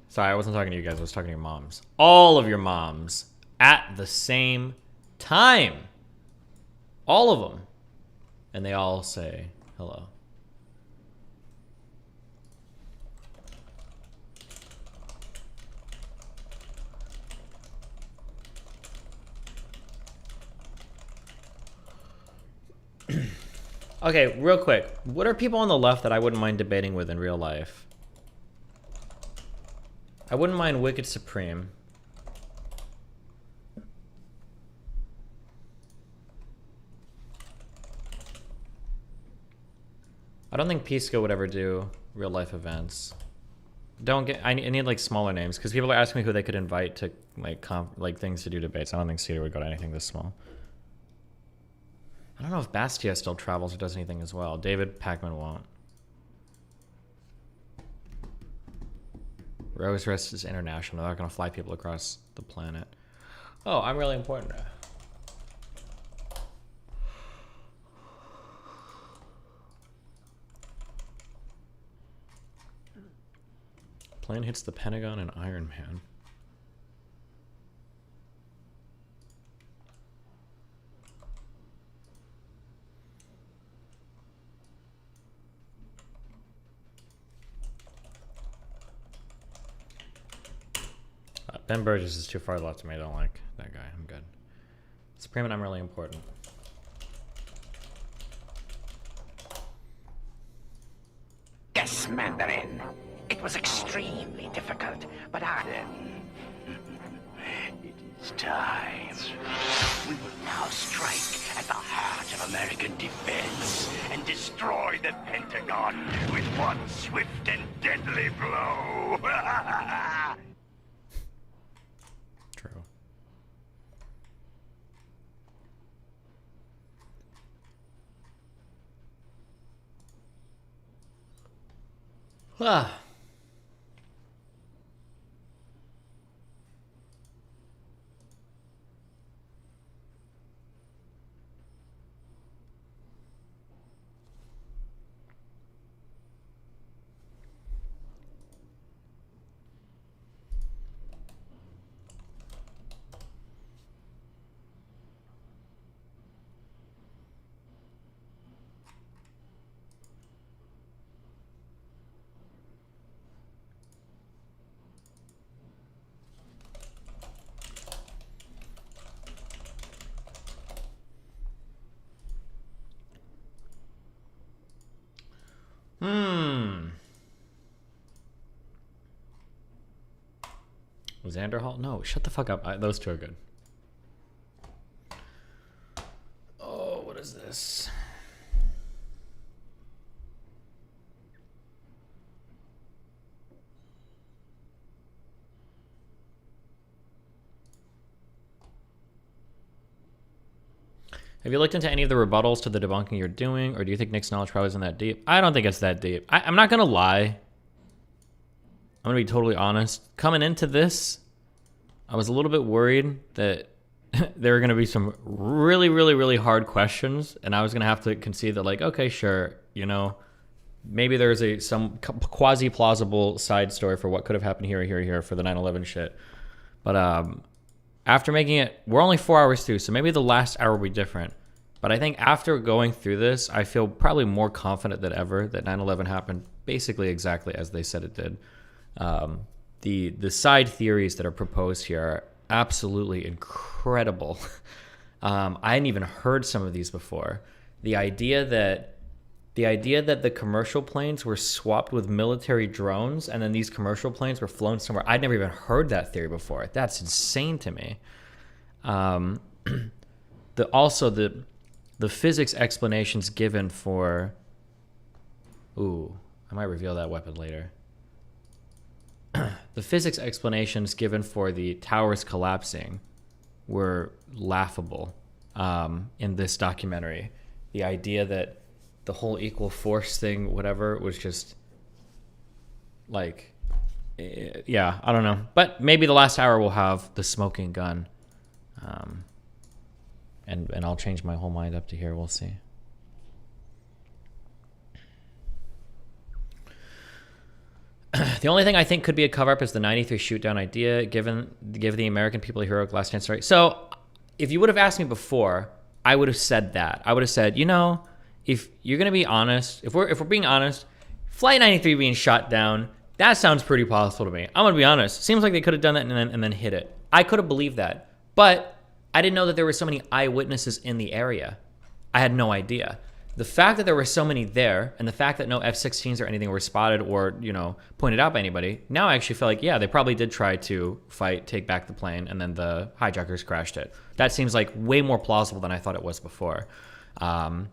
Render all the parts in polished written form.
Sorry, I wasn't talking to you guys. I was talking to your moms. All of your moms at the same time. All of them. And they all say hello. Okay, real quick. What are people on the left that I wouldn't mind debating with in real life? I wouldn't mind Wicked Supreme. I don't think Pisco would ever do real life events. I need like smaller names because people are asking me who they could invite to like things to do debates. I don't think Cedar would go to anything this small. I don't know if Bastia still travels or does anything as well. David Packman won't. Rose Rest is international. They're not going to fly people across the planet. Oh, I'm really important. Plane hits the Pentagon and Iron Man. Ben Burgess is too far left to me. I don't like that guy. I'm good. Supreme and I'm really important. Yes, Mandarin. It was extremely difficult, but it is time. We will now strike at the heart of American defense and destroy the Pentagon with one swift and deadly blow. True. Ah. Xander Hall? No, shut the fuck up. Those two are good. Oh, what is this? Have you looked into any of the rebuttals to the debunking you're doing, or do you think Nick's knowledge probably isn't that deep? I don't think it's that deep. I'm not going to lie. I'm going to be totally honest. Coming into this, I was a little bit worried that there were going to be some really, really, really hard questions, and I was going to have to concede that, like, okay, sure, you know, maybe there's some quasi-plausible side story for what could have happened here for the 9/11 shit. But after making it, we're only 4 hours through, so maybe the last hour will be different. But I think after going through this, I feel probably more confident than ever that 9/11 happened basically exactly as they said it did. The side theories that are proposed here are absolutely incredible. I hadn't even heard some of these before. The idea that the commercial planes were swapped with military drones and then these commercial planes were flown somewhere. I'd never even heard that theory before. That's insane to me. The physics explanations given for... Ooh, I might reveal that weapon later. The physics explanations given for the towers collapsing were laughable in this documentary. The idea that the whole equal force thing, whatever, was just like, yeah, I don't know. But maybe the last hour will have the smoking gun. And I'll change my whole mind up to here. We'll see. The only thing I think could be a cover-up is the 93 shoot-down idea, give the American people a heroic last chance story. So if you would have asked me before, I would have said that. I would have said, you know, if you're going to be honest, if we're being honest, Flight 93 being shot down, that sounds pretty possible to me. I'm going to be honest. Seems like they could have done that and then hit it. I could have believed that. But I didn't know that there were so many eyewitnesses in the area. I had no idea. The fact that there were so many there, and the fact that no F-16s or anything were spotted or, you know, pointed out by anybody, now I actually feel like, yeah, they probably did try to fight, take back the plane, and then the hijackers crashed it. That seems like way more plausible than I thought it was before. So,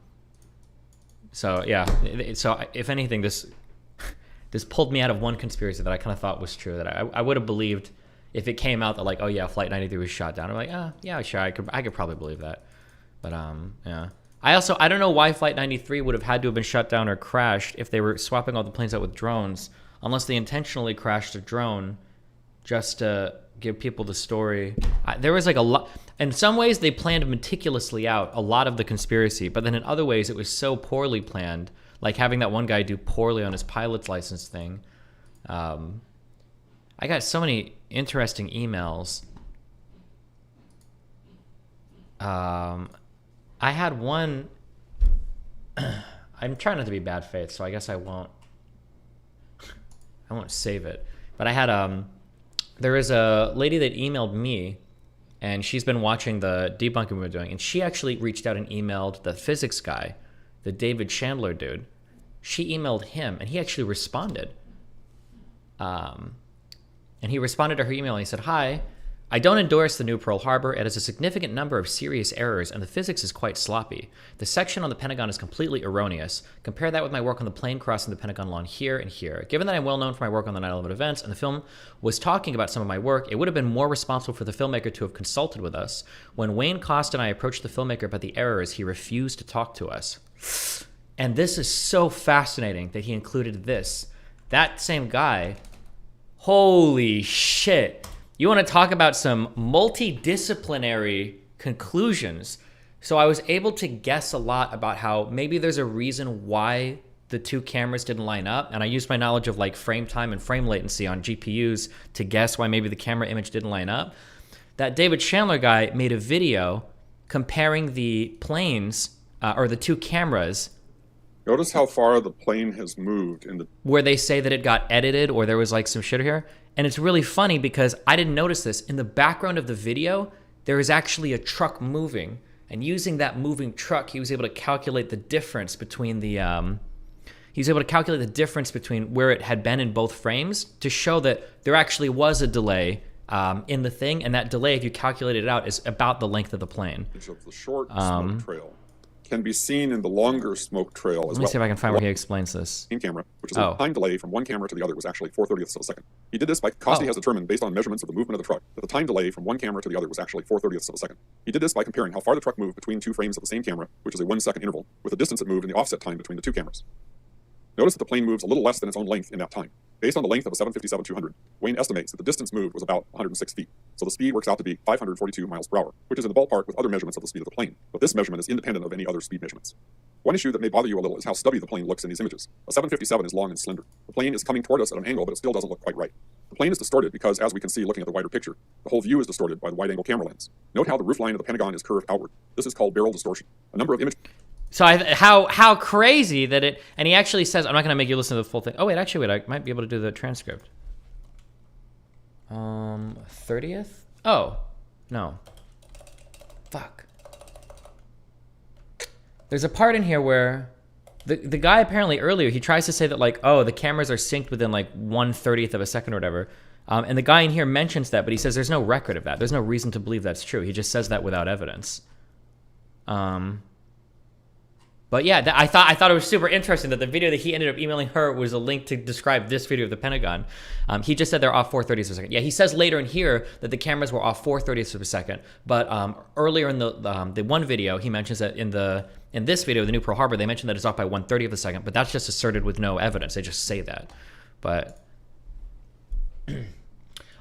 yeah. So, if anything, this pulled me out of one conspiracy that I kind of thought was true, that I would have believed if it came out that, like, oh, yeah, Flight 93 was shot down. I'm like, yeah, sure, I could probably believe that. But, yeah. I don't know why Flight 93 would have had to have been shut down or crashed if they were swapping all the planes out with drones, unless they intentionally crashed a drone just to give people the story. There was like a lot. In some ways, they planned meticulously out a lot of the conspiracy, but then in other ways, it was so poorly planned, like having that one guy do poorly on his pilot's license thing. I got so many interesting emails. I had one. I'm trying not to be bad faith, so I guess I won't save it. But I had there is a lady that emailed me, and she's been watching the debunking we're doing, and she actually reached out and emailed the physics guy, the David Chandler dude. She emailed him, and he actually responded. And he responded to her email, and he said, "Hi, I don't endorse the new Pearl Harbor. It has a significant number of serious errors, and the physics is quite sloppy. The section on the Pentagon is completely erroneous. Compare that with my work on the plane crossing the Pentagon lawn here and here. Given that I'm well known for my work on the 9/11 events, and the film was talking about some of my work, it would have been more responsible for the filmmaker to have consulted with us. When Wayne Cost and I approached the filmmaker about the errors, he refused to talk to us." And this is so fascinating that he included this. That same guy, holy shit. You want to talk about some multidisciplinary conclusions. So I was able to guess a lot about how maybe there's a reason why the two cameras didn't line up. And I used my knowledge of like frame time and frame latency on GPUs to guess why maybe the camera image didn't line up. That David Chandler guy made a video comparing the planes or the two cameras. Notice how far the plane has moved in the... Where they say that it got edited or there was like some shit here. And it's really funny because I didn't notice this. In the background of the video, there is actually a truck moving. And using that moving truck, he was able to calculate the difference between the... he was able to calculate the difference between where it had been in both frames to show that there actually was a delay in the thing. And that delay, if you calculate it out, is about the length of the plane. Of the short smoke trail can be seen in the longer smoke trail as well. Let me see if I can find where he explains this. Camera, which is a time delay from one camera to the other, was actually 4/30ths of a second. He did this by Costi has determined, based on measurements of the movement of the truck, that the time delay from one camera to the other was actually 4/30ths of a second. He did this by comparing how far the truck moved between two frames of the same camera, which is a 1 second interval, with the distance it moved and the offset time between the two cameras. Notice that the plane moves a little less than its own length in that time. Based on the length of a 757-200, Wayne estimates that the distance moved was about 106 feet. So the speed works out to be 542 miles per hour, which is in the ballpark with other measurements of the speed of the plane. But this measurement is independent of any other speed measurements. One issue that may bother you a little is how stubby the plane looks in these images. A 757 is long and slender. The plane is coming toward us at an angle, but it still doesn't look quite right. The plane is distorted because, as we can see looking at the wider picture, the whole view is distorted by the wide-angle camera lens. Note how the roofline of the Pentagon is curved outward. This is called barrel distortion. A number of images... So how crazy that it... And he actually says... I'm not going to make you listen to the full thing. Oh, wait, actually, wait. I might be able to do the transcript. 30th? Oh, no. Fuck. There's a part in here where... The guy apparently earlier, he tries to say that, like, oh, the cameras are synced within, like, 1/30th of a second or whatever. And the guy in here mentions that, but he says there's no record of that. There's no reason to believe that's true. He just says that without evidence. But yeah, I thought it was super interesting that the video that he ended up emailing her was a link to describe this video of the Pentagon. He just said they're off 4/30ths of a second. Yeah, he says later in here that the cameras were off 4/30ths of a second. But earlier in the one video, he mentions that in this video, the new Pearl Harbor, they mentioned that it's off by 1/30th of a second. But that's just asserted with no evidence. They just say that. But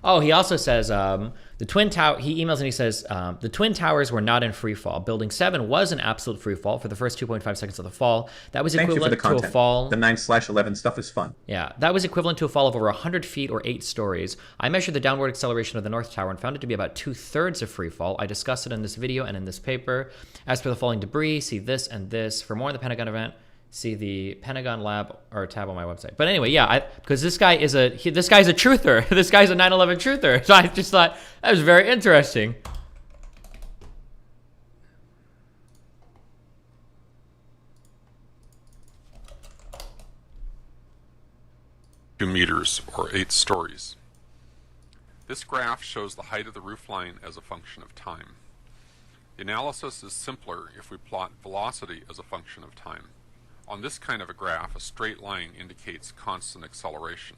oh, he also says the Twin Tower. He emails and he says the Twin Towers were not in free fall. Building 7 was an absolute free fall for the first 2.5 seconds of the fall. That was equivalent to a fall. The 9/11 stuff is fun. Yeah, that was equivalent to a fall of over 100 feet or 8 stories. I measured the downward acceleration of the North Tower and found it to be about 2/3 of free fall. I discussed it in this video and in this paper. As for the falling debris, see this and this. For more on the Pentagon event, see the Pentagon Lab or tab on my website. But anyway, yeah, because this guy's a truther. This guy's a 9/11 truther. So I just thought that was very interesting. meters or 8 stories. This graph shows the height of the roofline as a function of time. The analysis is simpler if we plot velocity as a function of time. On this kind of a graph, a straight line indicates constant acceleration.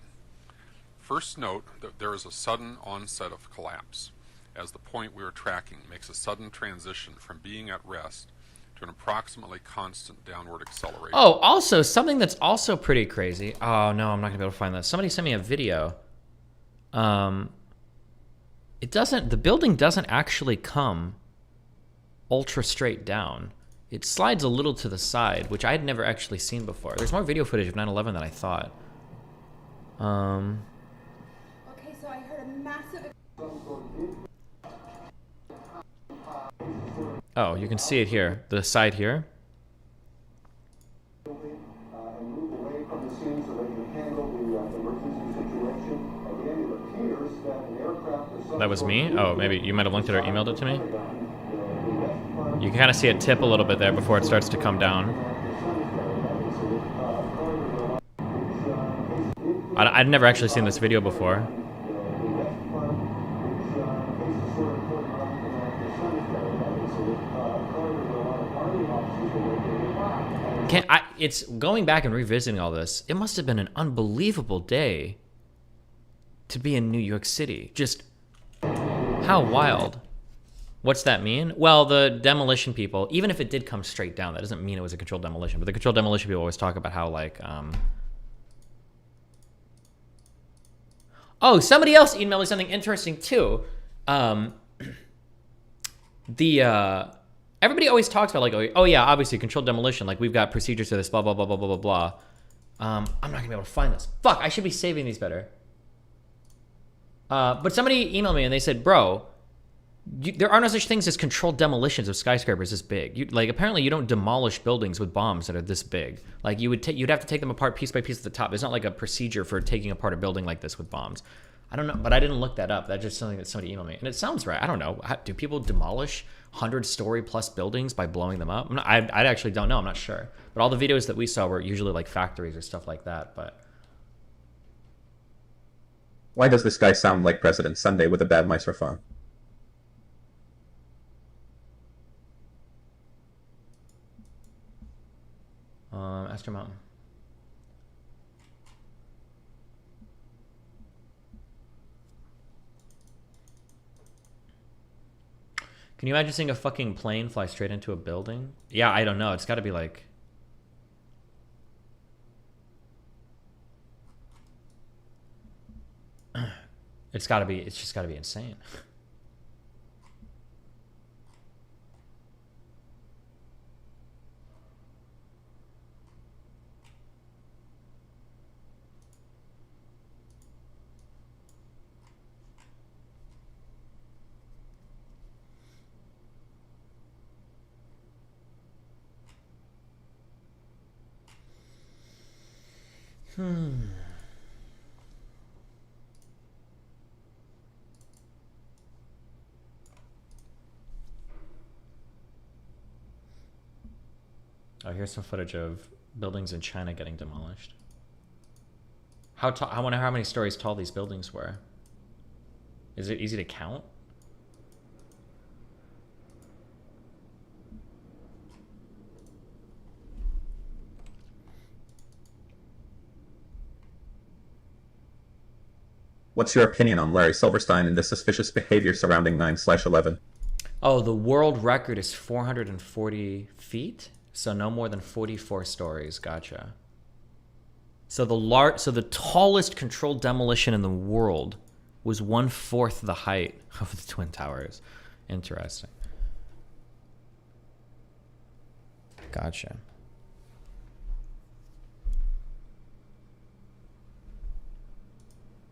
First note that there is a sudden onset of collapse, as the point we are tracking makes a sudden transition from being at rest to to an approximately constant downward acceleration. Oh, also, something that's also pretty crazy. Oh, no, I'm not going to be able to find that. Somebody sent me a video. The building doesn't actually come ultra straight down. It slides a little to the side, which I had never actually seen before. There's more video footage of 9/11 than I thought. Okay, so I heard a massive... Oh, you can see it here. The side here. That was me? Oh, maybe you might have linked it or emailed it to me. You can kind of see it tip a little bit there before it starts to come down. I'd never actually seen this video before. It's going back and revisiting all this. It must have been an unbelievable day to be in New York City. Just how wild. What's that mean? Well, the demolition people, even if it did come straight down, that doesn't mean it was a controlled demolition. But the controlled demolition people always talk about how, like, oh, somebody else emailed me something interesting too. Everybody always talks about, like, oh yeah, obviously controlled demolition, like we've got procedures to this, blah blah blah blah blah blah blah. I'm not gonna be able to find this. Fuck, I should be saving these better. But somebody emailed me and they said, bro, there are no such things as controlled demolitions of skyscrapers this big. Like, apparently you don't demolish buildings with bombs that are this big. Like, you'd have to take them apart piece by piece at the top. There's not like a procedure for taking apart a building like this with bombs. I don't know, but I didn't look that up. That's just something that somebody emailed me. And it sounds right. I don't know. Do people demolish 100-story plus buildings by blowing them up? I actually don't know. I'm not sure. But all the videos that we saw were usually like factories or stuff like that. But Why does this guy sound like President Sunday with a bad microphone? Astro Mountain. Can you imagine seeing a fucking plane fly straight into a building? Yeah, I don't know. It's got to be like... it's just got to be insane. Oh, here's some footage of buildings in China getting demolished. How tall? I wonder how many stories tall these buildings were. Is it easy to count? What's your opinion on Larry Silverstein and the suspicious behavior surrounding 9/11? Oh, the world record is 440 feet, so no more than 44 stories. Gotcha. So the tallest controlled demolition in the world was 1/4 the height of the Twin Towers. Interesting. Gotcha.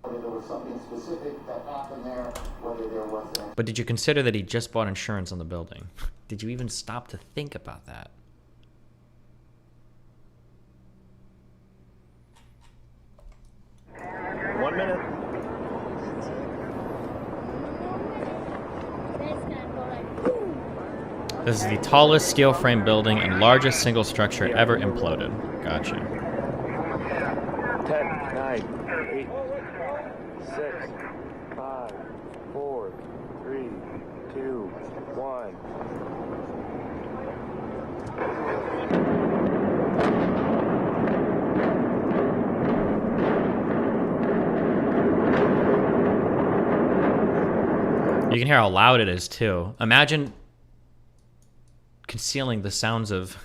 Whether there was something specific that happened there, whether there was a... But did you consider that he just bought insurance on the building? Did you even stop to think about that? One minute. This is the tallest steel frame building and largest single structure ever imploded. Gotcha. 10, 9, 8, 6, 5, 4, 3, 2, 1. You can hear how loud it is too. Imagine concealing the sounds of...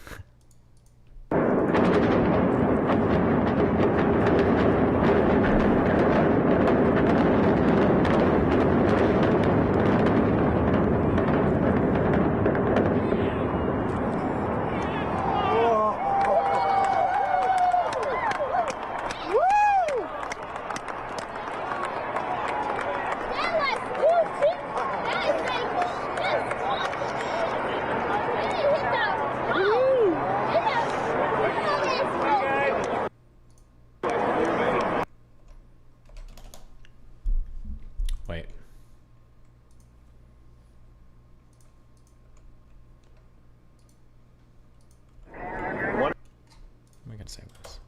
Wait. One. We can save this.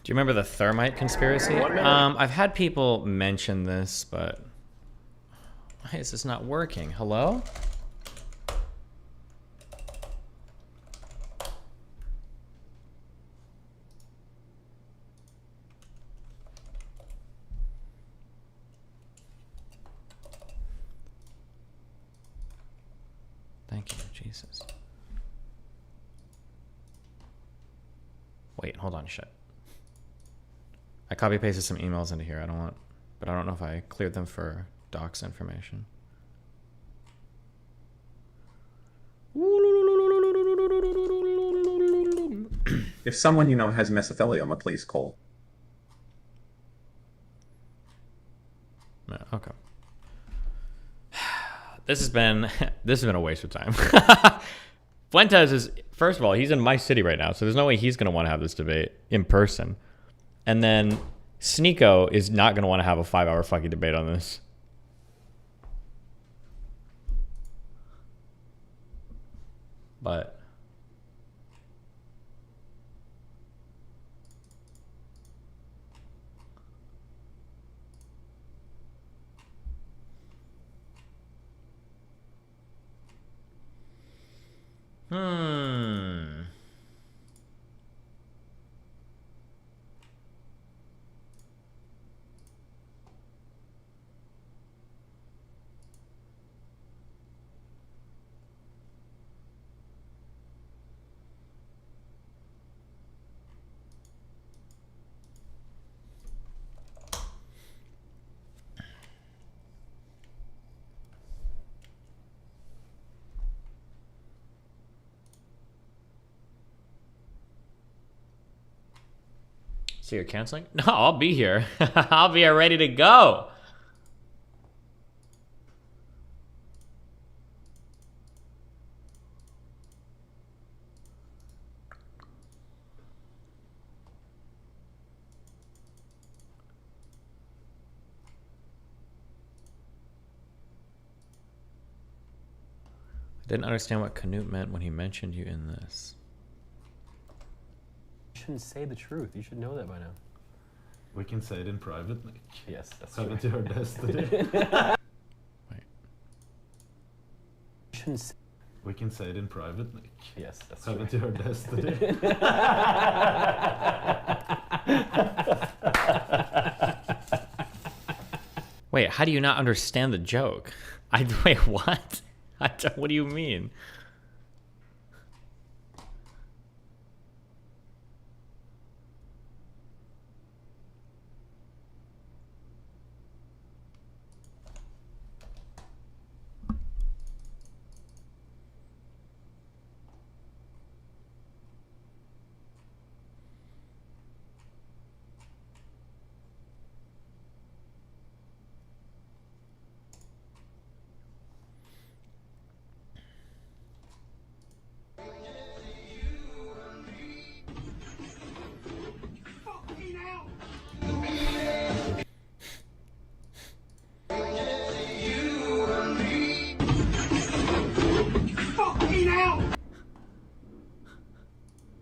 Do you remember the thermite conspiracy? 1 minute. I've had people mention this, but why is this not working? Hello? Thank you, Jesus. Wait, hold on, shit. I copy pasted some emails into here. I don't want, but I don't know if I cleared them for docs information. If someone you know has mesothelioma, please call. No, okay. This has been a waste of time. Fuentes is, first of all, he's in my city right now, so there's no way he's gonna want to have this debate in person. And then Sneeko is not gonna want to have a 5-hour fucking debate on this. But so you're canceling? No, I'll be here. I'll be here ready to go. I didn't understand what Canute meant when he mentioned you in this. You shouldn't say the truth. You should know that by now. We can say it in private, Nick. Yes, that's Come true. into our destiny. Wait. You shouldn't say... We can say it in private, Nick. Yes, that's Come true. into our destiny. Wait, how do you not understand the joke? Wait, what? What do you mean?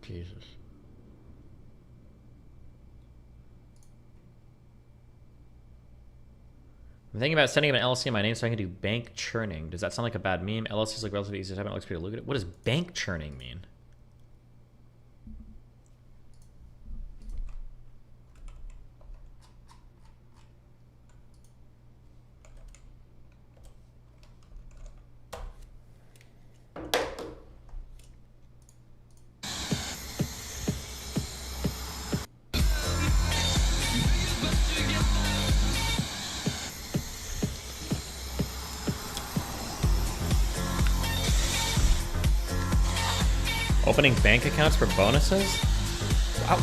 Jesus. I'm thinking about sending him an LLC in my name so I can do bank churning. Does that sound like a bad meme? LLC is like relatively easy to type. It looks pretty to look at it. What does bank churning mean? Opening bank accounts for bonuses?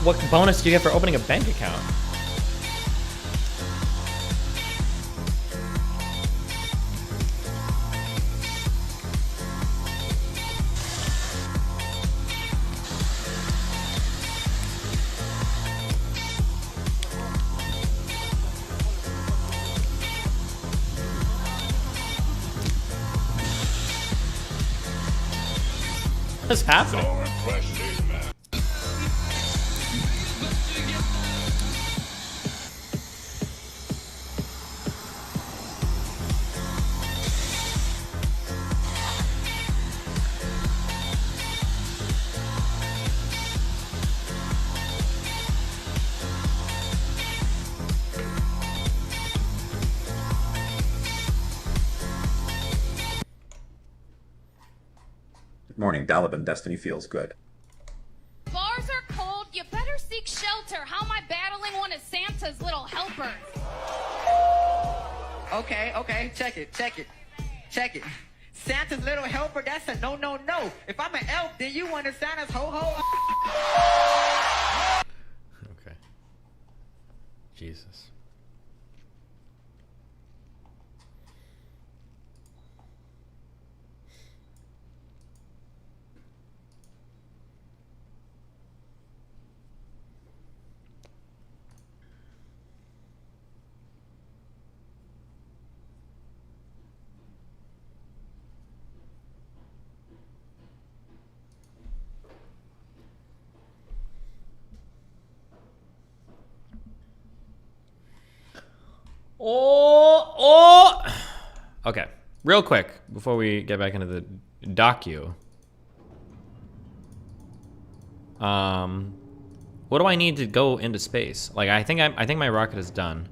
What bonus do you get for opening a bank account? What's happening? Morning, Dalaban Destiny feels good. Bars are cold. You better seek shelter. How am I battling one of Santa's little helpers? Okay, check it. Santa's little helper, that's a no. If I'm an elf, then you one of Santa's ho-ho. Okay. Jesus. Oh! Okay, real quick before we get back into the docu. What do I need to go into space? Like, I think my rocket is done.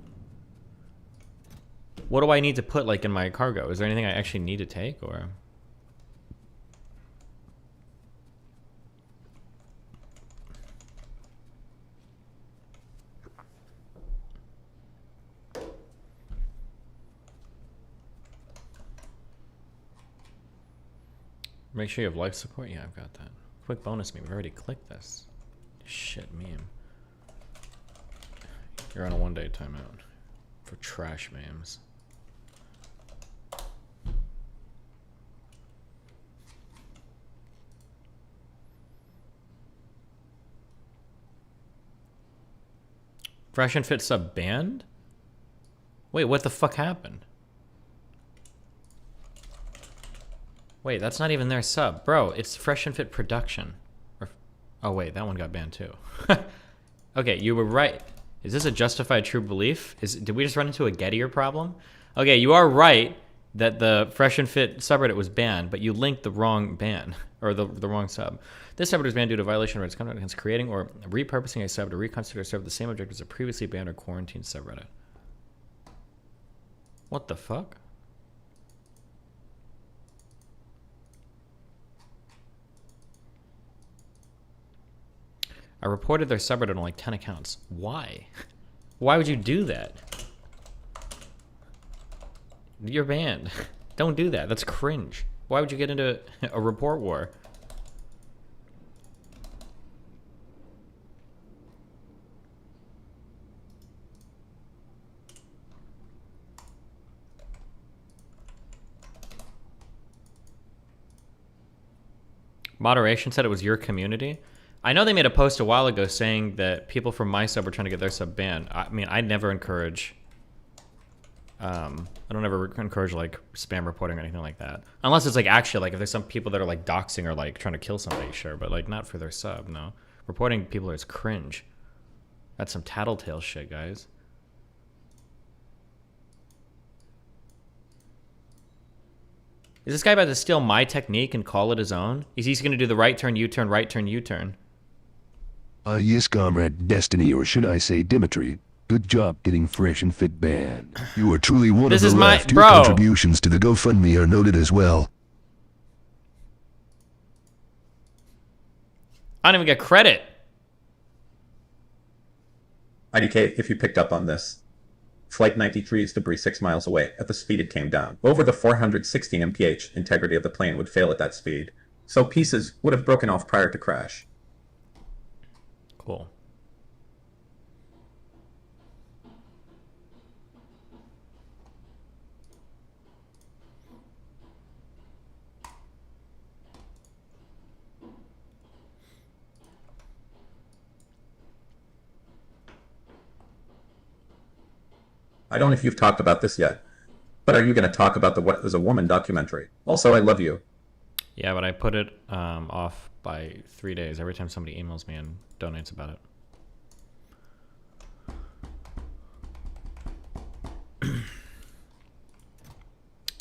What do I need to put like in my cargo? Is there anything I actually need to take, or? Make sure you have life support. Yeah, I've got that. Quick bonus meme. I've already clicked this. Shit meme. You're on a one-day timeout for trash memes. Fresh and Fit sub banned? Wait, what the fuck happened? Wait, that's not even their sub. Bro, it's Fresh and Fit Production. Oh wait, that one got banned too. Okay, you were right. Is this a justified true belief? Did we just run into a Gettier problem? Okay, you are right that the Fresh and Fit subreddit was banned, but you linked the wrong ban, or the wrong sub. This subreddit was banned due to violation of its conduct against creating or repurposing a sub to reconstitute a sub with the same object as a previously banned or quarantined subreddit. What the fuck? I reported their subreddit on like 10 accounts. Why? Why would you do that? You're banned. Don't do that. That's cringe. Why would you get into a report war? Moderation said it was your community. I know they made a post a while ago saying that people from my sub were trying to get their sub banned. I mean, I never encourage... I don't ever encourage, like, spam reporting or anything like that. Unless it's, like, actually, like, if there's some people that are, like, doxing or, like, trying to kill somebody, sure. But, like, not for their sub, no. Reporting people is cringe. That's some tattletale shit, guys. Is this guy about to steal my technique and call it his own? Is he going to do the right turn, U-turn, right turn, U-turn? Yes, Comrade Destiny, or should I say Dimitri. Good job getting Fresh and Fit banned. You are truly one of the left. Your contributions to the GoFundMe are noted as well. I don't even get credit. IDK, if you picked up on this. Flight 93 is debris 6 miles away. At the speed it came down. Over the 416 mph, integrity of the plane would fail at that speed. so pieces would have broken off prior to crash. Cool. I don't know if you've talked about this yet, but are you going to talk about the What is a Woman documentary? Also, I love you. Yeah, but I put it off by 3 days every time somebody emails me and donates about it.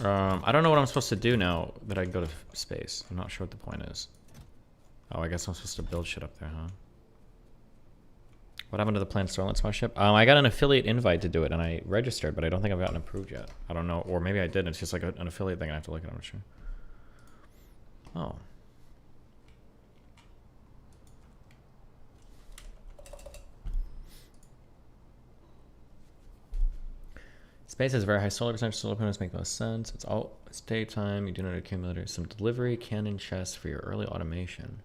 I don't know what I'm supposed to do now that I can go to space. I'm not sure what the point is. Oh, I guess I'm supposed to build shit up there, huh? What happened to the planned Starlink sponsorship? I got an affiliate invite to do it, and I registered, but I don't think I've gotten approved yet. I don't know, or maybe I did. It's just like an affiliate thing. I have to look at it. I'm not sure. Oh. Space has very high solar percentage. Solar panels make most sense. It's daytime. You do not accumulate some delivery cannon chests for your early automation.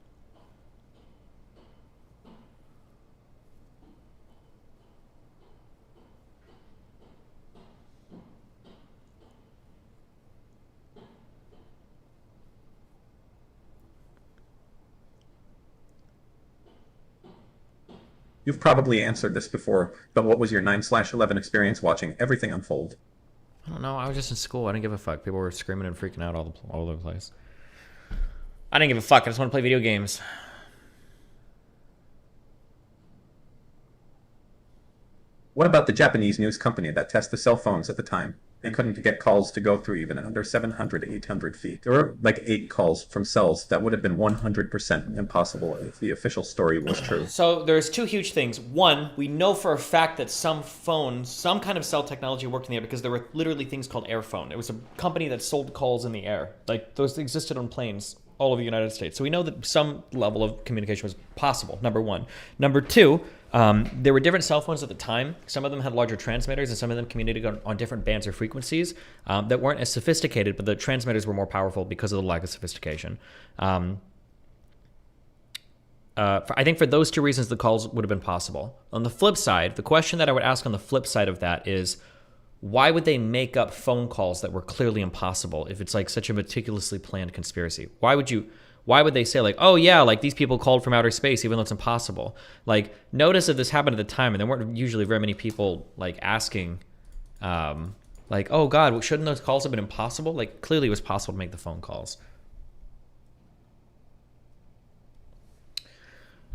You've probably answered this before, but what was your 9/11 experience watching everything unfold? I don't know. I was just in school. I didn't give a fuck. People were screaming and freaking out all over the place. I didn't give a fuck. I just want to play video games. What about the Japanese news company that tested the cell phones at the time? They couldn't get calls to go through even under 700, 800 feet. There were like 8 calls from cells that would have been 100% impossible if the official story was true. So there's 2 huge things. One, we know for a fact that some phones, some kind of cell technology worked in the air because there were literally things called airphone. It was a company that sold calls in the air. Like those existed on planes all over the United States. So we know that some level of communication was possible, number one. Number two, there were different cell phones at the time. Some of them had larger transmitters and some of them communicated on different bands or frequencies that weren't as sophisticated, but the transmitters were more powerful because of the lack of sophistication. I think for those 2 reasons, the calls would have been possible. On the flip side, the question that I would ask on the flip side of that is, why would they make up phone calls that were clearly impossible if it's like such a meticulously planned conspiracy? Why would they say like, oh yeah, like these people called from outer space even though it's impossible? Like, notice that this happened at the time and there weren't usually very many people like asking like, oh God, shouldn't those calls have been impossible? Like clearly it was possible to make the phone calls.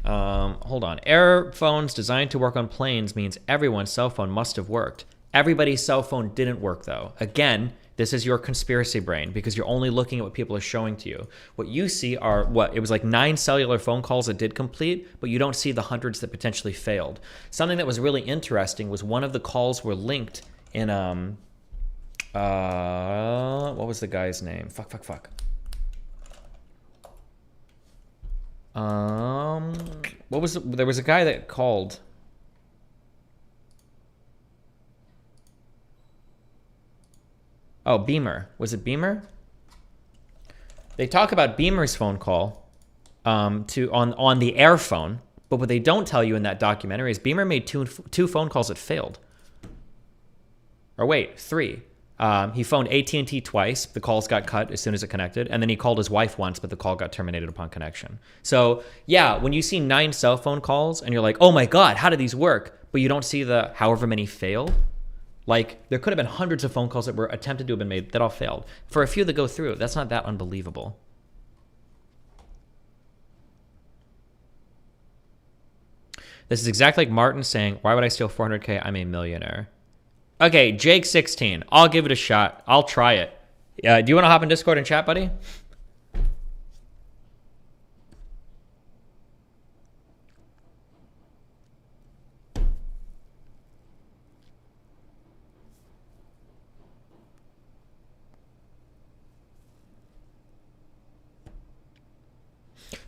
Hold on. Air phones designed to work on planes means everyone's cell phone must have worked. Everybody's cell phone didn't work though. Again, this is your conspiracy brain because you're only looking at what people are showing to you. What you see are it was like 9 cellular phone calls that did complete, but you don't see the hundreds that potentially failed. Something that was really interesting was one of the calls were linked in what was the guy's name? Fuck. There was a guy that called. Oh, Beamer. Was it Beamer? They talk about Beamer's phone call on the air phone, but what they don't tell you in that documentary is Beamer made two phone calls that failed. Or wait, 3. He phoned AT&T twice. The calls got cut as soon as it connected. And then he called his wife once, but the call got terminated upon connection. So yeah, when you see 9 cell phone calls and you're like, oh my God, how do these work? But you don't see the however many failed. Like, there could have been hundreds of phone calls that were attempted to have been made that all failed. For a few that go through, that's not that unbelievable. This is exactly like Martin saying, why would I steal 400K? I'm a millionaire. Okay, Jake16. I'll give it a shot. I'll try it. Do you want to hop in Discord and chat, buddy?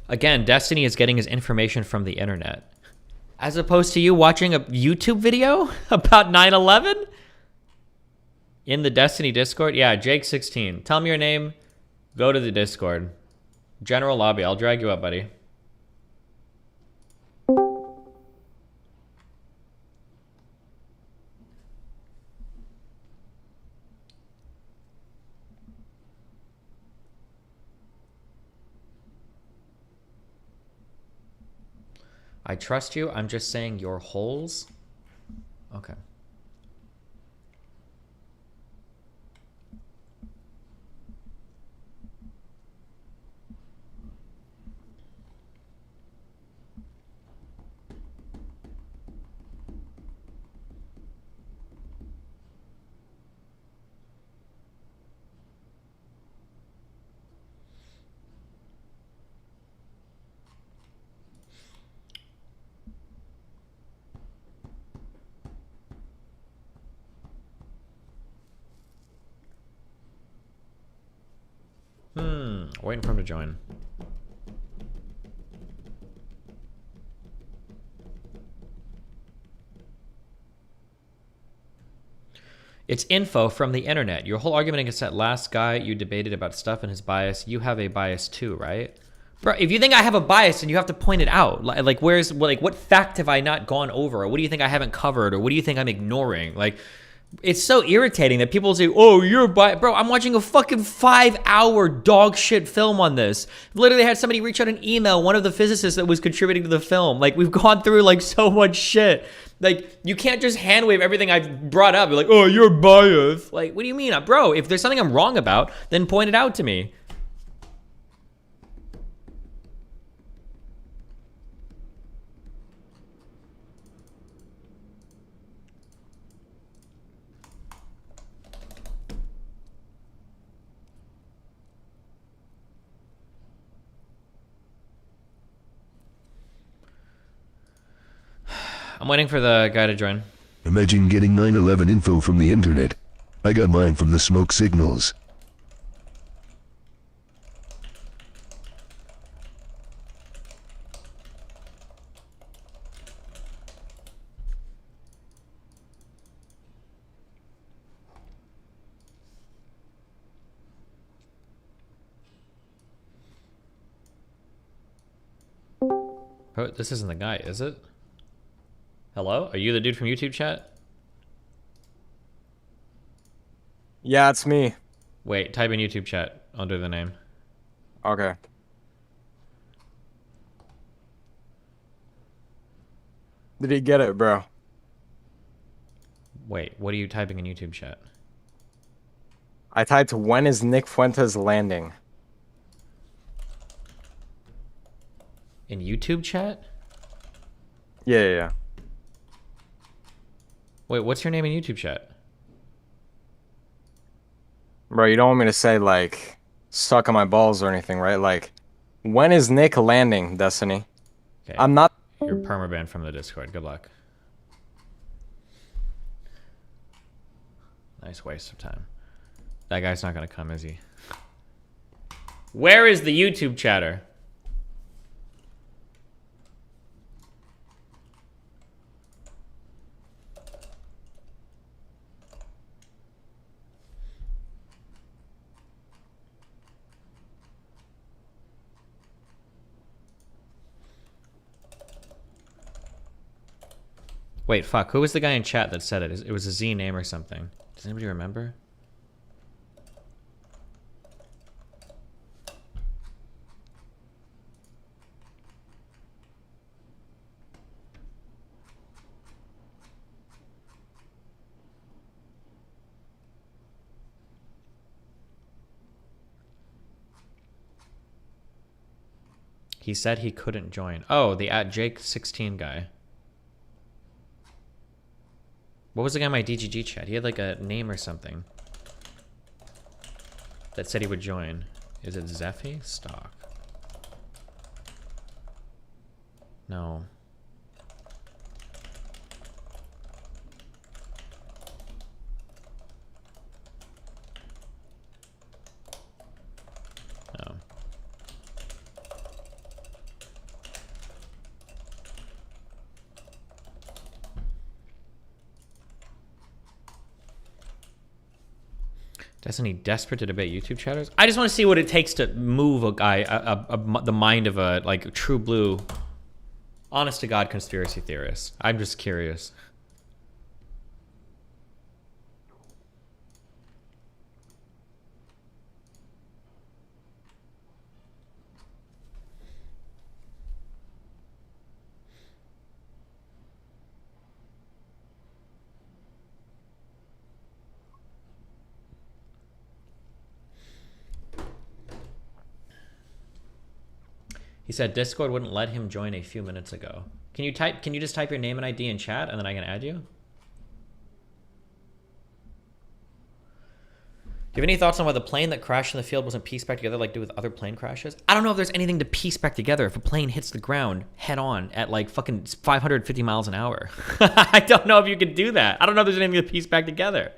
Again, Destiny is getting his information from the internet. As opposed to you watching a YouTube video about 9/11? In the Destiny Discord? Yeah, Jake16. Tell me your name. Go to the Discord. General lobby. I'll drag you up, buddy. I trust you. I'm just saying your holes. Okay. Waiting for him to join. It's info from the internet. Your whole argument against that last guy you debated about stuff and his bias, you have a bias too, right? Bro, if you think I have a bias, then you have to point it out. Like what fact have I not gone over? Or what do you think I haven't covered? Or what do you think I'm ignoring? Like, it's so irritating that people say, oh, you're biased. Bro, I'm watching a fucking 5-hour dog shit film on this. Literally had somebody reach out an email, one of the physicists that was contributing to the film. Like, we've gone through like so much shit. Like, you can't just hand wave everything I've brought up. You're like, oh, you're biased. Like, what do you mean? Bro, if there's something I'm wrong about, then point it out to me. I'm waiting for the guy to join. Imagine getting 9/11 info from the internet. I got mine from the smoke signals. Oh, this isn't the guy, is it? Hello? Are you the dude from YouTube chat? Yeah, it's me. Wait, type in YouTube chat under the name. Okay. Did he get it, bro? Wait, what are you typing in YouTube chat? I typed, when is Nick Fuentes landing? In YouTube chat? Yeah. Wait, what's your name in YouTube chat? Bro, you don't want me to say, like, suck on my balls or anything, right? Like, when is Nick landing, Destiny? Okay. I'm not... You're permabanned from the Discord. Good luck. Nice waste of time. That guy's not gonna come, is he? Where is the YouTube chatter? Wait, fuck. Who was the guy in chat that said it? It was a Z name or something. Does anybody remember? He said he couldn't join. Oh, the @Jake16 guy. What was the guy in my DGG chat? He had like a name or something that said he would join. Is it Zephy? Stock. No. No. Destiny desperate to debate YouTube chatters? I just want to see what it takes to move a guy, the mind of a like true blue, honest to God conspiracy theorist. I'm just curious. He said Discord wouldn't let him join a few minutes ago. Can you just type your name and ID in chat and then I can add you? Do you have any thoughts on why the plane that crashed in the field wasn't pieced back together like do with other plane crashes? I don't know if there's anything to piece back together if a plane hits the ground head on at like fucking 550 miles an hour. I don't know if you can do that. I don't know if there's anything to piece back together.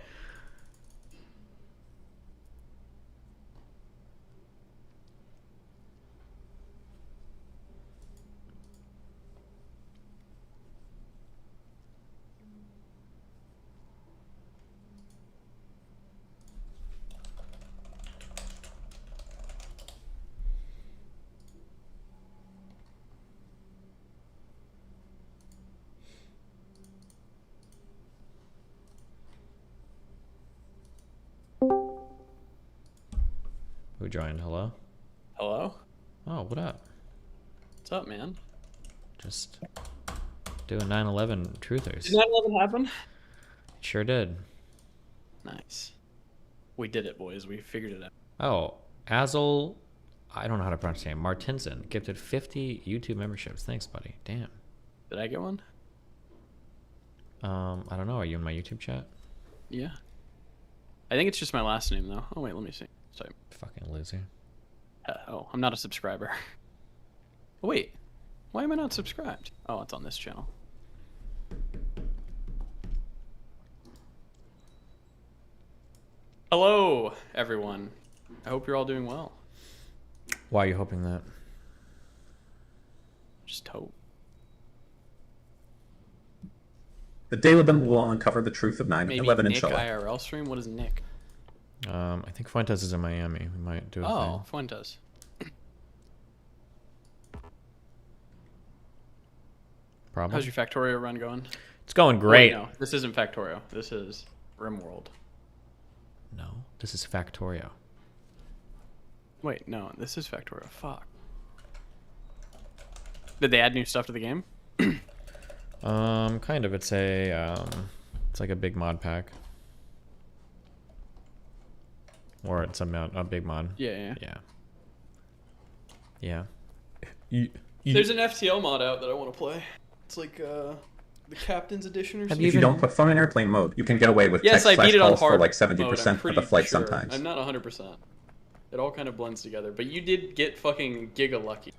Who joined? Hello? Hello? Oh, what up? What's up, man? Just doing 9/11 truthers. Did 9/11 happen? Sure did. Nice. We did it, boys. We figured it out. Oh, Azel, I don't know how to pronounce his name. Martinson gifted 50 YouTube memberships. Thanks, buddy. Damn. Did I get one? I don't know. Are you in my YouTube chat? Yeah. I think it's just my last name, though. Oh, wait, let me see. Sorry. Fucking loser. Oh, I'm not a subscriber. Oh, wait. Why am I not subscribed? Oh, it's on this channel. Hello, everyone. I hope you're all doing well. Why are you hoping that? Just hope. The Daily Limit will uncover the truth of 9/11, Maybe Nick inshallah. IRL stream? What is Nick? I think Fuentes is in Miami. We might do a Oh, thing. Fuentes. Problem? How's your Factorio run going? It's going great. Oh, wait, no, this isn't Factorio. This is RimWorld. No, this is Factorio. Wait, no, this is Factorio. Fuck. Did they add new stuff to the game? Kind of. It's it's like a big mod pack. Or it's a big mod. Yeah. There's an FTL mod out that I want to play. It's like the Captain's Edition or something. If you don't put phone in airplane mode, you can get away with Yes, text I beat it on calls for hard like mode, 70% of the flight sure. sometimes. I'm not 100%. It all kind of blends together. But you did get fucking giga lucky.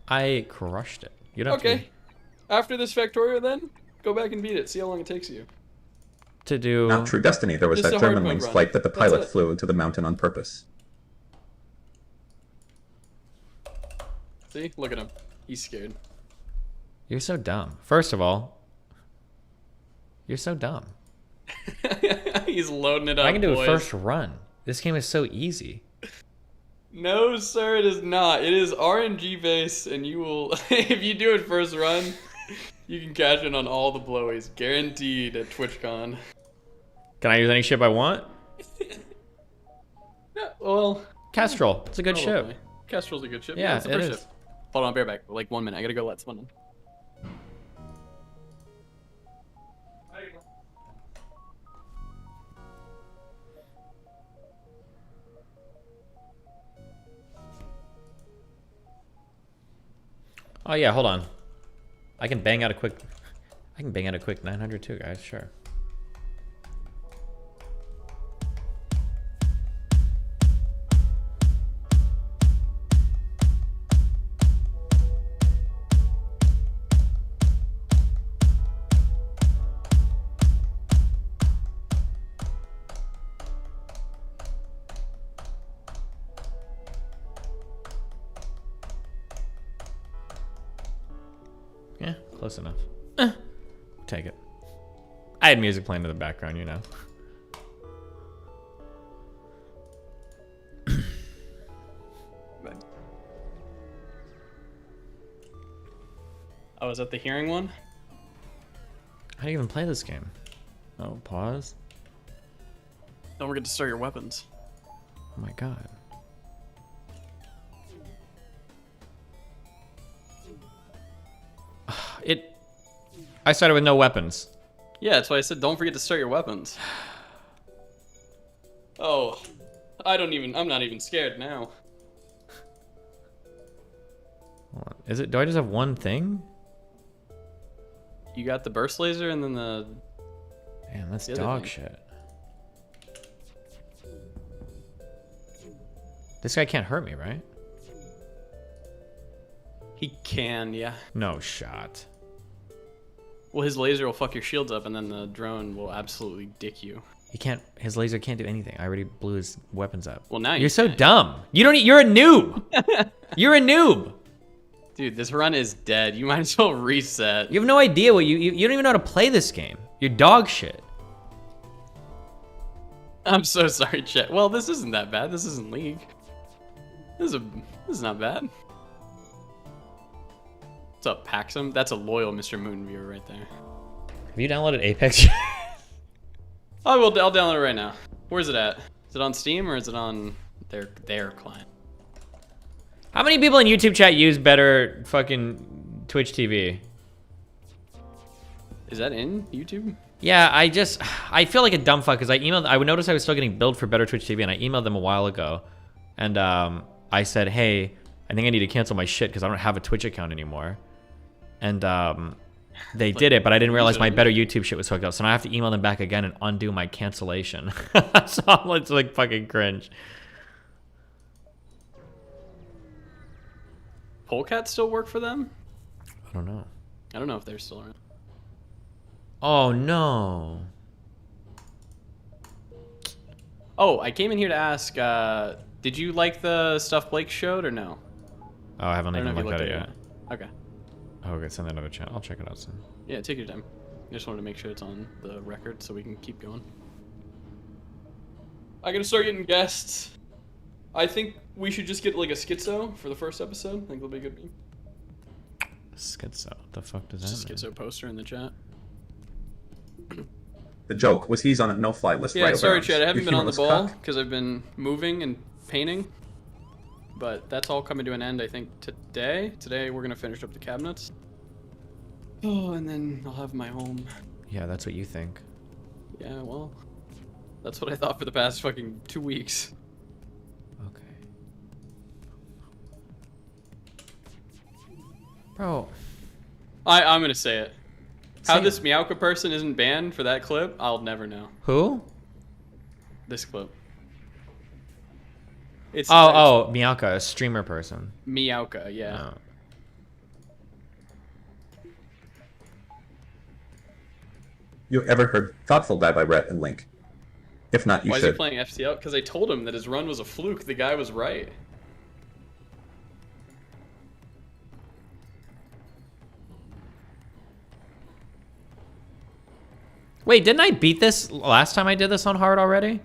I crushed it. You don't Okay. After this Factorio, then go back and beat it. See how long it takes you. to do. Not true Destiny. There was Just that a hard Germanwings run. flight that the That's pilot it. flew into the mountain on purpose. See? Look at him. He's scared. You're so dumb. First of all, you're so dumb. He's loading it up. I can do boys. a first run. This game is so easy. No, sir, it is not. It is RNG based, and you will, if you do it first run, you can cash in on all the blowies, guaranteed at TwitchCon. Can I use any ship I want? Yeah, well, Kestrel. It's a good probably. ship. Kestrel's a good ship. Yeah, it's the it first is. ship. Hold on, bareback. Like 1 minute. I gotta go let someone in. Oh yeah, hold on. I can bang out a quick 900 too, guys. Sure. Yeah, close enough. Take it. I had music playing in the background, you know. Oh, is that the hearing one? How do you even play this game? Oh, pause. Don't forget to start your weapons. Oh my god. I started with no weapons. Yeah, that's why I said don't forget to start your weapons. Oh, I'm not even scared now. Hold on. Is it, do I just have one thing? You got the burst laser and then the... Man, that's the other dog thing. shit. This guy can't hurt me, right? He can, yeah. No shot. Well, his laser will fuck your shields up and then the drone will absolutely dick you. He can't, his laser can't do anything. I already blew his weapons up. Well, now you're so dumb. You don't, you're a noob. You're a noob. Dude, this run is dead. You might as well reset. You have no idea what you don't even know how to play this game. You're dog shit. I'm so sorry, Chet. Well, this isn't that bad. This isn't League. This is not bad. What's up, Paxum? That's a loyal Mr. Moon viewer right there. Have you downloaded Apex? I'll download it right now. Where's it at? Is it on Steam or is it on their client? How many people in YouTube chat use better fucking Twitch TV? Is that in YouTube? Yeah, I feel like a dumb fuck because I would notice I was still getting billed for better Twitch TV and I emailed them a while ago. And I said, hey, I think I need to cancel my shit because I don't have a Twitch account anymore. And they did it, but I didn't realize my better YouTube shit was hooked up. So now I have to email them back again and undo my cancellation. So it's like fucking cringe. Polecat still work for them? I don't know. I don't know if they're still around. Oh no. Oh, I came in here to ask, did you like the stuff Blake showed or no? Oh, I haven't I don't even know if you looked at it yet. Okay. Oh, okay, send that another channel. I'll check it out soon. Yeah, take your time. I just wanted to make sure it's on the record so we can keep going. I gotta start getting guests. I think we should just get like a schizo for the first episode. I think it'll be a good meme. Schizo. What the fuck does Just that a mean? schizo poster in the chat. The joke was he's on a no-fly list. Yeah, right sorry, around. Chad. I haven't You been on the humorless ball cock. because I've been moving and painting. But that's all coming to an end, I think, today. Today we're gonna finish up the cabinets. Oh, and then I'll have my home. Yeah, that's what you think. Yeah, well, that's what I thought for the past fucking 2 weeks. Okay. Bro. I'm gonna say it. How Say this Meowka person isn't banned for that clip, I'll never know. Who? This clip. It's Oh, Miyaka, a streamer person. Meowka, yeah. Oh. You ever heard Thoughtful Die by Rhett and Link? If not, you Why is he should. playing FTL? Because I told him that his run was a fluke. The guy was right. Wait, didn't I beat this last time I did this on hard already?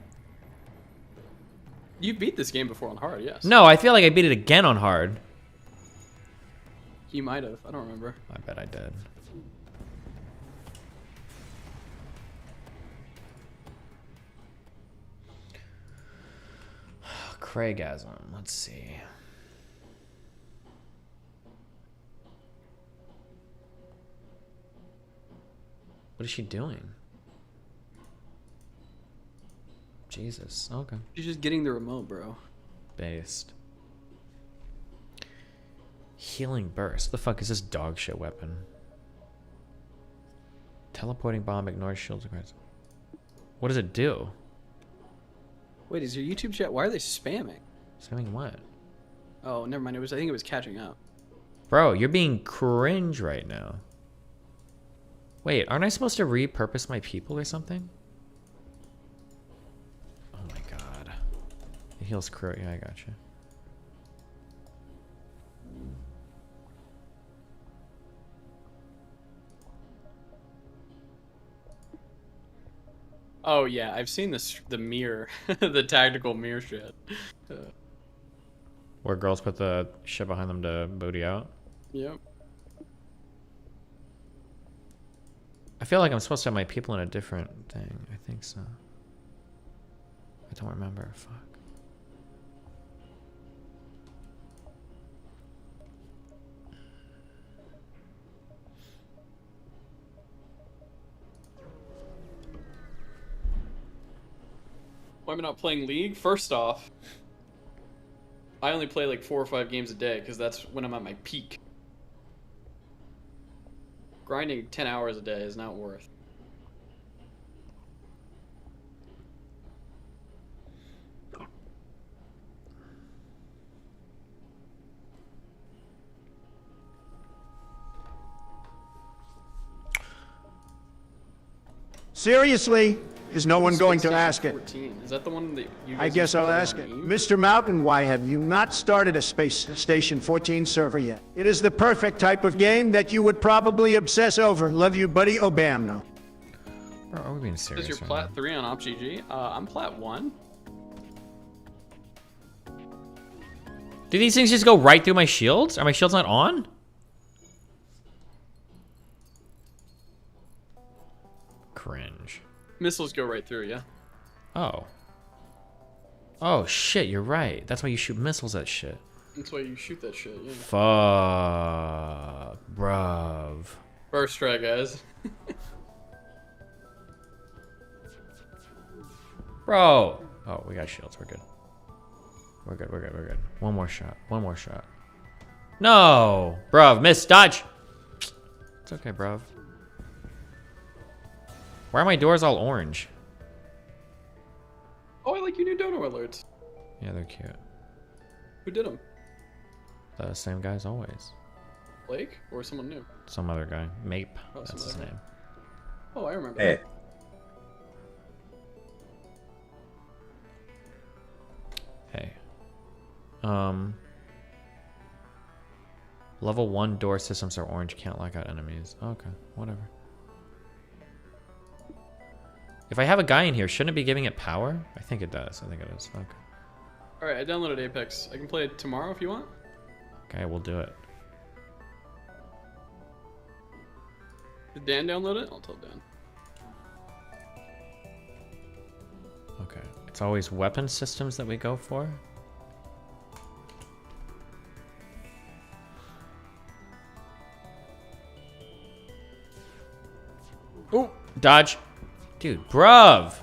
You beat this game before on hard, yes. No, I feel like I beat it again on hard. You might have. I don't remember. I bet I did. Craigasm. Let's see. What is she doing? Jesus. Okay. She's just getting the remote, bro. Based. Healing burst. The fuck is this dog shit weapon? Teleporting bomb ignores shields. What does it do? Wait, is your YouTube chat? Why are they spamming? Spamming what? Oh, never mind. I think it was catching up. Bro, you're being cringe right now. Wait, aren't I supposed to repurpose my people or something? Oh my god. It heals crew. Yeah, I gotcha. Oh yeah, I've seen this. The mirror, the tactical mirror shit. Where girls put the shit behind them to booty out. Yep. I feel like I'm supposed to have my people in a different thing. I think so. I don't remember. Fuck. Why am I not playing League? First off, I only play like 4 or 5 games a day because that's when I'm at my peak. Grinding 10 hours a day is not worth. Seriously? Is no one going to ask it? 14. Is that the one that you guys I guess I'll ask it. Mr. Mountain, why have you not started a Space Station 14 server yet? It is the perfect type of game that you would probably obsess over. Love you, buddy. Obamno. Bro, are we being serious? Says you're right plat 3 on OpsGG. I'm plat 1. Do these things just go right through my shields? Are my shields not on? Cringe. Missiles go right through, yeah. Oh. Oh, shit, you're right. That's why you shoot missiles at shit. That's why you shoot that shit, yeah. Fuck, bruv. First try, guys. Bro. Oh, we got shields. We're good. We're good, we're good, we're good. One more shot. One more shot. No! Bruv, miss, dodge! It's okay, bruv. Why are my doors all orange? Oh, I like your new dono alerts. Yeah, they're cute. Who did them? The same guy as always. Blake or someone new? Some other guy. Mape. Oh, That's his some other name. Oh, I remember. Hey. Hey. Level 1 door systems are orange, can't lock out enemies. Okay, whatever. If I have a guy in here, shouldn't it be giving it power? I think it does. I think it is. Okay. Alright, I downloaded Apex. I can play it tomorrow if you want. Okay, we'll do it. Did Dan download it? I'll tell Dan. Okay. It's always weapon systems that we go for. Oh, dodge. Dude, bruv.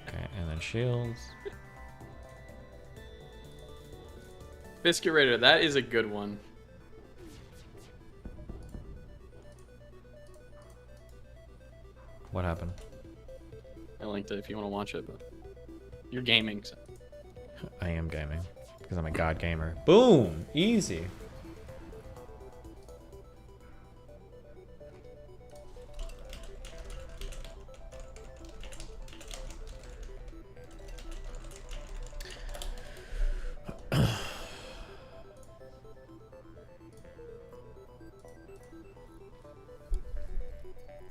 Okay, and then shields. Biscuit Raider, that is a good one. What happened? I linked it if you want to watch it, but you're gaming. So. I am gaming because I'm a god gamer. Boom, easy.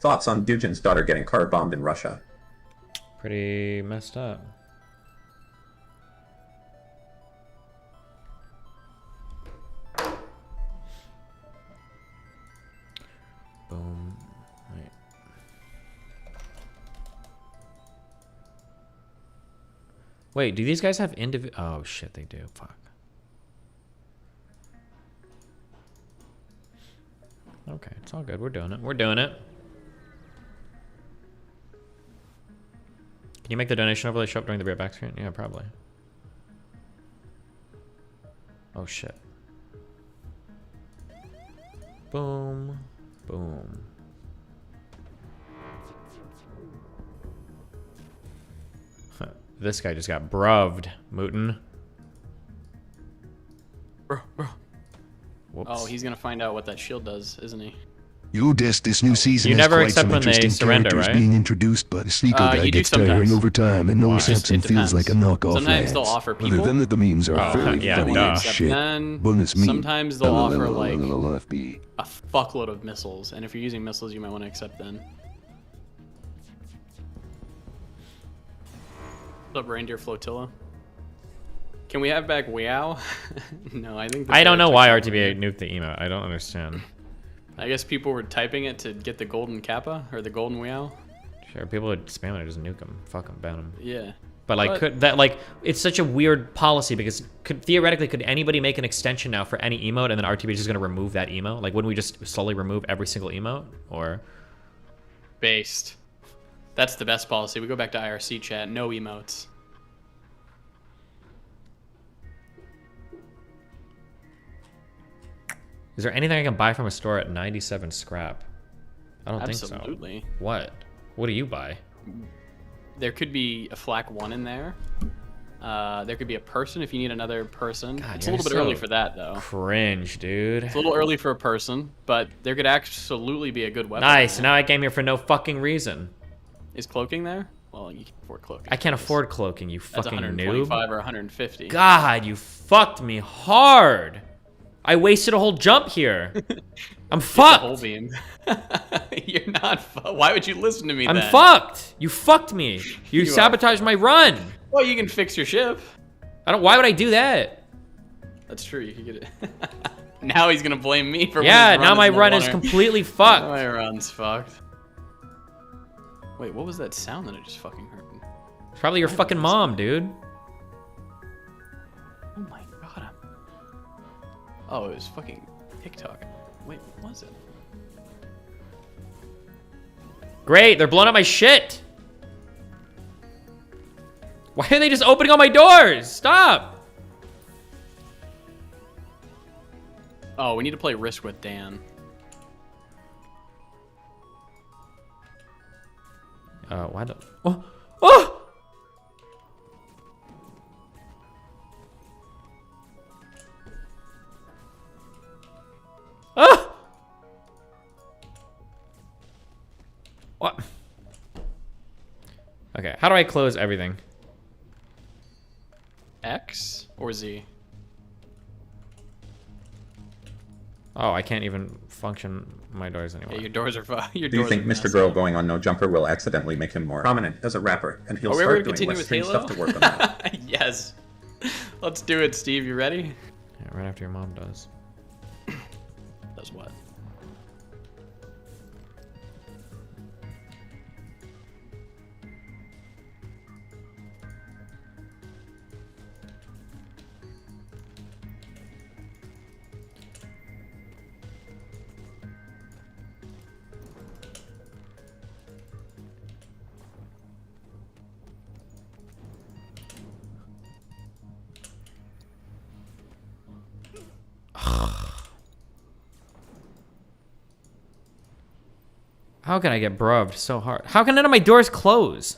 Thoughts on Dugin's daughter getting car bombed in Russia? Pretty messed up. Boom. Wait. Wait, do these guys have individual? Oh shit, they do. Fuck. Okay, it's all good. We're doing it. We're doing it. Can you make the donation overlay show up during the rear back screen? Yeah, probably. Oh shit. Boom. Boom. This guy just got bruved, Mootin. Bro. Whoops. Oh, he's gonna find out what that shield does, isn't he? Yo, this new season You has never quite accept some when they interesting surrender, characters right? being introduced, but a sneaker guy you do gets tiring sometimes. over time, and no Wow. Samson It feels depends. like a knockoff Sometimes Lance. they'll offer people. Other than that, the memes are Oh, fairly yeah, funny duh. as shit. Then Bonus meme. sometimes they'll offer like LFB. a fuckload of missiles, and if you're using missiles, you might want to accept then. What's up, Reindeer Flotilla? Can we have back Wow? No, I think. I don't know why RTBA nuked the emote. I don't understand. I guess people were typing it to get the golden kappa or the golden meow. Sure, people would spam it, just nuke them. Fuck them, ban them. Yeah. But like, it's such a weird policy because theoretically, could anybody make an extension now for any emote and then RTB is just gonna remove that emote? Like, wouldn't we just slowly remove every single emote? Or based. That's the best policy. We go back to IRC chat. No emotes. Is there anything I can buy from a store at 97 scrap? I don't think so. Absolutely. What? What do you buy? There could be a flak 1 in there. There could be a person if you need another person. God, it's a little bit early for that, though. Cringe, dude. It's a little early for a person, but there could absolutely be a good weapon. Nice. Now I came here for no fucking reason. Is cloaking there? Well, you can afford cloaking. I can't afford cloaking, you That's fucking 125 noob. or 150. God, you fucked me hard. I wasted a whole jump here. I'm fucked. Whole beam. You're not. Why would you listen to me? I'm then? fucked. You fucked me. You sabotaged my run. Well, you can fix your ship. I don't. Why would I do that? That's true. You can get it. Now he's gonna blame me for. Yeah. When his Now my run runner. is completely fucked. My run's fucked. Wait, what was that sound that I just fucking heard? It's probably your fucking mom, dude. Oh my god. Oh, it was fucking TikTok. Wait, what was it? Great, they're blowing up my shit. Why are they just opening all my doors? Stop. Oh, we need to play Risk with Dan. Why the? Oh, oh! Ah! What? Okay, how do I close everything? X or Z? Oh, I can't even function my doors anymore. Yeah, your doors are your Do you doors think are Mr. Girl going on No Jumper will accidentally make him more prominent as a rapper, and he'll Are we ever start gonna doing continue less with strange Halo? stuff to work on that? Yes. Let's do it, Steve. You ready? Yeah, right after your mom does. Does what? How can I get brubbed so hard? How can none of my doors close?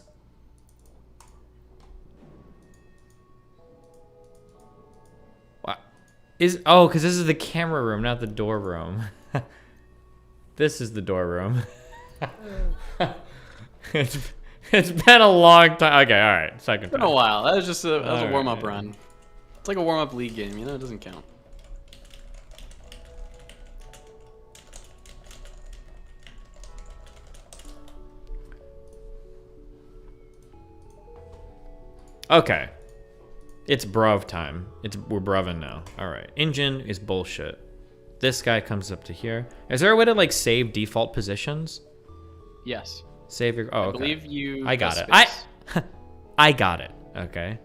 What? Oh, because this is the camera room, not the door room. This is the door room. It's been a long time. Okay, all right. Second It's been time. a while. That was just a All warm-up right. run. It's like a warm-up league game, you know? It doesn't count. Okay. It's bruv time. We're bruving now. All right. Engine is bullshit. This guy comes up to here. Is there a way to like save default positions? Yes. Save your. Oh, I okay. believe you. I got it. press space. I got it. Okay.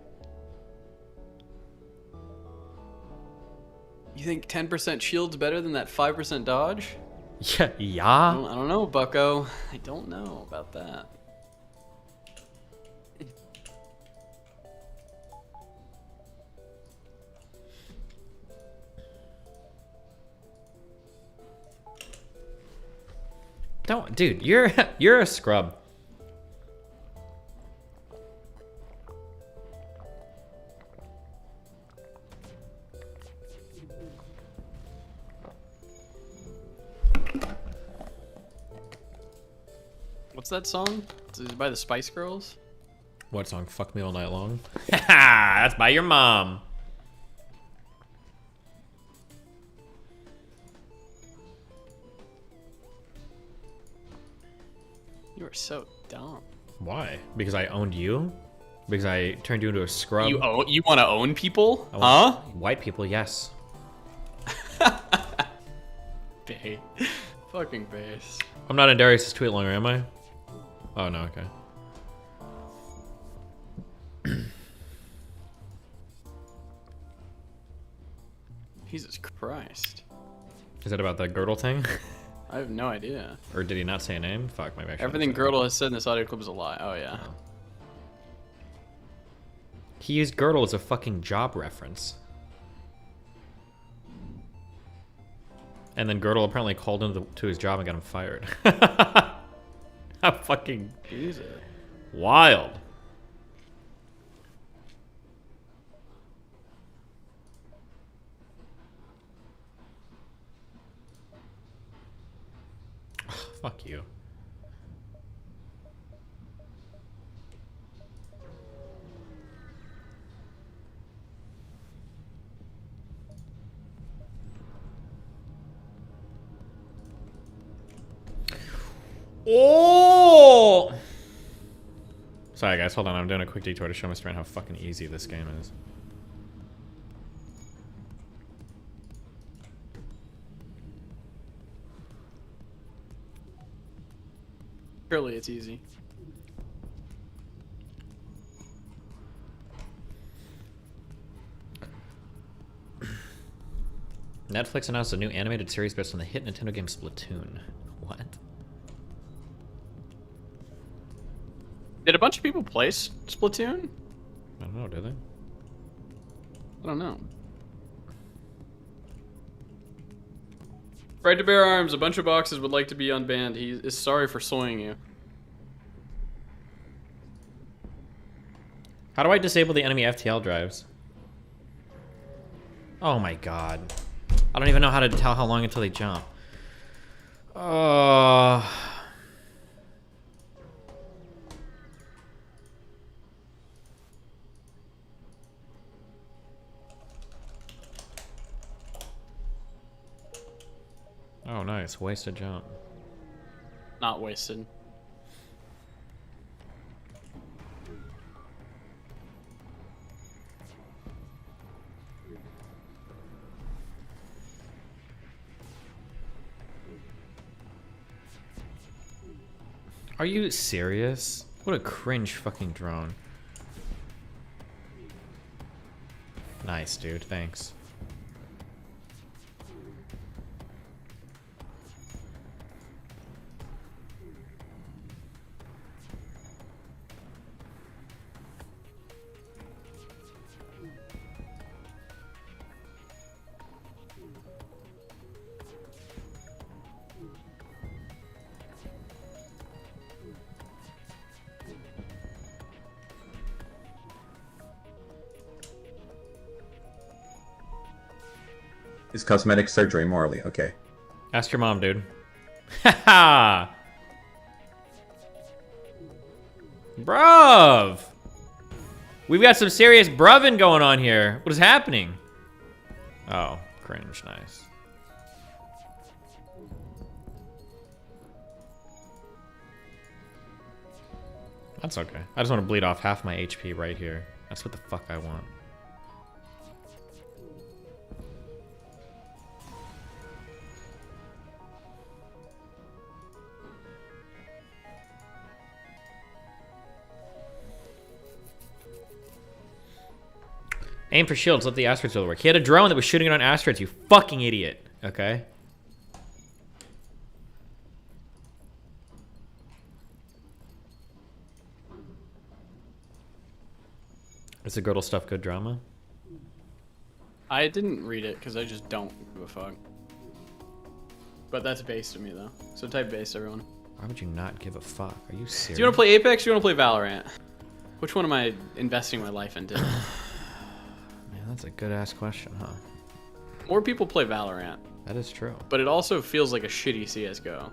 You think 10% shield's better than that 5% dodge? Yeah. Yeah. I don't know, bucko. I don't know about that. Don't, dude. You're a scrub. What's that song? Is it by the Spice Girls? What song? Fuck me all night long. That's by your mom. You are so dumb. Why? Because I owned you? Because I turned you into a scrub? You want to own people? I Huh? want- White people, yes. Bay. Fucking base. I'm not in Darius' tweet longer, am I? Oh, no, okay. Jesus Christ. Is that about the girdle thing? I have no idea. Or did he not say a name? Fuck, maybe I should. Everything Girdle has said in this audio clip is a lie. Oh, yeah. Oh. He used girdle as a fucking job reference. And then Girdle apparently called him to his job and got him fired. How fucking Jesus. Wild. Fuck you. Oh! Sorry guys, hold on. I'm doing a quick detour to show Mr. Rand how fucking easy this game is. Surely it's easy. Netflix announced a new animated series based on the hit Nintendo game Splatoon. What? Did a bunch of people play Splatoon? I don't know, did they? I don't know. Right to bear arms, a bunch of boxes would like to be unbanned. He is sorry for soying you. How do I disable the enemy FTL drives? Oh my god. I don't even know how to tell how long until they jump. Oh, nice. Wasted jump. Not wasted. Are you serious? What a cringe fucking drone. Nice, dude. Thanks. Is cosmetic surgery morally okay? Ask your mom, dude. Haha! Bruv! We've got some serious bruvin going on here. What is happening? Oh, cringe. Nice. That's okay. I just want to bleed off half my HP right here. That's what the fuck I want. Aim for shields, let the asteroids do the work. He had a drone that was shooting it on asteroids, you fucking idiot. Okay? Is the girdle stuff good drama? I didn't read it because I just don't give a fuck. But that's base to me though. So type base, everyone. Why would you not give a fuck? Are you serious? Do you want to play Apex or do you want to play Valorant? Which one am I investing my life into? Man, that's a good ass question, huh? More people play Valorant. That is true. But it also feels like a shitty CSGO.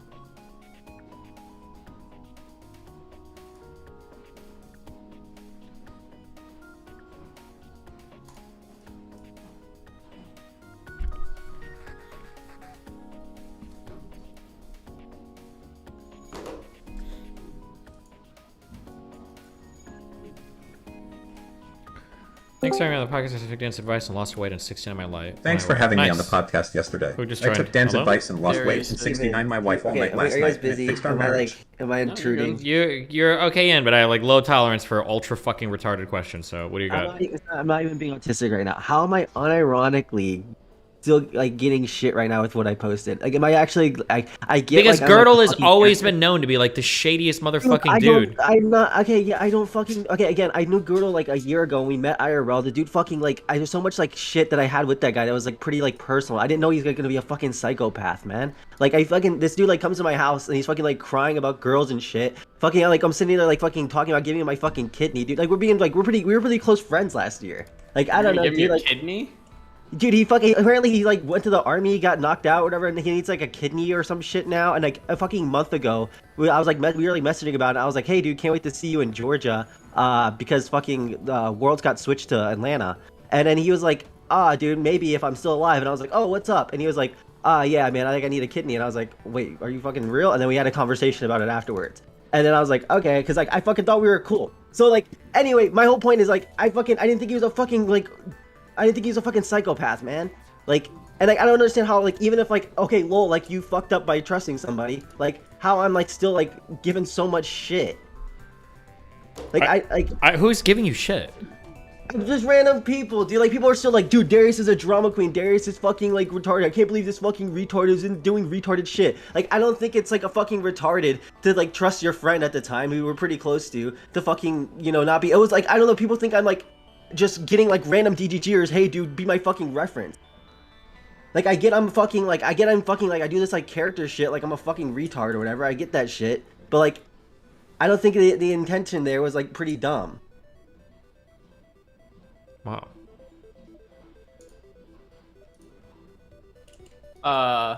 Thanks for having me on the podcast. I took Dan's advice and lost weight in 69 of my life. Thanks for having me on the podcast yesterday. Who just I took joined? Dan's Hello? advice and lost There weight is. in 69 my wife all Okay, night last are you guys night. and it busy? fixed our Am I marriage. am I intruding? You're okay in, but I have like low tolerance for ultra fucking retarded questions. So what do you got? I'm not even being autistic right now. How am I unironically still like getting shit right now with what I posted? Like, am I actually? I get Because like, I'm, Girdle like, has fucking always character. been known to be like the shadiest Dude, motherfucking dude. I'm not okay. Yeah, I don't fucking okay. Again, I knew Girdle like a year ago when we met IRL. The dude fucking like there's so much like shit that I had with that guy that was like pretty like personal. I didn't know he's like, gonna be a fucking psychopath, man. Like this dude like comes to my house and he's fucking like crying about girls and shit. Fucking like I'm sitting there like fucking talking about giving him my fucking kidney, dude. Like we were pretty close friends last year. Like I don't know, Give me dude. your Like kidney? dude, he fucking apparently he like went to the army, got knocked out, or whatever, and he needs like a kidney or some shit now. And like a fucking month ago, we were like messaging about it. I was like, hey, dude, can't wait to see you in Georgia, because fucking Worlds got switched to Atlanta. And then he was like, dude, maybe if I'm still alive. And I was like, oh, what's up? And he was like, yeah, man, I think I need a kidney. And I was like, wait, are you fucking real? And then we had a conversation about it afterwards. And then I was like, okay, because like I fucking thought we were cool. So like, anyway, my whole point is like, I didn't think he was a fucking like. I didn't think he's a fucking psychopath, man. Like, and like, I don't understand how, like, even if, like, okay, lol, like, you fucked up by trusting somebody, like, how I'm, like, still, like, given so much shit. Like, who's giving you shit? Just random people, dude. Like, people are still like, dude, Darius is a drama queen. Darius is fucking, like, retarded. I can't believe this fucking retard is doing retarded shit. Like, I don't think it's, like, a fucking retarded to, like, trust your friend at the time, who we were pretty close to fucking, you know, not be. It was, like, I don't know, people think I'm, like, just getting like random DGGers, hey dude, be my fucking reference. Like I get I'm fucking like I do this like character shit, like I'm a fucking retard or whatever. I get that shit, but like I don't think the intention there was like pretty dumb. Wow. I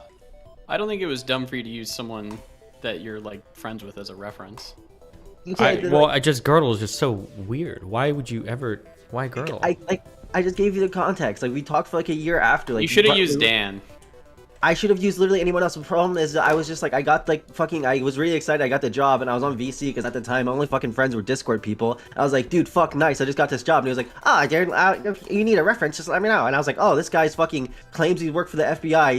don't think it was dumb for you to use someone that you're like friends with as a reference. Just Girdle is just so weird. Why would you ever? Why Girdle? I just gave you the context. Like we talked for like a year after. Like you should have used Dan. I should have used literally anyone else. The problem is that I was just like, I was really excited. I got the job and I was on VC because at the time my only fucking friends were Discord people. I was like, dude, fuck, nice. I just got this job. And he was like, Darren, if you need a reference, just let me know. And I was like, oh, this guy's fucking claims he worked for the FBI.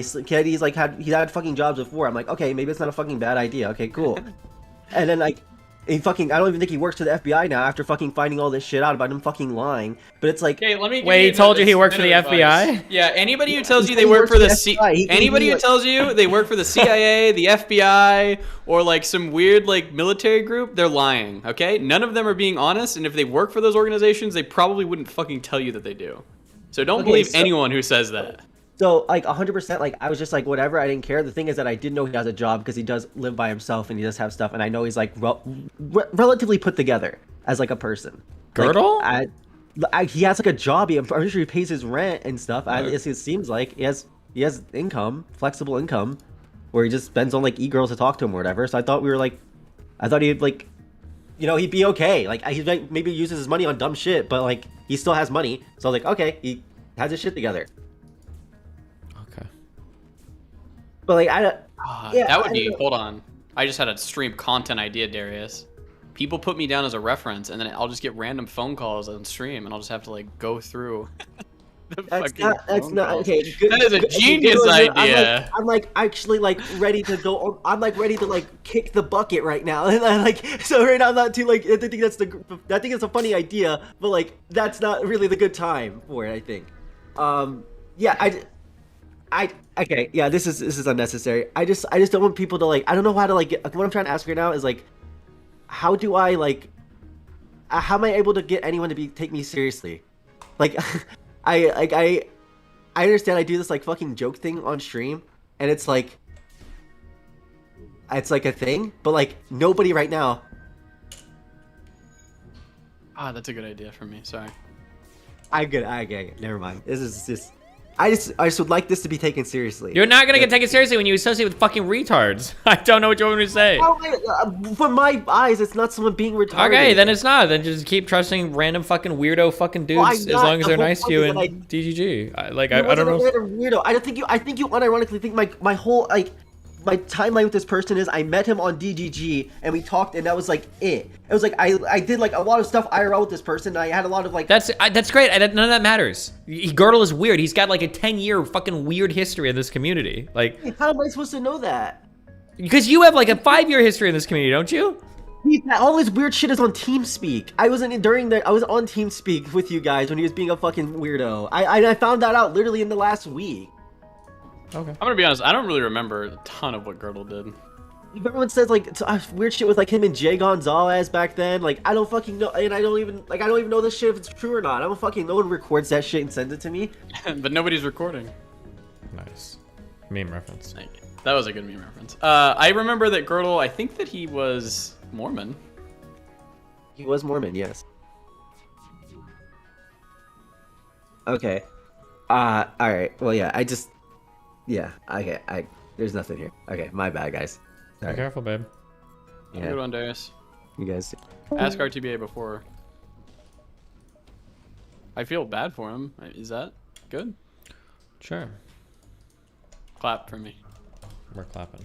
He's had fucking jobs before. I'm like, okay, maybe it's not a fucking bad idea. Okay, cool. And then like, I don't even think he works for the FBI now after fucking finding all this shit out about him fucking lying. But it's like, okay, let me. Wait, he told you he worked for the FBI? Yeah, anybody who tells you they work for the anybody who tells you they work for the CIA, the FBI, or like some weird like military group, they're lying. Okay, none of them are being honest, and if they work for those organizations, they probably wouldn't fucking tell you that they do. So don't believe anyone who says that. So, like, 100%, like, I was just like, whatever, I didn't care. The thing is that I did know he has a job because he does live by himself and he does have stuff, and I know he's, like, relatively put together as, like, a person. Girdle? Like, he has, like, a job. I'm pretty sure he pays his rent and stuff. It seems like he has income, flexible income, where he just spends on, like, e-girls to talk to him or whatever. So I thought he'd, like, you know, he'd be okay. Like, he maybe uses his money on dumb shit, but, like, he still has money. So I was like, okay, he has his shit together. But like that would be. Hold on, I just had a stream content idea, Darius. People put me down as a reference, and then I'll just get random phone calls on stream, and I'll just have to like go through. That's not okay. That is a genius idea. I'm like actually like ready to go. I'm like ready to like kick the bucket right now, and I like so right now I'm not too like. I think it's a funny idea, but like that's not really the good time for it. I think. Okay, yeah, this is unnecessary. I just don't want people to like. I don't know how to like. What I'm trying to ask right now is like, how do I like? How am I able to get anyone to take me seriously? Like, I understand I do this like fucking joke thing on stream, and it's like a thing, but like nobody right now. That's a good idea for me. Sorry. I'm good. Never mind. This is just. I just would like this to be taken seriously. You're not gonna get taken seriously when you associate with fucking retards. I don't know what you want me to say. From my eyes, it's not someone being retarded. Okay, then it's not. Then just keep trusting random fucking weirdo fucking dudes as long as they're nice to you in DGG. I don't know. Weirdo. I think you unironically think my whole like my timeline with this person is I met him on DGG and we talked and that was like it. It was like I did like a lot of stuff IRL with this person. And I had a lot of like. That's great. None of that matters. Girdle is weird. He's got like a 10-year fucking weird history in this community. Like, how am I supposed to know that? Because you have like a 5-year history in this community, don't you? All this weird shit is on TeamSpeak. I was on TeamSpeak with you guys when he was being a fucking weirdo. I found that out literally in the last week. Okay. I'm gonna be honest. I don't really remember a ton of what Girdle did. Everyone says like weird shit with like him and Jay Gonzalez back then. Like I don't fucking know, and I don't even know this shit if it's true or not. I don't fucking. No one records that shit and sends it to me. But nobody's recording. Nice. Meme reference. Thank you. That was a good meme reference. I remember that Girdle. I think that he was Mormon. He was Mormon, yes. Okay. All right. Well, yeah. Yeah. Okay. There's nothing here. Okay. My bad, guys. Be careful, babe. Have a good one, Darius. You guys. Ask RTBA before. I feel bad for him. Is that good? Sure. Clap for me. We're clapping.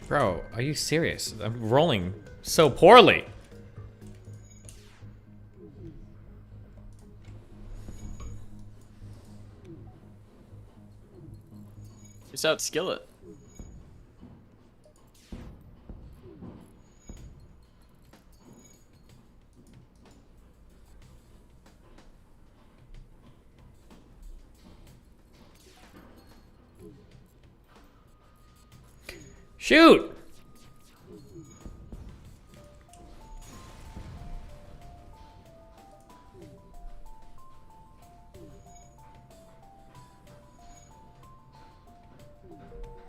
Bro, are you serious? I'm rolling so poorly. Just out Skillet. Shoot!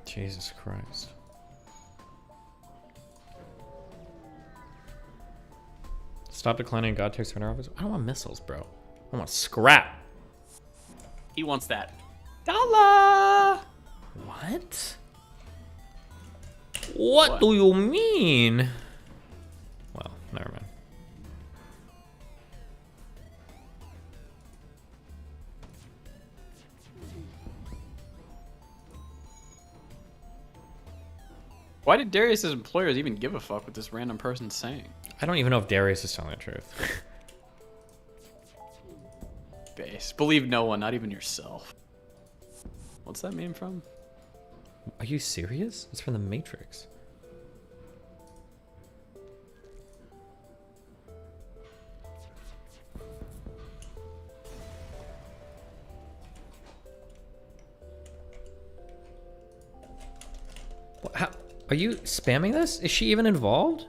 Jesus Christ. Stop declining God takes surrender offers. I don't want missiles, bro. I want scrap. He wants that. Dollar! What? What do you mean? Well, never mind. Why did Darius's employers even give a fuck what this random person's saying? I don't even know if Darius is telling the truth. Base. Believe no one, not even yourself. What's that meme from? Are you serious? It's from the Matrix. How, are you spamming this? Is she even involved?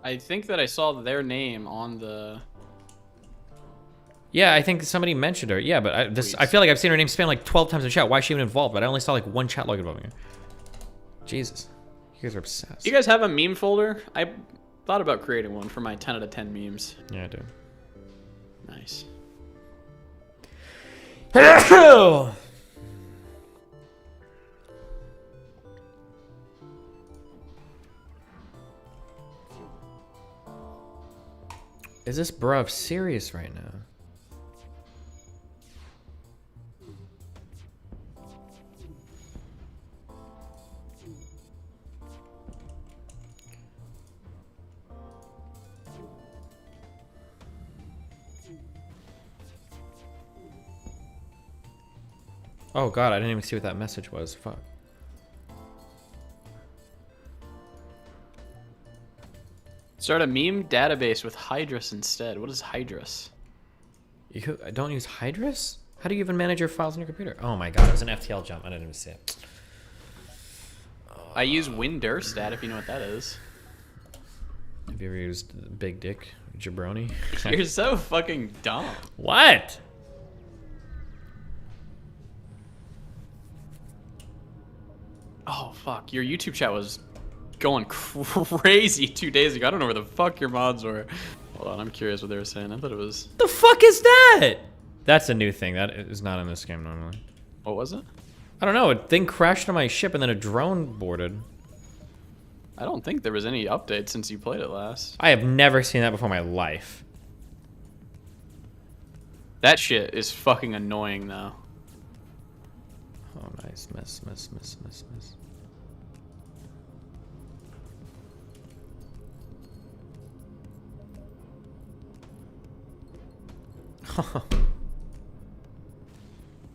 I think that I saw their name on the... Yeah, I think somebody mentioned her. Yeah, but I feel like I've seen her name spammed like 12 times in chat. Why is she even involved? But I only saw like one chat log above me. Jesus. You guys are obsessed. You guys have a meme folder? I thought about creating one for my 10 out of 10 memes. Yeah, I do. Nice. Is this bruv serious right now? Oh god, I didn't even see what that message was. Fuck. Start a meme database with Hydrus instead. What is Hydrus? You don't use Hydrus? How do you even manage your files on your computer? Oh my god, it was an FTL jump. I didn't even see it. I use WinDirstat if you know what that is. Have you ever used Big Dick Jabroni? You're so fucking dumb. What? Oh, fuck. Your YouTube chat was going crazy 2 days ago. I don't know where the fuck your mods were. Hold on, I'm curious what they were saying. I thought it was... The fuck is that? That's a new thing. That is not in this game normally. What was it? I don't know. A thing crashed on my ship and then a drone boarded. I don't think there was any update since you played it last. I have never seen that before in my life. That shit is fucking annoying, though. Oh, nice. Miss.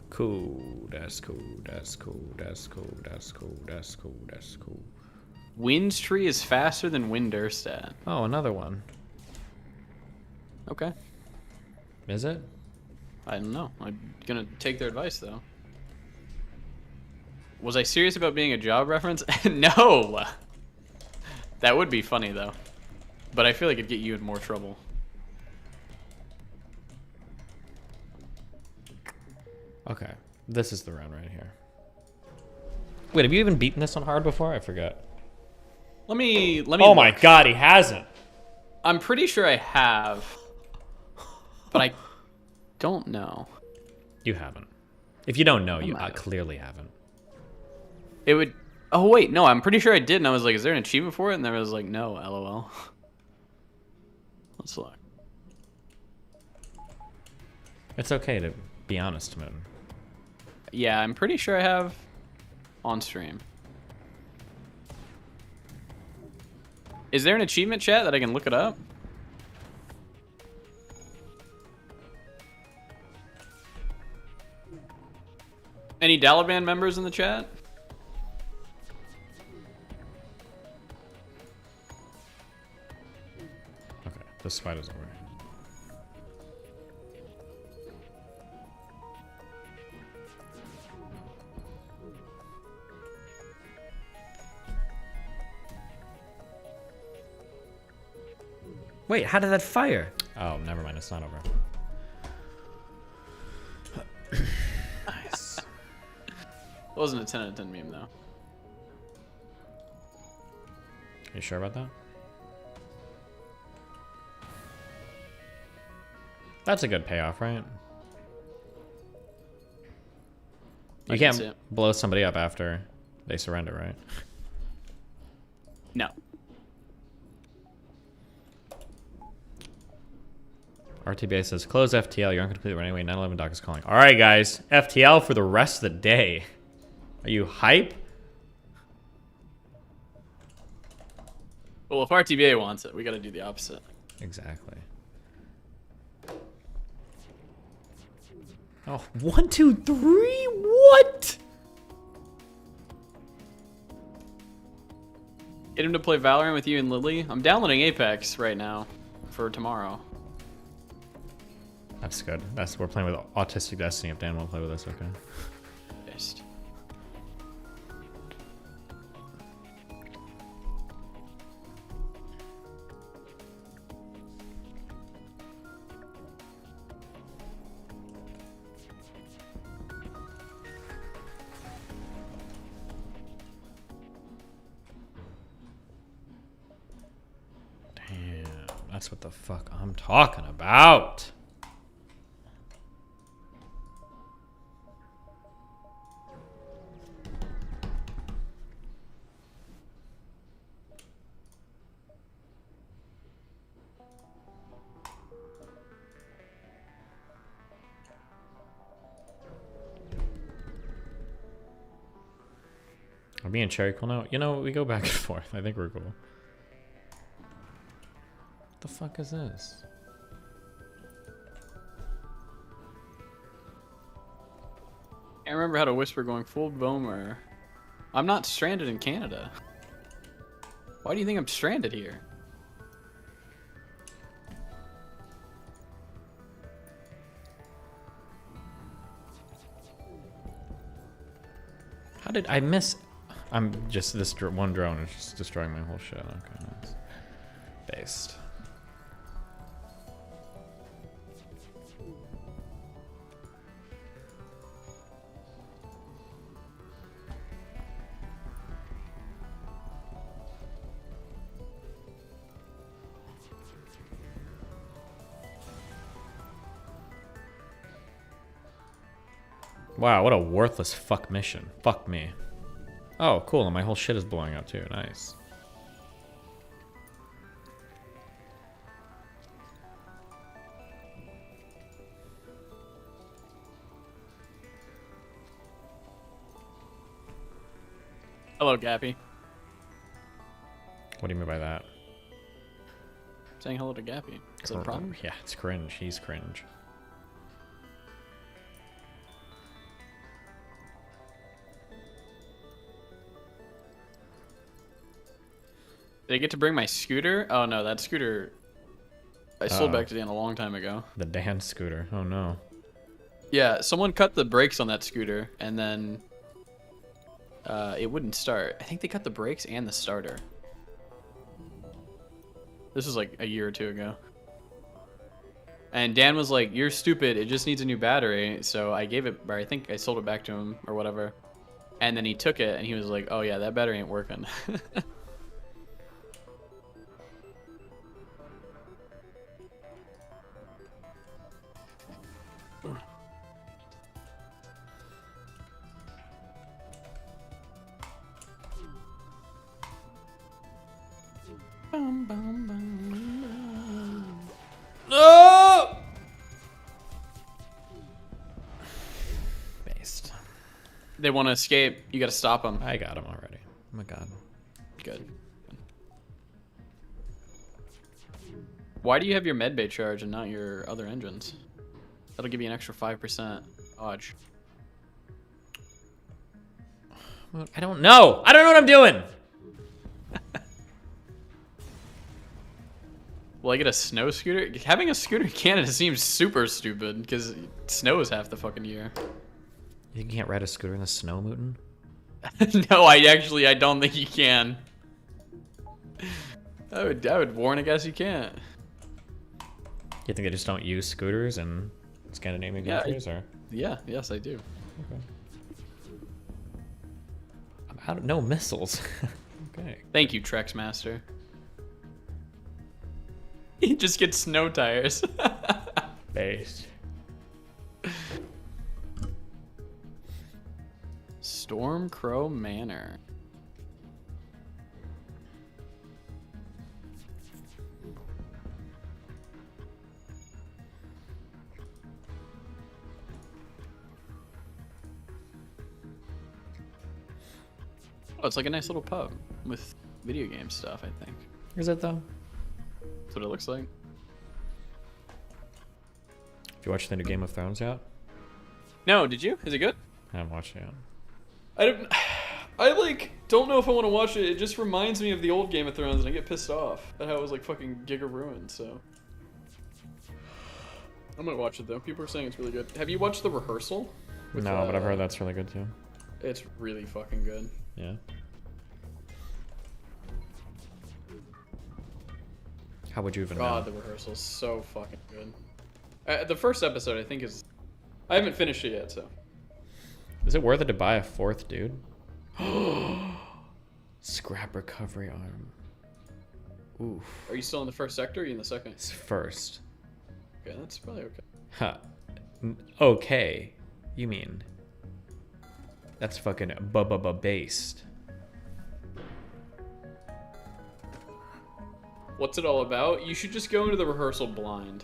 Cool. That's cool. Wind's tree is faster than Windurstat. Oh, another one. Okay. Is it? I don't know. I'm gonna take their advice, though. Was I serious about being a job reference? No! That would be funny, though. But I feel like it'd get you in more trouble. Okay. This is the round right here. Wait, have you even beaten this on hard before? I forgot. Let me Oh my god, he hasn't. I'm pretty sure I have. But I don't know. You haven't. If you don't know, you clearly haven't. It would... Oh, wait. No, I'm pretty sure I did. And I was like, is there an achievement for it? And there was like, no, LOL. Let's look. It's okay to be honest, man. Yeah, I'm pretty sure I have on stream. Is there an achievement, chat, that I can look it up? Any Dalaban members in the chat? Okay, this fight is over. Wait, how did that fire? Oh, never mind, it's not over. Nice. It wasn't a 10 out of 10 meme, though. You sure about that? That's a good payoff, right? You can't blow somebody up after they surrender, right? No. RTBA says, close FTL. You're incomplete anyway. 911 doc is calling. All right, guys. FTL for the rest of the day. Are you hype? Well, if RTBA wants it, we got to do the opposite. Exactly. Oh, 1, 2, 3? What? Get him to play Valorant with you and Lily. I'm downloading Apex right now for tomorrow. That's good. We're playing with Autistic Destiny. If Dan will play with us, okay. Best. Damn, that's what the fuck I'm talking about. Are me and Cherry cool now? You know, we go back and forth. I think we're cool. What the fuck is this? I remember how to whisper going full boomer. I'm not stranded in Canada. Why do you think I'm stranded here? How did I miss? I'm just, this one drone is just destroying my whole shit. Okay, nice. Based. Wow, what a worthless fuck mission. Fuck me. Oh, cool, and my whole shit is blowing up too. Nice. Hello, Gappy. What do you mean by that? Saying hello to Gappy. Is that a problem? Yeah, it's cringe. He's cringe. Did I get to bring my scooter? Oh no, that scooter I sold back to Dan a long time ago. The Dan scooter. Oh no. Yeah, someone cut the brakes on that scooter and then it wouldn't start. I think they cut the brakes and the starter. This was like a year or two ago. And Dan was like, "You're stupid. It just needs a new battery." So I gave it, or I think I sold it back to him or whatever. And then he took it and he was like, "Oh yeah, that battery ain't working." No! Based. They want to escape. You got to stop them. I got him already. Oh my god. Good. Why do you have your medbay charge and not your other engines? That'll give you an extra 5% dodge. I don't know. I don't know what I'm doing. Will I get a snow scooter? Having a scooter in Canada seems super stupid because snow is half the fucking year. You can't ride a scooter in the snow, Mootin? No, I don't think you can. I would warn a guess you can't. You think they just don't use scooters in Scandinavian countries, or? Yeah, yes, I do. Okay. I'm out of no missiles. Okay. Thank you, Trex Master. He just gets snow tires. Based. Stormcrow Manor. Oh, it's like a nice little pub with video game stuff, I think. Is it though? That's what it looks like. Did you watch the new Game of Thrones yet? No, did you? Is it good? I haven't watched it yet. I like don't know if I want to watch it. It just reminds me of the old Game of Thrones, and I get pissed off at how it was like fucking Giga ruined. So I'm gonna watch it though. People are saying it's really good. Have you watched The Rehearsal? No, but I've heard that's really good too. It's really fucking good. Yeah. How would you even know? The Rehearsal is so fucking good. The first episode I think is. I haven't finished it yet, so. Is it worth it to buy a fourth dude? Scrap recovery arm. Oof. Are you still in the first sector or are you in the second? It's first. Okay, that's probably okay. Huh. Okay. You mean. That's fucking based. What's it all about? You should just go into The Rehearsal blind.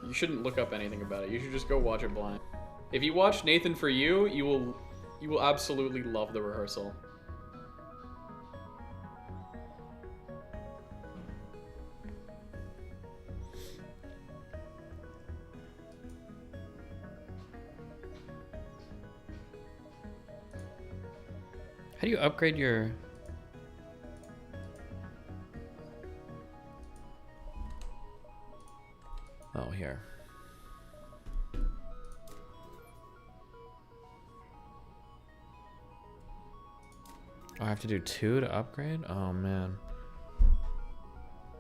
You shouldn't look up anything about it. You should just go watch it blind. If you watch Nathan For You, you will absolutely love The Rehearsal. How do you upgrade your... Oh, here. Oh, I have to do 2 to upgrade? Oh, man.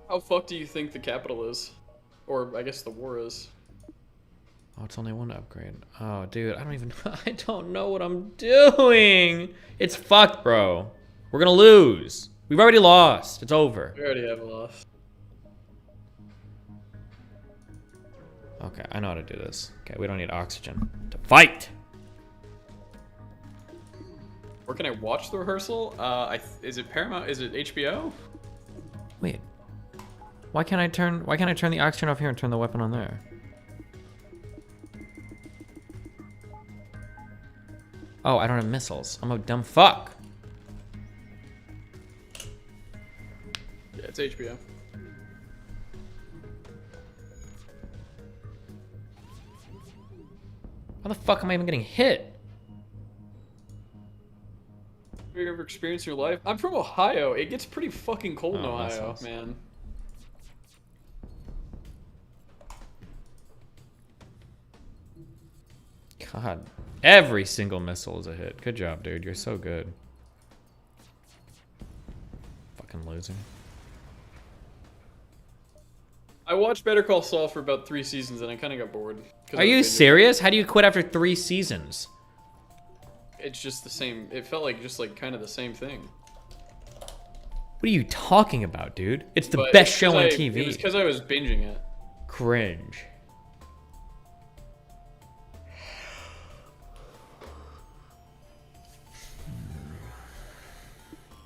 How fucked do you think the capital is? Or, I guess the war is. Oh, it's only 1 upgrade. Oh, dude, I don't know what I'm doing. It's fucked, bro. We're gonna lose. We've already lost. It's over. We already have lost. Okay, I know how to do this. Okay, we don't need oxygen to fight. Where can I watch the rehearsal? Is it Paramount? Is it HBO? Wait. Why can't I turn the oxygen off here and turn the weapon on there? Oh, I don't have missiles. I'm a dumb fuck. Yeah, it's HBO. How the fuck am I even getting hit? Have you ever experienced in your life? I'm from Ohio. It gets pretty fucking cold in Oh, that Ohio, sucks. man. God, every single missile is a hit. Good job, dude. You're so good. Fucking loser. I watched Better Call Saul for about 3 seasons and I kind of got bored. Are you serious? How do you quit after 3 seasons? It's just the same. It felt like just like kind of the same thing. What are you talking about, dude? It's the But best it's show 'cause on I- TV. It was because I was binging it. Cringe.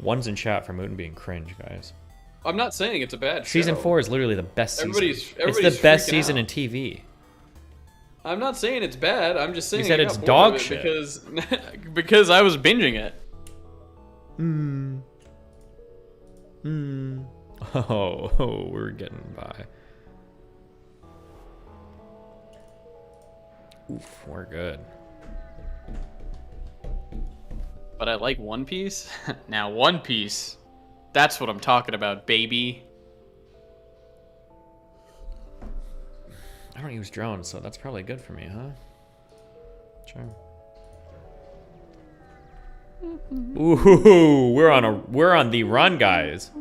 One's in chat for Mooten being cringe, guys. I'm not saying it's a bad show. Season 4 is literally the best season. Everybody's It's the best freaking season out. in TV. I'm not saying it's bad. I'm just saying said I it's got bored dog of it shit. because because I was binging it. Oh, we're getting by. Oof, we're good. But I like One Piece. Now One Piece, that's what I'm talking about, baby. I don't use drones, so that's probably good for me, huh? Sure. Ooh, we're on the run, guys.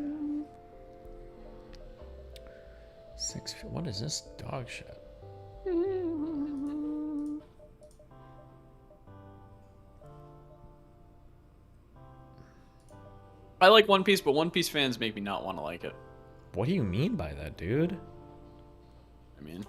What is this dog shit? I like One Piece, but One Piece fans make me not want to like it. What do you mean by that, dude? I mean,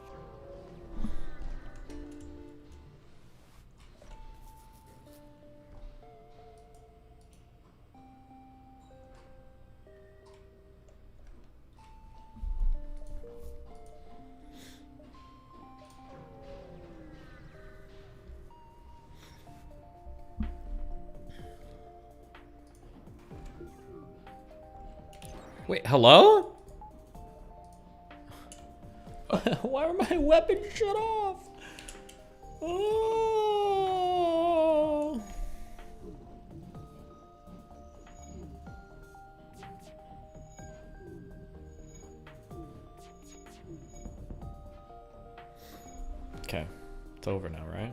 Wait, hello? Why are my weapons shut off? Oh. Okay, it's over now, right?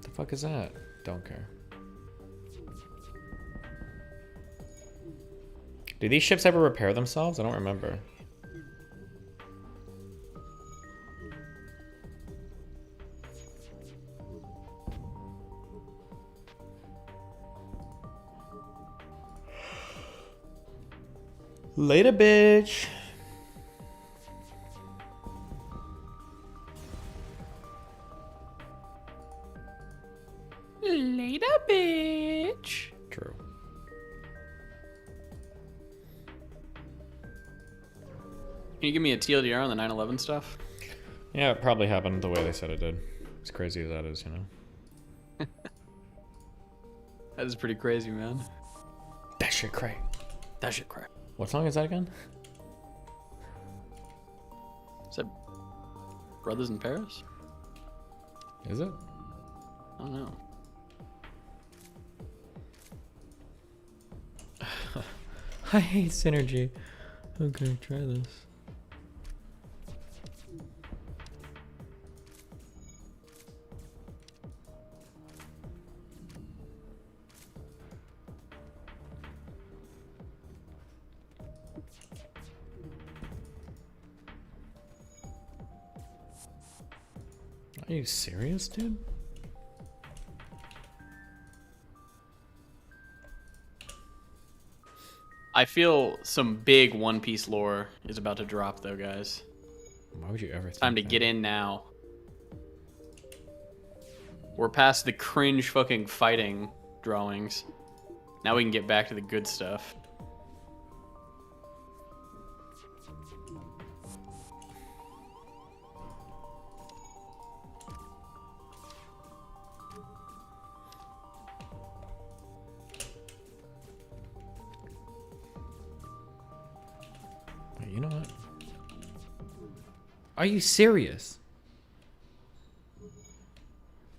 The fuck is that? Don't care. Do these ships ever repair themselves? I don't remember. Later, bitch. later, bitch. True. Can you give me a TLDR on the 9/11 stuff? Yeah, it probably happened the way they said it did. As crazy as that is, you know. That is pretty crazy, man. That shit cray. That shit cray. What song is that again? Is that Brothers in Paris? Is it? I don't know. I hate synergy. Okay, try this. Are you serious, dude? I feel some big One Piece lore is about to drop, though, guys. Why would you ever think Time to that? get in now. We're past the cringe fucking fighting drawings. Now we can get back to the good stuff. Wait, you know what? Are you serious?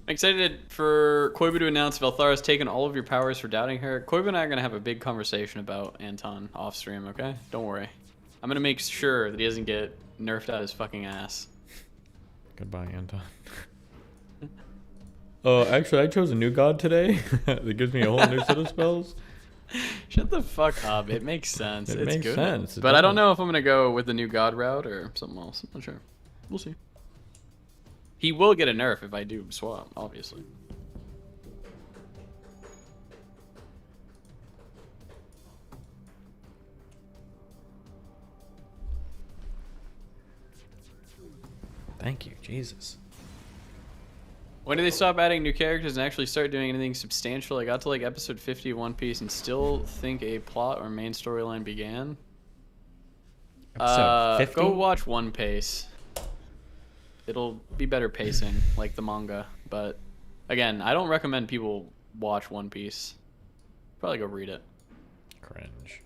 I'm excited for Koibu to announce Velthara's taken all of your powers for doubting her. Koibu and I are going to have a big conversation about Anton off stream, okay? Don't worry. I'm going to make sure that he doesn't get nerfed out his fucking ass. Goodbye, Anton. Oh, actually, I chose a new god today. That gives me a whole new set of spells. Shut the fuck up. It makes sense. It It's makes good. sense. It But I don't does. know if I'm going to go with the new god route or something else. I'm not sure. We'll see. He will get a nerf if I do swap, obviously. Thank you, Jesus. When do they stop adding new characters and actually start doing anything substantial? I got to like episode 50 of One Piece and still think a plot or main storyline began. Episode 50? Go watch One Piece. It'll be better pacing, like the manga. But again, I don't recommend people watch One Piece. Probably go read it. Cringe.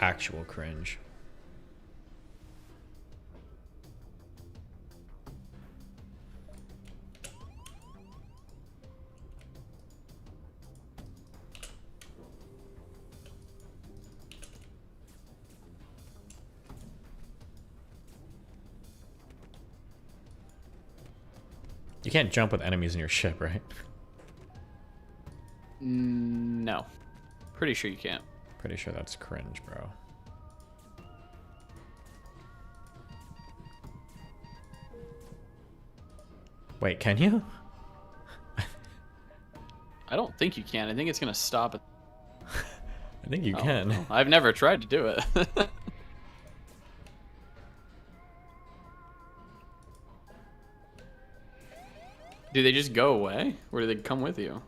Actual cringe. You can't jump with enemies in your ship, right? No. Pretty sure you can't. Pretty sure that's cringe, bro. Wait, can you? I don't think you can. I think it's going to stop at... I think you can. No. I've never tried to do it. Do they just go away? Or do they come with you?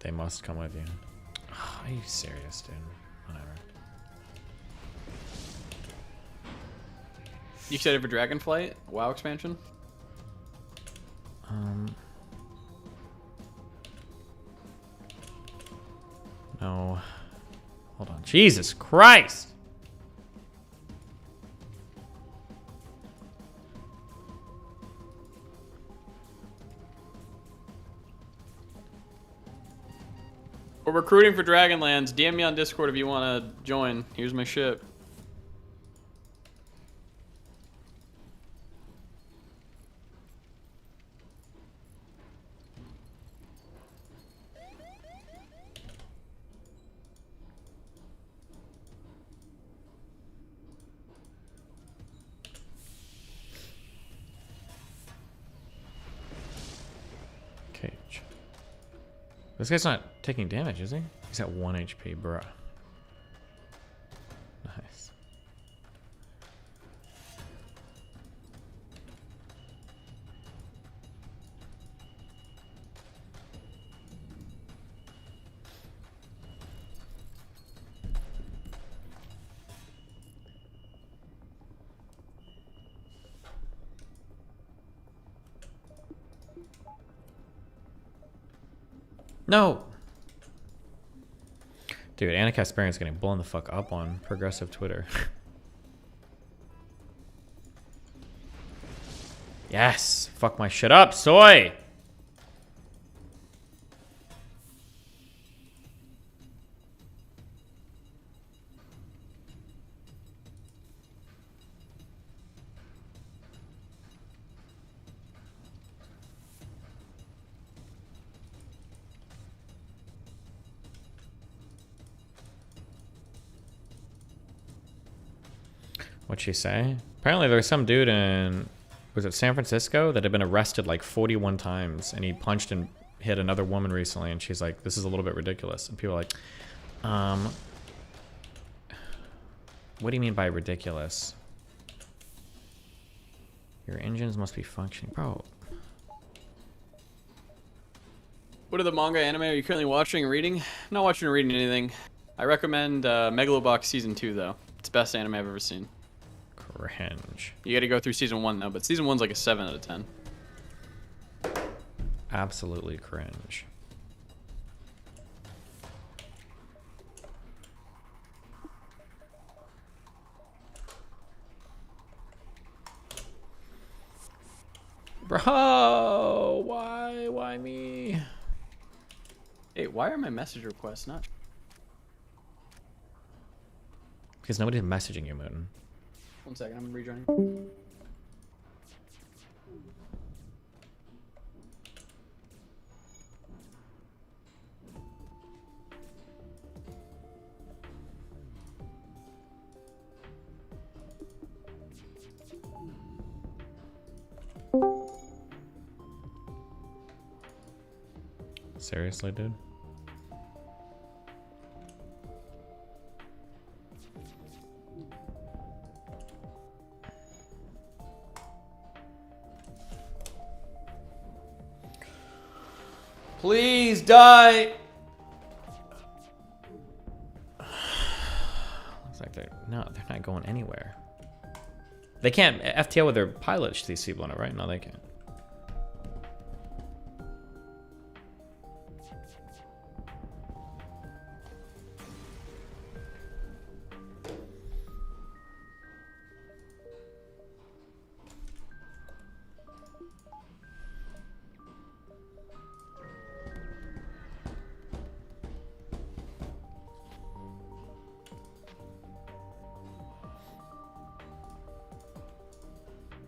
They must come with you. Oh, are you serious, dude? Whatever. You excited for Dragonflight? WoW expansion? No. Hold on. Jesus Christ! We're recruiting for Dragonlands. DM me on Discord if you want to join. Here's my ship. Cage. This guy's not taking damage, is he? He's at 1 HP, bruh. Nice. No! Dude, Anna Kasparian's getting blown the fuck up on progressive Twitter. Yes! Fuck my shit up, soy! What'd she say? Apparently there was some dude in, was it San Francisco, that had been arrested like 41 times, and he punched and hit another woman recently, and she's like, this is a little bit ridiculous. And people are like, What do you mean by ridiculous? Your engines must be functioning. Bro. What are the manga anime are you currently watching and reading? I'm not watching or reading anything. I recommend Megalobox Season 2, though. It's the best anime I've ever seen. Cringe. You gotta go through Season 1, though, but Season 1's like a 7 out of 10. Absolutely cringe. Bro, why me? Hey, why are my message requests not? Because nobody's messaging you, Moon. 1 second, I'm rejoining. Seriously, dude? Please die! Looks like they're not going anywhere. They can't FTL with their pilots, these people in it, right? No, they can't.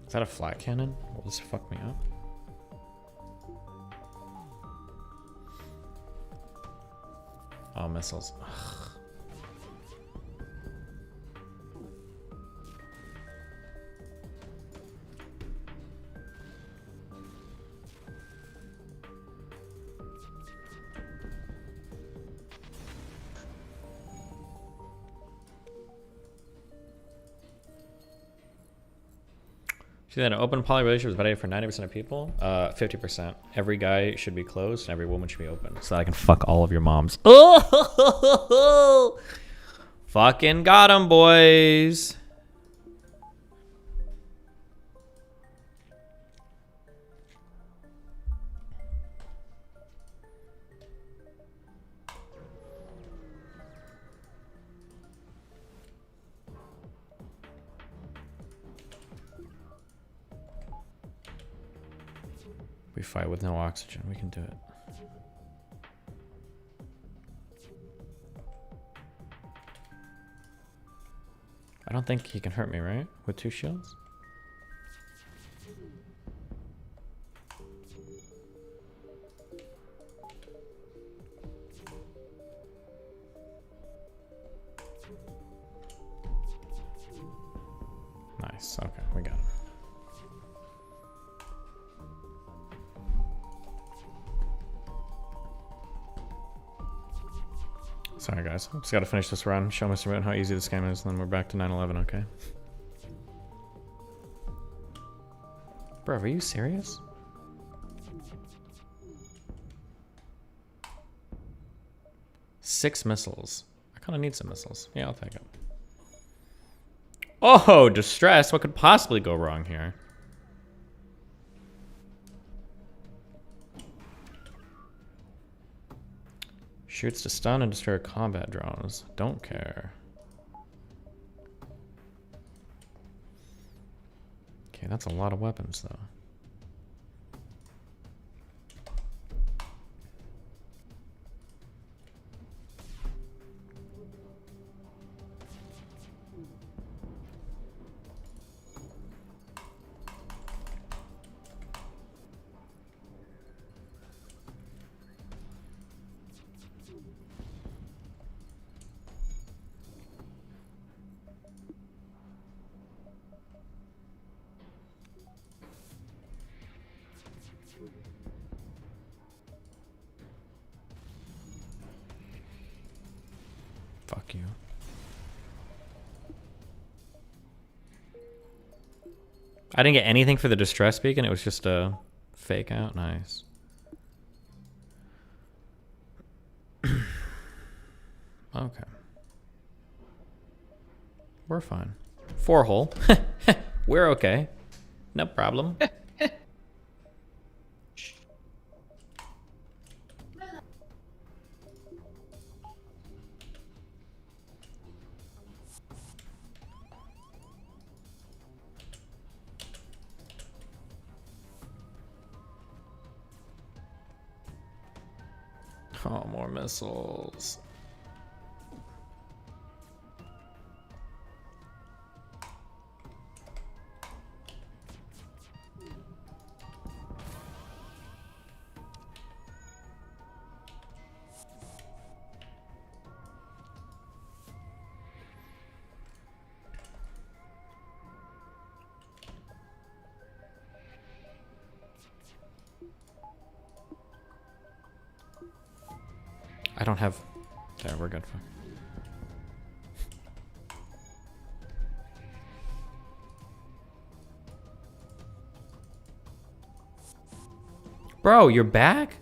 Is that a flat cannon? Will this fuck me up? Oh, missiles. Ugh. See that an open poly relationship is better for 90% of people? 50%. Every guy should be closed and every woman should be open. So that I can fuck all of your moms. Oh! Fucking got 'em, boys. We fight with no oxygen. We can do it. I don't think he can hurt me, right? With 2 shields? Nice. Okay, we got him. Sorry guys, just gotta finish this run, show Mr. Moon how easy this game is, and then we're back to 9/11, okay? Bro, are you serious? Six missiles. I kinda need some missiles. Yeah, I'll take it. Oh, distress! What could possibly go wrong here? Shoots to stun and destroy combat drones. Don't care. Okay, that's a lot of weapons, though. Fuck you. I didn't get anything for the distress beacon. It was just a fake out. Nice. Okay. We're fine. 4 hole. We're okay. No problem. Oh, more missiles. I don't have... There, we're good. Bro, you're back?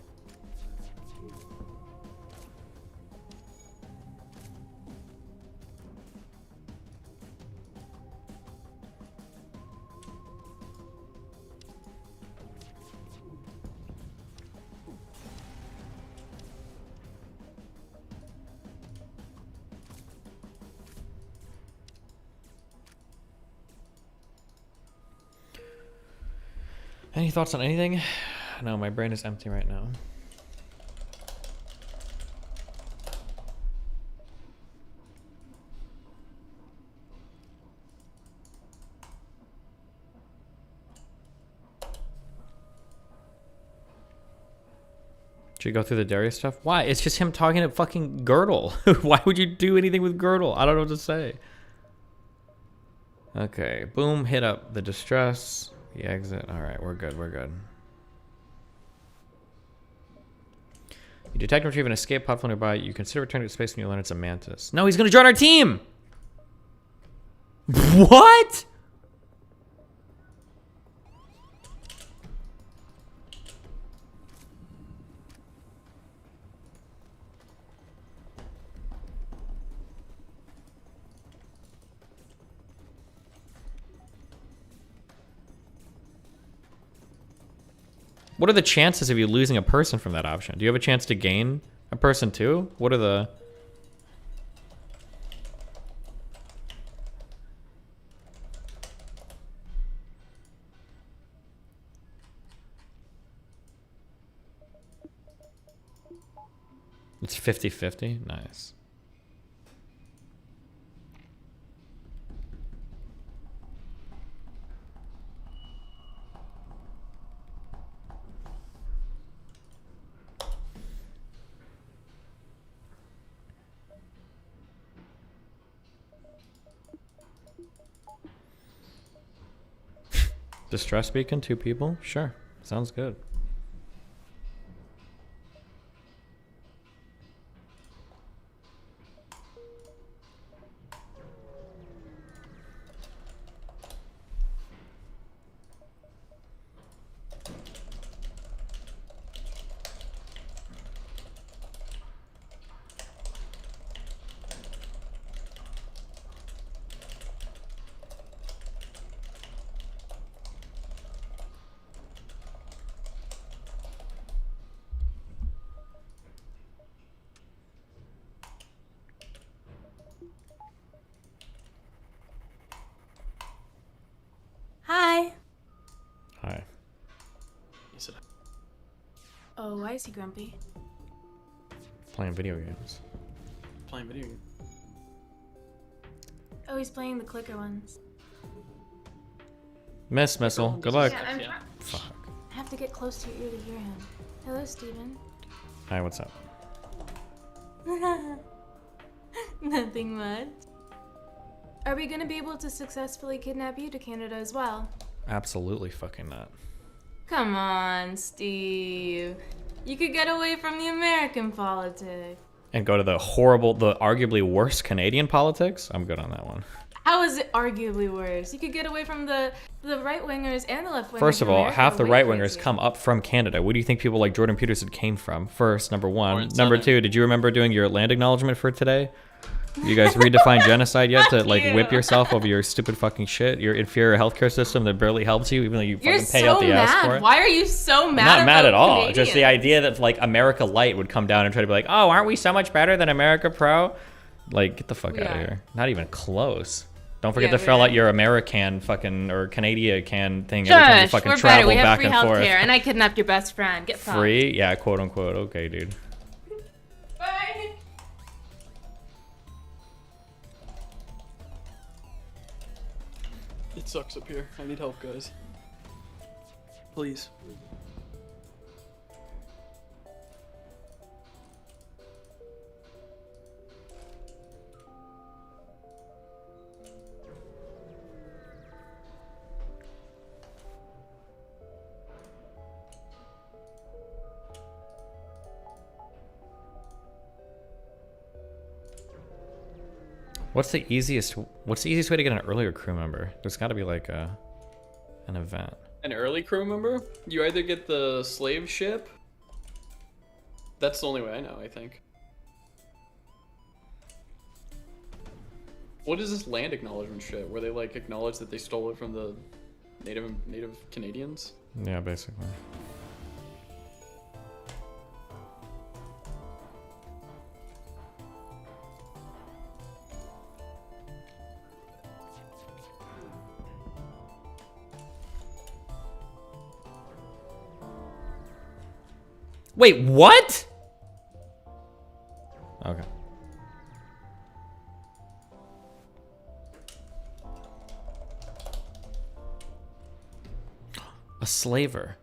Any thoughts on anything? No, my brain is empty right now. Should we go through the Darius stuff? Why? It's just him talking to fucking Girdle. Why would you do anything with Girdle? I don't know what to say. Okay, boom, hit up the distress. The exit. Alright, we're good, we're good. You detect and retrieve an escape pod flow nearby. You consider returning to space when you learn it's a mantis. No, he's gonna join our team! What? What are the chances of you losing a person from that option? Do you have a chance to gain a person too? What are the... It's 50-50? Nice. Distress beacon, 2 people? Sure. Sounds good. Hi. Hi. Oh, why is he grumpy? Playing video games. Playing video games. Oh, he's playing the clicker ones. Miss Missile. Good luck. Yeah, Fuck. I have to get close to your ear to hear him. Hello, Steven. Hi, what's up? Nothing much. Are we gonna be able to successfully kidnap you to Canada as well? Absolutely fucking not. Come on, Steve. You could get away from the American politics. And go to the horrible, the arguably worse Canadian politics? I'm good on that one. How is it arguably worse? You could get away from the right wingers and the left wingers. First of all, half the right wingers come up from Canada. Where do you think people like Jordan Peterson came from? First, number one. Number two, did you remember doing your land acknowledgement for today? You guys redefined genocide yet to like whip yourself over your stupid fucking shit? Your inferior healthcare system that barely helps you, even though you fucking pay out the ass for it. Why are you so mad? I'm not mad at all. Canadians? Just the idea that like America Light would come down and try to be like, oh, aren't we so much better than America Pro? Like, get the fuck out of here. Not even close. Don't forget to fill out your American fucking or Canadian can thing every time you fucking travel back and forth. And I kidnapped your best friend. Get fucked. Free? Yeah, quote unquote. Okay, dude. Bye. It sucks up here. I need help, guys. Please. What's the easiest way to get an earlier crew member? There's got to be like an event. An early crew member? You either get the slave ship. That's the only way I know, I think. What is this land acknowledgement shit? Where they like acknowledge that they stole it from the native Canadians? Yeah, basically. Wait, what? Okay. A slaver.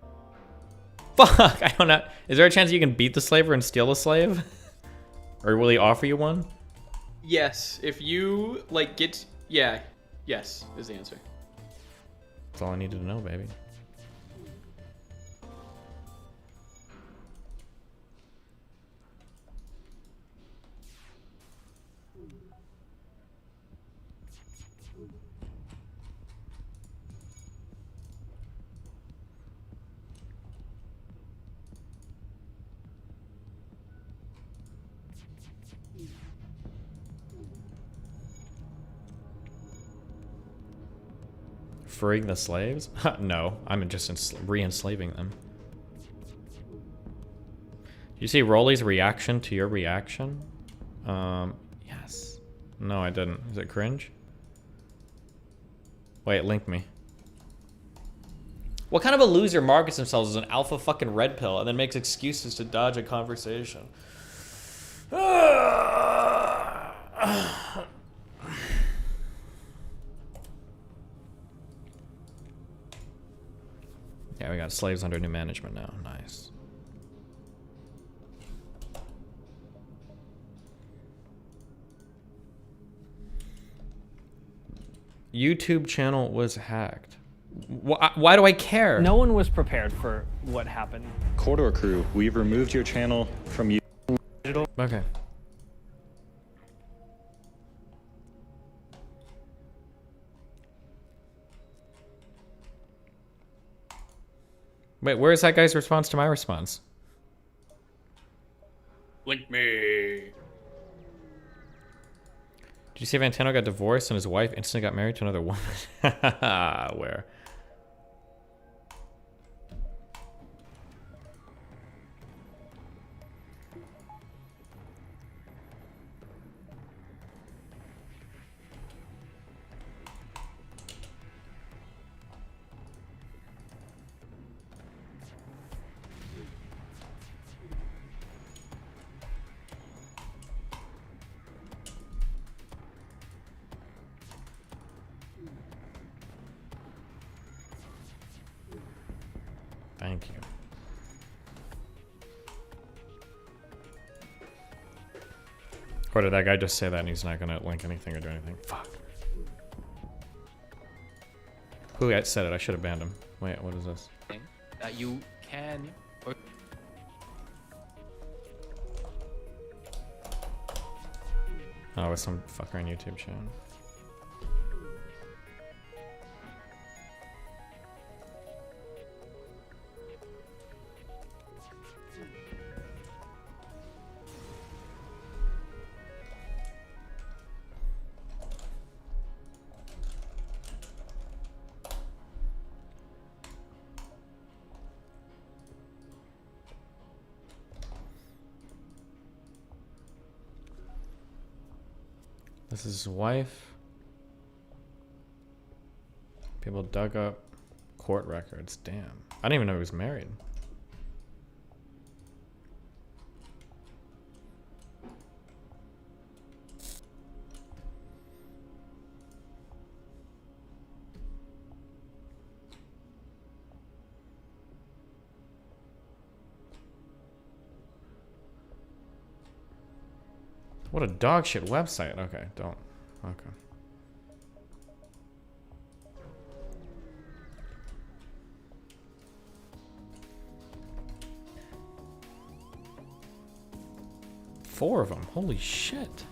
Fuck, I don't know. Is there a chance you can beat the slaver and steal the slave? Or will he offer you one? Yes, if you like get yes is the answer. That's all I needed to know, baby. Freeing the slaves? No, I'm just re-enslaving them. Did you see Rolly's reaction to your reaction? Yes. No, I didn't. Is it cringe? Wait, link me. What kind of a loser markets themselves as an alpha fucking red pill and then makes excuses to dodge a conversation? Yeah, we got slaves under new management now. Nice. YouTube channel was hacked. Why do I care? No one was prepared for what happened. Corridor crew, we've removed your channel from YouTube. Okay. Wait, where is that guy's response to my response? Link me. Did you see Vantano got divorced and his wife instantly got married to another woman? Where? Thank you. Or did that guy just say that and he's not gonna link anything or do anything? Fuck. Who said it? I should have banned him. Wait, what is this? That you can. Oh, it's some fucker on YouTube channel. This is his wife. People dug up court records. Damn. I didn't even know he was married. What a dog shit website. Okay, don't. Okay. Four of them. Holy shit.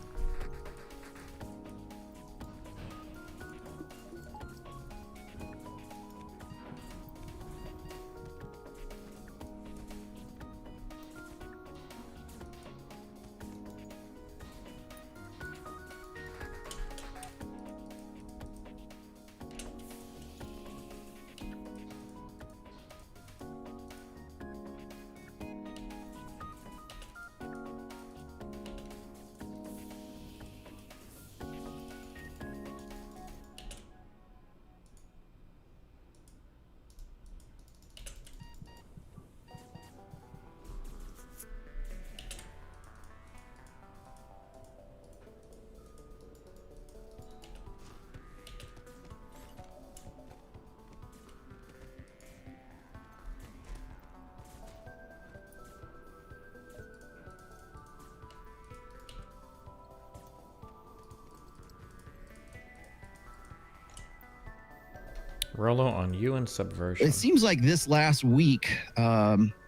Rolo on you and Subversion. It seems like this last week,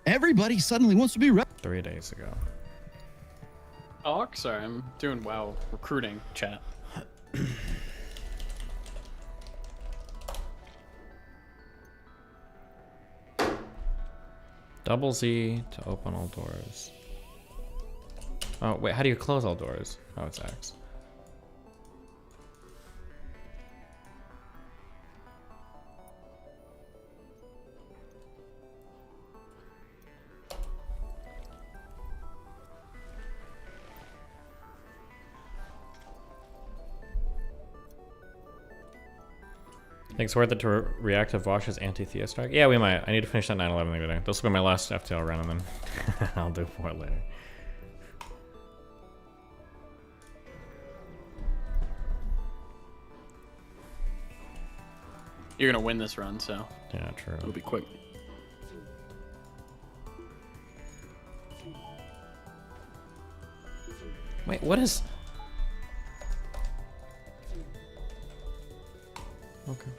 everybody suddenly wants to be 3 days ago. Oh, sorry, I'm doing WoW recruiting chat. Double Z to open all doors. Oh, wait, how do you close all doors? Oh, it's X. I think it's worth it to react to Vosh's anti-Thea strike. Yeah, we might. I need to finish that 9/11 thing today. This will be my last FTL run, and then I'll do more later. You're gonna win this run, so yeah, true. It'll be quick. Wait, what is? Okay.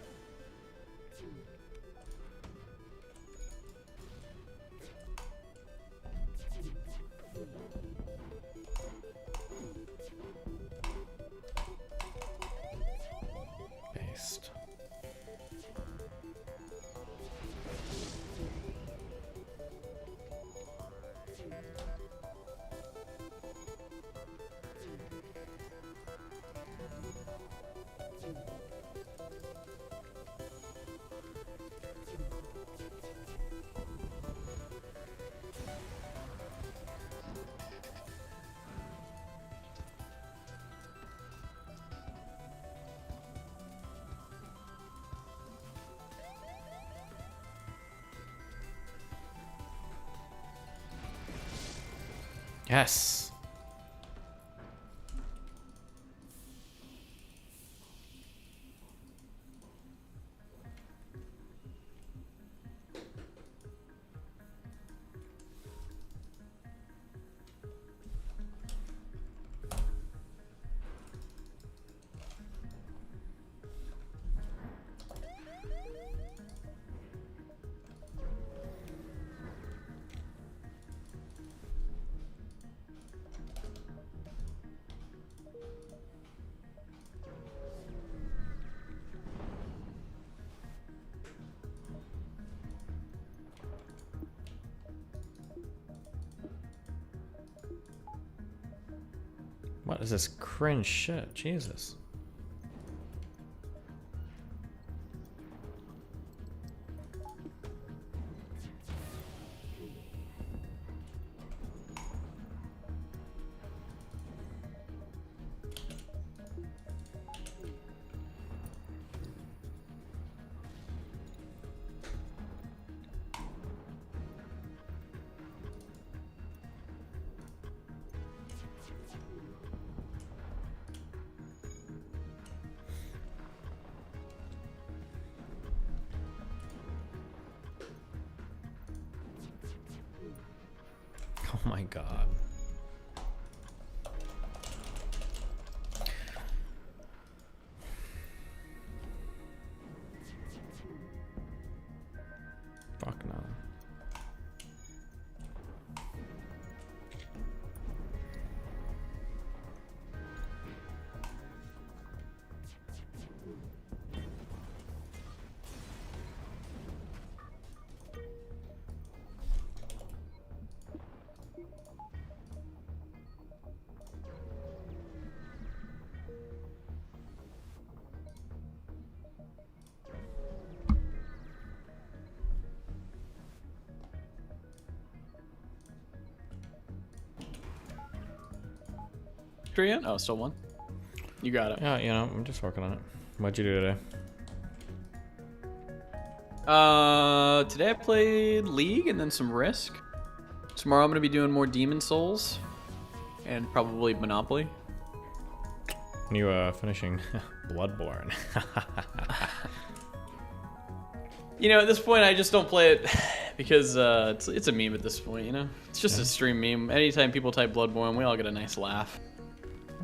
Paste. Yes. What is this cringe shit? Jesus. my god. Fuck no. Yet? Oh, still one. You got it. Yeah, you know, I'm just working on it. What'd you do today? Today I played League and then some Risk. Tomorrow I'm gonna be doing more Demon Souls and probably Monopoly. When you finishing Bloodborne? You know, at this point I just don't play it because it's a meme at this point. You know, it's just a stream meme. Anytime people type Bloodborne, we all get a nice laugh.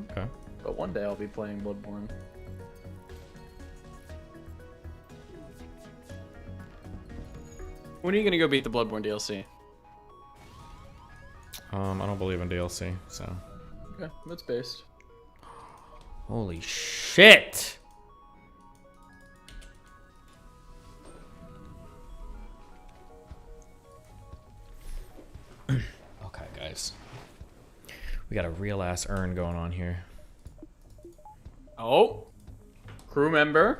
Okay. But one day I'll be playing Bloodborne. When are you gonna go beat the Bloodborne DLC? I don't believe in DLC, so. Okay, that's based. Holy shit! Okay, guys. We got a real ass urn going on here. Oh, crew member.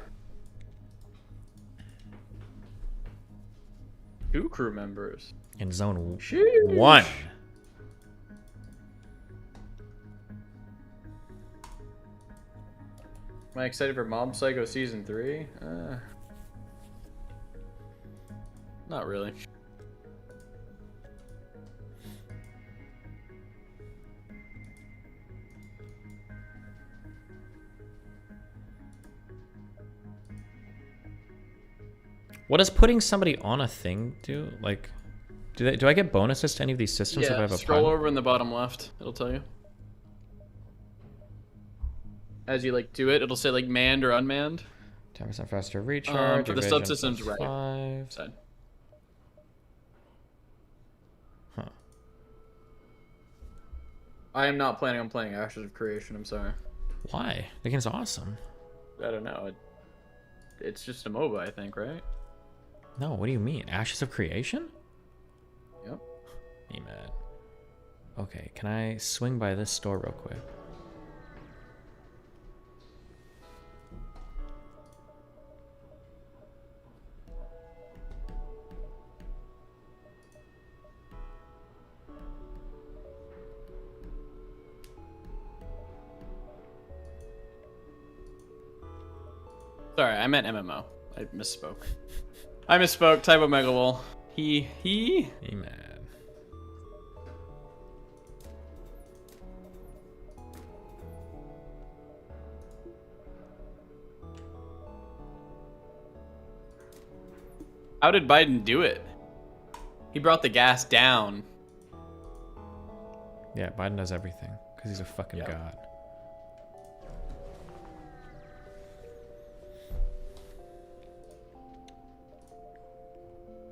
2 crew members. In zone Sheesh. 1. Am I excited for Mob Psycho Season 3? Not really. What does putting somebody on a thing do? Like, do I get bonuses to any of these systems if I have a scroll pilot? over in the bottom left. It'll tell you. As you like do it, it'll say like manned or unmanned. 10% faster recharge. For the evasion subsystems, right? 5. Side. Huh. I am not planning on playing Ashes of Creation. I'm sorry. Why? The game's awesome. I don't know. It's just a MOBA, I think, right? No, what do you mean? Ashes of Creation? Yep. Hey, man. Okay, can I swing by this store real quick? Sorry, I meant MMO. I misspoke. I misspoke. Type of Megawall. He. Hey, man. How did Biden do it? He brought the gas down. Yeah, Biden does everything because he's a fucking god.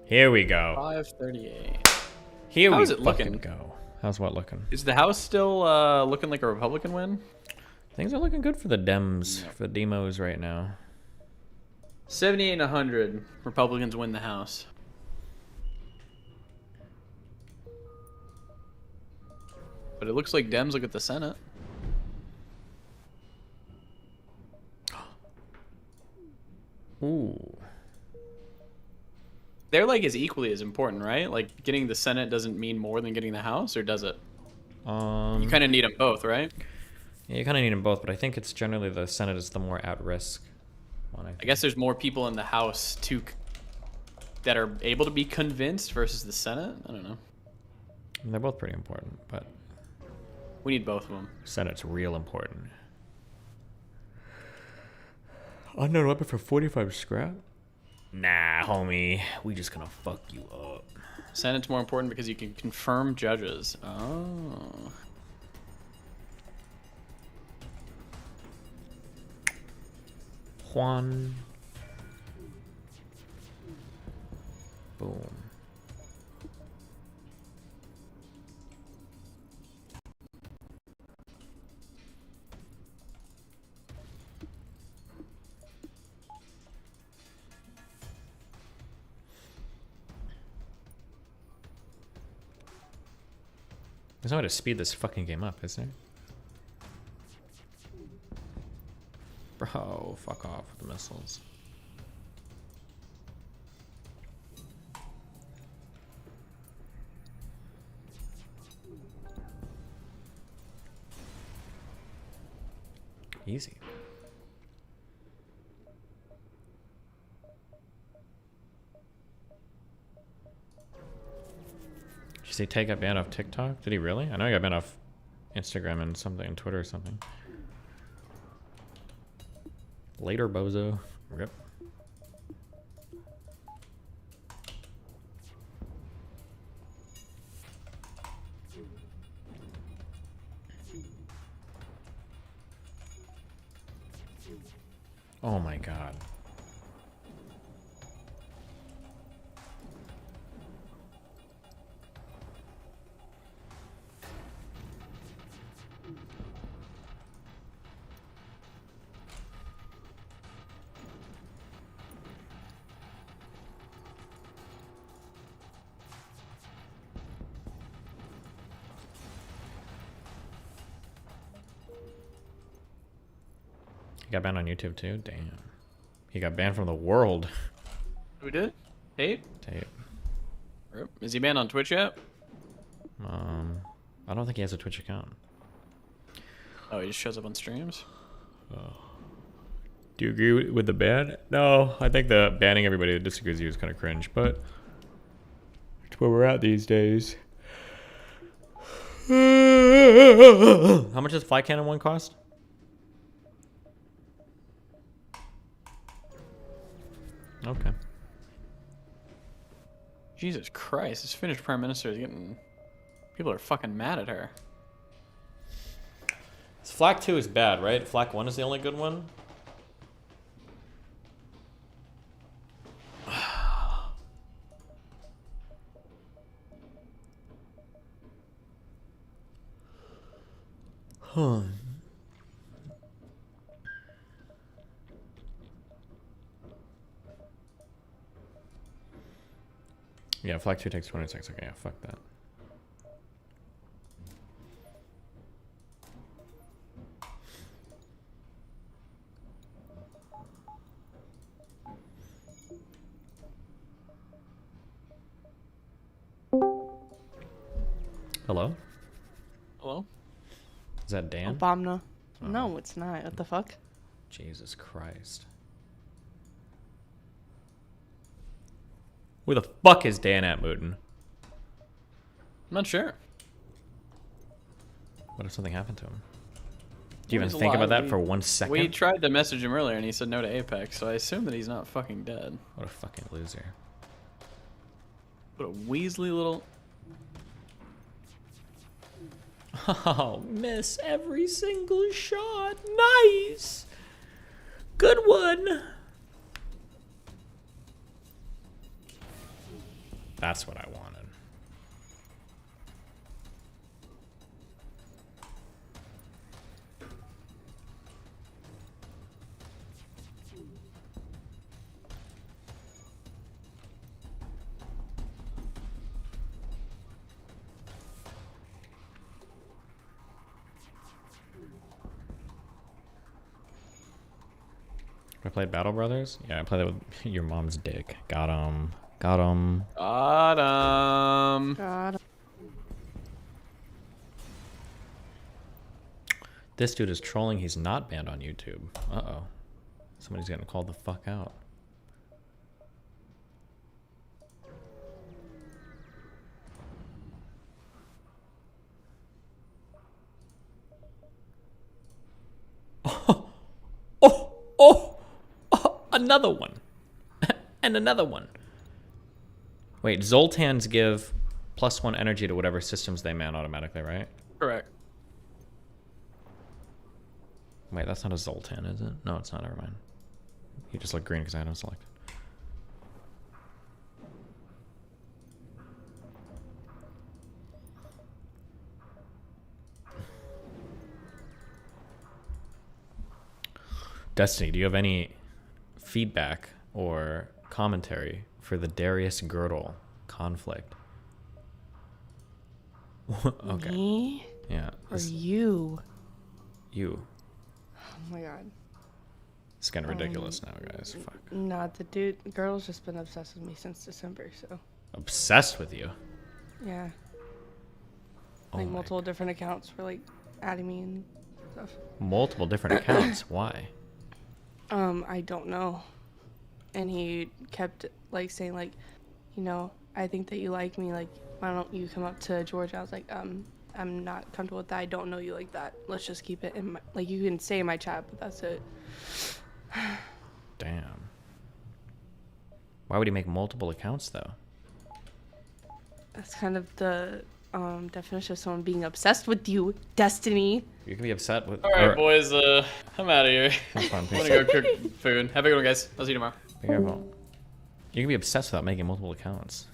Here we go. 538. Here How we is it fucking looking? go. How's what looking? Is the House still looking like a Republican win? Things are looking good for the Dems, for the demos right now. 78 and 100. Republicans win the House. But it looks like Dems look at the Senate. Ooh. They're like as equally as important, right? Like getting the Senate doesn't mean more than getting the House, or does it? You kind of need them both, right? Yeah, you kind of need them both, but I think it's generally the Senate is the more at risk one. I guess there's more people in the House that are able to be convinced versus the Senate. I don't know. They're both pretty important, but we need both of them. Senate's real important. Unknown weapon for 45 scrap? Nah, homie. We just gonna fuck you up. Senate's more important because you can confirm judges. Oh. Juan. Boom. There's no way to speed this fucking game up, is there? Bro, fuck off with the missiles. Easy. Did you say Tay got banned off TikTok? Did he really? I know he got banned off Instagram and something, and Twitter or something. Later, bozo. Rip. Oh my god. He got banned on YouTube too? Damn. He got banned from the world. Who did? Tate? Tate. Is he banned on Twitch yet? I don't think he has a Twitch account. Oh, he just shows up on streams? Oh. Do you agree with the ban? No, I think the banning everybody that disagrees with you is kind of cringe, but it's where we're at these days. How much does Fly Cannon 1 cost? Okay. Jesus Christ, this Finnish Prime Minister is getting... People are fucking mad at her. Flak 2 is bad, right? Flak 1 is the only good one? Huh. Yeah, Flak 2 takes 26. Okay, yeah, fuck that. Hello? Hello? Is that Dan? Obama. Oh. No, it's not. What the fuck? Jesus Christ. Where the fuck is Dan at, Mooten? I'm not sure. What if something happened to him? Do you Well, even he's think about alive. that for 1 second? We tried to message him earlier and he said no to Apex, so I assume that he's not fucking dead. What a fucking loser. What a Weasley little... Oh, miss every single shot. Nice. Good one. That's what I wanted. I played Battle Brothers? Yeah, I played that with your mom's dick. Got him. Got him. Got him. God. This dude is trolling. He's not banned on YouTube. Uh-oh. Somebody's getting called the fuck out. Oh, another one. And another one. Wait, Zoltans give +1 energy to whatever systems they man automatically, right? Correct. Wait, that's not a Zoltan, is it? No, it's not. Never mind. You just look green because I had him selected. Destiny, do you have any feedback or commentary for the Darius Girdle conflict? Okay. Me? Yeah. Or you? You. Oh my god. It's getting ridiculous now, guys. Fuck. Nah, the girl's just been obsessed with me since December, so. Obsessed with you? Yeah. Oh Like my multiple different accounts for like adding me and stuff. Multiple different accounts. Why? I don't know. And he kept like saying like, you know, I think that you like me, like why don't you come up to Georgia? I was like, I'm not comfortable with that. I don't know you like that. Let's just keep it in my, like you can say in my chat, but that's it. Damn. Why would he make multiple accounts though? That's kind of the definition of someone being obsessed with you, Destiny. You can be upset with. All right, boys. I'm out of here. Have fun, I'm gonna go cook food. Have a good one, guys. I'll see you tomorrow. Be careful. You can be obsessed without making multiple accounts.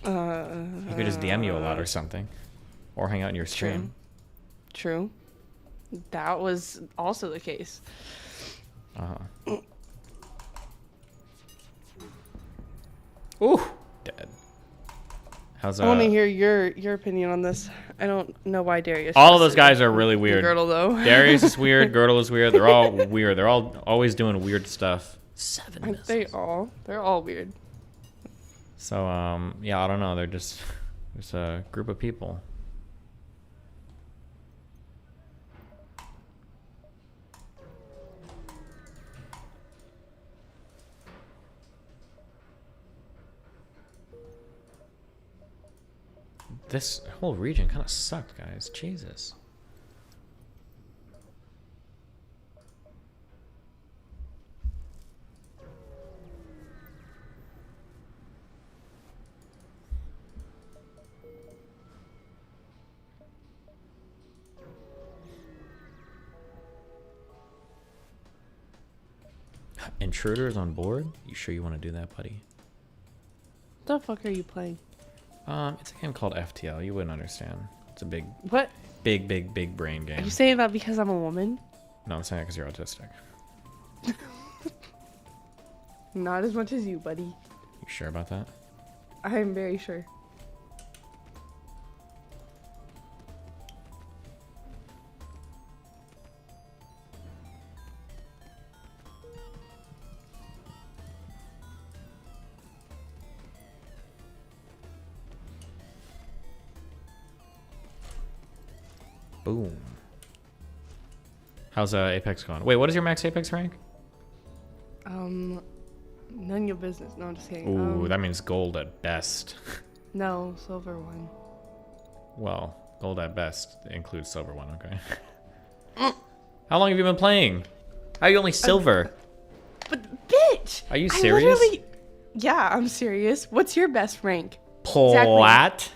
He could just DM you a lot or something, or hang out in your stream. True. That was also the case. Ooh, dead. How's I want to hear your opinion on this. I don't know why Darius. All of those guys are really weird. Girdle though. Darius is weird. Girdle is weird. They're all weird. They're all always doing weird stuff. 7 Aren't they all? They're all weird. So yeah, I don't know. They're just a group of people. This whole region kind of sucked, guys. Jesus. Intruders on board? You sure you want to do that, buddy? What the fuck are you playing? It's a game called FTL. You wouldn't understand. It's a big, what? Big brain Are game. you saying that because I'm a woman? No, I'm saying it because you're autistic. Not as much as you, buddy. You sure about that? I am very sure. Boom. How's Apex going? Wait, what is your max Apex rank? None of your business. No, I'm just kidding. Ooh, that means gold at best. No, silver one. Well, gold at best includes silver one, okay. How long have you been playing? How are you only silver? But bitch! Are you serious? Yeah, I'm serious. What's your best rank? Plat? Exactly.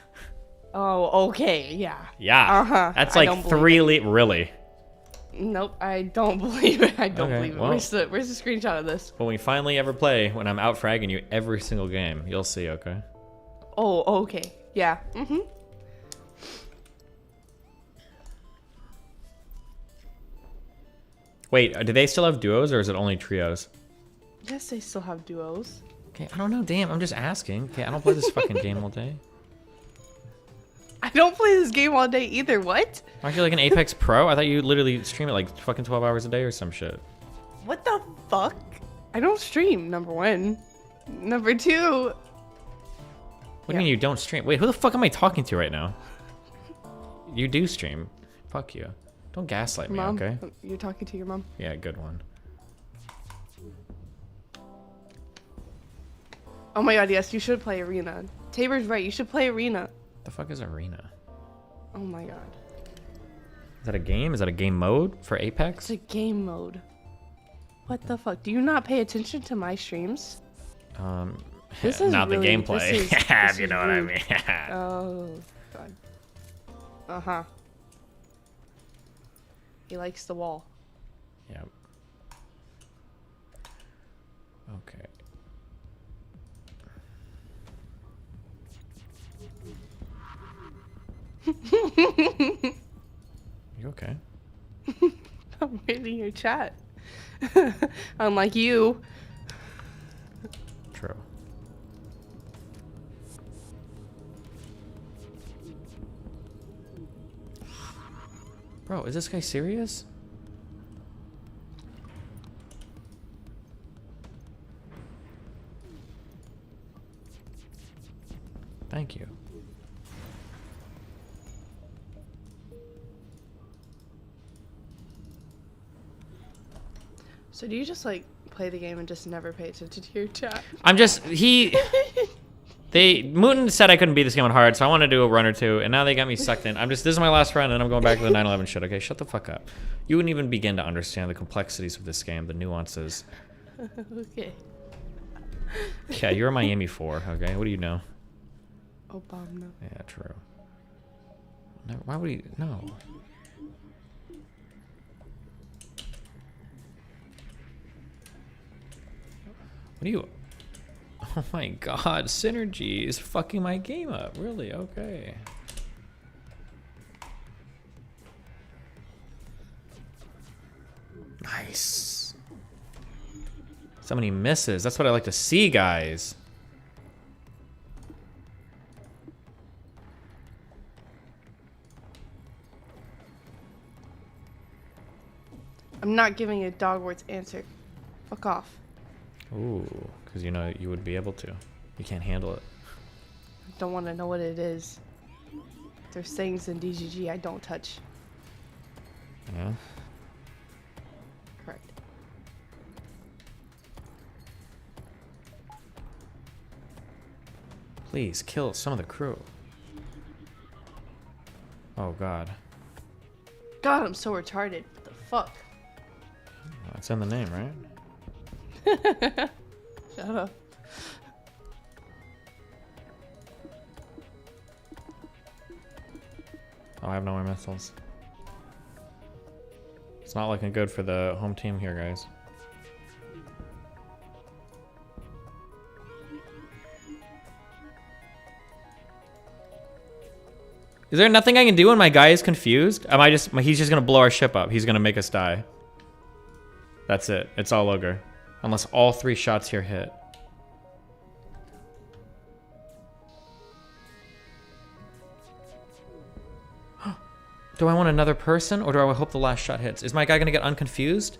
Oh, okay, yeah. Yeah. Uh-huh. That's like 3 really. Nope, I don't believe it. I don't Okay, believe it. well. Where's the screenshot of this? When we finally ever play, when I'm out fragging you every single game, you'll see, okay? Oh, okay. Yeah. Mm-hmm. Wait, do they still have duos or is it only trios? Yes, they still have duos. Okay, I don't know. Damn, I'm just asking. Okay, I don't play this fucking game all day. I don't play this game all day either. What? Aren't you like an Apex Pro? I thought you literally stream it like fucking 12 hours a day or some shit. What the fuck? I don't stream, number one. Number two... What do you mean you don't stream? Wait, who the fuck am I talking to right now? You do stream. Fuck you. Don't gaslight me, Mom, okay? You're talking to your mom? Yeah, good one. Oh my god, yes, you should play Arena. Tabor's right, you should play Arena. The fuck is Arena? Oh my god. Is that a game? Is that a game mode for Apex? It's a game mode. What the fuck? Do you not pay attention to my streams? This is Not the really, gameplay. this is- Yeah, this if you is know what I rude. mean. Oh, God. Uh-huh. He likes the wall. Yep. Okay. You okay? I'm reading your chat. Unlike you. True. Bro, is this guy serious? Thank you. So do you just like play the game and just never pay attention to your chat? I'm just Mooten said I couldn't beat this game on hard, so I want to do a run or two, and now they got me sucked in. This is my last run, and I'm going back to the 9/11 shit. Okay, shut the fuck up. You wouldn't even begin to understand the complexities of this game, the nuances. Okay. Yeah, you're a Miami 4. Okay, what do you know? Obama. Yeah, true. No, why would he? No. What are you? Oh my god, Synergy is fucking my game up. Really? Okay. Nice. So many misses. That's what I like to see, guys. I'm not giving you a Dogwarts answer. Fuck off. Ooh, because you know you would be able to. You can't handle it. I don't want to know what it is. There's things in DGG I don't touch. Yeah. Correct. Please kill some of the crew. Oh god. God, I'm so retarded. What the fuck? It's in the name, right? Shut up. Oh, I have no more missiles. It's not looking good for the home team here, guys. Is there nothing I can do when my guy is confused? He's just gonna blow our ship up. He's gonna make us die. That's it. It's all ogre. Unless all 3 shots here hit. Do I want another person, or do I hope the last shot hits? Is my guy gonna get unconfused?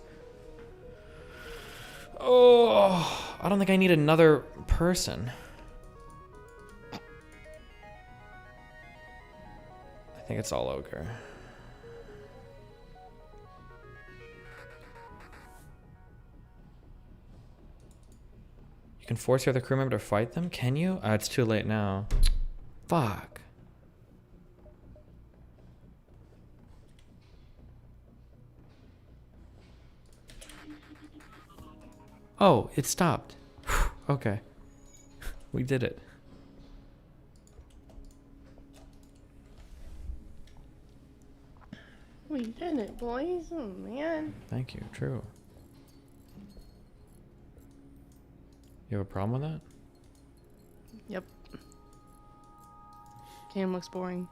Oh, I don't think I need another person. I think it's all ogre. You can force your other crew member to fight them? Can you? It's too late now. Fuck. Oh, it stopped. Okay. We did it. We did it, boys. Oh, man. Thank you. True. You have a problem with that? Yep. Game looks boring.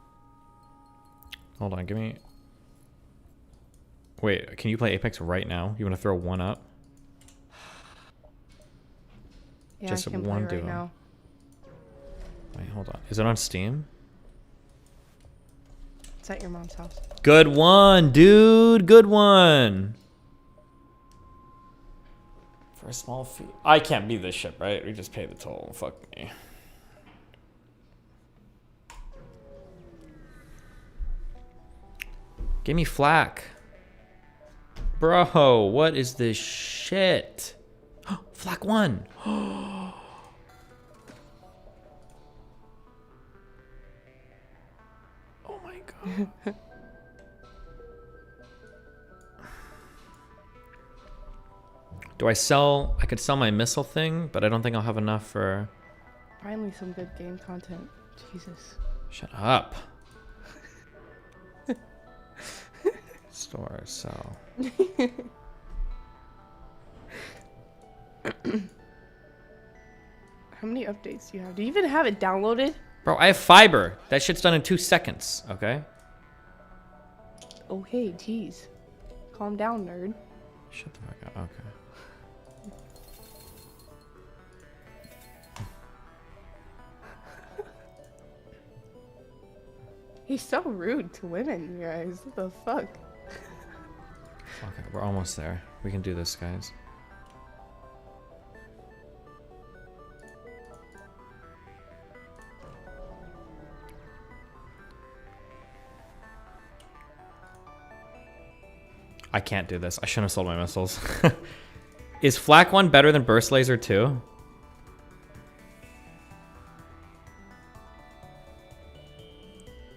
Hold on, give me... Wait, can you play Apex right now? You want to throw one up? Yeah, Just I can one play duo. right now. Wait, hold on. Is it on Steam? It's at your mom's house. Good one, dude. Good one. For a small fee. I can't beat this ship, right? We just pay the toll. Fuck me. Give me flack. Bro, what is this shit? Flak 1. Oh my god. Do I sell? I could sell my missile thing, but I don't think I'll have enough for Finally, some good game content. Jesus. Shut up. Store, sell. How many updates do you have? Do you even have it downloaded? Bro, I have fiber. That shit's done in 2 seconds, okay? Okay, jeez. Calm down, nerd. Shut the fuck up. Okay. He's so rude to women, you guys. What the fuck? Okay, we're almost there. We can do this, guys. I can't do this. I shouldn't have sold my missiles. Is Flak 1 better than Burst Laser 2?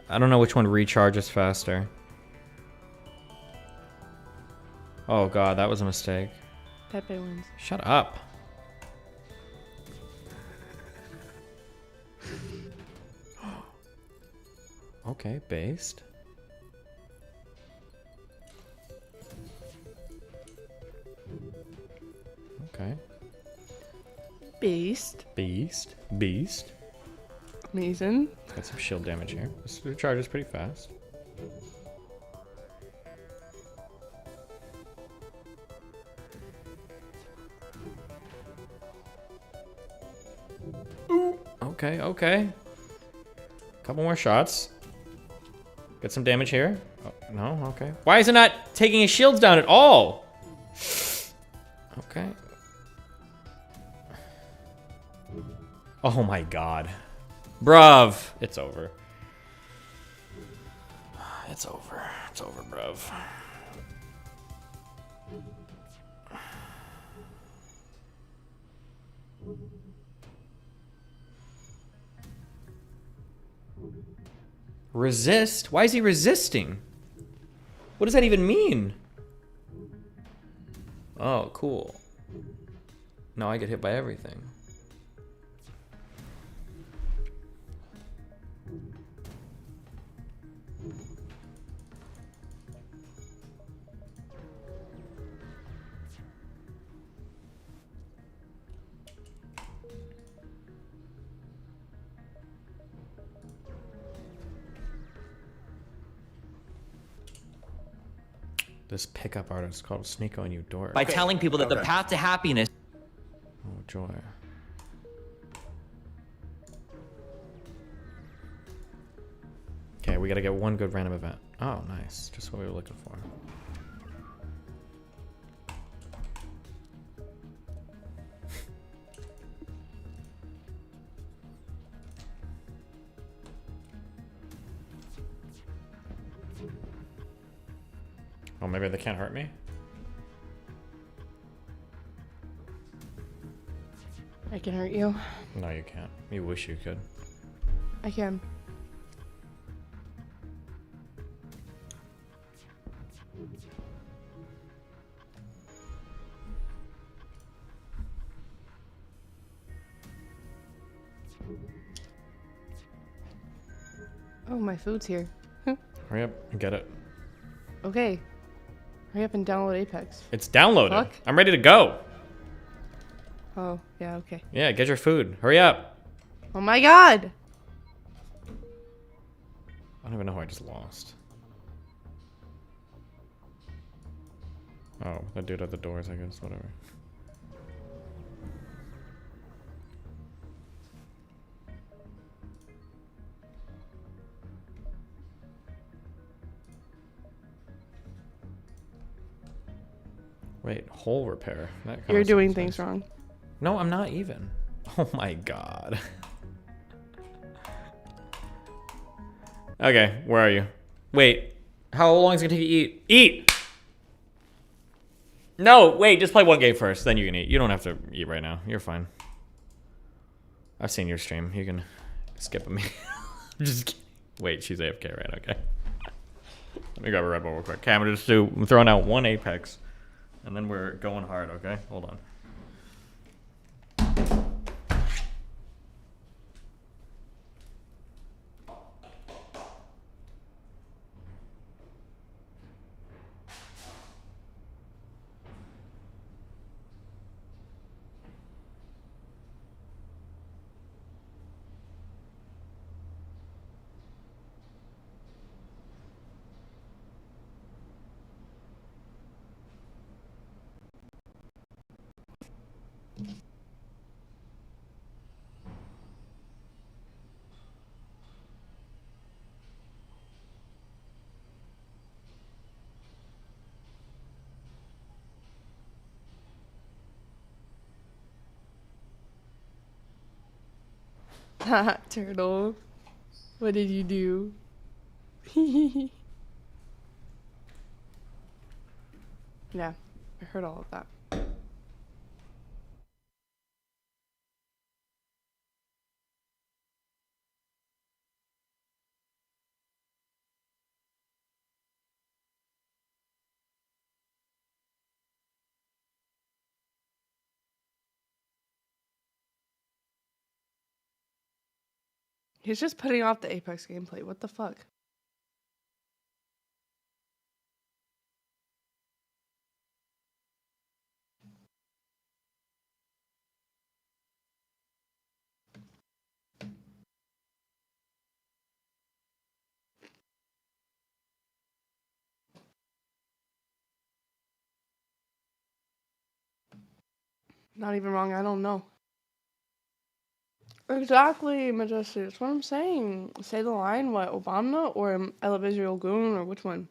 I don't know which one recharges faster. Oh god, that was a mistake. Pepe wins. Shut up. Okay, based. Okay. Beast. Beast. Beast. Amazing. Got some shield damage here. This recharges pretty fast. Ooh. Okay, okay. Couple more shots. Get some damage here. Oh, no, okay. Why is it not taking his shields down at all? Okay. Oh my god. Bruv. It's over. It's over. It's over, bruv. Resist? Why is he resisting? What does that even mean? Oh, cool. Now I get hit by everything. This pickup artist is called Sneako and You Dork. By telling people that the path to happiness. Oh, joy. Okay, we gotta get one good random event. Oh, nice. Just what we were looking for. Oh, maybe they can't hurt me? I can hurt you. No, you can't. You wish you could. I can. Oh, my food's here. Hurry up and get it. Okay. Hurry up and download Apex. It's downloaded. Fuck. I'm ready to go. Oh, yeah, okay. Yeah, get your food. Hurry up. Oh my god! I don't even know who I just lost. Oh, that dude at the doors, I guess. Whatever. Wait, hole repair. That kinda You're doing sounds things nice. wrong. No, I'm not even. Oh my god. Okay, where are you? Wait, how long is it gonna take you to eat? Eat! No, wait, just play one game first, then you can eat. You don't have to eat right now. You're fine. I've seen your stream. You can skip me. Just kidding. Wait, she's AFK, right? Okay. Let me grab a Red Bull real quick. Okay, I'm throwing out one Apex. And then we're going hard, okay? Hold on. Turtle. What did you do? Yeah, I heard all of that. He's just putting off the Apex gameplay. What the fuck? Not even wrong. I don't know. Exactly, Majestic. That's what I'm saying. Say the line. What? Obama or Ella Visual Goon or which one?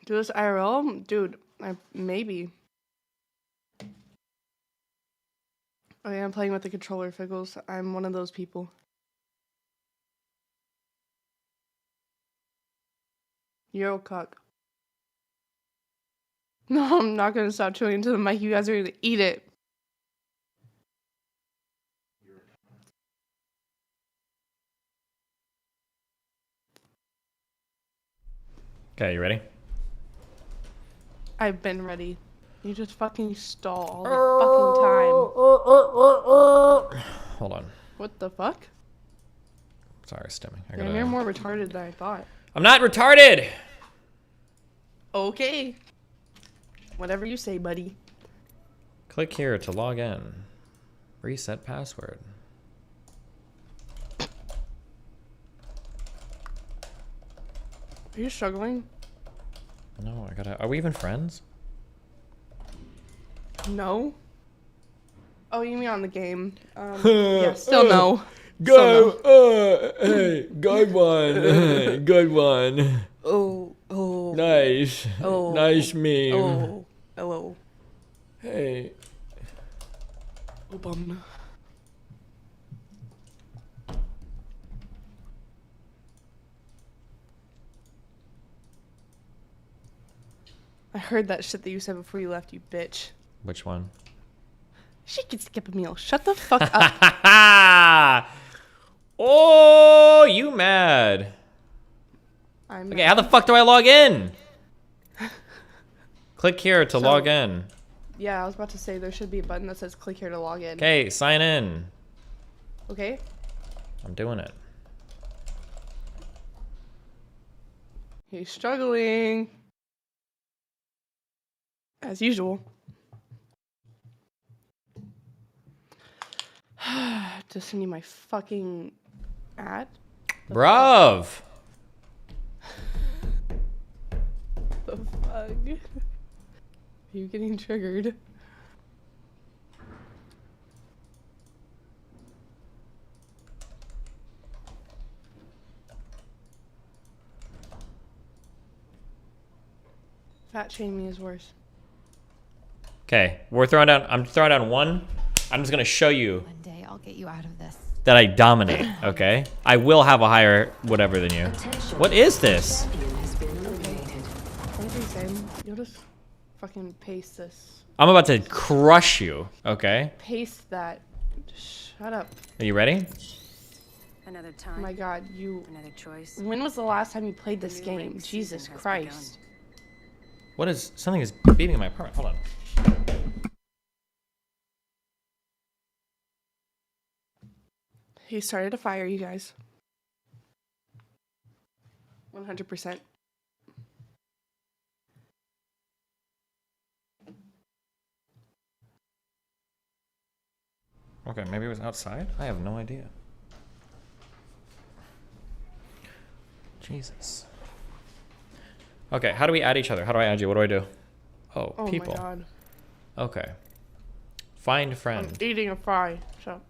Do this IRL? Dude, maybe. Oh yeah, I'm playing with the controller, Figgles. I'm one of those people. Euro cuck. No, I'm not gonna stop chewing into the mic. You guys are gonna eat it. Okay, you ready? I've been ready. You just fucking stall all the fucking time. Hold on. What the fuck? Sorry, stimming. Damn, you're more retarded than I thought. I'm not retarded! Okay. Whatever you say, buddy. Click here to log in. Reset password. Are you struggling? No, I gotta... Are we even friends? No. Oh, you mean on the game? Yeah, still no. Go! Hey, good one. Good one. Oh. Nice. Oh. Nice meme. Oh. Hello. Hey. Obama. I heard that shit that you said before you left, you bitch. Which one? She could skip a meal. Shut the fuck up. Oh, you mad? I'm okay, how the fuck do I log in? Click here to log in. Yeah, I was about to say there should be a button that says click here to log in. Okay, sign in. Okay. I'm doing it. He's struggling. As usual. Just send you my fucking ad. Bruv. The fuck? Are you getting triggered? Fat shaming is worse. Okay, we're throwing down. I'm throwing down one. I'm just gonna show you One day I'll get you out of this. that I dominate. Okay, I will have a higher whatever than you. What is this? You'll just fucking paste this. I'm about to crush you. Okay. Paste that. Shut up. Are you ready? Another time. Oh my god, you. Another choice. When was the last time you played this game? Jesus Christ. What is something is beeping in my apartment? Hold on. He started a fire, you guys. 100%. Okay, maybe it was outside? I have no idea. Jesus. Okay, how do we add each other? How do I add you? What do I do? Oh, people. Oh my god. Okay. Find friend. I'm eating a fry. Shut up.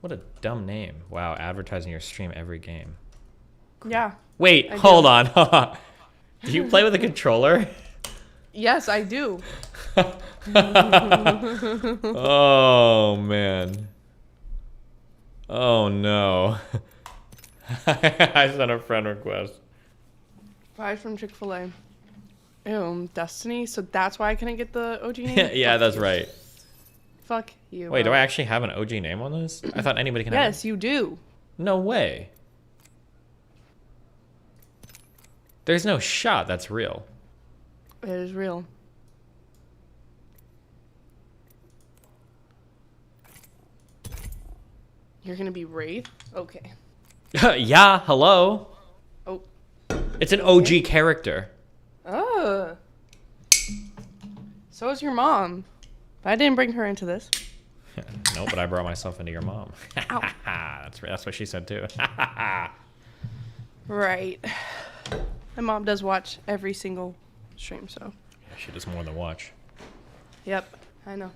What a dumb name. Wow, advertising your stream every game. Yeah. Wait, hold on. Do you play with a controller? Yes, I do. Oh man. Oh no. I sent a friend request. Fries from Chick-fil-A. Ew, Destiny. So that's why I couldn't get the OG name. Yeah, Fuck that's you. right. Fuck you. Wait, do bro. I actually have an OG name on this? I thought anybody can have Yes, you do. No way. There's no shot that's real. It is real. You're gonna be Wraith? Okay. Yeah, hello. Oh. It's an OG character. Oh. So is your mom. But I didn't bring her into this. No, but I brought myself into your mom. Ow. That's what she said too. Right. My mom does watch every single stream, so. Yeah, she does more than watch. Yep, I know.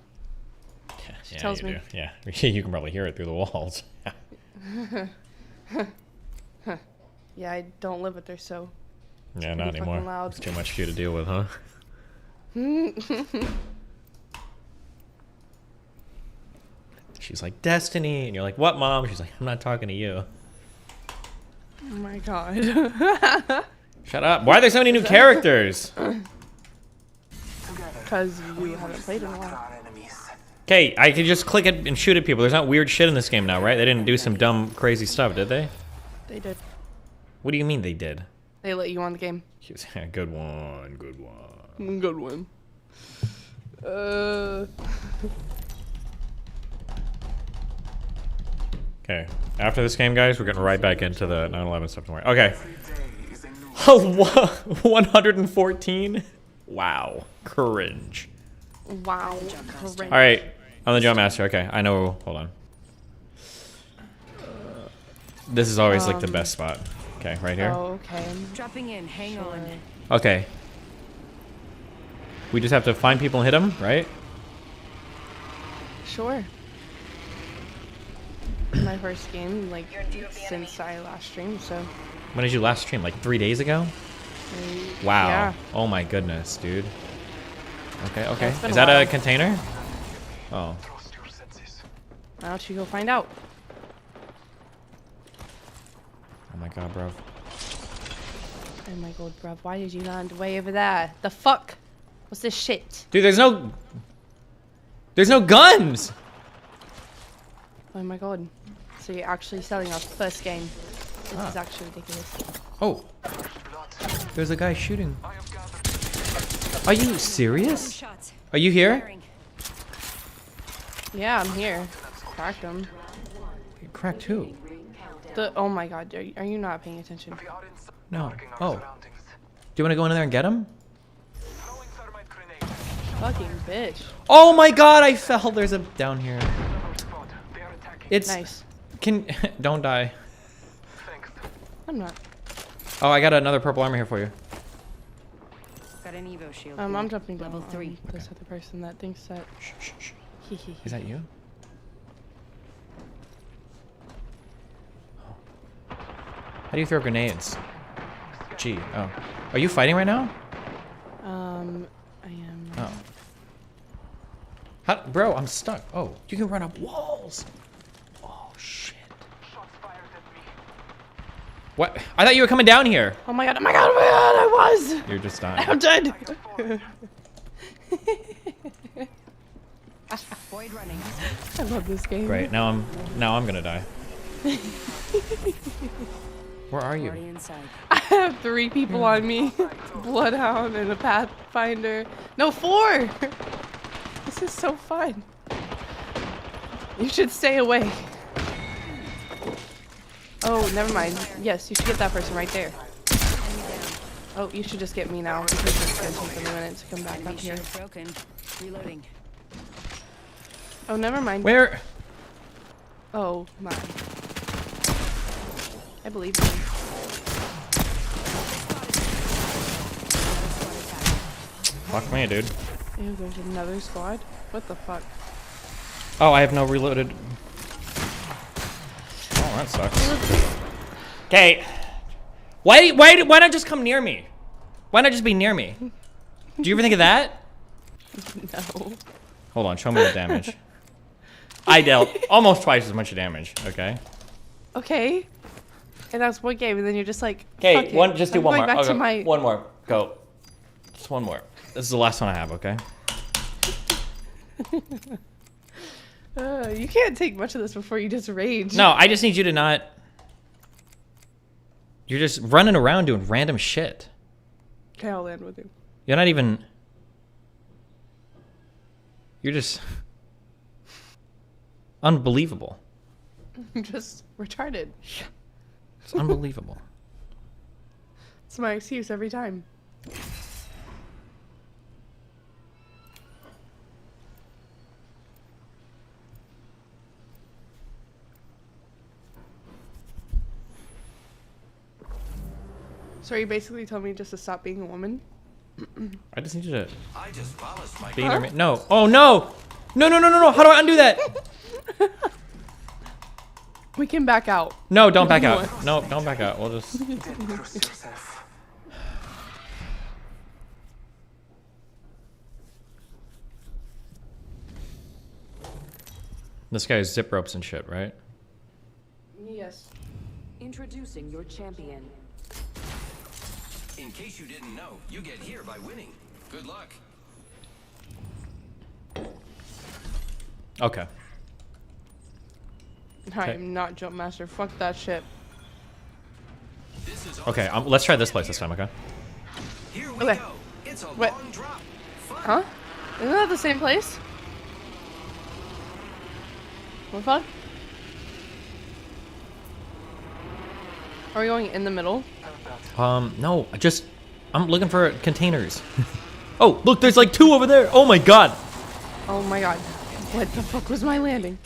She Yeah, tells you me. do. Yeah, you can probably hear it through the walls. Yeah, I don't live with her, so. Yeah, it's not pretty anymore. fucking loud. It's too much for you to deal with, huh? She's like, Destiny. And you're like, what, Mom? She's like, I'm not talking to you. Oh my god. Shut up. Why are there so many new characters? Because you haven't played in a while. Okay, I can just click it and shoot at people. There's not weird shit in this game now, right? They didn't do some dumb, crazy stuff, did they? They did. What do you mean they did? They let you on the game. Good one, good one. Good one. Okay, after this game, guys, we're getting right back into the 9/11 stuff tomorrow. Okay. Oh, 114? Wow. Cringe. Wow. All right, I'm the Jump Master. Okay, I know. Hold on. This is always like the best spot. Okay, right here. Oh, okay. Dropping in. Hang on. Okay. We just have to find people and hit them, right? Sure. My first game, like, since I last streamed, so. When did you last stream? Like 3 days ago? Wow. Yeah. Oh my goodness, dude. Okay, okay. it's been Is a that while. a container? Oh. Why don't you go find out? Oh my god, bro. Oh my god, bruv, why did you land way over there? The fuck? What's this shit? Dude, there's no guns! Oh my god. So you're actually selling our first game. This Ah. is actually ridiculous. Oh. There's a guy shooting. Are you serious? Are you here? Yeah, I'm here. Cracked him. Cracked who? Oh my god, are you not paying attention? No. Oh. Do you want to go in there and get him? Fucking bitch. Oh my god, I fell. There's a down here. It's nice. Don't die. I'm not. Oh, I got another purple armor here for you. Got an Evo shield. I'm jumping down Level 3. This other person that thinks that. Is that you? How do you throw grenades? G. Oh. Are you fighting right now? I am. Oh. How, bro, I'm stuck. Oh, you can run up walls. Oh, shit. What? I thought you were coming down here. Oh my god, oh my god, oh my god, I was! You're just dying. I'm dead! Void running. I love this game. Great. Now I'm gonna die. Where are you? I have 3 people on me. Bloodhound and a Pathfinder. No, 4! This is so fun. You should stay away. Oh, never mind. Yes, you should get that person right there. Oh, you should just get me now because it's gonna take them a minute to come back up here. Broken. Reloading. Oh, never mind. Where? Oh my. I believe you. Fuck me, dude. Ew, there's another squad? What the fuck? Oh, I have no reloaded. Oh, that sucks. Okay. Why not just come near me? Why not just be near me? Do you ever think of that? No. Hold on, show me the damage. I dealt almost twice as much damage. Okay. Okay. And that's one game, and then you're just like. Okay, "Fuck one. it. Just do I'm one going more. Back Okay, to my... one more. Go. Just one more. This is the last one I have. Okay. You can't take much of this before you just rage. No, I just need you to not. You're just running around doing random shit. Okay, I'll land with you. You're not even. You're just. Unbelievable. I'm just retarded. It's unbelievable. It's my excuse every time. So are you basically telling me just to stop being a woman? I just need you to. I just polished my Be no. Oh no! No! No! No! No! No! How do I undo that? We can back out. No! Don't back out. No! Don't back out. We'll just. This guy's zip ropes and shit, right? Yes. Introducing your champion. In case you didn't know, you get here by winning. Good luck. Okay. I am not jump master. Fuck that shit. Okay. Let's try this place this time. Okay. Okay. What? Huh? Isn't that the same place? What the fuck? Are we going in the middle? No. I'm looking for containers. Oh, look, there's like 2 over there. Oh my god. Oh my god. What the fuck was my landing?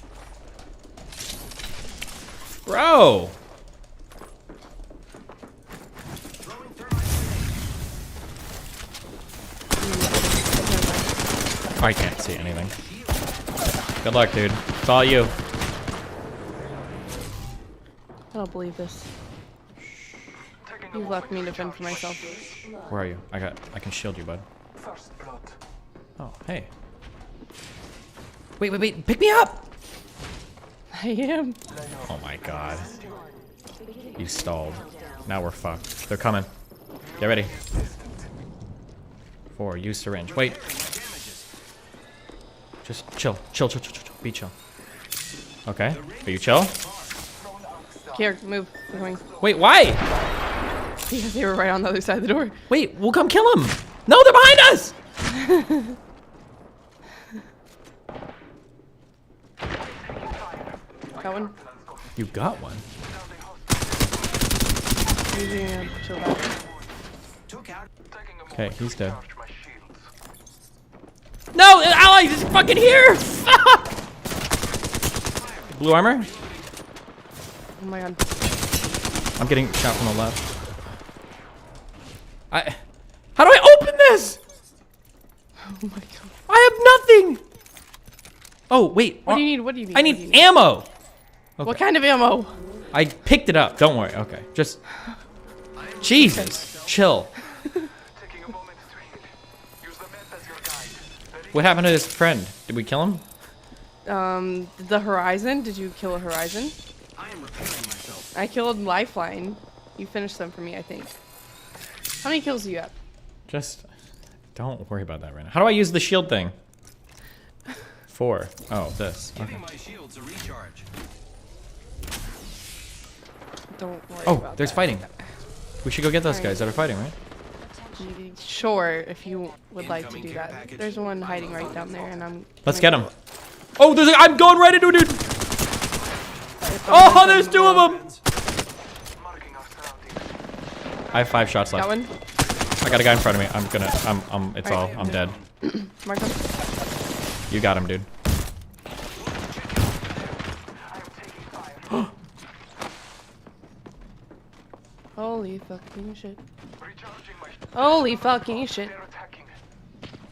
Bro. I can't see anything. Good luck, dude. It's all you. I don't believe this. You've left me to fend for myself. Where are you? I can shield you, bud. Oh, hey. Wait. Pick me up! I am. Oh my god. You stalled. Now we're fucked. They're coming. Get ready. 4, use syringe. Wait. Just chill. Chill. Be chill. Okay. Are you chill? Here, move. We're going. Wait, why? Because they were right on the other side of the door. Wait, we'll come kill them. No, they're behind us! Got one? You got one? Okay, he's dead. No, the allies is fucking here! Fuck! Blue armor? Oh my god. I'm getting shot from the left. How do I open this? Oh my god. I have nothing! Oh, wait. What do you need? What do you need? I need ammo! Okay. What kind of ammo? I picked it up. Don't worry. Okay. Just. Jesus. Chill. What happened to his friend? Did we kill him? The Horizon? Did you kill a Horizon? I killed Lifeline. You finished them for me, I think. How many kills do you have? Just. Don't worry about that right now. How do I use the shield thing? 4. Oh, this. Okay. Don't worry Oh, about there's that. fighting. We should go get those guys that are fighting, right? Sure, if you would like to do that. There's one hiding right down there, and I'm. Let's get him. Oh, I'm going right into a dude. Oh, there's 2 of them. I have 5 shots left. Got one? I got a guy in front of me. It's all. I'm dead. Mark him. You got him, dude. Holy fucking shit. Holy fucking shit.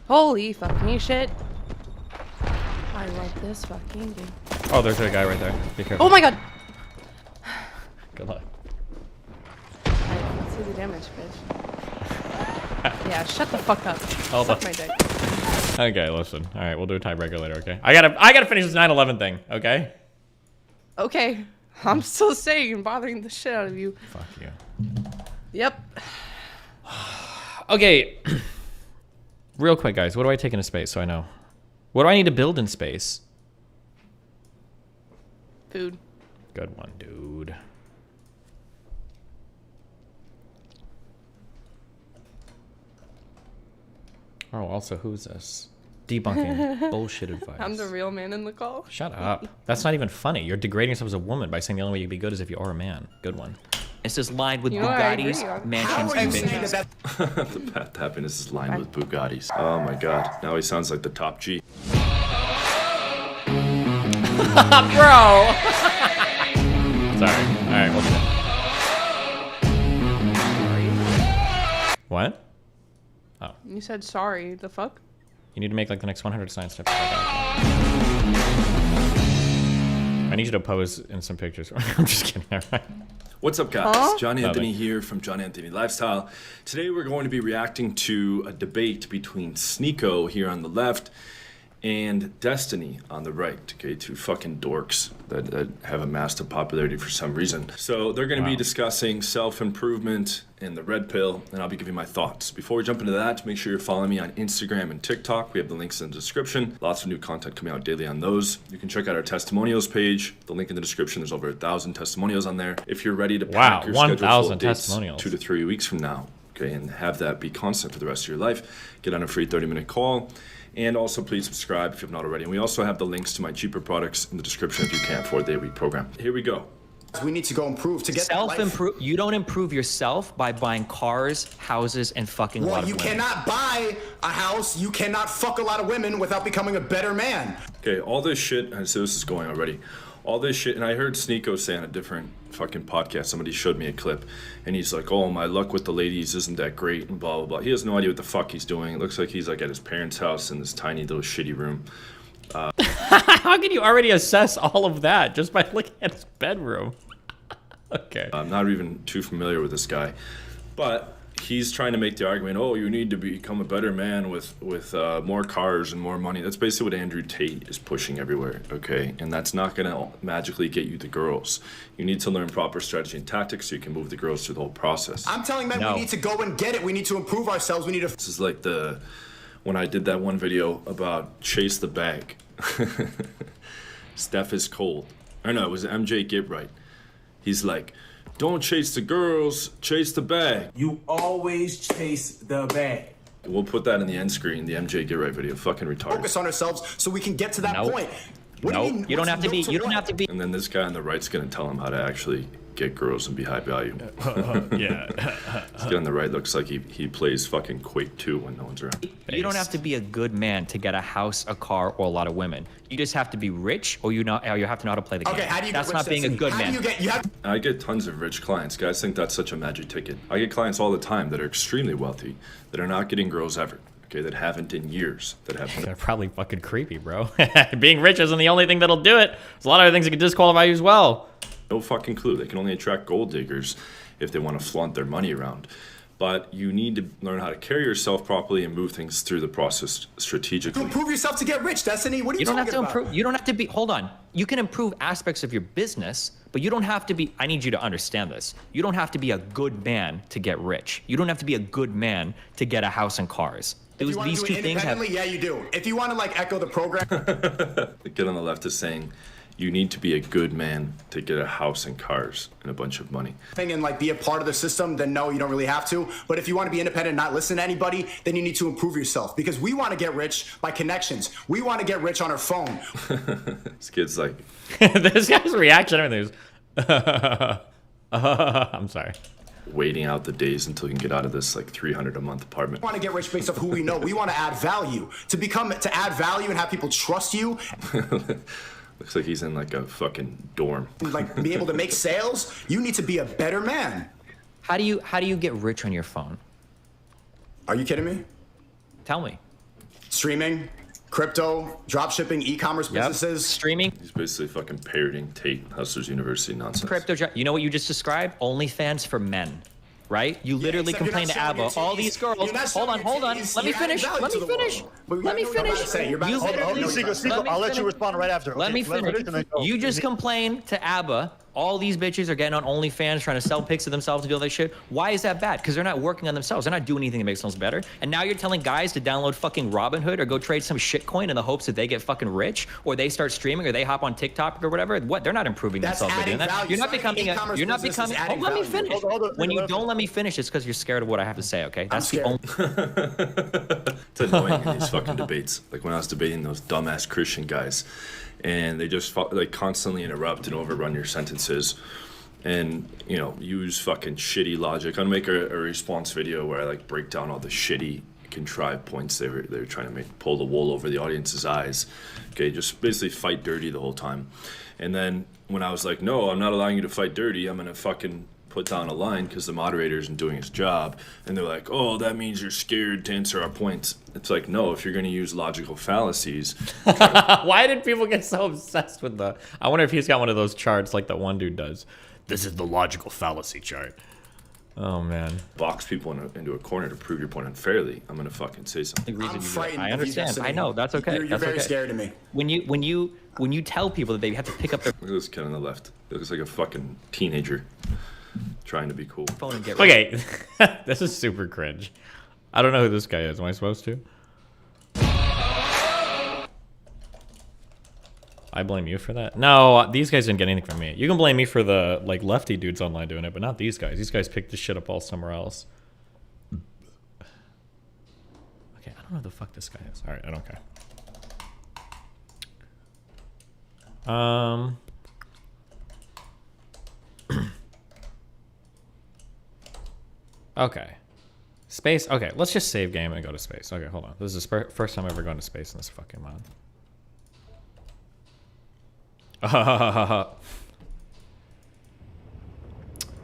Holy fucking shit. I love this fucking game. Oh, there's a guy right there. Be careful. Oh my god! Good luck. I can see the damage, bitch. Yeah, shut the fuck up. Hold Suck on. my dick. Okay, listen. All right, we'll do a tiebreaker later. Okay. I gotta finish this 9/11 thing. Okay. Okay. I'm still saying bothering the shit out of you. Fuck you. Yep. Okay. Real quick, guys. What do I take into space so I know? What do I need to build in space? Food. Good one, dude. Oh, also, who's this? Debunking bullshit advice. I'm the real man in the call. Shut up. That's not even funny. You're degrading yourself as a woman by saying the only way you can be good is if you are a man. Good one. This is lined with You know what, I agree Bugattis, on- mansions, and bitches. The path to happiness is lined with Bugattis. Oh my god, now he sounds like the top G. Bro! Sorry. Alright, we'll do that. What? Oh. You said sorry. The fuck? You need to make like the next 100 science steps. I need you to pose in some pictures. I'm just kidding. All right. What's up, guys? Huh? John Anthony Nothing. here from John Anthony Lifestyle. Today we're going to be reacting to a debate between Sneeko here on the left and Destiny on the right. Okay, two fucking dorks that have amassed a popularity for some reason. So they're going to be discussing self-improvement and the red pill, and I'll be giving my thoughts. Before we jump into that, make sure you're following me on Instagram and TikTok. We have the links in the description. Lots of new content coming out daily on those. You can check out our testimonials page. The link in the description. There's over 1,000 testimonials on there. If you're ready to pack your schedule full 1,000 of dates testimonials. 2 to 3 weeks from now, okay, and have that be constant for the rest of your life, get on a free 30-minute call. And also, please subscribe if you've not already. And we also have the links to my cheaper products in the description if you can't afford the 8-week program. Here we go. We need to go improve to get Self-improve. You don't improve yourself by buying cars, houses, and fucking a lot Well, of you women. cannot buy a house. You cannot fuck a lot of women without becoming a better man. Okay, all this shit, I see this is going already. All this shit, and I heard Sneeko say on a different fucking podcast, somebody showed me a clip, and he's like, oh, my luck with the ladies isn't that great, and blah, blah, blah. He has no idea what the fuck he's doing. It looks like he's like at his parents' house in this tiny little shitty room. How can you already assess all of that just by looking at his bedroom? Okay. I'm not even too familiar with this guy, but he's trying to make the argument, oh, you need to become a better man with more cars and more money. That's basically what Andrew Tate is pushing everywhere, okay? And that's not going to magically get you the girls. You need to learn proper strategy and tactics so you can move the girls through the whole process. I'm telling men we need to go and get it. We need to improve ourselves. We need to. This is like when I did that one video about chase the bag. Steph is cold. Or no, it was MJ Get Right. He's like, don't chase the girls, chase the bag. You always chase the bag. We'll put that in the end screen, the MJ Get Right video. Fucking retarded. Focus on ourselves so we can get to that point. What do you mean? You don't have to be. You don't have to be. And then this guy on the right's gonna tell him how to actually get girls and be high value. Yeah. This guy on the right looks like he plays fucking Quake 2 when no one's around. You don't have to be a good man to get a house, a car, or a lot of women. You just have to be rich, or you have to know how to play the game. Okay, how do you That's get not rich, being a good man. I get tons of rich clients. Guys think that's such a magic ticket. I get clients all the time that are extremely wealthy, that are not getting girls ever. Okay, that haven't in years. That have. They're probably fucking creepy, bro. Being rich isn't the only thing that'll do it. There's a lot of other things that can disqualify you as well. No fucking clue. They can only attract gold diggers if they want to flaunt their money around. But you need to learn how to carry yourself properly and move things through the process strategically. To improve yourself to get rich, Destiny. What are you don't talking have to about? improve. You don't have to be. Hold on. You can improve aspects of your business, but you don't have to be. I need you to understand this. You don't have to be a good man to get rich. You don't have to be a good man to get a house and cars. These two things have. Yeah, you do. If you want to like echo the program. The kid on the left is saying, you need to be a good man to get a house and cars and a bunch of money. And like be a part of the system, then no, you don't really have to. But if you want to be independent and not listen to anybody, then you need to improve yourself because we want to get rich by connections. We want to get rich on our phone. This kid's like, this guy's reaction, everything is, I'm sorry. Waiting out the days until you can get out of this like $300 a month apartment. We want to get rich based off who we know. We want to add value. To add value and have people trust you. Looks like he's in like a fucking dorm. Like be able to make sales, you need to be a better man. How do you get rich on your phone? Are you kidding me? Tell me. Streaming, crypto, dropshipping, e-commerce businesses. Streaming. He's basically fucking parroting Tate Hustlers University nonsense. Crypto. You know what you just described? OnlyFans for men. right? You literally complain to ABBA. All these girls. Hold on. Let me finish. Let me finish. I'll let you respond right after. Let me finish. You just complain to ABBA. All these bitches are getting on OnlyFans trying to sell pics of themselves and do all that shit. Why is that bad? Because they're not working on themselves. They're not doing anything that makes themselves better. And now you're telling guys to download fucking Robinhood or go trade some shitcoin in the hopes that they get fucking rich, or they start streaming, or they hop on TikTok or whatever. What? They're not improving themselves by doing that. You're not becoming a. You're not becoming. Oh, let me finish. When you don't let me finish, it's because you're scared of what I have to say. Okay? That's the only. It's annoying in these fucking debates. Like when I was debating those dumbass Christian guys, and they just like constantly interrupt and overrun your sentences, and you know, use fucking shitty logic. I'll make a response video where I like break down all the shitty contrived points they were trying to make, pull the wool over the audience's eyes. Okay, just basically fight dirty the whole time. And then when I was like, no, I'm not allowing you to fight dirty, I'm gonna fucking put down a line because the moderator isn't doing his job, and they're like, oh, that means you're scared to answer our points. It's like, no, if you're going to use logical fallacies. Why did people get so obsessed with the... I wonder if he's got one of those charts like that one dude does. This is the logical fallacy chart. Oh, man. Box people into a corner to prove your point unfairly. I'm going to fucking say something. I'm frightened. I understand. I know. That's okay. You're very scared of me. When you tell people that they have to pick up their... Look at this kid on the left. He looks like a fucking teenager trying to be cool. Phone and get okay. This is super cringe. I don't know who this guy is. Am I supposed to? I blame you for that? No, these guys didn't get anything from me. You can blame me for the like lefty dudes online doing it, but not these guys. These guys picked this shit up all somewhere else. Okay, I don't know who the fuck this guy is. Alright, I don't care. Okay. Space. Okay, let's just save game and go to space. Okay, hold on. This is the first time I've ever gone to space in this fucking mod.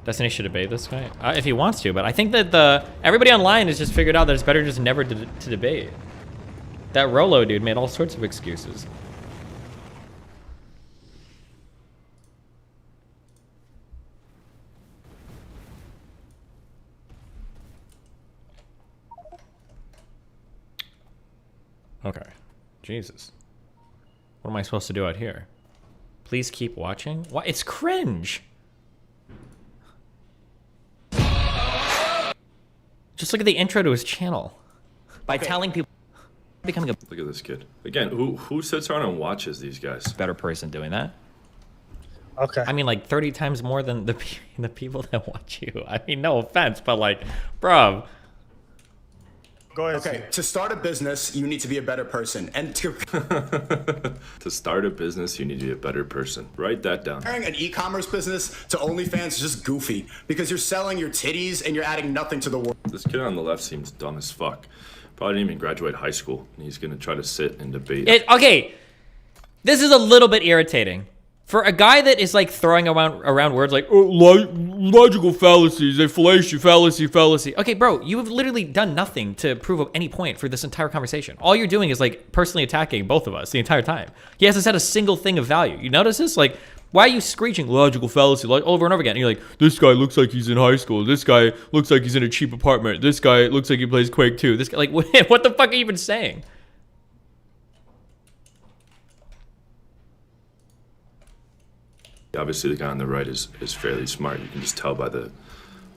Destiny should debate this guy if he wants to, but I think that everybody online has just figured out that it's better just never to debate. That Rolo dude made all sorts of excuses. Okay. Jesus. What am I supposed to do out here? Please keep watching? What? It's cringe. Just look at the intro to his channel. By telling people becoming a... Look at this kid. Again, who sits around and watches these guys? Better person doing that. Okay. I mean, like 30 times more than the people that watch you. I mean, no offense, but like, bruv. Go ahead. Okay, to start a business, you need to be a better person. And to start a business, you need to be a better person. Write that down. Comparing an e-commerce business to OnlyFans is just goofy because you're selling your titties and you're adding nothing to the world. This kid on the left seems dumb as fuck. Probably didn't even graduate high school, and he's gonna try to sit and debate. Okay, this is a little bit irritating. For a guy that is like throwing around words like logical fallacies, a fallacy. Okay, bro, you have literally done nothing to prove any point for this entire conversation. All you're doing is like personally attacking both of us the entire time. He hasn't said a single thing of value. You notice this? Like, why are you screeching logical fallacy over and over again? And you're like, this guy looks like he's in high school. This guy looks like he's in a cheap apartment. This guy looks like he plays Quake 2. This guy, like, what the fuck are you even saying? Obviously, the guy on the right is fairly smart. You can just tell by the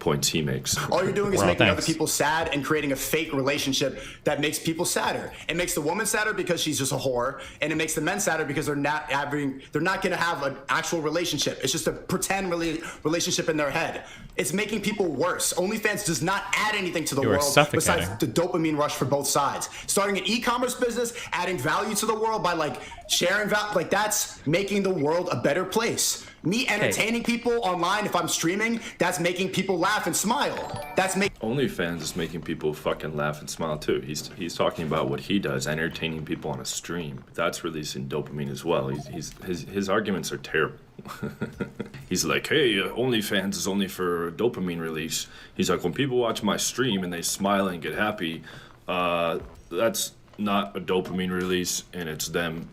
points he makes. All you're doing is making other people sad and creating a fake relationship that makes people sadder. It makes the woman sadder because she's just a whore, and it makes the men sadder because they're not going to have an actual relationship. It's just a pretend relationship in their head. It's making people worse. OnlyFans does not add anything to the world besides the dopamine rush for both sides. Starting an e-commerce business, adding value to the world by like sharing value, like that's making the world a better place. Me entertaining people online, if I'm streaming, that's making people laugh and smile. That's making OnlyFans is making people fucking laugh and smile too. He's talking about what he does, entertaining people on a stream. That's releasing dopamine as well. His arguments are terrible. He's like, hey, OnlyFans is only for dopamine release. He's like, when people watch my stream and they smile and get happy, that's not a dopamine release, and it's them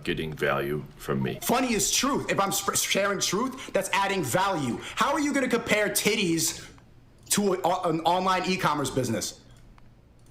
getting value from me. Funny is truth. If I'm sharing truth, that's adding value. How are you going to compare titties to an online e-commerce business.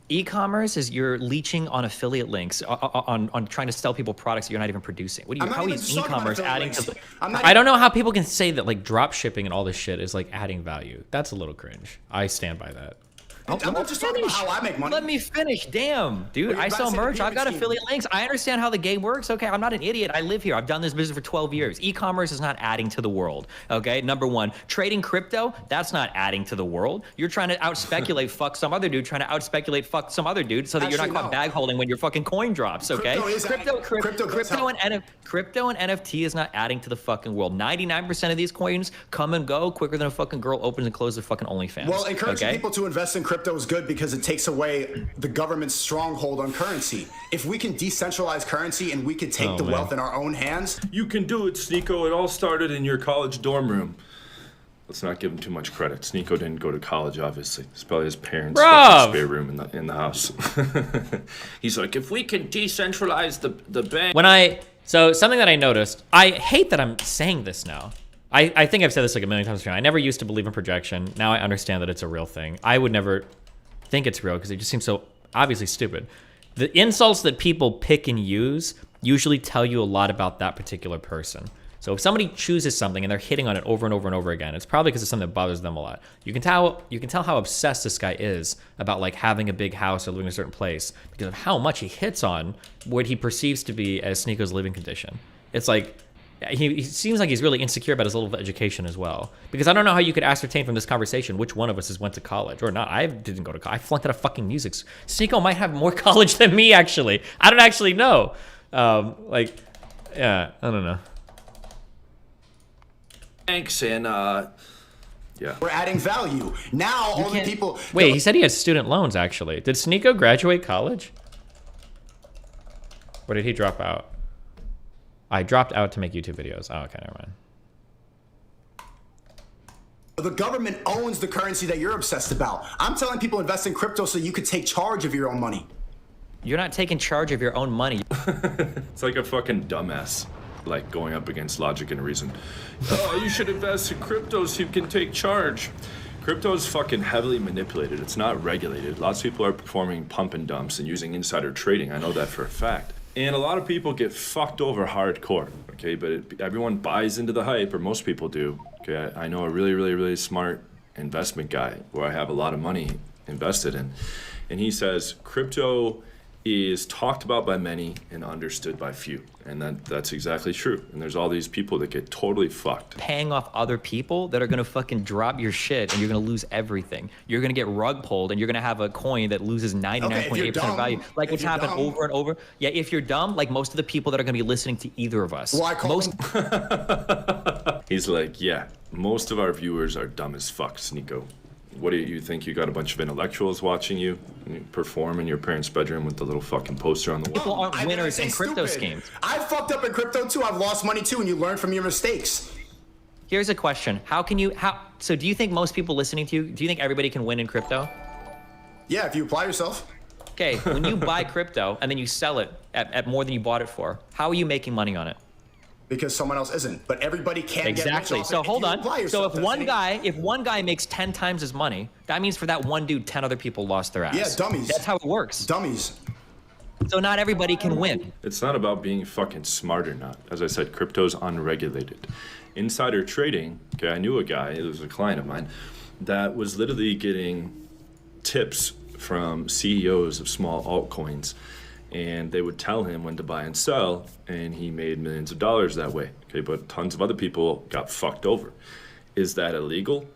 E-commerce is you're leeching on affiliate links, on trying to sell people products that you're not even producing. What do you? How is e-commerce adding to? I don't know how people can say that like drop shipping and all this shit is like adding value. That's a little cringe. I stand by that. I'm not just talking about how I make money. Let me finish. Damn, dude. I sell merch. I've got affiliate links. I understand how the game works. Okay, I'm not an idiot. I live here. I've done this business for 12 years. E-commerce is not adding to the world. Okay, number one. Trading crypto, that's not adding to the world. You're trying to out-speculate fuck some other dude, trying to out-speculate fuck some other dude so that you're not caught bag holding when your fucking coin drops, okay? Crypto and NFT is not adding to the fucking world. 99% of these coins come and go quicker than a fucking girl opens and closes their fucking OnlyFans. Well, encouraging people to invest in crypto is good because it takes away the government's stronghold on currency. If we can decentralize currency and we can take the wealth in our own hands. You can do it, Sneeko. It all started in your college dorm room. Let's not give him too much credit. Sneeko didn't go to college, obviously. It's probably his parents' spare room in the house. He's like, if we can decentralize the bank. So something that I noticed, I hate that I'm saying this now. I think I've said this like a million times before. I never used to believe in projection. Now I understand that it's a real thing. I would never think it's real because it just seems so obviously stupid. The insults that people pick and use usually tell you a lot about that particular person. So if somebody chooses something and they're hitting on it over and over and over again, it's probably because it's something that bothers them a lot. You can tell how obsessed this guy is about like having a big house or living in a certain place because of how much he hits on what he perceives to be as Sneeko's living condition. It's like he seems like he's really insecure about his level of education as well. Because I don't know how you could ascertain from this conversation which one of us has went to college or not. I didn't go to college. I flunked out of fucking music. Sneeko might have more college than me, actually. I don't actually know. Yeah, I don't know. Thanks, and yeah. We're adding value. Now all the people... Wait, he said he has student loans, actually. Did Sneeko graduate college? Or did he drop out? I dropped out to make YouTube videos. Oh, okay, never mind. The government owns the currency that you're obsessed about. I'm telling people invest in crypto so you could take charge of your own money. You're not taking charge of your own money. It's like a fucking dumbass, like going up against logic and reason. Oh, you should invest in crypto so you can take charge. Crypto is fucking heavily manipulated. It's not regulated. Lots of people are performing pump and dumps and using insider trading. I know that for a fact. And a lot of people get fucked over hardcore, okay? But everyone buys into the hype, or most people do. Okay, I know a really, really, really smart investment guy where I have a lot of money invested in. And he says, crypto is talked about by many and understood by few. And that's exactly true. And there's all these people that get totally fucked. Paying off other people that are gonna fucking drop your shit and you're gonna lose everything. You're gonna get rug pulled and you're gonna have a coin that loses 99.8% of value. Like it's happened over and over. Yeah, if you're dumb, like most of the people that are gonna be listening to either of us. Well, I call He's like, yeah, most of our viewers are dumb as fuck, Sneeko. What do you think? You got a bunch of intellectuals watching you perform in your parents' bedroom with the little fucking poster on the wall? People aren't winners in crypto schemes. I fucked up in crypto too. I've lost money too, and you learn from your mistakes. Here's a question. So do you think most people listening to you, do you think everybody can win in crypto? Yeah, if you apply yourself. Okay, when you buy crypto and then you sell it at more than you bought it for, how are you making money on it? Because someone else isn't, but everybody can get rich off So it hold if you on. apply So yourself, if one guy makes 10 times his money, that means for that one dude, 10 other people lost their ass. Yeah, dummies. That's how it works. Dummies. So not everybody can win. It's not about being fucking smart or not. As I said, crypto's unregulated. Insider trading, okay, I knew a guy, it was a client of mine, that was literally getting tips from CEOs of small altcoins. And they would tell him when to buy and sell, and he made millions of dollars that way. Okay, but tons of other people got fucked over. Is that illegal?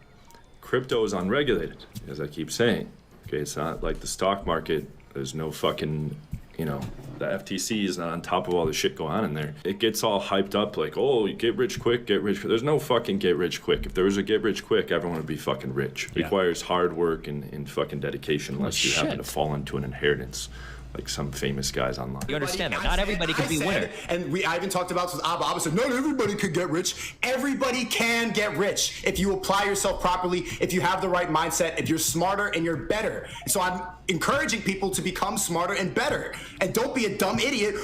Crypto is unregulated, as I keep saying. Okay, it's not like the stock market. There's no fucking, the FTC is not on top of all the shit going on in there. It gets all hyped up like, oh, you get rich quick, get rich quick. There's no fucking get rich quick. If there was a get rich quick, everyone would be fucking rich. It requires hard work and fucking dedication unless you happen to fall into an inheritance. Like some famous guys online. You understand that? Not everybody can be a winner. And I even talked about this with Abba. Abba said, not everybody could get rich. Everybody can get rich if you apply yourself properly, if you have the right mindset, if you're smarter and you're better. So I'm encouraging people to become smarter and better. And don't be a dumb idiot.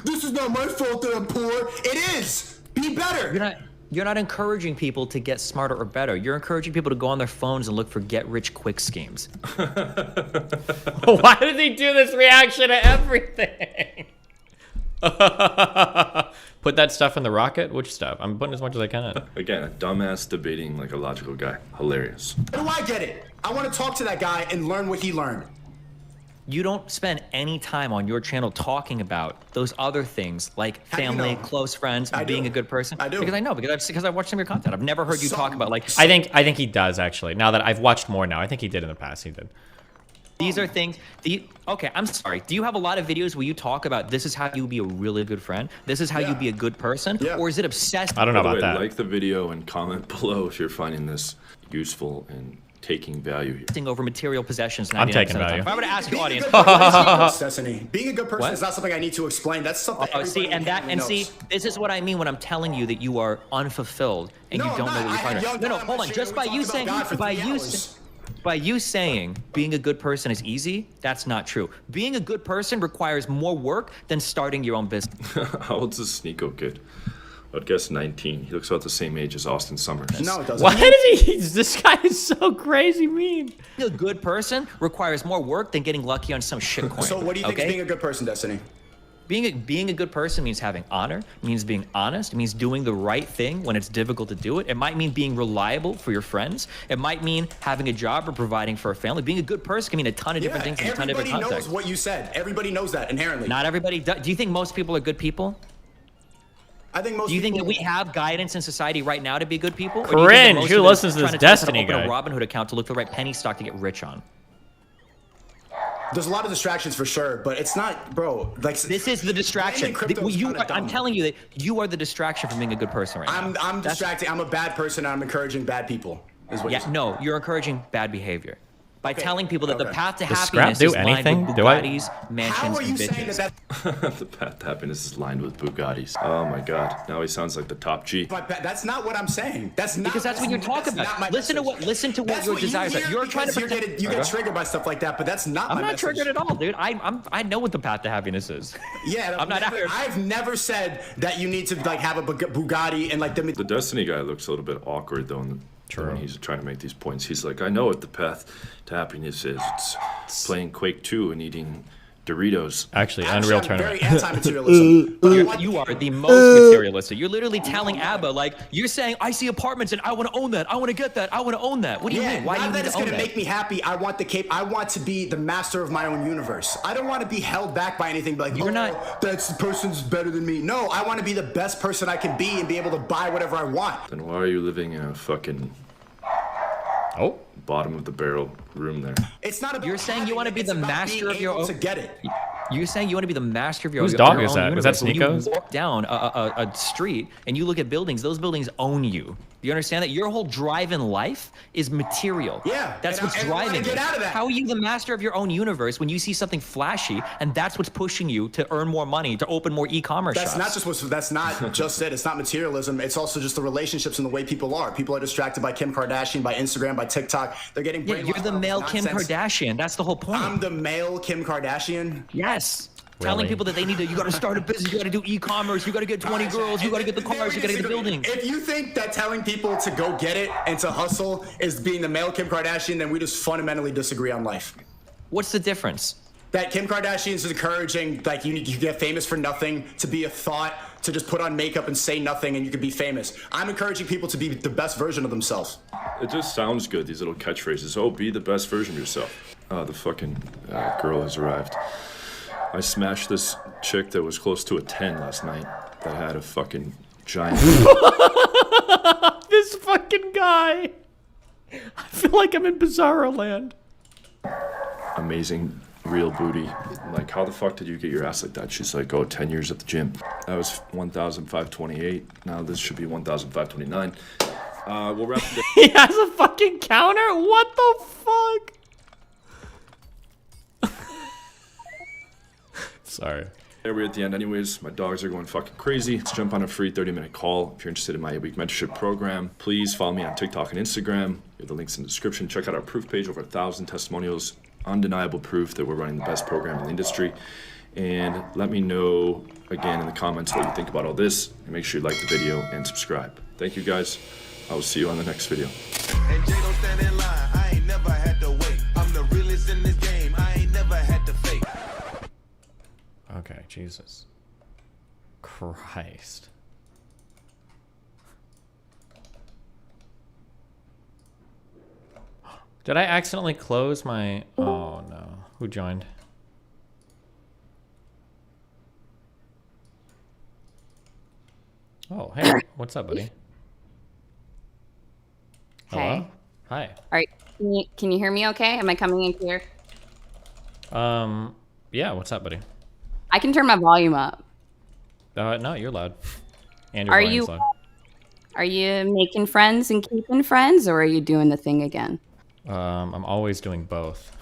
This is not my fault that I'm poor. It is. Be better. You're not encouraging people to get smarter or better. You're encouraging people to go on their phones and look for get-rich-quick schemes. Why does he do this reaction to everything? Put that stuff in the rocket? Which stuff? I'm putting as much as I can. Again, a dumbass debating like a logical guy. Hilarious. How do I get it? I want to talk to that guy and learn what he learned. You don't spend any time on your channel talking about those other things like family, close friends, being a good person. I do. Because I know, because I've watched some of your content. I've never heard you talk about like. I think he does actually. Now that I've watched more now, I think he did in the past. He did. These are things. Okay, I'm sorry. Do you have a lot of videos where you talk about this is how you be a really good friend? This is how you be a good person? Yeah. Or is it obsessed? I don't know about that. Like the video and comment below if you're finding this useful and taking value here. Over material possessions. I'm taking value. If I were to ask you, audience, being a good person is not something I need to explain. That's something. See, this is what I mean when I'm telling you that you are unfulfilled and you don't know what you're talking about. No, hold on. Just by you saying, by you saying being a good person is easy, that's not true. Being a good person requires more work than starting your own business. How old's this Sneeko kid? I'd guess 19. He looks about the same age as Austin Summers. No, it doesn't. Why does he? This guy is so crazy mean. Being a good person requires more work than getting lucky on some shit coin. So what do you think is being a good person, Destiny? Being a good person means having honor, means being honest, it means doing the right thing when it's difficult to do it. It might mean being reliable for your friends. It might mean having a job or providing for a family. Being a good person can mean a ton of different things in a ton of different contexts. Everybody knows what you said. Everybody knows that inherently. Not everybody does. Do you think most people are good people? I think most. Do you think that we have guidance in society right now to be good people? Cringe. Who listens to this Destiny guy? Open a Robinhood account to look for the right penny stock to get rich on. There's a lot of distractions for sure, but it's not, bro. Like this is the distraction. I'm telling you that you are the distraction from being a good person right now. I'm distracting. I'm a bad person. And I'm encouraging bad people. Is what you're saying. No, you're encouraging bad behavior. By telling people that the path to happiness is lined with Bugattis, mansions, and bitches. The path to happiness is lined with Bugattis. Oh my god. Now he sounds like the top G. That's not what I'm saying. That's not. Because that's what you're talking about. Listen to what your desires are. You're trying to pretend. You get triggered by stuff like that, but that's not. I'm not triggered at all, dude. I know what the path to happiness is. Yeah, I'm not out here. I've never said that you need to like have a Bugatti and like the Destiny guy looks a little bit awkward though. When he's trying to make these points, he's like, I know what the path to happiness is. It's playing Quake 2 and eating Doritos. Actually Unreal Tournament. Very anti-materialism. You are the most materialistic. You're literally telling Abba, like, you're saying, I see apartments and I want to own that. I want to get that. I want to own that. What do you mean? Why do you need to own that? It's going to make me happy. I want I want to be the master of my own universe. I don't want to be held back by anything. Like, you're not. That's the person's better than me. No, I want to be the best person I can be and be able to buy whatever I want. Then why are you living in a fucking bottom of the barrel room there? It's not about. You're saying you want to be the master of your own. To get it. You're saying you want to be the master of your own. Whose dog is that? Was that Sneeko's? When you walk down a street and you look at buildings, those buildings own you. Do you understand that? Your whole drive in life is material. Yeah. That's what's driving you. How are you the master of your own universe when you see something flashy and that's what's pushing you to earn more money, to open more e-commerce shops? That's not just it. It's not materialism. It's also just the relationships and the way people are. People are distracted by Kim Kardashian, by Instagram, by TikTok. They're getting brainwashed. You're the male Kim Kardashian. That's the whole point. I'm the male Kim Kardashian? Yes. Telling people that you got to start a business, you got to do e-commerce, you got to get 20 girls, you got to get the cars, you got to get the buildings. If you think that telling people to go get it and to hustle is being the male Kim Kardashian, then we just fundamentally disagree on life. What's the difference? That Kim Kardashian is encouraging, like, you get famous for nothing, to be a thought, to just put on makeup and say nothing and you can be famous. I'm encouraging people to be the best version of themselves. It just sounds good, these little catchphrases. Oh, be the best version of yourself. The fucking girl has arrived. I smashed this chick that was close to a 10 last night that had a fucking giant... This fucking guy. I feel like I'm in Bizarro Land. Amazing real booty. Like, how the fuck did you get your ass like that? She's like, oh, 10 years at the gym. That was 1,528. Now this should be 1,529. We'll wrap it. He has a fucking counter? What the fuck? Sorry. There we're at the end anyways. My dogs are going fucking crazy. Let's jump on a free 30-minute call. If you're interested in my 8-week mentorship program, please follow me on TikTok and Instagram. The link's in the description. Check out our proof page, over 1,000 testimonials. Undeniable proof that we're running the best program in the industry. And let me know again in the comments what you think about all this. And make sure you like the video and subscribe. Thank you guys. I will see you on the next video. And Jay don't stand in line. I ain't never had to wait. I'm the realest in this game. I ain't never had to fake. Okay, Jesus Christ. Did I accidentally close my... Oh no. Who joined? Oh, hey. What's up, buddy? Hello? Hey. Hi. All right. Can you hear me okay? Am I coming in clear? Yeah, what's up, buddy? I can turn my volume up. No, you're loud. And your Are volume's you loud. Are you making friends and keeping friends, or are you doing the thing again? I'm always doing both.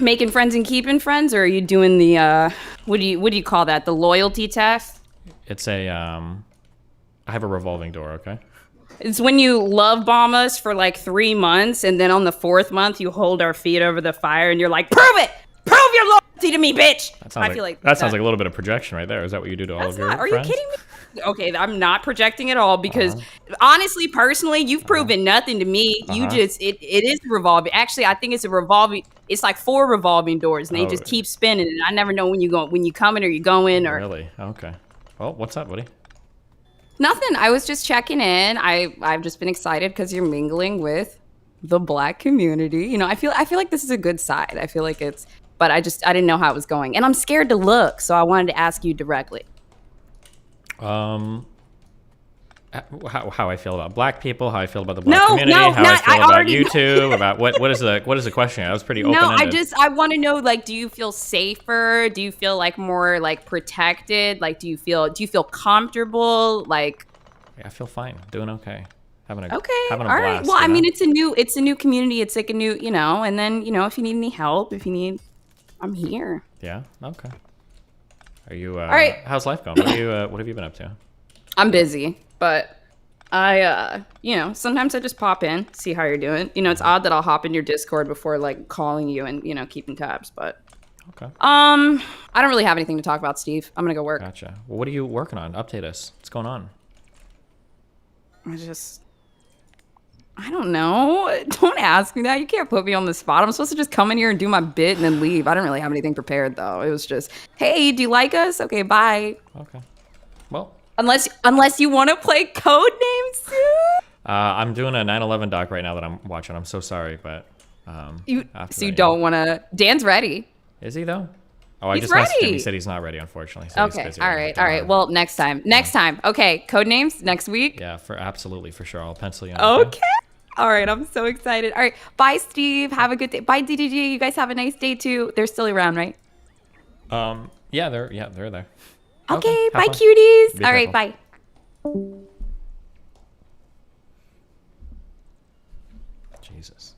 Making friends and keeping friends, or are you doing the what do you call that? The loyalty test? It's a I have a revolving door, okay? It's when you love bomb us for like 3 months, and then on the 4th month you hold our feet over the fire, and you're like, "Prove it! Prove your loyalty to me, bitch!" That feel like that sounds like a little bit of projection right there. Is that what you do to all of your Are friends? you kidding me? Okay, I'm not projecting at all because honestly, personally, you've proven nothing to me. You just it is revolving. Actually, I think it's a revolving. It's like 4 revolving doors, and they just keep spinning. And I never know when you coming or you going or Really? Okay. Well, what's up, buddy? nothing. I was just checking in. I've just been excited because you're mingling with the Black community. You know, I feel like this is a good side. I feel like it's, but I didn't know how it was going, and I'm scared to look, so I wanted to ask you directly. How I feel about Black people, how I feel about the Black community, how I feel about YouTube, about what is the question? I was pretty open-ended. I want to know, like, do you feel safer? Do you feel like more like protected? Like, do you feel comfortable? Like, Yeah, I feel fine, doing okay, having a having a all blast. right. Well, I mean, it's a new community. It's like a new, and then if you need any help, I'm here. Yeah. Okay. Are you? All right. How's life going? What have you been up to? I'm busy, but I, sometimes I just pop in, see how you're doing. It's odd that I'll hop in your Discord before like calling you and, keeping tabs, but okay. I don't really have anything to talk about, Steve. I'm gonna go work. Gotcha. Well, what are you working on? Update us. What's going on? I don't know. Don't ask me that. You can't put me on the spot. I'm supposed to just come in here and do my bit and then leave. I didn't really have anything prepared though. It was just, hey, do you like us? Okay, bye. Okay. Well. Unless you want to play Codenames soon. I'm doing a 9/11 doc right now that I'm watching. I'm so sorry, but you don't want to. Dan's ready. Is he though? Oh, I He's just messaged him. ready. He said he's not ready, unfortunately. So Okay. All right. Well, next time. Okay. Codenames next week. Yeah, absolutely, for sure. I'll pencil you in. Okay. All right. I'm so excited. All right. Bye, Steve. Have a good day. Bye, DDG. You guys have a nice day too. They're still around, right? Yeah, they're there. Okay. Bye, fun. cuties. Be All right. careful. Bye. Jesus.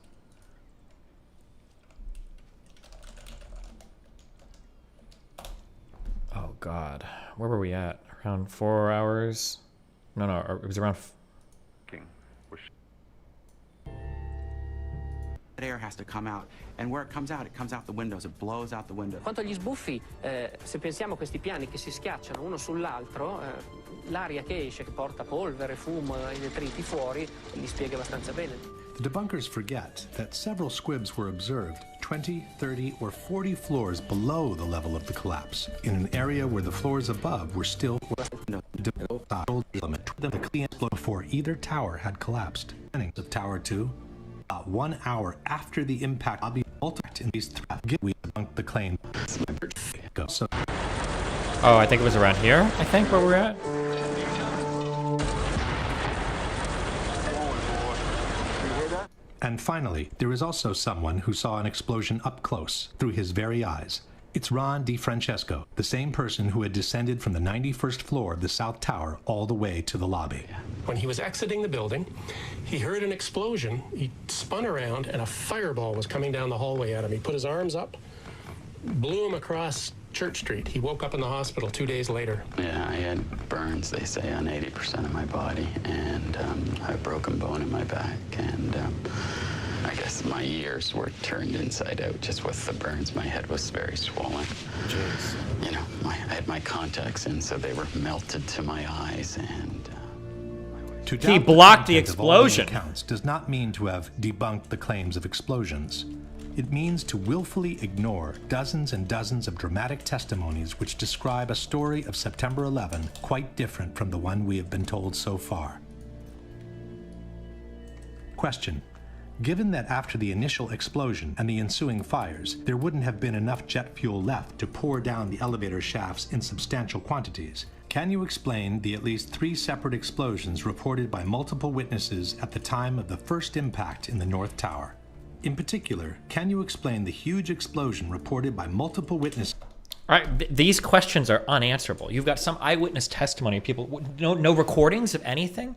Oh God, where were we at? Around 4 hours? No, it was around. That air has to come out, and where it comes out the windows. It blows out the window. Quanto agli sbuffi, se pensiamo a questi piani che si schiacciano uno sull'altro, l'aria che esce, che porta polvere, fumo e detriti fuori, li spiega abbastanza bene. The debunkers forget that several squibs were observed 20, 30, or 40 floors below the level of the collapse, in an area where the floors above were still before either tower had collapsed. Of Tower 2, about 1 hour after the impact, we debunked the claim. So. Oh, I think it was around here. I think where we're at. And finally, there is also someone who saw an explosion up close, through his very eyes. It's Ron DiFrancesco, the same person who had descended from the 91st floor of the South Tower all the way to the lobby. When he was exiting the building, he heard an explosion. He spun around, and a fireball was coming down the hallway at him. He put his arms up, blew him across Church Street. He woke up in the hospital 2 days later. Yeah, I had burns, they say, on 80% of my body, and I had a broken bone in my back, and I guess my ears were turned inside out just with the burns. My head was very swollen. Jeez. You know, I had my contacts in, so they were melted to my eyes, and To He doubt blocked the content of all the explosion. accounts does not mean to have debunked the claims of explosions. It means to willfully ignore dozens and dozens of dramatic testimonies which describe a story of September 11 quite different from the one we have been told so far. Question. Given that after the initial explosion and the ensuing fires, there wouldn't have been enough jet fuel left to pour down the elevator shafts in substantial quantities, can you explain the at least 3 separate explosions reported by multiple witnesses at the time of the first impact in the North Tower? In particular, can you explain the huge explosion reported by multiple witnesses? All right, these questions are unanswerable. You've got some eyewitness testimony, people, no recordings of anything.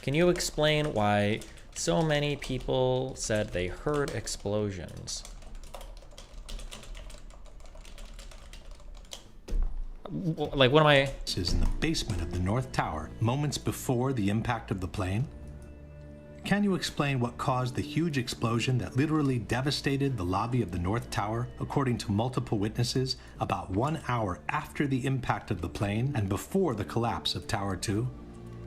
Can you explain why so many people said they heard explosions? Like, what am I? Is in the basement of the North Tower moments before the impact of the plane? Can you explain what caused the huge explosion that literally devastated the lobby of the North Tower, according to multiple witnesses, about 1 hour after the impact of the plane and before the collapse of Tower 2?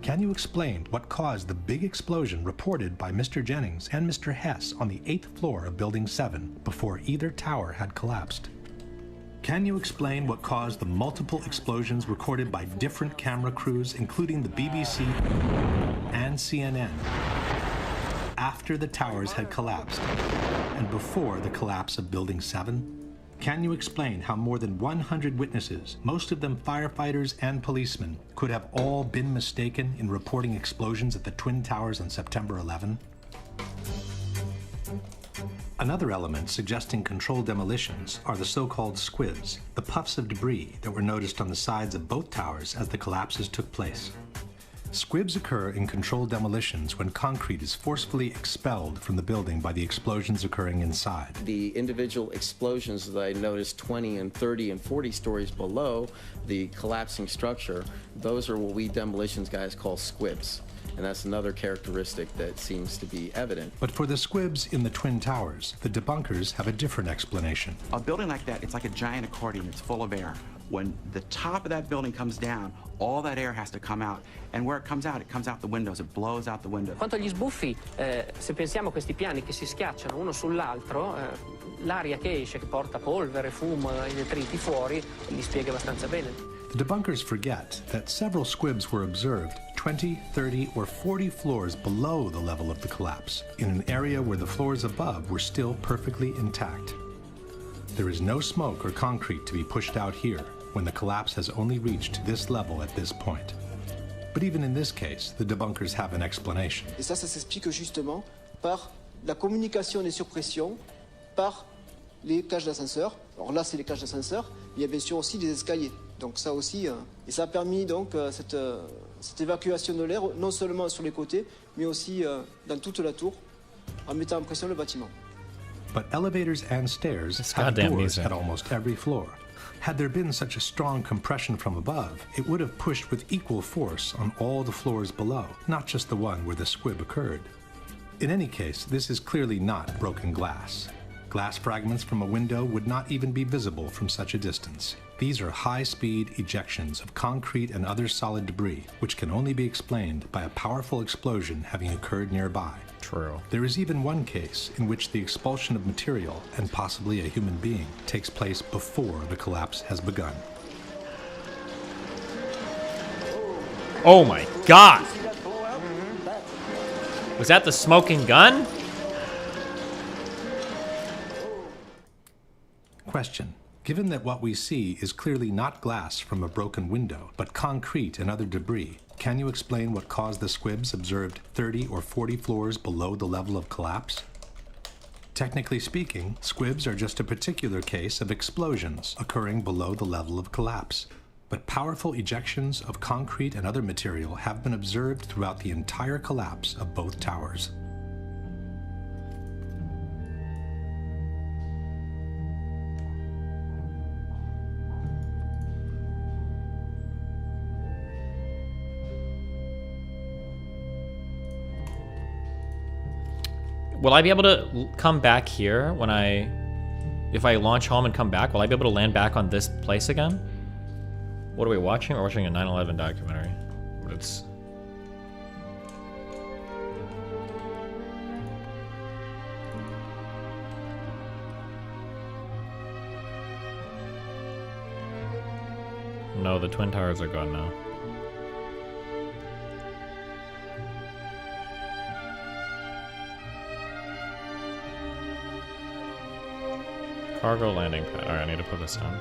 Can you explain what caused the big explosion reported by Mr. Jennings and Mr. Hess on the 8th floor of Building 7 before either tower had collapsed? Can you explain what caused the multiple explosions recorded by different camera crews, including the BBC and CNN, after the towers had collapsed and before the collapse of Building 7? Can you explain how more than 100 witnesses, most of them firefighters and policemen, could have all been mistaken in reporting explosions at the Twin Towers on September 11? Another element suggesting controlled demolitions are the so-called squibs, the puffs of debris that were noticed on the sides of both towers as the collapses took place. Squibs occur in controlled demolitions when concrete is forcefully expelled from the building by the explosions occurring inside. The individual explosions that I noticed 20 and 30 and 40 stories below the collapsing structure, those are what we demolitions guys call squibs. And that's another characteristic that seems to be evident. But for the squibs in the Twin Towers, the debunkers have a different explanation. A building like that, it's like a giant accordion. It's full of air. When the top of that building comes down, all that air has to come out. And where it comes out the windows. It blows out the windows. Quanto agli sbuffi, se pensiamo a questi piani che si schiacciano uno sull'altro, l'aria che esce, che porta polvere, fumo e detriti fuori, li spiega abbastanza bene. The debunkers forget that several squibs were observed 20, 30, or 40 floors below the level of the collapse, in an area where the floors above were still perfectly intact. There is no smoke or concrete to be pushed out here when the collapse has only reached this level at this point. But even in this case, the debunkers have an explanation. Et ça s'explique justement par la communication des surpressions par les cages d'ascenseur. Alors là, c'est les cages d'ascenseur. Il y a bien sûr aussi des escaliers. Donc ça aussi, et ça a permis donc cette évacuation de l'air, non seulement sur les côtés, mais aussi dans toute la tour, en mettant en pression le bâtiment. But elevators and stairs have doors at almost every floor. Had there been such a strong compression from above, it would have pushed with equal force on all the floors below, not just the one where the squib occurred. In any case, this is clearly not broken glass. Glass fragments from a window would not even be visible from such a distance. These are high-speed ejections of concrete and other solid debris, which can only be explained by a powerful explosion having occurred nearby. True. There is even one case in which the expulsion of material, and possibly a human being, takes place before the collapse has begun. Oh my God! Was that the smoking gun? Question. Given that what we see is clearly not glass from a broken window, but concrete and other debris, can you explain what caused the squibs observed 30 or 40 floors below the level of collapse? Technically speaking, squibs are just a particular case of explosions occurring below the level of collapse. But powerful ejections of concrete and other material have been observed throughout the entire collapse of both towers. Will I be able to come back here when if I launch home and come back? Will I be able to land back on this place again? What are we watching? We're watching a 9/11 documentary. But it's... No, the Twin Towers are gone now. Cargo landing pad. Alright, I need to put this down.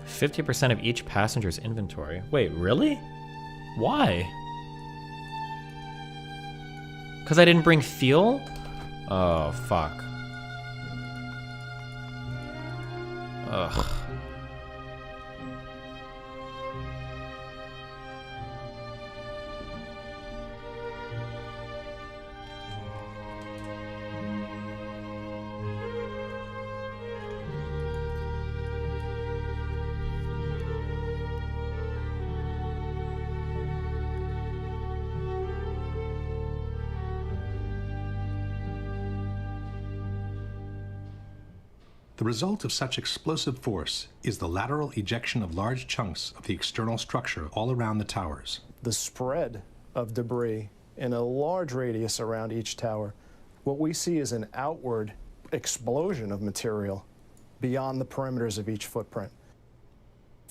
%50% of each passenger's inventory. Wait, really? Why? Because I didn't bring fuel? Oh, fuck. Ugh. The result of such explosive force is the lateral ejection of large chunks of the external structure all around the towers. The spread of debris in a large radius around each tower, what we see is an outward explosion of material beyond the perimeters of each footprint.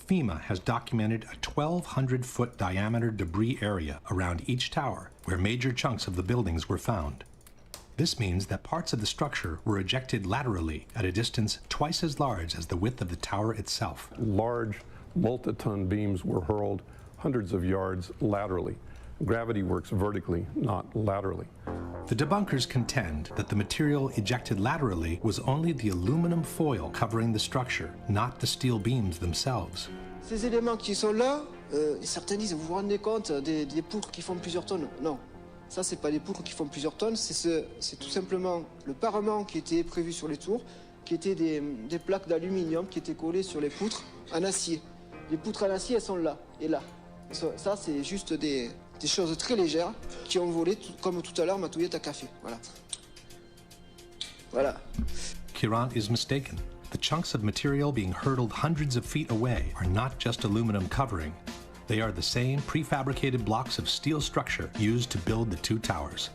FEMA has documented a 1,200-foot diameter debris area around each tower where major chunks of the buildings were found. This means that parts of the structure were ejected laterally at a distance twice as large as the width of the tower itself. Large multi-ton beams were hurled hundreds of yards laterally. Gravity works vertically, not laterally. The debunkers contend that the material ejected laterally was only the aluminum foil covering the structure, not the steel beams themselves. Ces éléments qui sont là, certains disent, vous vous rendez compte des poutres qui font plusieurs tonnes? Non. Ça, c'est pas des poutres qui font plusieurs tonnes, c'est tout simplement le parement qui était prévu sur les tours, qui étaient des plaques d'aluminium qui étaient collées sur les poutres en acier. Les poutres en acier, elles sont là et là. Ça, c'est juste des choses très légères qui ont volé, comme tout à l'heure ma touillette à café. Voilà. Voilà. Kiran is mistaken. The chunks of material being hurtled hundreds of feet away are not just aluminum covering. They are the same prefabricated blocks of steel structure used to build the two towers.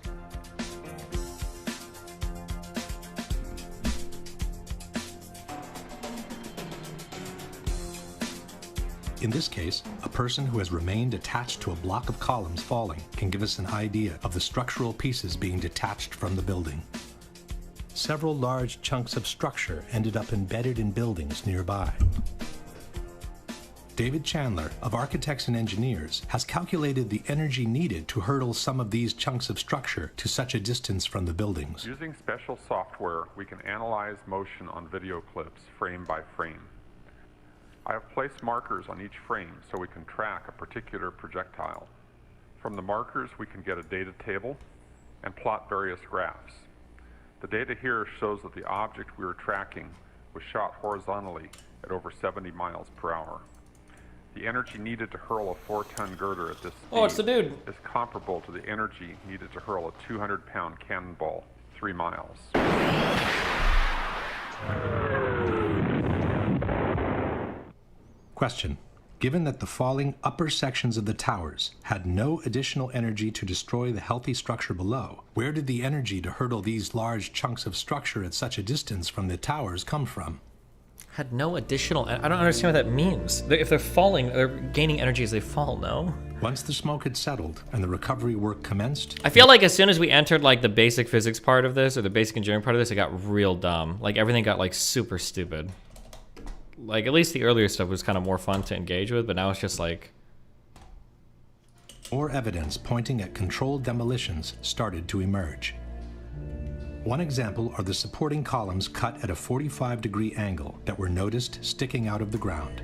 In this case, a person who has remained attached to a block of columns falling can give us an idea of the structural pieces being detached from the building. Several large chunks of structure ended up embedded in buildings nearby. David Chandler of Architects and Engineers has calculated the energy needed to hurtle some of these chunks of structure to such a distance from the buildings. Using special software, we can analyze motion on video clips frame by frame. I have placed markers on each frame so we can track a particular projectile. From the markers, we can get a data table and plot various graphs. The data here shows that the object we were tracking was shot horizontally at over 70 miles per hour. The energy needed to hurl a 4-ton girder at this speed Oh, it's the dude. is comparable to the energy needed to hurl a 200-pound cannonball 3 miles. Question. Given that the falling upper sections of the towers had no additional energy to destroy the healthy structure below, where did the energy to hurtle these large chunks of structure at such a distance from the towers come from? Had no additional... I don't understand what that means. If they're falling, they're gaining energy as they fall, no? Once the smoke had settled and the recovery work commenced... I feel like as soon as we entered like the basic physics part of this, or the basic engineering part of this, it got real dumb. Like everything got like super stupid. Like at least the earlier stuff was kind of more fun to engage with, but now it's just like... More evidence pointing at controlled demolitions started to emerge. One example are the supporting columns cut at a 45-degree angle that were noticed sticking out of the ground.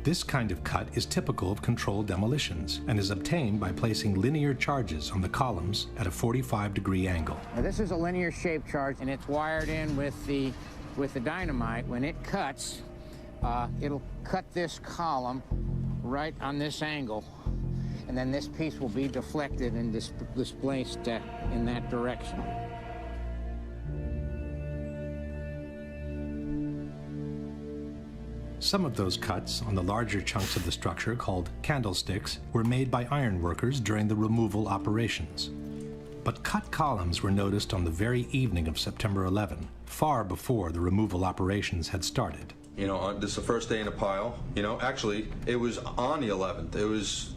This kind of cut is typical of controlled demolitions and is obtained by placing linear charges on the columns at a 45-degree angle. Now, this is a linear shaped charge, and it's wired in with the dynamite. When it cuts, it'll cut this column right on this angle, and then this piece will be deflected and displaced in that direction. Some of those cuts on the larger chunks of the structure, called candlesticks, were made by iron workers during the removal operations. But cut columns were noticed on the very evening of September 11, far before the removal operations had started. You know, this is the first day in a pile. You know, actually, it was on the 11th. It was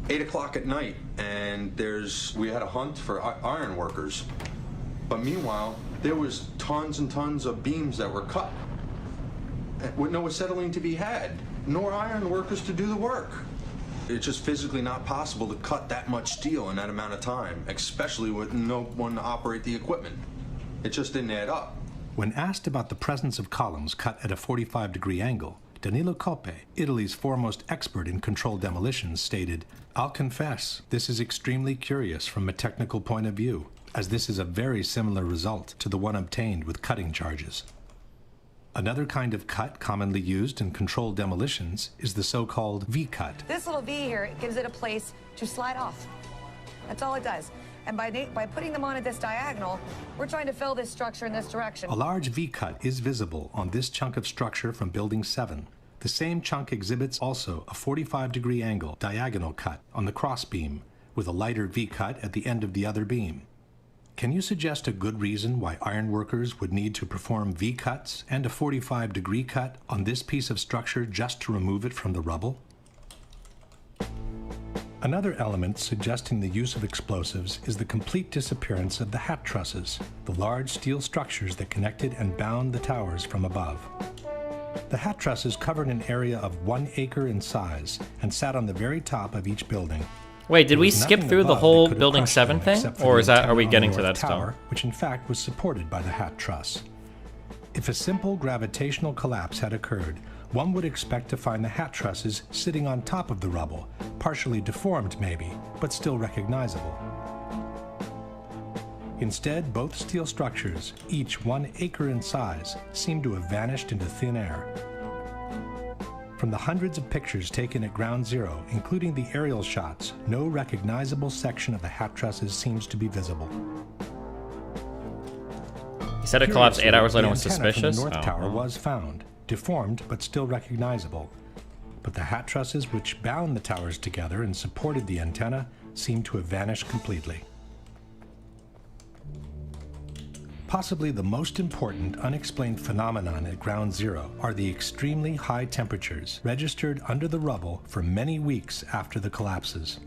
8 o'clock at night, and we had a hunt for iron workers. But meanwhile, there was tons and tons of beams that were cut, with no acetylene to be had, nor iron workers to do the work. It's just physically not possible to cut that much steel in that amount of time, especially with no one to operate the equipment. It just didn't add up. When asked about the presence of columns cut at a 45-degree angle, Danilo Coppe, Italy's foremost expert in controlled demolitions, stated, "I'll confess, this is extremely curious from a technical point of view, as this is a very similar result to the one obtained with cutting charges." Another kind of cut commonly used in controlled demolitions is the so-called V-cut. This little V here gives it a place to slide off. That's all it does. And by putting them on at this diagonal, we're trying to fill this structure in this direction. A large V-cut is visible on this chunk of structure from Building 7. The same chunk exhibits also a 45-degree angle diagonal cut on the crossbeam, with a lighter V-cut at the end of the other beam. Can you suggest a good reason why iron workers would need to perform V-cuts and a 45-degree cut on this piece of structure just to remove it from the rubble? Another element suggesting the use of explosives is the complete disappearance of the hat trusses, the large steel structures that connected and bound the towers from above. The hat trusses covered an area of 1 acre in size and sat on the very top of each building. Wait, did we skip through the whole Building 7 thing? Or are we getting to that tower, still? which in fact was supported by the hat truss. If a simple gravitational collapse had occurred, one would expect to find the hat trusses sitting on top of the rubble, partially deformed maybe, but still recognizable. Instead, both steel structures, each 1 acre in size, seem to have vanished into thin air. From the hundreds of pictures taken at Ground Zero, including the aerial shots, no recognizable section of the hat trusses seems to be visible. He said it collapsed 8 hours later and was The antenna suspicious? from the North Tower was found, deformed but still recognizable. But the hat trusses which bound the towers together and supported the antenna seem to have vanished completely. Possibly the most important unexplained phenomenon at Ground Zero are the extremely high temperatures registered under the rubble for many weeks after the collapses.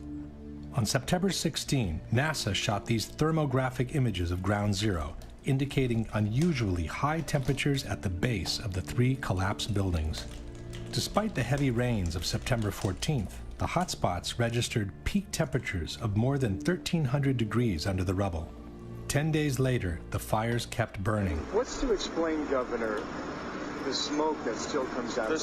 On September 16, NASA shot these thermographic images of Ground Zero, indicating unusually high temperatures at the base of the 3 collapsed buildings. Despite the heavy rains of September 14th, the hotspots registered peak temperatures of more than 1,300 degrees under the rubble. 10 days later, the fires kept burning. What's to explain, Governor, the smoke that still comes out? There's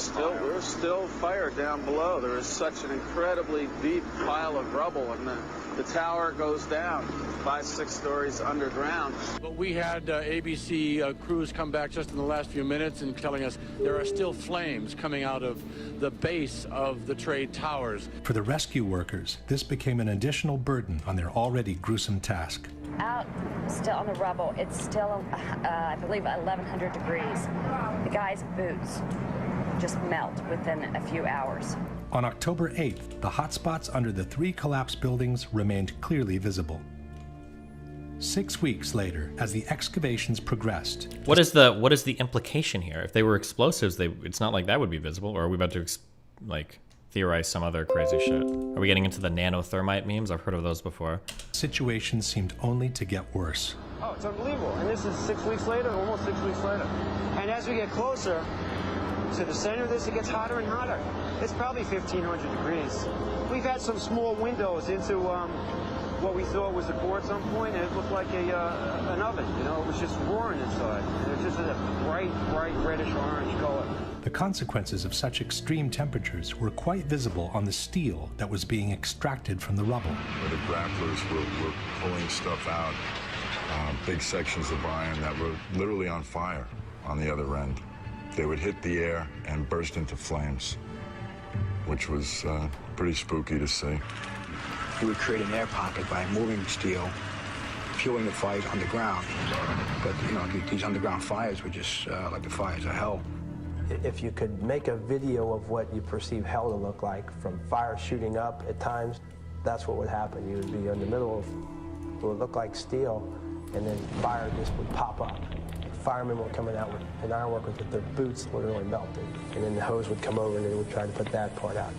still fire down below. There is such an incredibly deep pile of rubble, and the tower goes down 5-6 stories underground. But we had ABC crews come back just in the last few minutes and telling us there are still flames coming out of the base of the trade towers. For the rescue workers, this became an additional burden on their already gruesome task. Out still on the rubble, it's still, I believe, 1,100 degrees. The guy's boots just melt within a few hours. On October 8th, the hotspots under the 3 collapsed buildings remained clearly visible. 6 weeks later, as the excavations progressed... What is the implication here? If they were explosives, it's not like that would be visible, or are we about to, theorize some other crazy shit? Are we getting into the nanothermite memes? I've heard of those before. Situation seemed only to get worse. Oh, it's unbelievable. And this is 6 weeks later, almost 6 weeks later. And as we get closer to the center of this, it gets hotter and hotter. It's probably 1,500 degrees. We've had some small windows into what we thought was a core at some point, and it looked like an oven. You know, it was just roaring inside. And it was just a bright reddish-orange color. The consequences of such extreme temperatures were quite visible on the steel that was being extracted from the rubble. Where the grapplers were pulling stuff out, big sections of iron that were literally on fire on the other end. They would hit the air and burst into flames, which was pretty spooky to see. You would create an air pocket by moving steel, fueling the fires underground. But, you know, these underground fires were just like the fires of hell. If you could make a video of what you perceive hell to look like, from fire shooting up at times, that's what would happen. You would be in the middle of what would look like steel, and then fire just would pop up. Firemen were coming out with, and ironworkers with their boots literally melted. And then the hose would come over and they would try to put that part out.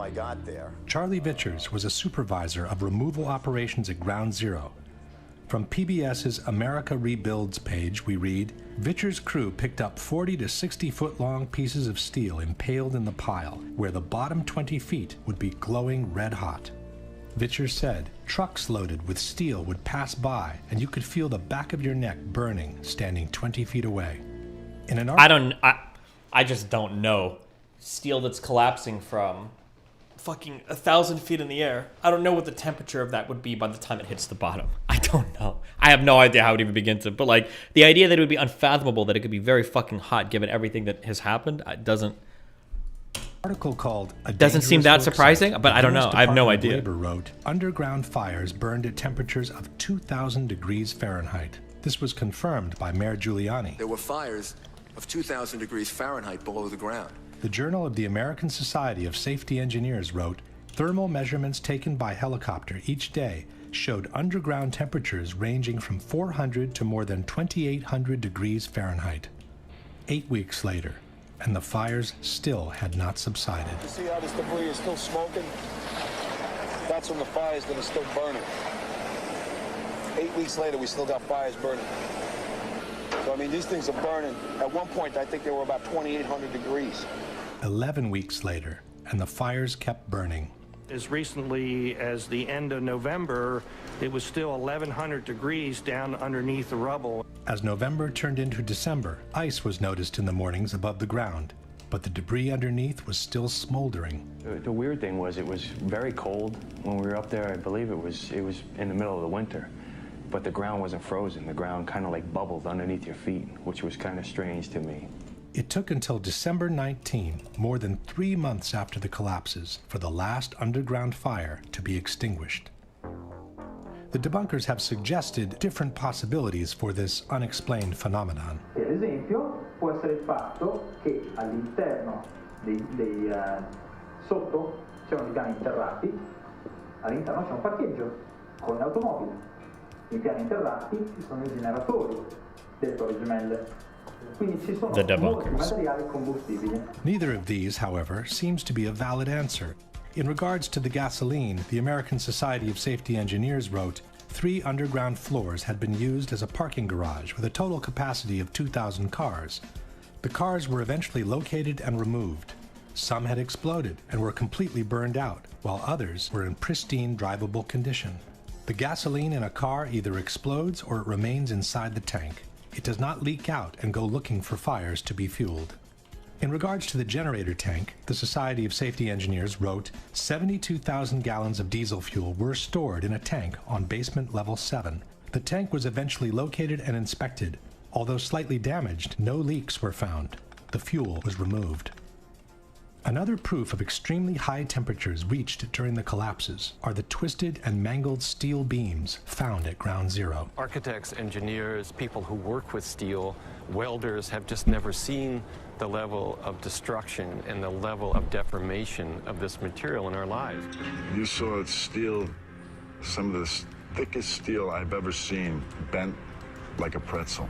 I got there. Charlie Vichers was a supervisor of removal operations at Ground Zero. From PBS's America Rebuilds page, we read, Vichers' crew picked up 40 to 60 foot long pieces of steel impaled in the pile, where the bottom 20 feet would be glowing red hot. Vichers said, trucks loaded with steel would pass by, and you could feel the back of your neck burning standing 20 feet away. In an I just don't know. Steel that's collapsing from fucking 1,000 feet in the air. I don't know what the temperature of that would be by the time it hits the bottom. I don't know. I have no idea how it even begins to. But like the idea that it would be unfathomable that it could be very fucking hot given everything that has happened, it doesn't. Article called doesn't seem that surprising, but I don't know. I have no idea. Labor wrote, underground fires burned at temperatures of 2,000 degrees Fahrenheit. This was confirmed by Mayor Giuliani. There were fires of 2,000 degrees Fahrenheit below the ground. The Journal of the American Society of Safety Engineers wrote, thermal measurements taken by helicopter each day showed underground temperatures ranging from 400 to more than 2,800 degrees Fahrenheit. 8 weeks later, and the fires still had not subsided. You see how this debris is still smoking? That's from the fires that are still burning. 8 weeks later, we still got fires burning. So, I mean, these things are burning. At one point, I think they were about 2,800 degrees. 11 weeks later, and the fires kept burning. As recently as the end of November, it was still 1,100 degrees down underneath the rubble. As November turned into December, ice was noticed in the mornings above the ground, but the debris underneath was still smoldering. The weird thing was it was very cold when we were up there. I believe it was in the middle of the winter, but the ground wasn't frozen. The ground kind of like bubbled underneath your feet, which was kind of strange to me. It took until December 19, more than 3 months after the collapses, for the last underground fire to be extinguished. The debunkers have suggested different possibilities for this unexplained phenomenon. Ad esempio, può essere il fatto che all'interno sotto c'erano i piani interrati, all'interno c'è un parcheggio con le automobili. Nei piani interrati ci sono i generatori delle torri gemelle. The debunkers. Neither of these, however, seems to be a valid answer. In regards to the gasoline, the American Society of Safety Engineers wrote, 3 underground floors had been used as a parking garage with a total capacity of 2,000 cars. The cars were eventually located and removed. Some had exploded and were completely burned out, while others were in pristine drivable condition. The gasoline in a car either explodes or it remains inside the tank. It does not leak out and go looking for fires to be fueled. In regards to the generator tank, the Society of Safety Engineers wrote, 72,000 gallons of diesel fuel were stored in a tank on basement level 7. The tank was eventually located and inspected. Although slightly damaged, no leaks were found. The fuel was removed. Another proof of extremely high temperatures reached during the collapses are the twisted and mangled steel beams found at Ground Zero. Architects, engineers, people who work with steel, welders have just never seen the level of destruction and the level of deformation of this material in our lives. You saw steel, some of the thickest steel I've ever seen, bent like a pretzel.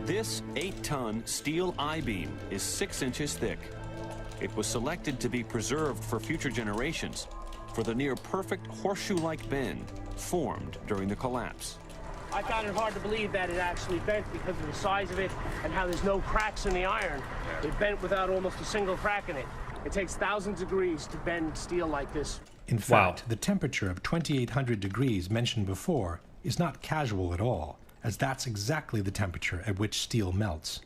This 8-ton steel I-beam is 6 inches thick. It was selected to be preserved for future generations for the near-perfect horseshoe-like bend formed during the collapse. I found it hard to believe that it actually bent because of the size of it and how there's no cracks in the iron. It bent without almost a single crack in it. It takes thousands of degrees to bend steel like this. In fact, the temperature of 2,800 degrees mentioned before is not casual at all, as that's exactly the temperature at which steel melts.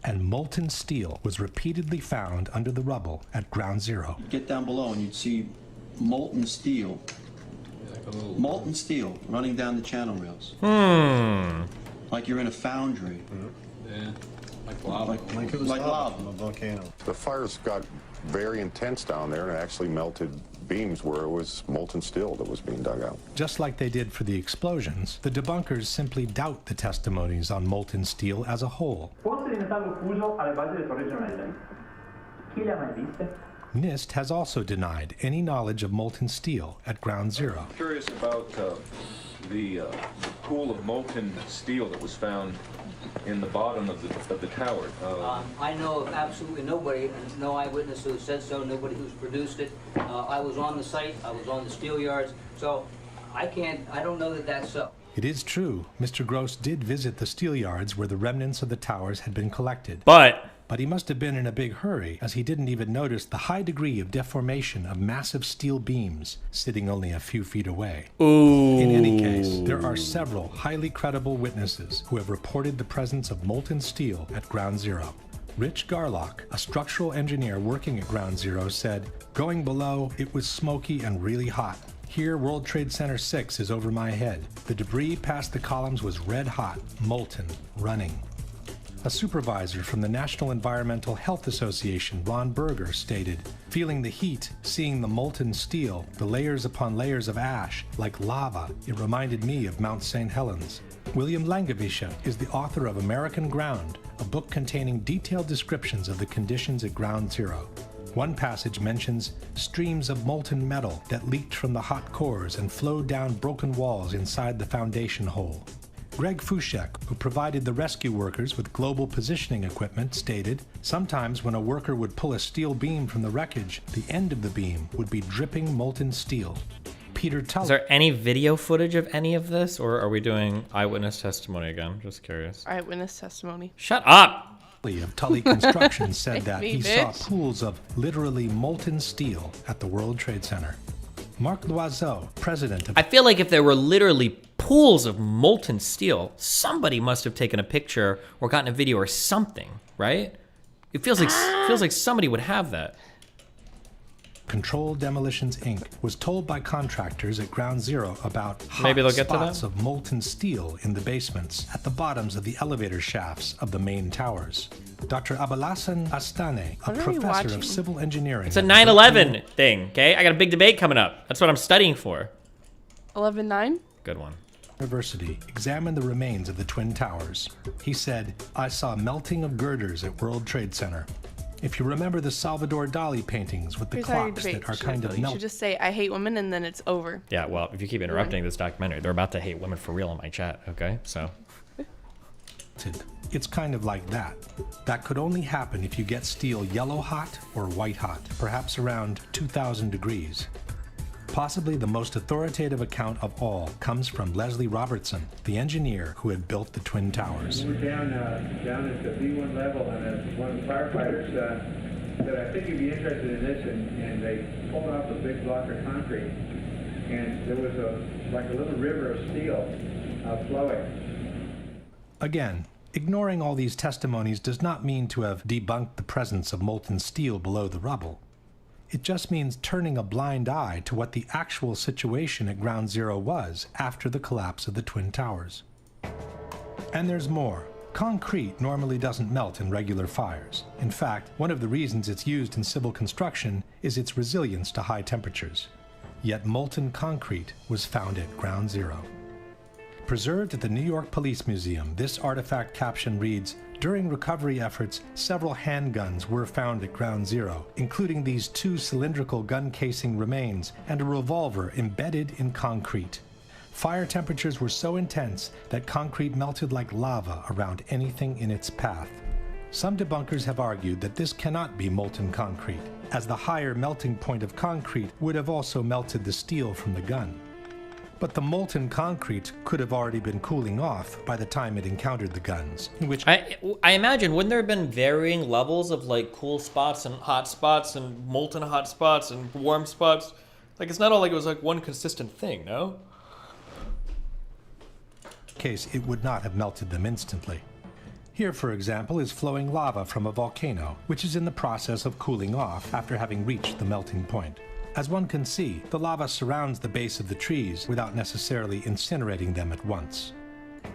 And molten steel was repeatedly found under the rubble at Ground Zero. Get down below and you'd see molten steel. Molten steel running down the channel rails. Like you're in a foundry. Yeah. Like lava. Like lava. From a volcano. The fires got very intense down there and actually melted beams where it was molten steel that was being dug out. Just like they did for the explosions, the debunkers simply doubt the testimonies on molten steel as a whole. Pozze di metallo fuso alle basi delle torri gemelle. Chi le ha mai viste? NIST has also denied any knowledge of molten steel at Ground Zero. I'm curious about the pool of molten steel that was found in the bottom of the tower. I know of absolutely nobody, no eyewitness who said so, nobody who's produced it. I was on the site, I was on the steel yards, so I don't know that that's so. It is true, Mr. Gross did visit the steel yards where the remnants of the towers had been collected. But he must have been in a big hurry, as he didn't even notice the high degree of deformation of massive steel beams sitting only a few feet away. Ooh. In any case, there are several highly credible witnesses who have reported the presence of molten steel at Ground Zero. Rich Garlock, a structural engineer working at Ground Zero, said, "Going below, it was smoky and really hot. Here, World Trade Center 6 is over my head. The debris past the columns was red hot, molten, running." A supervisor from the National Environmental Health Association, Ron Berger, stated, "Feeling the heat, seeing the molten steel, the layers upon layers of ash, like lava, it reminded me of Mount St. Helens." William Langevisha is the author of American Ground, a book containing detailed descriptions of the conditions at Ground Zero. One passage mentions streams of molten metal that leaked from the hot cores and flowed down broken walls inside the foundation hole. Greg Fushek, who provided the rescue workers with global positioning equipment, stated, "Sometimes when a worker would pull a steel beam from the wreckage, the end of the beam would be dripping molten steel." Peter Tully. Is there any video footage of any of this, or are we doing eyewitness testimony again? Just curious. Eyewitness testimony. Shut up! Of Tully Construction said that Me, he saw bitch. pools of literally molten steel at the World Trade Center. Marc Loiseau, president of... I feel like if there were literally pools of molten steel, somebody must have taken a picture or gotten a video or something, right? It feels like somebody would have that. Controlled Demolitions Inc. was told by contractors at Ground Zero about Maybe hot they'll get to spots that. of molten steel in the basements at the bottoms of the elevator shafts of the main towers. Dr. Abalasan Astane, a What are we professor watching? of civil engineering... It's a 9/11 thing, okay? I got a big debate coming up. That's what I'm studying for. 11-9? Good one. University examined the remains of the Twin Towers. He said, "I saw melting of girders at World Trade Center. If you remember the Salvador Dali paintings with the Here's how your clocks debate that are should kind go. of You melting." should just say, "I hate women," and then it's over. Yeah, well, if you keep interrupting this documentary, they're about to hate women for real in my chat, okay? So... It's kind of like that. That could only happen if you get steel yellow hot or white hot, perhaps around 2,000 degrees. Possibly the most authoritative account of all comes from Leslie Robertson, the engineer who had built the Twin Towers. We're down at the B1 level, and one of the firefighters said, "I think you'd be interested in this," and they pulled off a big block of concrete, and there was like a little river of steel flowing. Again, ignoring all these testimonies does not mean to have debunked the presence of molten steel below the rubble. It just means turning a blind eye to what the actual situation at Ground Zero was after the collapse of the Twin Towers. And there's more. Concrete normally doesn't melt in regular fires. In fact, one of the reasons it's used in civil construction is its resilience to high temperatures. Yet molten concrete was found at Ground Zero. Preserved at the New York Police Museum, this artifact caption reads, "During recovery efforts, several handguns were found at Ground Zero, including these 2 cylindrical gun casing remains and a revolver embedded in concrete. Fire temperatures were so intense that concrete melted like lava around anything in its path." Some debunkers have argued that this cannot be molten concrete, as the higher melting point of concrete would have also melted the steel from the gun. But the molten concrete could have already been cooling off by the time it encountered the guns, which... I imagine, wouldn't there have been varying levels of like cool spots and hot spots and molten hot spots and warm spots? Like, it's not all like it was like one consistent thing, no? Case it would not have melted them instantly. Here, for example, is flowing lava from a volcano, which is in the process of cooling off after having reached the melting point. As one can see, the lava surrounds the base of the trees without necessarily incinerating them at once.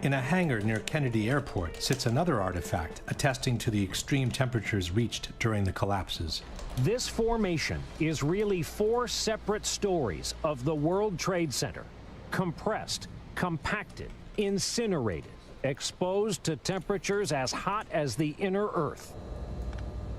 In a hangar near Kennedy Airport sits another artifact attesting to the extreme temperatures reached during the collapses. This formation is really 4 separate stories of the World Trade Center, compressed, compacted, incinerated, exposed to temperatures as hot as the inner Earth.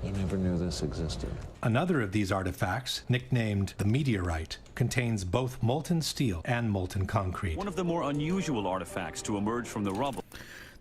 I never knew this existed. Another of these artifacts, nicknamed the meteorite, contains both molten steel and molten concrete. One of the more unusual artifacts to emerge from the rubble.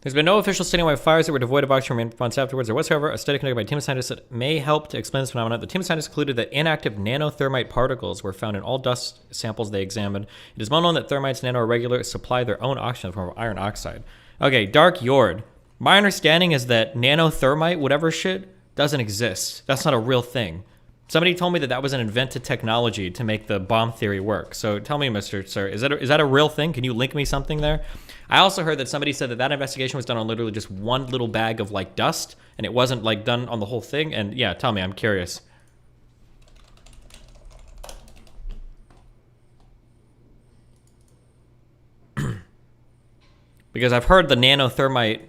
There's been no official stating why fires that were devoid of oxygen remained months afterwards or whatsoever. A study conducted by a team of scientists that may help to explain this phenomenon. The team of scientists concluded that inactive nanothermite particles were found in all dust samples they examined. It is well known that thermites nanoirregular supply their own oxygen in the form of iron oxide. Okay, Dark Yord. My understanding is that nanothermite, whatever shit, doesn't exist. That's not a real thing. Somebody told me that that was an invented technology to make the bomb theory work. So tell me, Mr. Sir, is that a real thing? Can you link me something there? I also heard that somebody said that that investigation was done on literally just one little bag of like dust, and it wasn't like done on the whole thing. And yeah, tell me, I'm curious. Because I've heard the nanothermite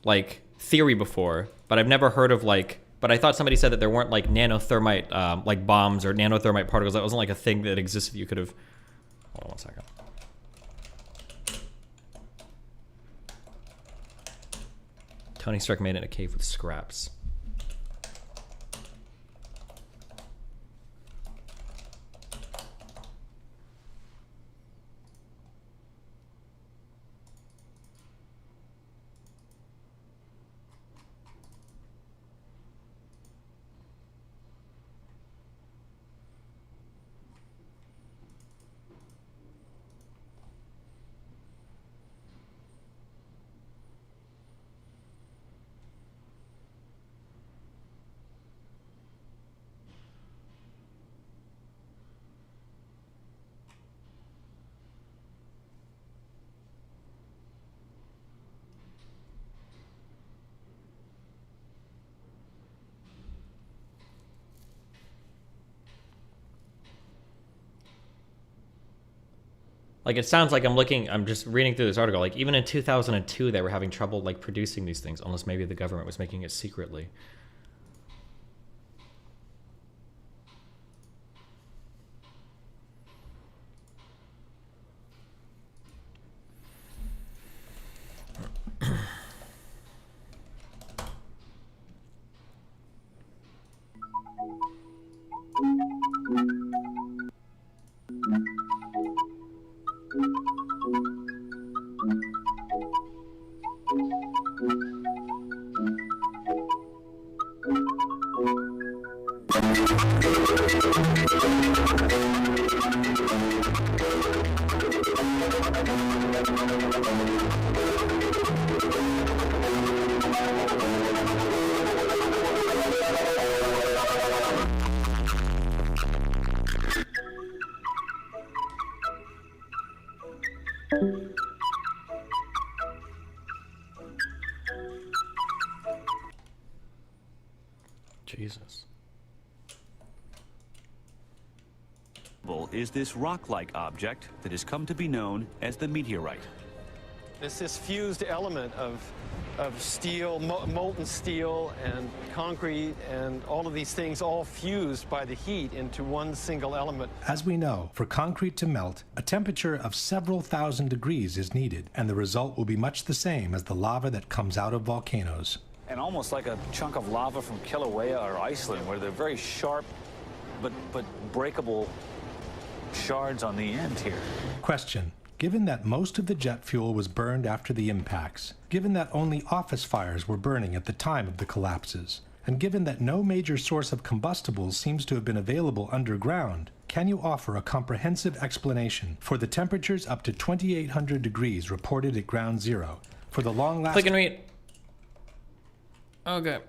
like theory before, but I've never heard of like, but I thought somebody said that there weren't like nanothermite like bombs or nanothermite particles. That wasn't like a thing that existed. You could have, hold on one second. Tony Stark made it in a cave with scraps. Like, it sounds like I'm just reading through this article. Like, even in 2002, they were having trouble, like, producing these things, unless maybe the government was making it secretly. Jesus. Is this rock-like object that has come to be known as the meteorite. It's this fused element of steel, molten steel and concrete and all of these things all fused by the heat into one single element. As we know, for concrete to melt, a temperature of several thousand degrees is needed, and the result will be much the same as the lava that comes out of volcanoes. And almost like a chunk of lava from Kilauea or Iceland, where they're very sharp but breakable shards on the end here. Question. Given that most of the jet fuel was burned after the impacts, given that only office fires were burning at the time of the collapses, and given that no major source of combustibles seems to have been available underground, can you offer a comprehensive explanation for the temperatures up to 2,800 degrees reported at ground zero, for the long-lasting... Click and read. Okay.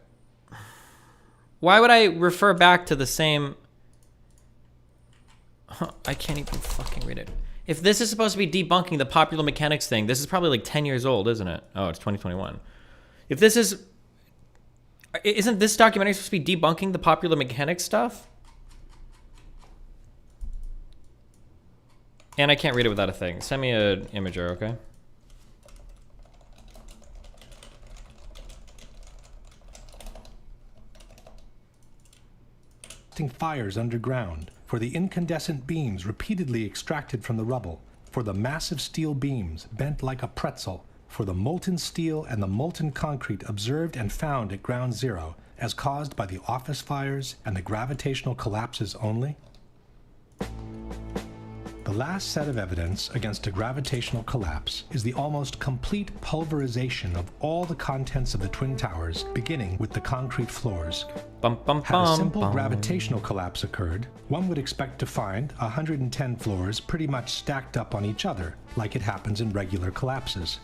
Why would I refer back to the same... I can't even fucking read it. If this is supposed to be debunking the popular mechanics thing, this is probably like 10 years old, isn't it? Oh, it's 2021. If this is... Isn't this documentary supposed to be debunking the popular mechanics stuff? And I can't read it without a thing. Send me an imager, okay? Fires underground, for the incandescent beams repeatedly extracted from the rubble, for the massive steel beams bent like a pretzel, for the molten steel and the molten concrete observed and found at ground zero as caused by the office fires and the gravitational collapses only? The last set of evidence against a gravitational collapse is the almost complete pulverization of all the contents of the Twin Towers, beginning with the concrete floors. Had a simple gravitational collapse occurred, one would expect to find 110 floors pretty much stacked up on each other, like it happens in regular collapses.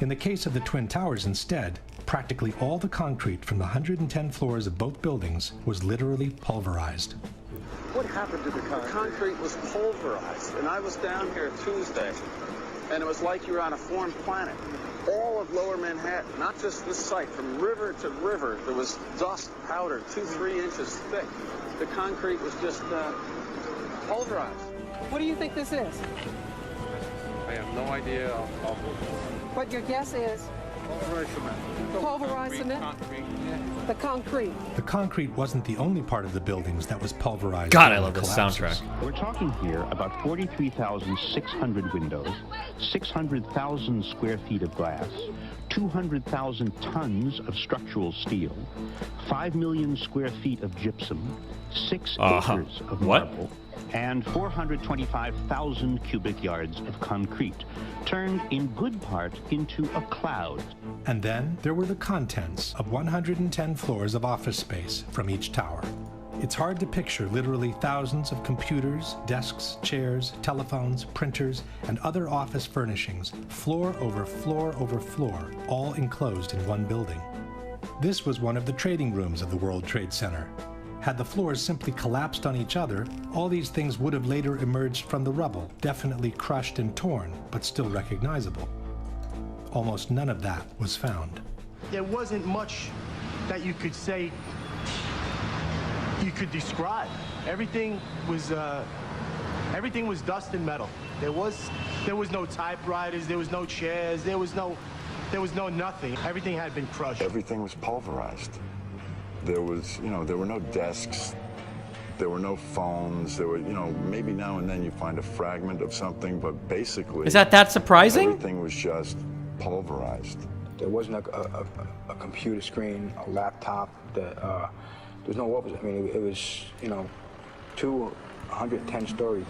In the case of the Twin Towers instead, practically all the concrete from the 110 floors of both buildings was literally pulverized. What happened to the concrete? The concrete was pulverized, and I was down here Tuesday, and it was like you were on a foreign planet. All of Lower Manhattan, not just this site, from river to river, there was dust, powder, 2-3 inches thick. The concrete was just pulverized. What do you think this is? I have no idea. What your guess is? Pulverized cement? The concrete. The concrete wasn't the only part of the buildings that was pulverized. God, I love this soundtrack. We're talking here about 43,600 windows, 600,000 square feet of glass, 200,000 tons of structural steel, 5 million square feet of gypsum, 6 acres of marble, and 425,000 cubic yards of concrete, turned in good part into a cloud. And then there were the contents of 110 floors of office space from each tower. It's hard to picture literally thousands of computers, desks, chairs, telephones, printers, and other office furnishings, floor over floor over floor, all enclosed in one building. This was one of the trading rooms of the World Trade Center. Had the floors simply collapsed on each other, all these things would have later emerged from the rubble, definitely crushed and torn, but still recognizable. Almost none of that was found. There wasn't much that you could say, you could describe. Everything was dust and metal. There was no typewriters, there was no chairs, there was no nothing. Everything had been crushed. Everything was pulverized. There was, there were no desks, there were no phones, there were, maybe now and then you find a fragment of something, but basically... Is that surprising? Everything was just pulverized. There wasn't a computer screen, a laptop, there was no office. I mean, it was, 210-story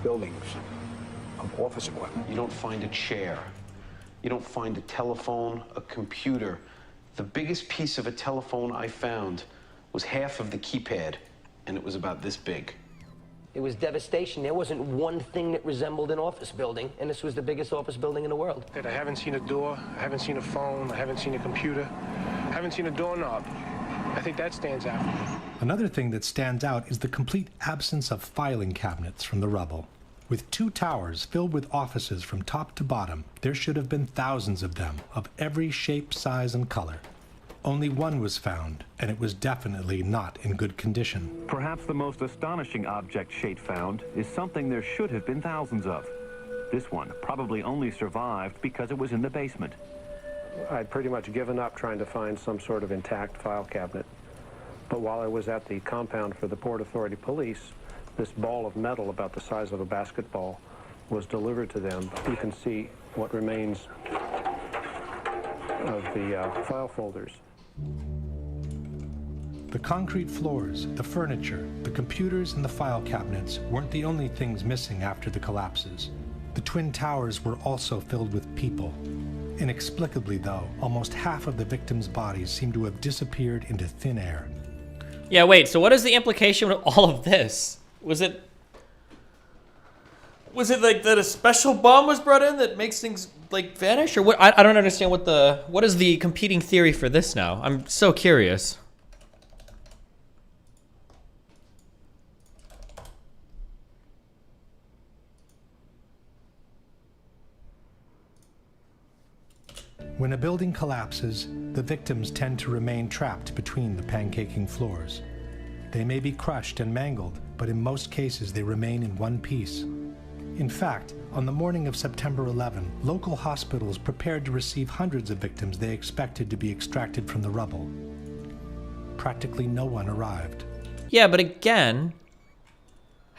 buildings of office equipment. You don't find a chair. You don't find a telephone, a computer. The biggest piece of a telephone I found was half of the keypad, and it was about this big. It was devastation. There wasn't one thing that resembled an office building, and this was the biggest office building in the world. I haven't seen a door, I haven't seen a phone, I haven't seen a computer, I haven't seen a doorknob. I think that stands out. Another thing that stands out is the complete absence of filing cabinets from the rubble. With 2 towers filled with offices from top to bottom, there should have been thousands of them, of every shape, size, and color. Only one was found, and it was definitely not in good condition. Perhaps the most astonishing object Shate found is something there should have been thousands of. This one probably only survived because it was in the basement. I'd pretty much given up trying to find some sort of intact file cabinet. But while I was at the compound for the Port Authority Police, this ball of metal about the size of a basketball was delivered to them. You can see what remains of the file folders. The concrete floors, the furniture, the computers, and the file cabinets weren't the only things missing after the collapses. The Twin Towers were also filled with people. Inexplicably, though, almost half of the victims' bodies seem to have disappeared into thin air. Yeah, wait, so what is the implication of all of this? Was it like that a special bomb was brought in that makes things like vanish, or what? I don't understand what is the competing theory for this now? I'm so curious. When a building collapses, the victims tend to remain trapped between the pancaking floors. They may be crushed and mangled, but in most cases they remain in one piece. In fact, on the morning of September 11, local hospitals prepared to receive hundreds of victims they expected to be extracted from the rubble. Practically no one arrived. Yeah, but again,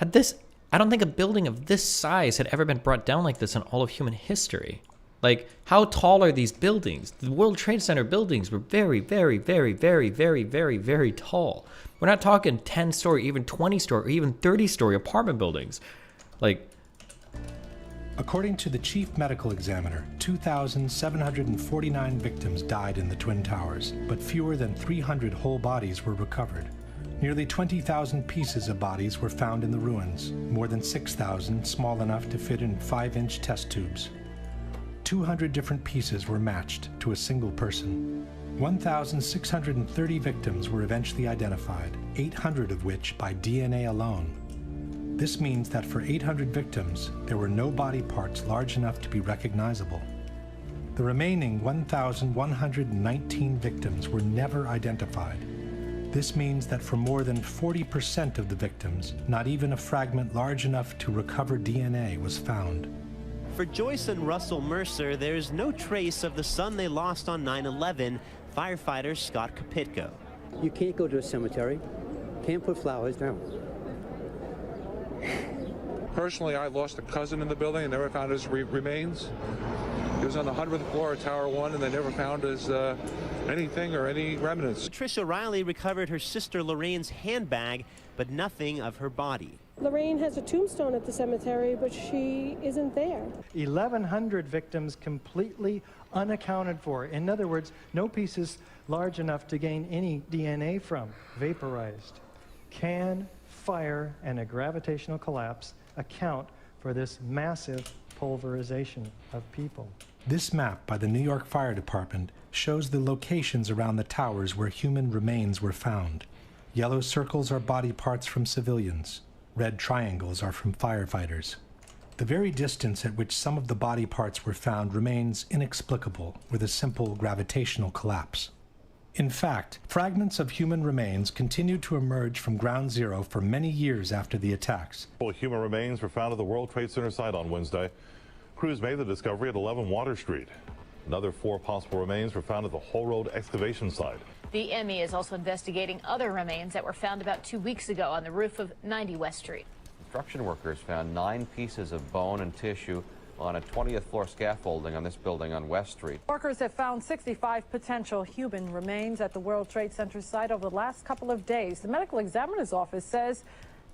I don't think a building of this size had ever been brought down like this in all of human history. Like, how tall are these buildings? The World Trade Center buildings were very, very, very, very, very, very, very tall. We're not talking 10-story, even 20-story, or even 30-story apartment buildings. Like, according to the chief medical examiner, 2,749 victims died in the Twin Towers, but fewer than 300 whole bodies were recovered. Nearly 20,000 pieces of bodies were found in the ruins, more than 6,000 small enough to fit in 5-inch test tubes. 200 different pieces were matched to a single person. 1,630 victims were eventually identified, 800 of which by DNA alone. This means that for 800 victims, there were no body parts large enough to be recognizable. The remaining 1,119 victims were never identified. This means that for more than 40% of the victims, not even a fragment large enough to recover DNA was found. For Joyce and Russell Mercer, there's no trace of the son they lost on 9/11, firefighter Scott Kopitko. You can't go to a cemetery, can't put flowers down. Personally, I lost a cousin in the building and never found his remains. He was on the 100th floor of Tower 1, and they never found his anything or any remnants. Patricia Riley recovered her sister Lorraine's handbag, but nothing of her body. Lorraine has a tombstone at the cemetery, but she isn't there. 1,100 victims completely unaccounted for. In other words, no pieces large enough to gain any DNA from, vaporized. Can fire and a gravitational collapse account for this massive pulverization of people? This map by the New York Fire Department shows the locations around the towers where human remains were found. Yellow circles are body parts from civilians. Red triangles are from firefighters. The very distance at which some of the body parts were found remains inexplicable with a simple gravitational collapse. In fact, fragments of human remains continued to emerge from ground zero for many years after the attacks. Human remains were found at the World Trade Center site on Wednesday. Crews made the discovery at 11 Water Street. Another 4 possible remains were found at the Whole Road excavation site. The ME is also investigating other remains that were found about 2 weeks ago on the roof of 90 West Street. Construction workers found 9 pieces of bone and tissue on a 20th floor scaffolding on this building on West Street. Workers have found 65 potential human remains at the World Trade Center site over the last couple of days. The medical examiner's office says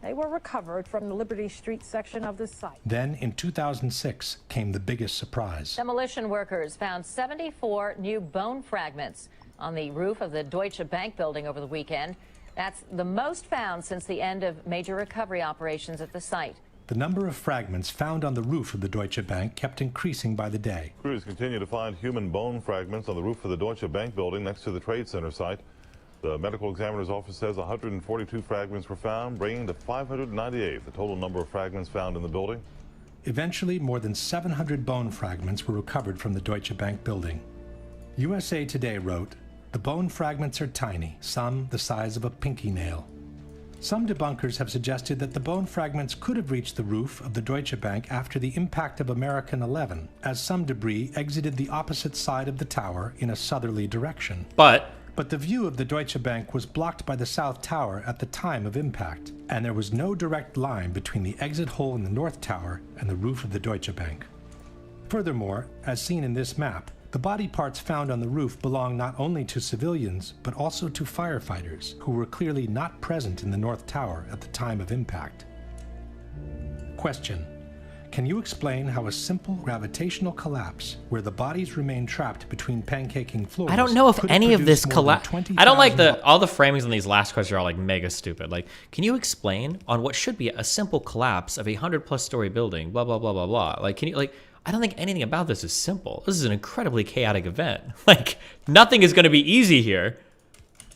they were recovered from the Liberty Street section of the site. Then, in 2006, came the biggest surprise. Demolition workers found 74 new bone fragments on the roof of the Deutsche Bank building over the weekend. That's the most found since the end of major recovery operations at the site. The number of fragments found on the roof of the Deutsche Bank kept increasing by the day. Crews continue to find human bone fragments on the roof of the Deutsche Bank building next to the Trade Center site. The medical examiner's office says 142 fragments were found, bringing to 598 the total number of fragments found in the building. Eventually, more than 700 bone fragments were recovered from the Deutsche Bank building. USA Today wrote, "The bone fragments are tiny, some the size of a pinky nail." Some debunkers have suggested that the bone fragments could have reached the roof of the Deutsche Bank after the impact of American 11, as some debris exited the opposite side of the tower in a southerly direction. But the view of the Deutsche Bank was blocked by the South Tower at the time of impact, and there was no direct line between the exit hole in the North Tower and the roof of the Deutsche Bank. Furthermore, as seen in this map, the body parts found on the roof belong not only to civilians, but also to firefighters, who were clearly not present in the North Tower at the time of impact. Question: can you explain how a simple gravitational collapse, where the bodies remain trapped between pancaking floors... I don't know if any of this collapse... I don't like all the framings on these last questions are all like mega stupid. Like, can you explain on what should be a simple collapse of a 100+ story building, blah, blah, blah, blah, blah. Like, can you, like... I don't think anything about this is simple. This is an incredibly chaotic event. Like, nothing is going to be easy here.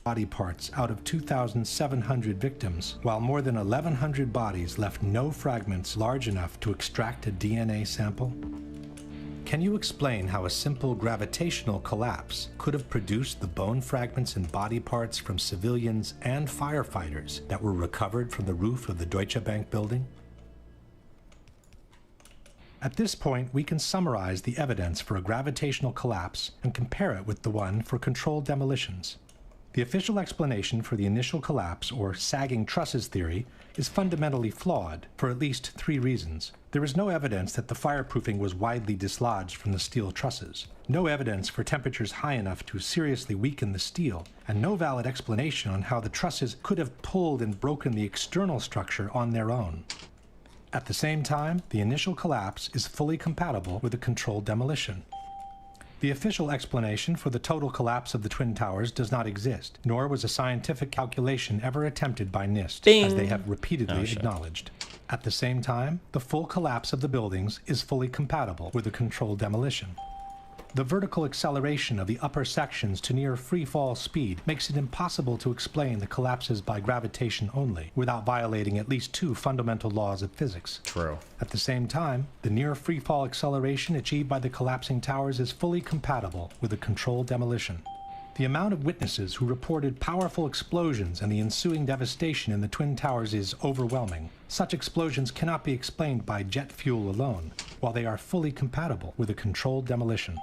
Body parts out of 2,700 victims, while more than 1,100 bodies left no fragments large enough to extract a DNA sample? can you explain how a simple gravitational collapse could have produced the bone fragments and body parts from civilians and firefighters that were recovered from the roof of the Deutsche Bank building? At this point, we can summarize the evidence for a gravitational collapse and compare it with the one for controlled demolitions. The official explanation for the initial collapse, or sagging trusses theory, is fundamentally flawed for at least 3 reasons. There is no evidence that the fireproofing was widely dislodged from the steel trusses, no evidence for temperatures high enough to seriously weaken the steel, and no valid explanation on how the trusses could have pulled and broken the external structure on their own. At the same time, the initial collapse is fully compatible with a controlled demolition. The official explanation for the total collapse of the Twin Towers does not exist, nor was a scientific calculation ever attempted by NIST, as they have repeatedly acknowledged. At the same time, the full collapse of the buildings is fully compatible with a controlled demolition. The vertical acceleration of the upper sections to near free-fall speed makes it impossible to explain the collapses by gravitation only, without violating at least 2 fundamental laws of physics. True. At the same time, the near free-fall acceleration achieved by the collapsing towers is fully compatible with a controlled demolition. The amount of witnesses who reported powerful explosions and the ensuing devastation in the Twin Towers is overwhelming. Such explosions cannot be explained by jet fuel alone, while they are fully compatible with a controlled demolition.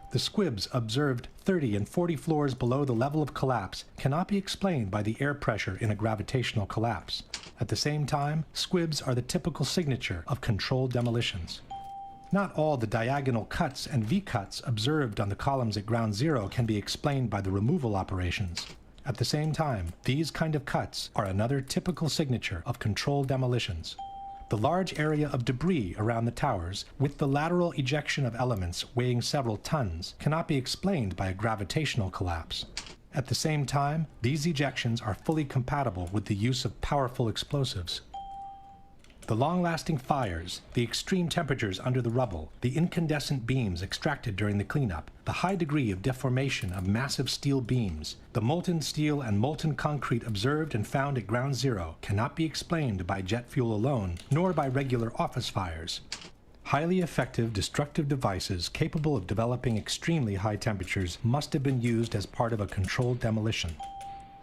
The squibs observed 30 and 40 floors below the level of collapse cannot be explained by the air pressure in a gravitational collapse. At the same time, squibs are the typical signature of controlled demolitions. Not all the diagonal cuts and V-cuts observed on the columns at ground zero can be explained by the removal operations. At the same time, these kind of cuts are another typical signature of controlled demolitions. The large area of debris around the towers, with the lateral ejection of elements weighing several tons, cannot be explained by a gravitational collapse. At the same time, these ejections are fully compatible with the use of powerful explosives. The long-lasting fires, the extreme temperatures under the rubble, the incandescent beams extracted during the cleanup, the high degree of deformation of massive steel beams, the molten steel and molten concrete observed and found at ground zero cannot be explained by jet fuel alone, nor by regular office fires. Highly effective destructive devices capable of developing extremely high temperatures must have been used as part of a controlled demolition.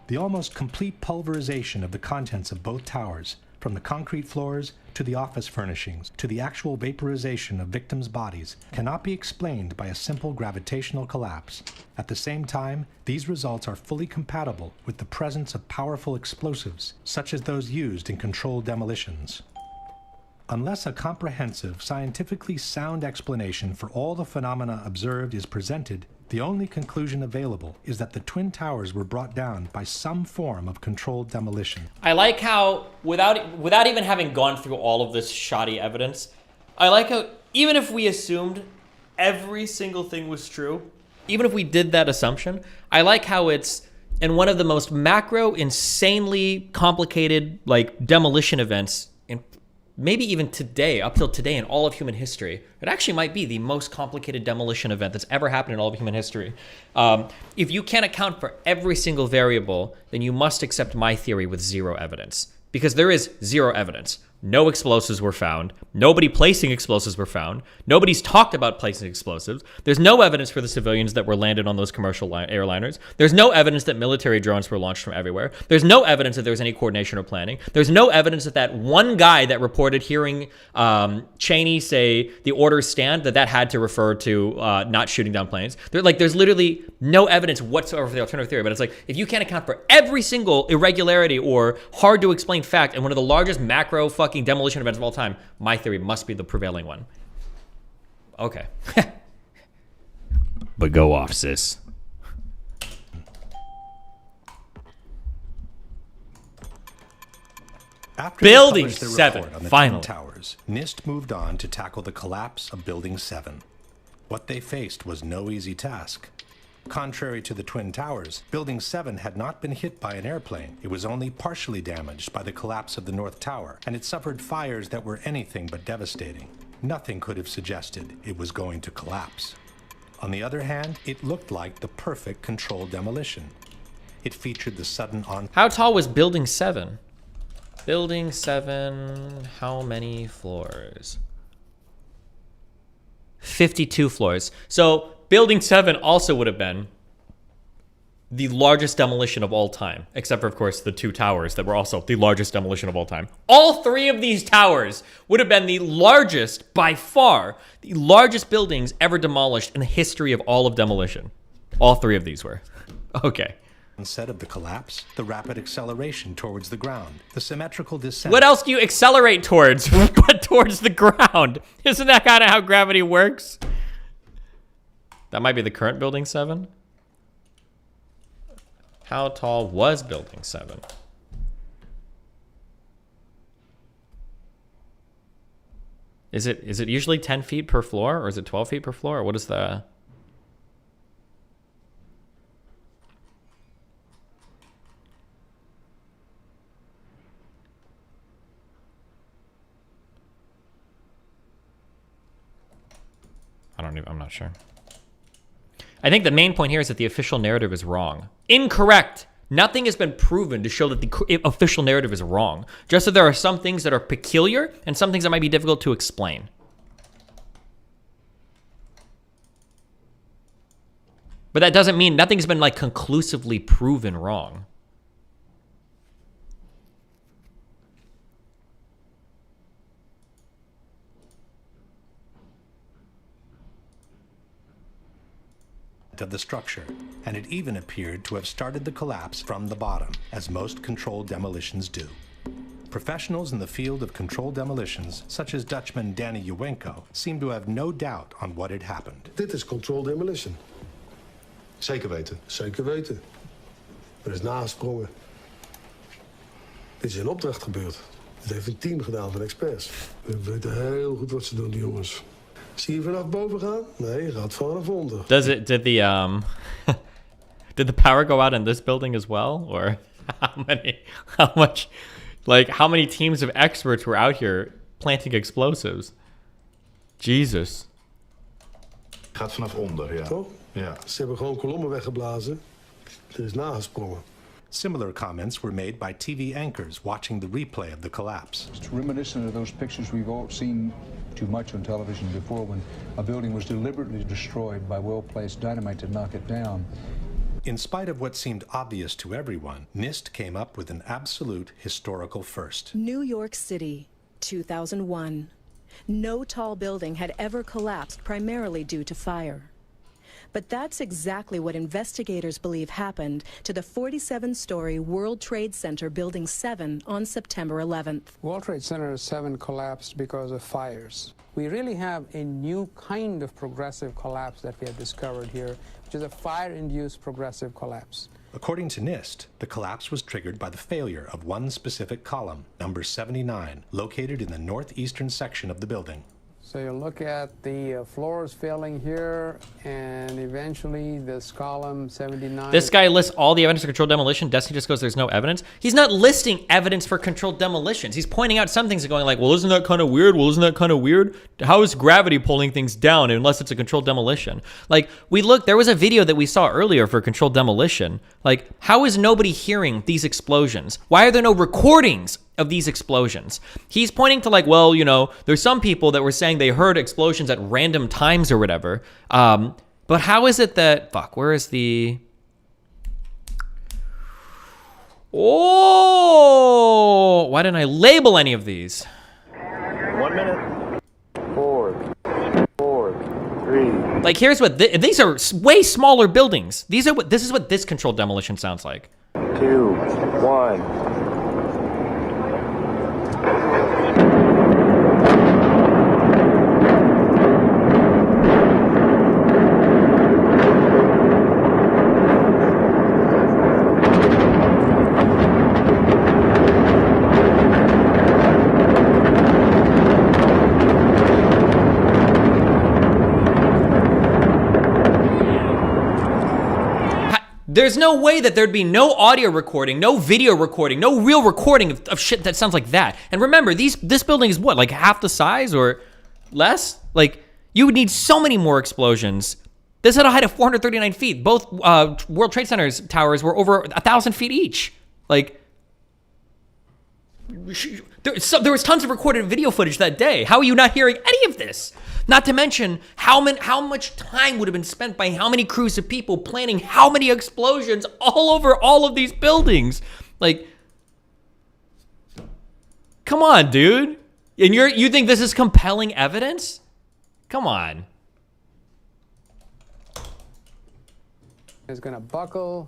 The almost complete pulverization of the contents of both towers, from the concrete floors to the office furnishings to the actual vaporization of victims' bodies, cannot be explained by a simple gravitational collapse. At the same time, these results are fully compatible with the presence of powerful explosives, such as those used in controlled demolitions. Unless a comprehensive, scientifically sound explanation for all the phenomena observed is presented, the only conclusion available is that the Twin Towers were brought down by some form of controlled demolition. I like how, without even having gone through all of this shoddy evidence, I like how, even if we assumed every single thing was true, even if we did that assumption, I like how it's in one of the most macro, insanely complicated, like, demolition events in maybe even today, up till today in all of human history. It actually might be the most complicated demolition event that's ever happened in all of human history. If you can't account for every single variable, then you must accept my theory with zero evidence. Because there is zero evidence. No explosives were found. Nobody placing explosives were found. Nobody's talked about placing explosives. There's no evidence for the civilians that were landed on those commercial airliners. There's no evidence that military drones were launched from everywhere. There's no evidence that there was any coordination or planning. There's no evidence that that one guy that reported hearing Cheney say the orders stand, that had to refer to not shooting down planes. There's literally no evidence whatsoever for the alternative theory. But it's like, if you can't account for every single irregularity or hard to explain fact in one of the largest macro fucking demolition events of all time, my theory must be the prevailing one. Okay. But go off, sis. After Building they published their 7, report on the finally. Twin Towers, NIST moved on to tackle the collapse of Building 7. What they faced was no easy task. Contrary to the Twin Towers, Building 7 had not been hit by an airplane. It was only partially damaged by the collapse of the North Tower, and it suffered fires that were anything but devastating. Nothing could have suggested it was going to collapse. On the other hand, it looked like the perfect controlled demolition. It featured the sudden on... How tall was Building 7? Building 7, how many floors? 52 floors. So building 7 also would have been the largest demolition of all time, except for, of course, the 2 towers that were also the largest demolition of all time. All 3 of these towers would have been the largest, by far, the largest buildings ever demolished in the history of all of demolition. All 3 of these were. Okay. Instead of the collapse, the rapid acceleration towards the ground, the symmetrical descent. What else do you accelerate towards but towards the ground? Isn't that kind of how gravity works? That might be the current building 7. How tall was building 7? Is it usually 10 feet per floor, or is it 12 feet per floor? Or what is the... I'm not sure. I think the main point here is that the official narrative is wrong. Incorrect. Nothing has been proven to show that the official narrative is wrong. Just that there are some things that are peculiar and some things that might be difficult to explain. But that doesn't mean nothing's been like conclusively proven wrong. Of the structure, and it even appeared to have started the collapse from the bottom, as most controlled demolitions do. Professionals in the field of controlled demolitions, such as Dutchman Danny Uwenko, seem to have no doubt on what had happened. Dit is controlled demolition. Zeker weten. Zeker weten. Er is nagesprongen. Dit is in opdracht gebeurd. Dit heeft een team gedaan van experts. We weten heel goed wat ze doen, die jongens. Zie je vanaf boven gaan? Nee, je gaat vanaf onder. Did the power go out in this building as well? Or how many teams of experts were out here planting explosives? Jesus. Gaat vanaf onder, ja. Toch? Ja. Ze hebben gewoon kolommen weggeblazen. Er is nagesprongen. Similar comments were made by TV anchors watching the replay of the collapse. It's reminiscent of those pictures we've all seen too much on television before, when a building was deliberately destroyed by well-placed dynamite to knock it down. In spite of what seemed obvious to everyone, NIST came up with an absolute historical first. New York City, 2001. No tall building had ever collapsed primarily due to fire. But that's exactly what investigators believe happened to the 47-story World Trade Center Building 7 on September 11th. World Trade Center 7 collapsed because of fires. We really have a new kind of progressive collapse that we have discovered here, which is a fire-induced progressive collapse. According to NIST, the collapse was triggered by the failure of one specific column, number 79, located in the northeastern section of the building. So you look at the floors failing here, and eventually this column 79. This guy lists all the evidence for controlled demolition. Destiny just goes, there's no evidence. He's not listing evidence for controlled demolitions. He's pointing out some things and going like, well, isn't that kind of weird? Well, isn't that kind of weird? How is gravity pulling things down unless it's a controlled demolition? Like, there was a video that we saw earlier for controlled demolition. Like, how is nobody hearing these explosions? Why are there no recordings of these explosions? He's pointing to like, well, there's some people that were saying they heard explosions at random times or whatever. But how is it that, where is the... Oh, why didn't I label any of these? 1 minute. 4, 3. Like, here's what, these are way smaller buildings. This is what this controlled demolition sounds like. 2, 1. There's no way that there'd be no audio recording, no video recording, no real recording of shit that sounds like that. And remember, this building is what, like half the size or less? Like, you would need so many more explosions. This had a height of 439 feet. Both World Trade Center's towers were over 1,000 feet each. Like, there was tons of recorded video footage that day. How are you not hearing any of this? Not to mention how much time would have been spent by how many crews of people planning how many explosions all over all of these buildings. Like, come on, dude. And you think this is compelling evidence? Come on. It's going to buckle,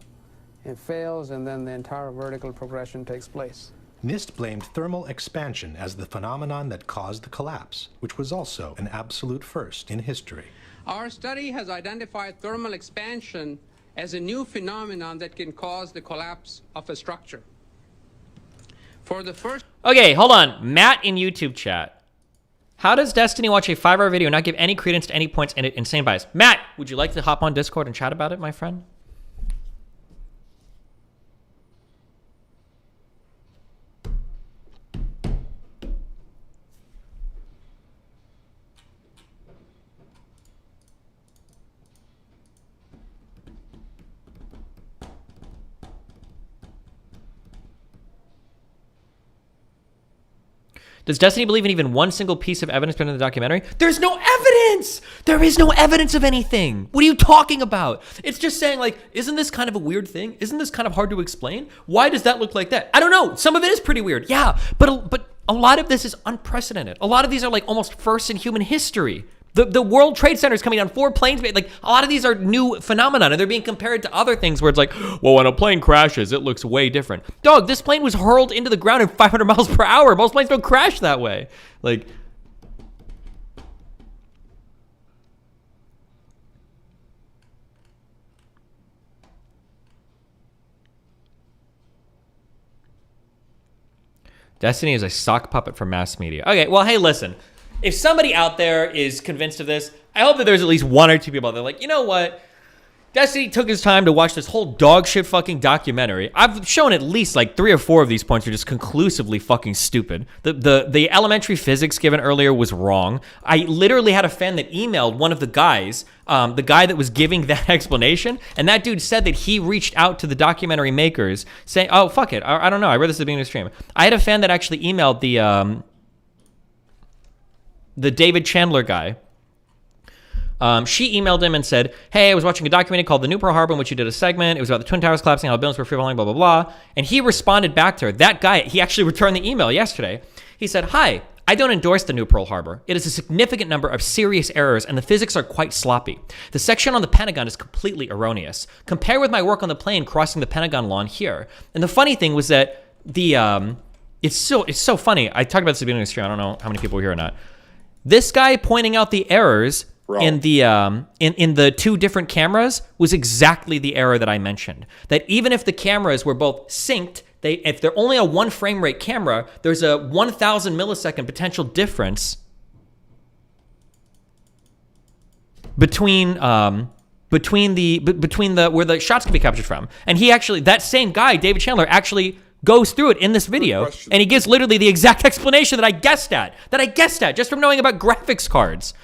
it fails, and then the entire vertical progression takes place. NIST blamed thermal expansion as the phenomenon that caused the collapse, which was also an absolute first in history. Our study has identified thermal expansion as a new phenomenon that can cause the collapse of a structure. For the first... Okay, hold on. Matt in YouTube chat. How does Destiny watch a 5-hour video and not give any credence to any points in it? Insane bias. Matt, would you like to hop on Discord and chat about it, my friend? Does Destiny believe in even one single piece of evidence put in the documentary? There's no evidence! There is no evidence of anything. What are you talking about? It's just saying, like, isn't this kind of a weird thing? Isn't this kind of hard to explain? Why does that look like that? I don't know. Some of it is pretty weird. Yeah, but a lot of this is unprecedented. A lot of these are like almost first in human history. The World Trade Center is coming down 4 planes. Like, a lot of these are new phenomena, and they're being compared to other things where it's like, well, when a plane crashes, it looks way different. Dog, this plane was hurled into the ground at 500 miles per hour. Most planes don't crash that way. Like, Destiny is a sock puppet for mass media. Okay, well, hey, listen. If somebody out there is convinced of this, I hope that there's at least 1 or 2 people out there like, you know what? Destiny took his time to watch this whole dog shit fucking documentary. I've shown at least like 3 or 4 of these points are just conclusively fucking stupid. The elementary physics given earlier was wrong. I literally had a fan that emailed one of the guys, the guy that was giving that explanation, and that dude said that he reached out to the documentary makers saying, oh, fuck it. I don't know. I read this at the beginning of the stream. I had a fan that actually emailed the David Chandler guy. She emailed him and said, hey, I was watching a documentary called The New Pearl Harbor in which you did a segment. It was about the Twin Towers collapsing, how buildings were free falling, blah, blah, blah. And he responded back to her. That guy, he actually returned the email yesterday. He said, hi, I don't endorse the New Pearl Harbor. It is a significant number of serious errors and the physics are quite sloppy. The section on the Pentagon is completely erroneous. Compare with my work on the plane crossing the Pentagon lawn here. And the funny thing was that it's so funny. I talked about this at the beginning of the stream. I don't know how many people were here or not. This guy pointing out the errors in the 2 different cameras was exactly the error that I mentioned. That even if the cameras were both synced, if they're only a 1 frame rate camera, there's a 1,000 millisecond potential difference between the where the shots can be captured from. And he actually, that same guy, David Chandler, actually goes through it in this video, and he gives literally the exact explanation that I guessed at just from knowing about graphics cards.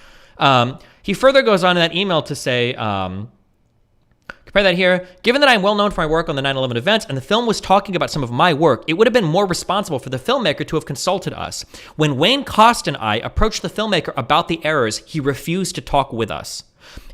He further goes on in that email to say, compare that here. Given that I'm well known for my work on the 9/11 events and the film was talking about some of my work, it would have been more responsible for the filmmaker to have consulted us. When Wayne Cost and I approached the filmmaker about the errors, he refused to talk with us.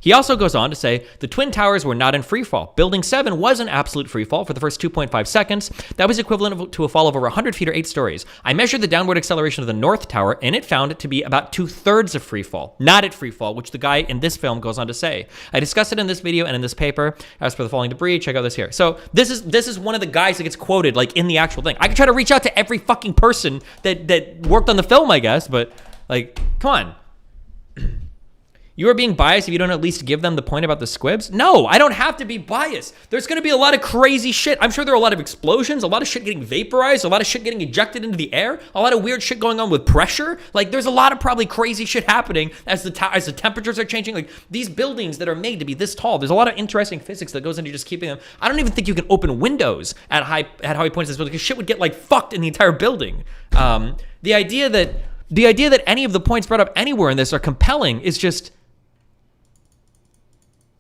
He also goes on to say, the Twin Towers were not in freefall. Building 7 was an absolute freefall for the first 2.5 seconds. That was equivalent to a fall of over 100 feet or 8 stories. I measured the downward acceleration of the North Tower, and it found it to be about 2/3 of freefall, not at freefall, which the guy in this film goes on to say. I discussed it in this video and in this paper. As for the falling debris, check out this here. So this is one of the guys that gets quoted like in the actual thing. I could try to reach out to every fucking person that worked on the film, I guess, but like, come on. You are being biased if you don't at least give them the point about the squibs? No, I don't have to be biased. There's going to be a lot of crazy shit. I'm sure there are a lot of explosions, a lot of shit getting vaporized, a lot of shit getting ejected into the air, a lot of weird shit going on with pressure. Like, there's a lot of probably crazy shit happening as the temperatures are changing. Like, these buildings that are made to be this tall, there's a lot of interesting physics that goes into just keeping them. I don't even think you can open windows at how he points this building, because shit would get like fucked in the entire building. The idea that any of the points brought up anywhere in this are compelling is just,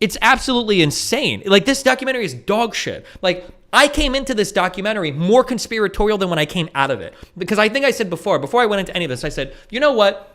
it's absolutely insane. Like, this documentary is dog shit. Like, I came into this documentary more conspiratorial than when I came out of it. Because I think I said before I went into any of this, I said, you know what?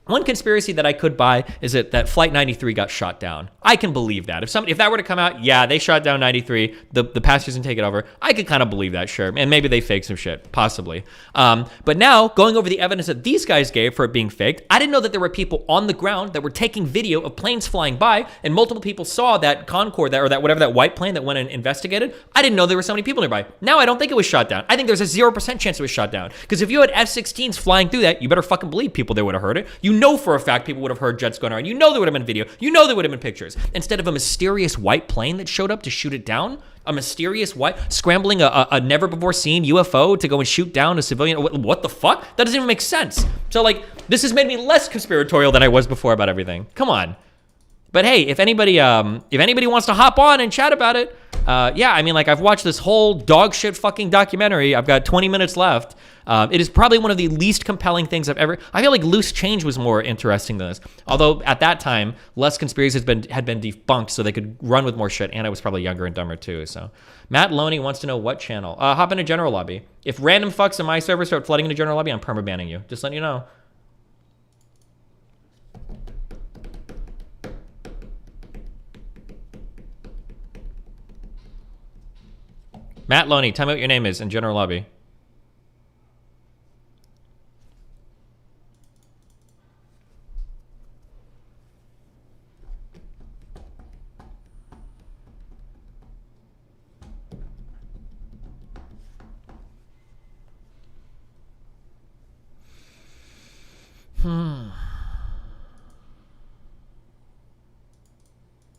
One conspiracy that I could buy is that Flight 93 got shot down. I can believe that. If that were to come out, yeah, they shot down 93, the passengers didn't take it over. I could kind of believe that, sure. And maybe they faked some shit, possibly. But now, going over the evidence that these guys gave for it being faked, I didn't know that there were people on the ground that were taking video of planes flying by, and multiple people saw that Concorde, or that whatever, that white plane that went and investigated. I didn't know there were so many people nearby. Now I don't think it was shot down. I think there's a 0% chance it was shot down. Because if you had F-16s flying through that, you better fucking believe people there would have heard it. You know for a fact people would have heard jets going around. You know there would have been video. You know there would have been pictures. Instead of a mysterious white plane that showed up to shoot it down, a mysterious white, scrambling a never-before-seen UFO to go and shoot down a civilian. What the fuck? That doesn't even make sense. So, like, this has made me less conspiratorial than I was before about everything. Come on. But hey, if anybody wants to hop on and chat about it, yeah, I mean, like, I've watched this whole dog shit fucking documentary. I've got 20 minutes left. It is probably one of the least compelling things I've ever. I feel like Loose Change was more interesting than this. Although at that time, less conspiracies had been debunked, so they could run with more shit. And I was probably younger and dumber too. So Matt Loney wants to know what channel. Hop into general lobby. If random fucks in my server start flooding into general lobby, I'm permabanning you. Just letting you know. Matt Loney, tell me what your name is in general lobby.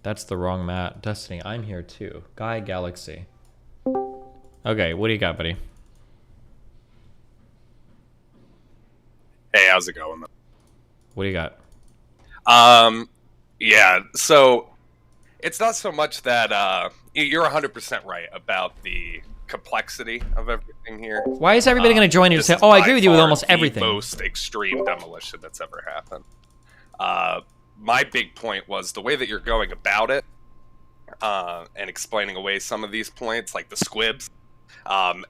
That's the wrong Matt. Destiny, I'm here too. Guy Galaxy. Okay, what do you got, buddy? Hey, how's it going? What do you got? Yeah, so it's not so much that you're 100% right about the complexity of everything here. Why is everybody going to join you and say, oh, I agree with you with almost everything? The most extreme demolition that's ever happened. My big point was the way that you're going about it and explaining away some of these points, like the squibs,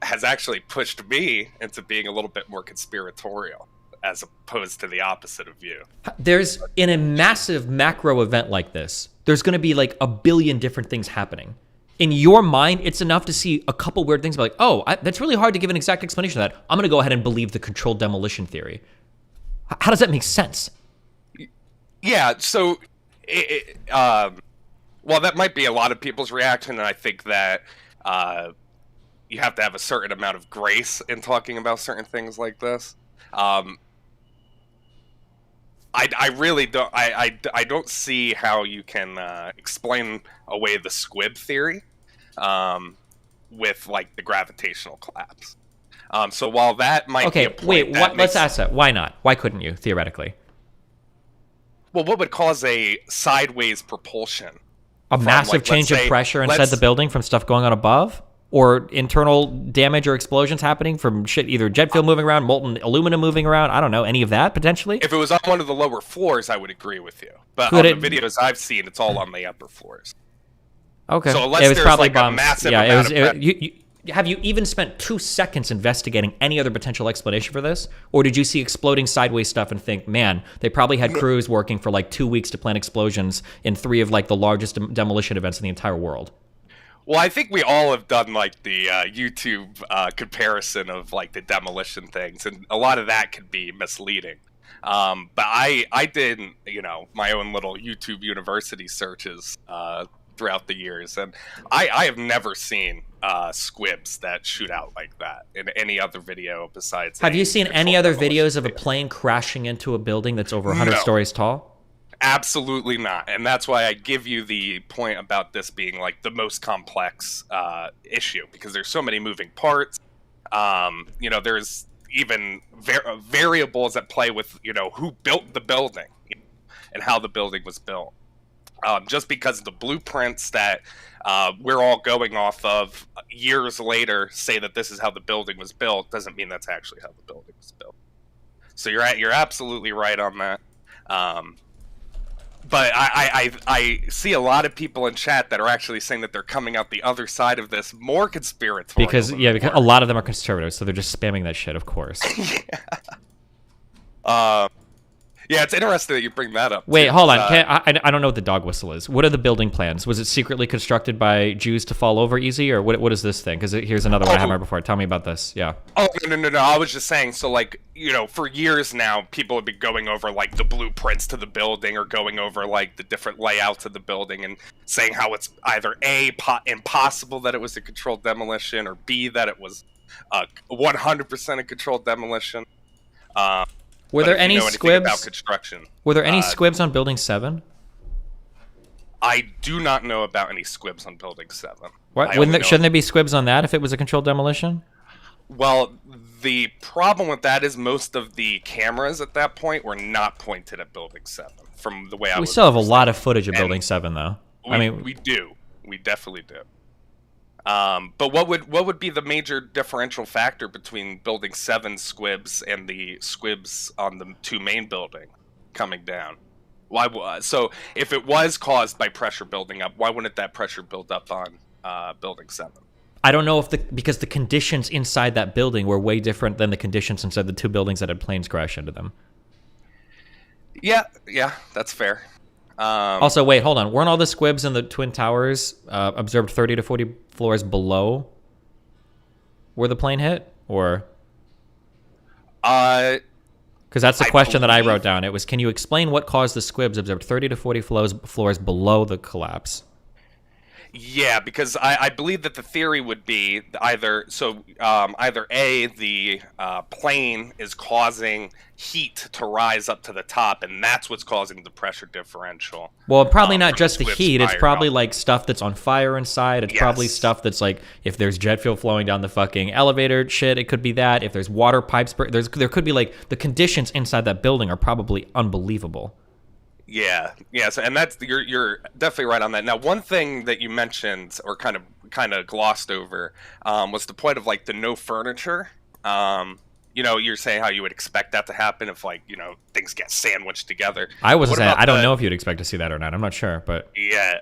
has actually pushed me into being a little bit more conspiratorial as opposed to the opposite of you. There's, in a massive macro event like this, there's going to be like a billion different things happening. In your mind, it's enough to see a couple weird things, like, oh, that's really hard to give an exact explanation of that. I'm going to go ahead and believe the controlled demolition theory. How does that make sense? Yeah, so, well, that might be a lot of people's reaction, and I think that you have to have a certain amount of grace in talking about certain things like this. I really don't. I don't see how you can explain away the squib theory with like the gravitational collapse. So while that might be a point let's ask that. Why not? Why couldn't you theoretically? Well, what would cause a sideways propulsion? A massive change of pressure inside the building from stuff going on above? Or internal damage or explosions happening from shit, either jet fuel moving around, molten aluminum moving around, I don't know, any of that potentially? If it was on one of the lower floors, I would agree with you. But on the videos I've seen, it's all on the upper floors. Okay. So unless there's like a massive amount of have you even spent 2 seconds investigating any other potential explanation for this? Or did you see exploding sideways stuff and think, man, they probably had crews working for like 2 weeks to plan explosions in 3 of like the largest demolition events in the entire world? Well, I think we all have done like the YouTube comparison of like the demolition things, and a lot of that could be misleading. But I did, you know, my own little YouTube university searches throughout the years, and I have never seen squibs that shoot out like that in any other video besides. Have you seen any other videos of a plane crashing into a building that's over 100 stories tall? Absolutely not. And that's why I give you the point about this being like the most complex issue, because there's so many moving parts. You know, there's even variables at play with, you know, who built the building and how the building was built. Just because the blueprints that we're all going off of years later say that this is how the building was built doesn't mean that's actually how the building was built. So you're absolutely right on that. But I see a lot of people in chat that are actually saying that they're coming out the other side of this more conspiratorial. Because a lot of them are conservatives, so they're just spamming that shit, of course. Yeah, it's interesting that you bring that up. Wait, too, hold on. 'cause, I don't know what the dog whistle is. What are the building plans? Was it secretly constructed by Jews to fall over easy, or what is this thing? Because here's another one I haven't heard before. Tell me about this. Yeah. Oh, no. I was just saying, so, like, you know, for years now, people have been going over, like, the blueprints to the building or going over, like, the different layouts of the building and saying how it's either A, impossible that it was a controlled demolition, or B, that it was 100% a controlled demolition. Were there any squibs? About construction, Were there any squibs on Building 7? I do not know about any squibs on Building 7. Shouldn't there be squibs on that if it was a controlled demolition? Well, the problem with that is most of the cameras at that point were not pointed at Building 7. From the way I We still have a lot of footage of Building 7, though. We do. We definitely do. But what would be the major differential factor between Building 7 squibs and the squibs on the two main building coming down? So if it was caused by pressure building up, why wouldn't that pressure build up on Building 7? I don't know because the conditions inside that building were way different than the conditions inside the two buildings that had planes crash into them. Yeah, that's fair. Also, wait, hold on. Weren't all the squibs in the Twin Towers observed 30 to 40 floors below where the plane hit? Or? Because that's the question that I wrote down. It was, can you explain what caused the squibs observed 30 to 40 floors below the collapse? Yeah, because I believe that the theory would be either A, the plane is causing heat to rise up to the top, and that's what's causing the pressure differential. Well, probably not just the squibs heat. It's firing probably up. like stuff that's on fire inside. It's probably stuff that's like, if there's jet fuel flowing down the fucking elevator shit, it could be that. If there's water pipes, there could be like, the conditions inside that building are probably unbelievable. Yeah. So, and that's you're definitely right on that. Now, one thing that you mentioned or kind of glossed over was the point of like the no furniture. You know, you're saying how you would expect that to happen if, like, you know, things get sandwiched together. I wasn't saying, I don't know if you'd expect to see that or not. I'm not sure, but yeah.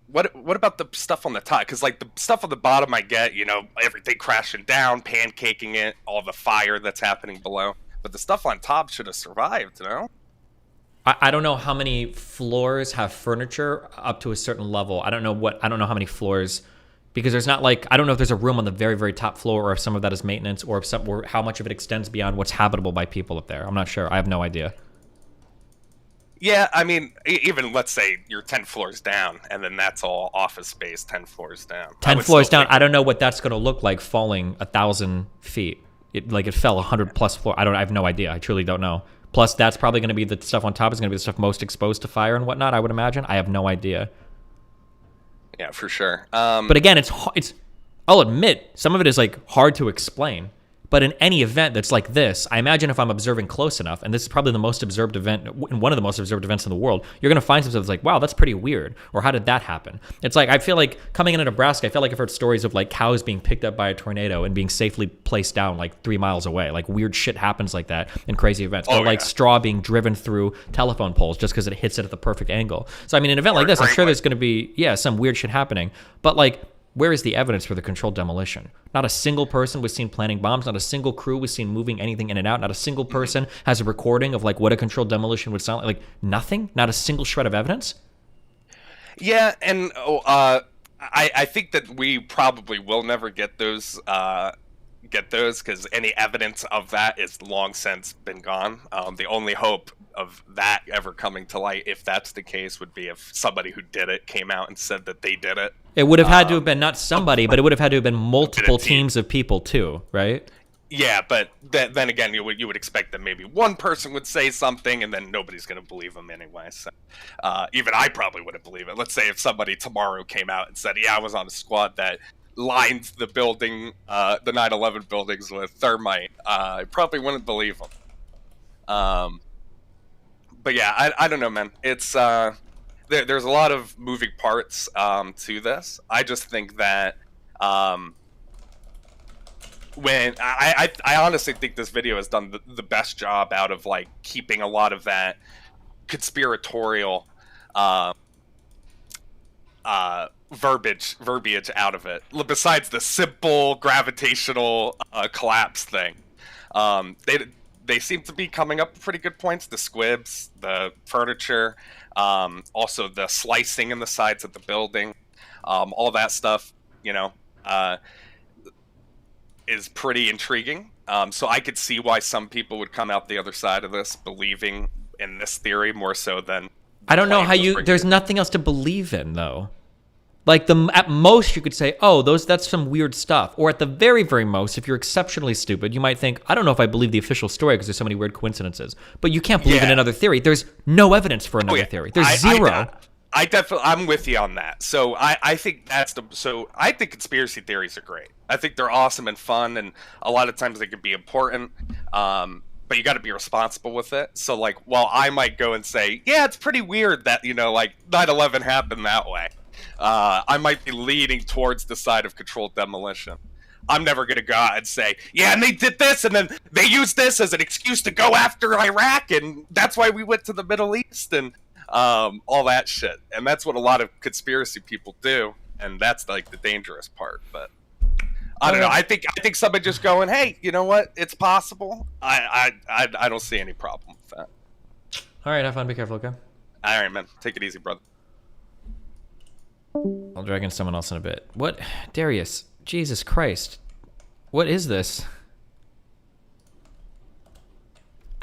What about the stuff on the top? Because like the stuff on the bottom, I get, you know, everything crashing down, pancaking it, all the fire that's happening below. But the stuff on top should have survived, you know? I don't know how many floors have furniture up to a certain level. I don't know how many floors, because there's not like, I don't know if there's a room on the very, very top floor, or if some of that is maintenance, or or how much of it extends beyond what's habitable by people up there. I'm not sure. I have no idea. Yeah, I mean, even let's say you're 10 floors down, and then that's all office space 10 floors down. 10 floors down, I don't know what that's going to look like falling 1,000 feet. It fell 100 plus floor. I have no idea. I truly don't know. Plus, that's probably going to be the stuff on top is going to be the stuff most exposed to fire and whatnot, I would imagine. I have no idea. Yeah, for sure. But again, it's I'll admit, some of it is like hard to explain. But in any event that's like this, I imagine if I'm observing close enough, and this is probably the most observed event, one of the most observed events in the world, you're going to find some stuff that's like, wow, that's pretty weird. Or how did that happen? It's like, I feel like coming into Nebraska, I feel like I've heard stories of like cows being picked up by a tornado and being safely placed down like 3 miles away. Like weird shit happens like that in crazy events. Or like straw being driven through telephone poles just because it hits it at the perfect angle. So I mean, an event like this, I'm sure there's going to be, some weird shit happening. But like, where is the evidence for the controlled demolition? Not a single person was seen planting bombs. Not a single crew was seen moving anything in and out. Not a single person has a recording of like what a controlled demolition would sound like. Like nothing. Not a single shred of evidence. Yeah, and I think that we probably will never get those because any evidence of that is long since been gone. The only hope of that ever coming to light, if that's the case, would be if somebody who did it came out and said that they did it. It would have had to have been not somebody, but it would have had to have been multiple teams of people too, right? Yeah, but then again, you would expect that maybe one person would say something, and then nobody's going to believe them anyway. So even I probably wouldn't believe it. Let's say if somebody tomorrow came out and said, "Yeah, I was on a squad that lined the building, the 9/11 buildings with thermite," I probably wouldn't believe them. But yeah, I don't know, man. It's there's a lot of moving parts to this. I just think that when I honestly think this video has done the best job out of like keeping a lot of that conspiratorial verbiage out of it. Besides the simple gravitational collapse thing, they seem to be coming up with pretty good points. The squibs, the furniture, also the slicing in the sides of the building, all that stuff, is pretty intriguing. So I could see why some people would come out the other side of this believing in this theory more so than... I don't know how there's nothing else to believe in, though. Like, at most, you could say, oh, that's some weird stuff. Or at the very, very most, if you're exceptionally stupid, you might think, I don't know if I believe the official story because there's so many weird coincidences. But you can't believe in another theory. There's no evidence for another theory. There's zero. I'm with you on that. So I think I think conspiracy theories are great. I think they're awesome and fun, and a lot of times they can be important. But you got to be responsible with it. So, like, while I might go and say, yeah, it's pretty weird that, 9/11 happened that way, I might be leaning towards the side of controlled demolition. I'm never going to go out and say, yeah, and they did this, and then they used this as an excuse to go after Iraq, and that's why we went to the Middle East, and all that shit. And that's what a lot of conspiracy people do, and that's, like, the dangerous part, but... I don't know. I think somebody just going, hey, you know what? It's possible. I don't see any problem with that. All right, have fun. Be careful, okay? All right, man. Take it easy, brother. I'll drag in someone else in a bit. What? Darius, Jesus Christ. What is this?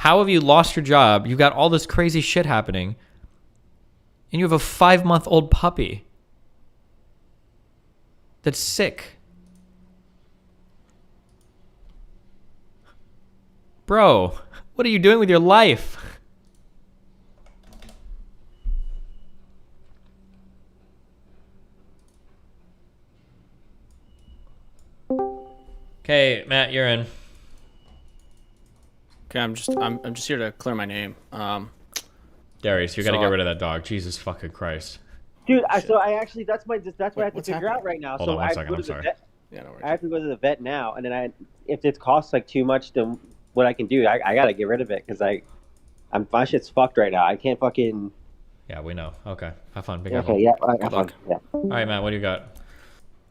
How have you lost your job? You got all this crazy shit happening. And you have a 5-month-old puppy. That's sick. Bro, what are you doing with your life? Okay, Matt, you're in. Okay, I'm just here to clear my name. Darius, you got to get rid of that dog. Jesus fucking Christ. Dude, that's what I have to figure out right now. Hold on one second, I'm sorry. Yeah, no worries. I have to go to the vet now, and then if it costs like too much, then what I can do, I gotta get rid of it because my shit's fucked right now. I can't fucking. Yeah, we know. Okay, have fun. Be careful. Okay, yeah, have fun. Yeah. All right, Matt, what do you got?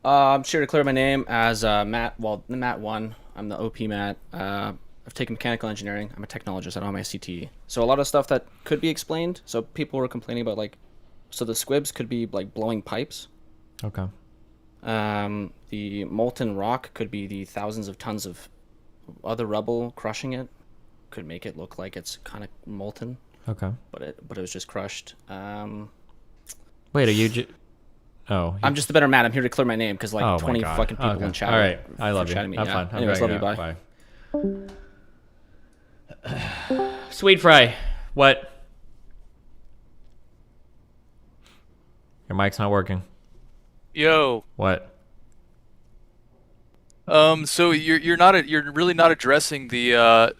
I'm sure to clear my name as Matt. Well, Matt 1. I'm the OP Matt. I've taken mechanical engineering. I'm a technologist. I don't have my CTE. So a lot of stuff that could be explained. So people were complaining about so the squibs could be like blowing pipes. Okay. The molten rock could be the thousands of tons of other rubble crushing it. Could make it look like it's kind of molten. Okay. But it was just crushed. Wait, are you? I'm just a better Matt. I'm here to clear my name because 20 fucking people in chat. All right, I love you. Have fun. Anyways, love you. Bye. Sweet Fry, what? Your mic's not working. Yo. What? So you're really not addressing the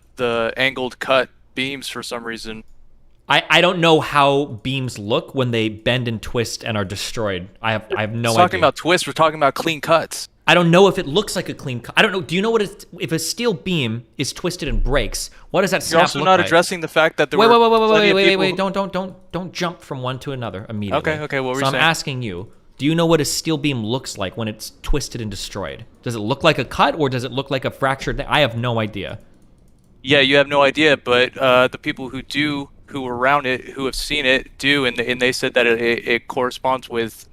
angled cut beams for some reason. I don't know how beams look when they bend and twist and are destroyed. I have no idea. We're talking about twists. We're talking about clean cuts. I don't know if it looks like a clean cut. I don't know. Do you know if a steel beam is twisted and breaks? What does that snap You're also look not like? addressing the fact that there wait. Don't jump from one to another immediately. Okay. What were you saying? saying? I'm asking you. Do you know what a steel beam looks like when it's twisted and destroyed? Does it look like a cut or does it look like a fractured thing? I have no idea. Yeah, you have no idea, but the people who were around it, who have seen it, do, and they said that it corresponds with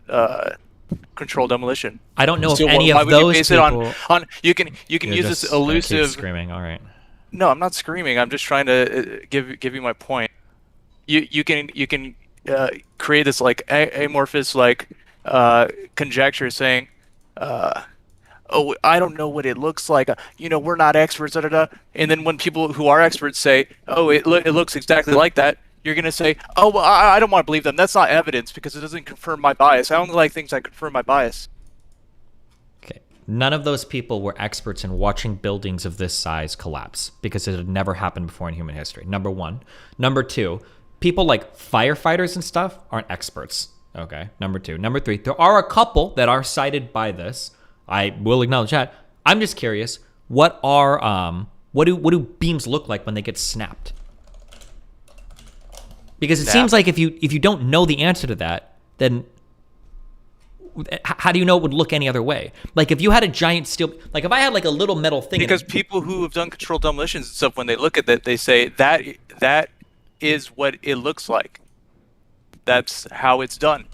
controlled demolition. I don't know if any of those people. You can use this elusive. Keep screaming. All right. No, I'm not screaming. I'm just trying to give you my point. You can create this like amorphous conjecture saying, oh, I don't know what it looks like. We're not experts. And then when people who are experts say, oh, it looks exactly like that, you're going to say, oh, well, I don't want to believe them. That's not evidence because it doesn't confirm my bias. I only like things that confirm my bias. Okay. None of those people were experts in watching buildings of this size collapse because it had never happened before in human history. Number one. Number two, people like firefighters and stuff aren't experts. Okay. Number two. Number three, there are a couple that are cited by this. I will acknowledge that. I'm just curious, what do beams look like when they get snapped? Because it seems like if you don't know the answer to that, then How do you know it would look any other way? Like if you had a giant steel, like if I had like a little metal thing. Because people who have done controlled demolitions and stuff, when they look at that, they say that is what it looks like. That's how it's done.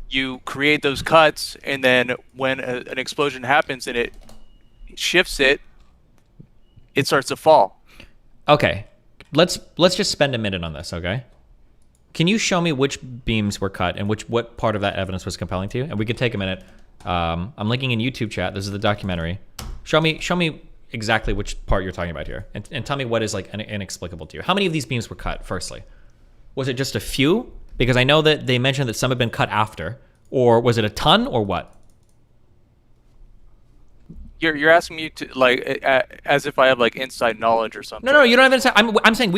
You create those cuts, and then when an explosion happens and it shifts it starts to fall. Okay, let's just spend a minute on this, okay? Can you show me which beams were cut and what part of that evidence was compelling to you? And we could take a minute. I'm linking in YouTube chat. This is the documentary. Show me exactly which part you're talking about here, and tell me what is like inexplicable to you. How many of these beams were cut? Firstly, was it just a few? Because I know that they mentioned that some had been cut after, or was it a ton, or what? You're asking me to like as if I have like inside knowledge or something. No, you don't have inside. I'm saying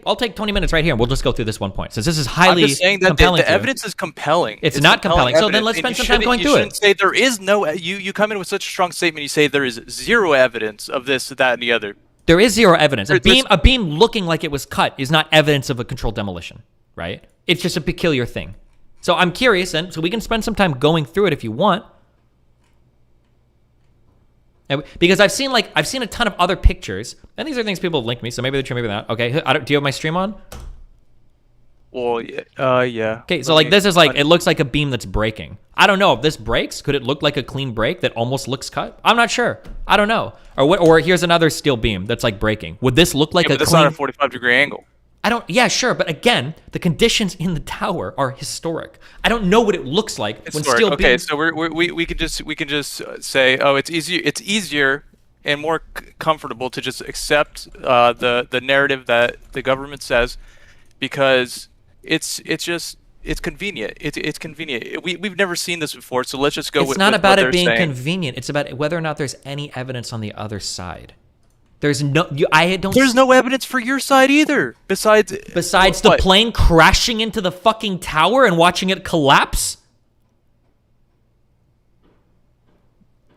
I'll take 20 minutes right here, and we'll just go through this one point. Since this is highly I'm just saying that compelling. The evidence is compelling. It's not compelling. So then let's spend some time going through it. You shouldn't say there is no. You come in with such a strong statement. You say there is zero evidence of this, that, and the other. There is zero evidence. A beam looking like it was cut is not evidence of a controlled demolition, right? It's just a peculiar thing. So I'm curious, and so we can spend some time going through it if you want. Because I've seen a ton of other pictures, and these are things people have linked me, so maybe they're true, maybe they're not. Okay, do you have my stream on? Well, yeah. Okay, so like this is like, it looks like a beam that's breaking. I don't know if this breaks. Could it look like a clean break that almost looks cut? I'm not sure. I don't know. Or here's another steel beam that's like breaking. Would this look like a that's clean? Not a 45-degree angle. Yeah, sure, but again, the conditions in the tower are historic. I don't know what it looks like when steel beams. Okay, so we can just say, oh, it's easier and more comfortable to just accept the narrative that the government says, because it's convenient. It's convenient. We've never seen this before, so let's just go with. It's not about it being saying. Convenient. It's about whether or not there's any evidence on the other side. There's no. There's no evidence for your side either. Besides the plane crashing into the fucking tower and watching it collapse.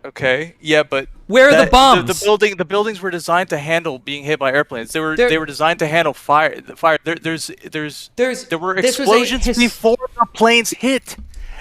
Okay. Yeah, but where are the bombs? The buildings were designed to handle being hit by airplanes. They were designed to handle fire. There were explosions before the planes hit.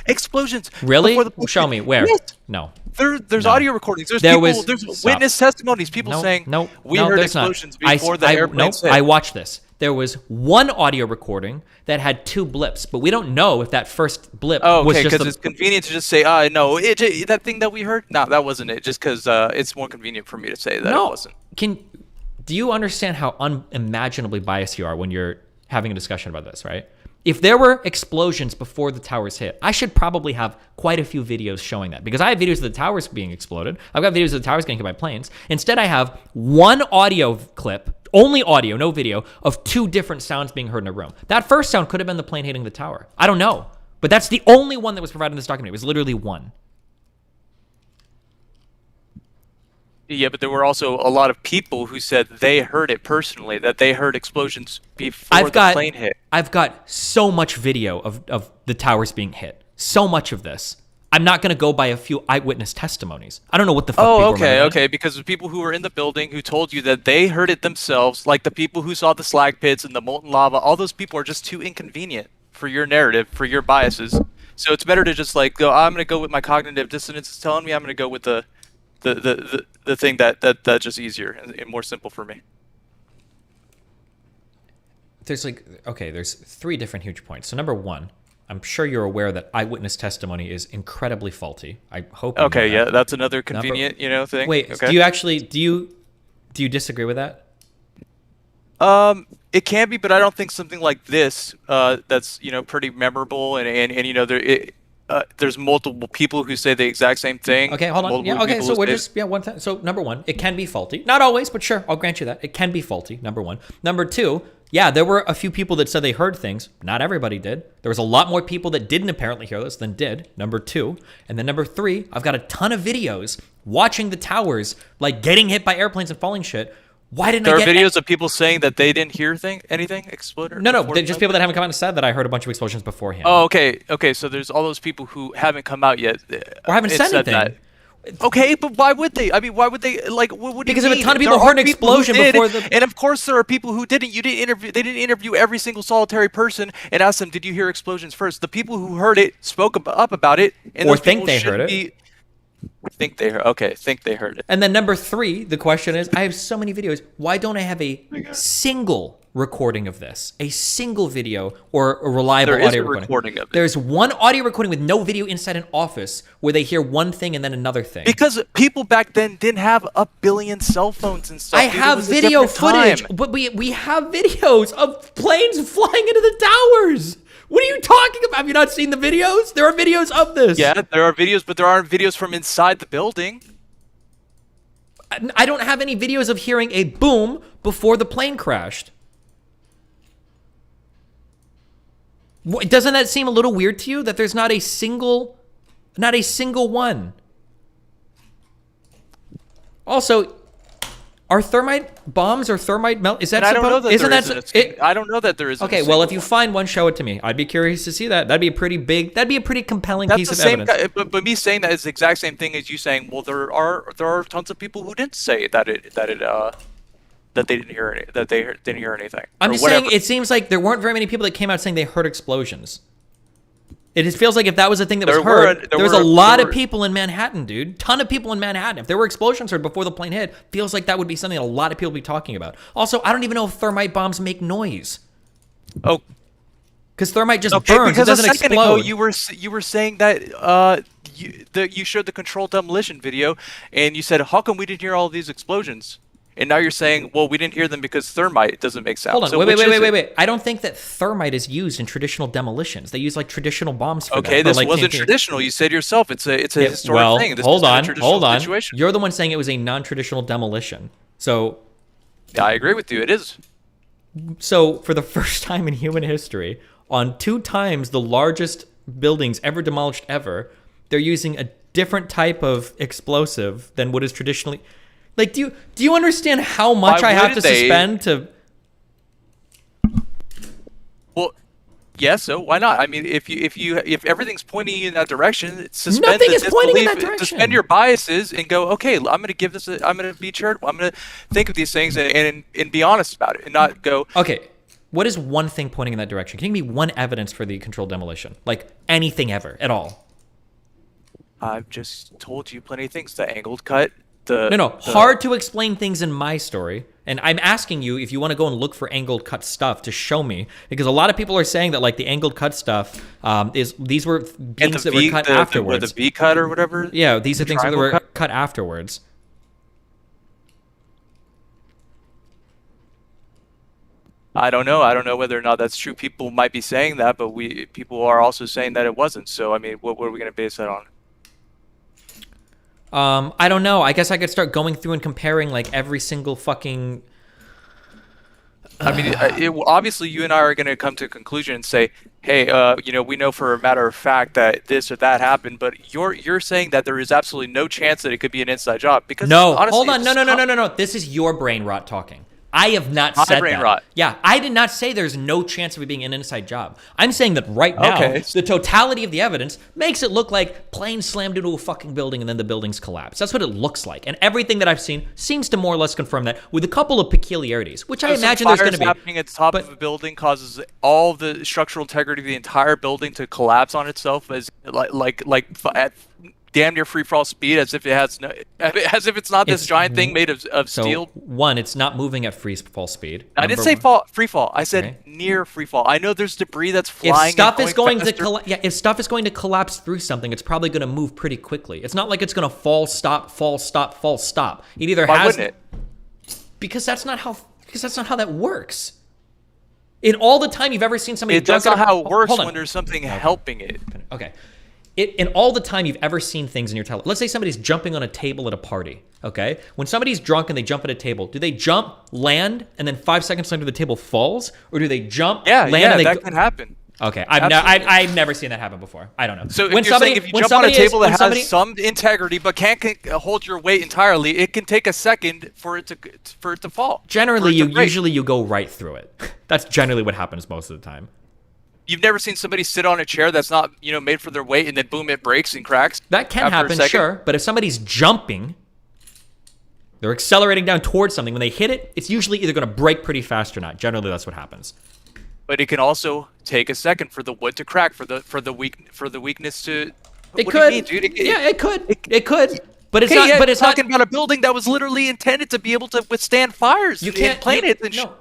Explosions. Really? Show me where. Yes. No. There's audio recordings. There's witness testimonies. People saying we heard explosions before the airplanes hit. I watched this. There was one audio recording that had two blips, but we don't know if that first blip was just because it's convenient to just say, no, that thing that we heard, no, that wasn't it. Just because it's more convenient for me to say that it wasn't. Do you understand how unimaginably biased you are when you're having a discussion about this, right? If there were explosions before the towers hit, I should probably have quite a few videos showing that, because I have videos of the towers being exploded. I've got videos of the towers getting hit by planes. Instead, I have one audio clip, only audio, no video, of two different sounds being heard in a room. That first sound could have been the plane hitting the tower. I don't know. But that's the only one that was provided in this document. It was literally one. Yeah, but there were also a lot of people who said they heard it personally, that they heard explosions before the plane hit. I've got so much video of the towers being hit. So much of this. I'm not going to go by a few eyewitness testimonies. I don't know what the fuck people remember. Okay, because the people who were in the building who told you that they heard it themselves, like the people who saw the slag pits and the molten lava, all those people are just too inconvenient for your narrative, for your biases. So it's better to just like go, I'm going to go with my cognitive dissonance is telling me, I'm going to go with the thing that's just easier and more simple for me. There's there's three different huge points. So number one, I'm sure you're aware that eyewitness testimony is incredibly faulty. I hope. Okay, yeah, that's another convenient, thing. Wait, okay. do you disagree with that? It can be, but I don't think something like this that's pretty memorable and there's multiple people who say the exact same thing. Okay, hold on. Yeah, okay, so we're just one time. So number one, it can be faulty. Not always, but sure, I'll grant you that. It can be faulty, number one. Number two, yeah, there were a few people that said they heard things. Not everybody did. There was a lot more people that didn't apparently hear this than did, number two. And then number three, I've got a ton of videos watching the towers, like getting hit by airplanes and falling shit. Why didn't there are videos of people saying that they didn't hear anything explode? No, just people that haven't come out and said that I heard a bunch of explosions beforehand. Oh, okay. So there's all those people who haven't come out yet. Or haven't said anything. Okay, but why would they? I mean, why would they? Like, what would Because you if a mean? ton of people heard an explosion before the... And of course there are people who didn't. You didn't interview. They didn't interview every single solitary person and ask them, "Did you hear explosions first?" The people who heard it spoke up about it, and Or those think people they heard shouldn't it. Think they heard. Okay, think they heard it. And then number 3, the question is, I have so many videos. Why don't I have a single recording of this? A single video or a reliable There is audio a recording of it. There's one audio recording with no video inside an office where they hear one thing and then another thing. Because people back then didn't have a billion cell phones and stuff. I dude. It have was a video different footage, time. but we have videos of planes flying into the towers. What are you talking about? Have you not seen the videos? There are videos of this. Yeah, there are videos, but there aren't videos from inside the building. I don't have any videos of hearing a boom before the plane crashed. Doesn't that seem a little weird to you that there's not a single one? Also, are thermite bombs or thermite melt? Is that And I don't know that isn't there that isn't a- I don't know that there isn't. Okay, a well, single if you find one, show it to me. I'd be curious to see that. That'd be a pretty big. That'd be a pretty compelling That's piece the of same, evidence. but me saying that is the exact same thing as you saying, well, there are tons of people who didn't say that they didn't hear didn't hear anything. I'm or just whatever. saying, it seems like there weren't very many people that came out saying they heard explosions. It just feels like if that was a thing that was heard, there was a lot of people in Manhattan, dude. Ton of people in Manhattan. If there were explosions heard before the plane hit, feels like that would be something that a lot of people would be talking about. Also, I don't even know if thermite bombs make noise. Oh, because thermite just okay, burns. because It doesn't a second explode. ago you were saying that you showed the controlled demolition video, and you said, how come we didn't hear all of these explosions? And now you're saying, well, we didn't hear them because thermite doesn't make sound. Hold on, So wait. which is it? I don't think that thermite is used in traditional demolitions. They use like traditional bombs for that. Okay, or, this like, wasn't TNT. traditional. You said yourself it's a historic well, thing. This hold was not a on, traditional hold on. situation. You're the one saying it was a non-traditional demolition. So, Yeah, I agree with you. It is. so for the first time in human history, on 2 times the largest buildings ever demolished ever, they're using a different type of explosive than what is traditionally. Like, do you understand how much Why I have to wouldn't they? suspend to? Well, yeah. So why not? I mean, if everything's pointing you in that direction, suspend Nothing the is pointing in that disbelief, direction. Suspend your biases and go. Okay, I'm going to give this. I'm going to be charitable. I'm going to think of these things and be honest about it, and not go. Okay, what is one thing pointing in that direction? Can you give me one evidence for the controlled demolition? Like anything ever at all? I've just told you plenty of things. The angled cut. Hard to explain things in my story. And I'm asking you if you want to go and look for angled cut stuff to show me, because a lot of people are saying that like the angled cut stuff these were beams that were cut afterwards. The V cut or whatever. Yeah, these are things that were Triangle cut afterwards. I don't know. I don't know whether or not that's true. People might be saying that, but people are also saying that it wasn't. So I mean, what are we going to base that on? I don't know. I guess I could start going through and comparing like every single fucking. I mean, obviously, you and I are going to come to a conclusion and say, "Hey, we know for a matter of fact that this or that happened," but you're saying that there is absolutely no chance that it could be an inside job because No, honestly, hold on, no. This is your brain rot talking. I have not said brain that. rot. Yeah, I did not say there's no chance of it being an inside job. I'm saying that right now, the totality of the evidence makes it look like planes slammed into a fucking building and then the buildings collapsed. That's what it looks like. And everything that I've seen seems to more or less confirm that with a couple of peculiarities, which I imagine there's going to be. Happening at the top of a building causes all the structural integrity of the entire building to collapse on itself as at damn near free fall speed, as if it's not this giant thing made of steel. One, it's not moving at free fall speed. I didn't say free fall. I said near free fall. I know there's debris that's flying. If stuff is going to collapse through something, it's probably going to move pretty quickly. It's not like it's going to fall, stop, fall, stop, fall, stop. It either Why has. wouldn't it? Because that's not how that works. In all the time you've ever seen somebody, That's not how it works when there's something helping it. Okay. In all the time you've ever seen things in your television, let's say somebody's jumping on a table at a party, okay? When somebody's drunk and they jump at a table, do they jump, land, and then 5 seconds later the table falls? Or do they jump, land, and they that can happen. Okay, I've never seen that happen before. I don't know. So if you jump on a table that has some integrity but can't hold your weight entirely, it can take a second for it to fall. Generally, you go right through it. That's generally what happens most of the time. You've never seen somebody sit on a chair that's not, made for their weight, and then boom, it breaks and cracks. That can after a happen, second? sure. But if somebody's jumping, they're accelerating down towards something. When they hit it, it's usually either going to break pretty fast or not. Generally, that's what happens. But it can also take a second for the wood to crack, for the weakness to. It what could. do you mean, dude? Yeah, it could. It could. But it's Okay, not. yeah, But it's talking not. about a building that was literally intended to be able to withstand fires. You can't. Planets and No,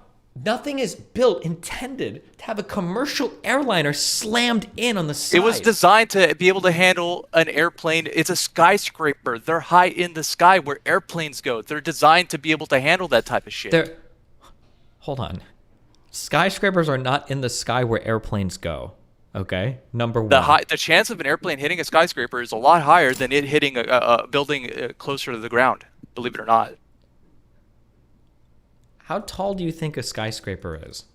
nothing is built intended to have a commercial airliner slammed in on the side. It was designed to be able to handle an airplane. It's a skyscraper. They're high in the sky where airplanes go. They're designed to be able to handle that type of shit. Hold on. Skyscrapers are not in the sky where airplanes go. Okay, number one. The chance of an airplane hitting a skyscraper is a lot higher than it hitting a building closer to the ground. Believe it or not. How tall do you think a skyscraper is?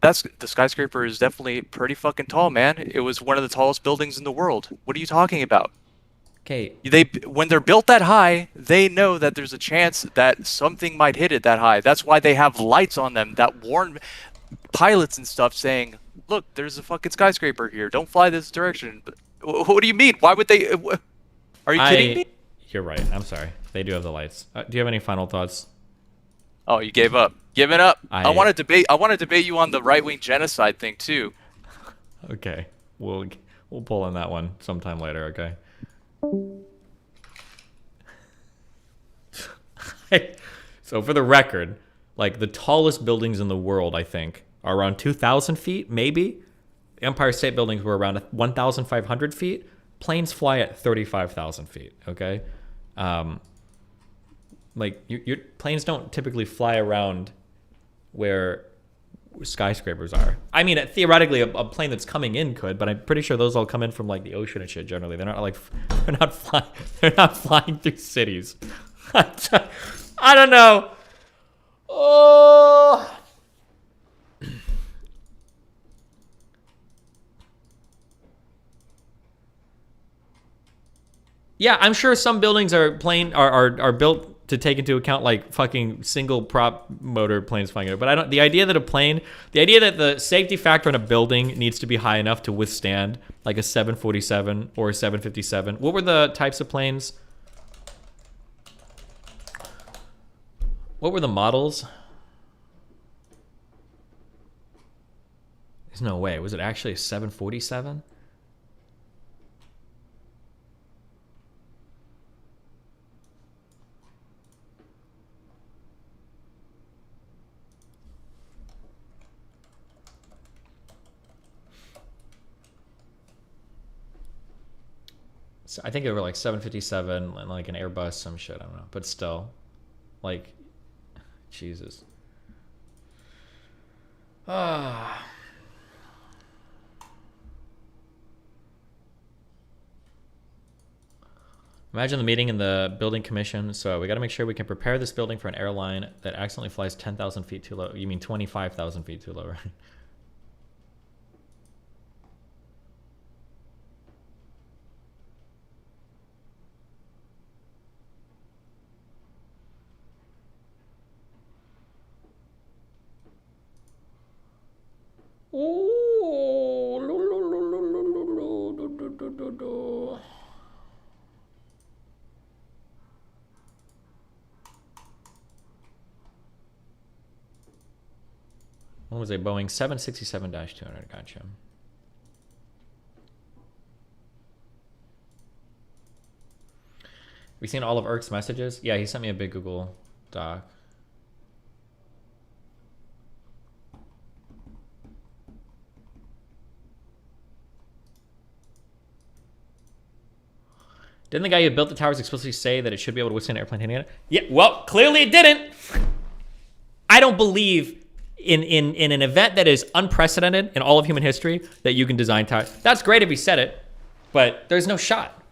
The skyscraper is definitely pretty fucking tall, man. It was one of the tallest buildings in the world. What are you talking about? Okay. When they're built that high, they know that there's a chance that something might hit it that high. That's why they have lights on them that warn pilots and stuff, saying, "Look, there's a fucking skyscraper here. Don't fly this direction." But what do you mean? Why would they? Are you kidding me? You're right. I'm sorry. They do have the lights. Do you have any final thoughts? Oh, you gave up. Giving up. I want to debate you on the right-wing genocide thing too. Okay, we'll pull on that one sometime later. Okay. So for the record, like the tallest buildings in the world, I think, are around 2,000 feet, maybe. The Empire State Buildings were around 1,500 feet. Planes fly at 35,000 feet. Okay. Like your planes don't typically fly around where skyscrapers are. I mean, theoretically, a plane that's coming in could, but I'm pretty sure those all come in from like the ocean and shit. Generally, they're not flying through cities. I don't know. Oh. Yeah, I'm sure some buildings are built to take into account like fucking single prop motor planes flying over. But the idea that the safety factor in a building needs to be high enough to withstand like a 747 or a 757. What were the types of planes? What were the models? There's no way. Was it actually a 747? So I think they were like 757 and like an Airbus, some shit. I don't know, but still, like, Jesus. Ah. Imagine the meeting in the building commission. So we got to make sure we can prepare this building for an airline that accidentally flies 10,000 feet too low. You mean 25,000 feet too low, right? What was a Boeing 767-200? Gotcha. Have you seen all of Eric's messages? Yeah, he sent me a big Google Doc. Didn't the guy who built the towers explicitly say that it should be able to withstand an airplane hitting it? Yeah, well, clearly it didn't. I don't believe in an event that is unprecedented in all of human history that you can design towers. That's great if he said it, but there's no shot.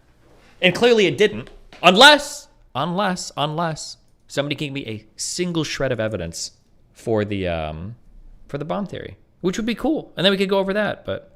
And clearly it didn't. Unless somebody can give me a single shred of evidence for the bomb theory, which would be cool. And then we could go over that, but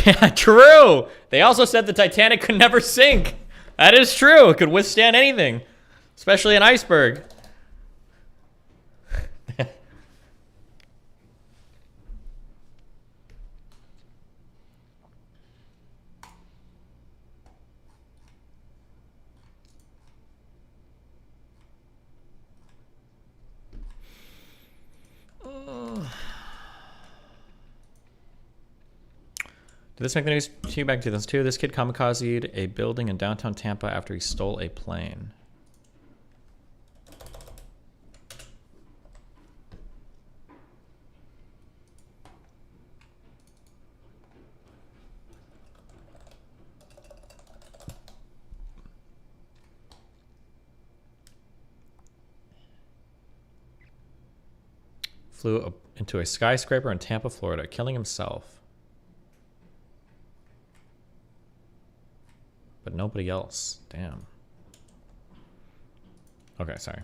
Yeah, true. They also said the Titanic could never sink. That is true. It could withstand anything, especially an iceberg. Did this make the news to you back in 2002? This kid kamikazed a building in downtown Tampa after he stole a plane. Flew into a skyscraper in Tampa, Florida, killing himself. But nobody else. Damn. Okay, sorry.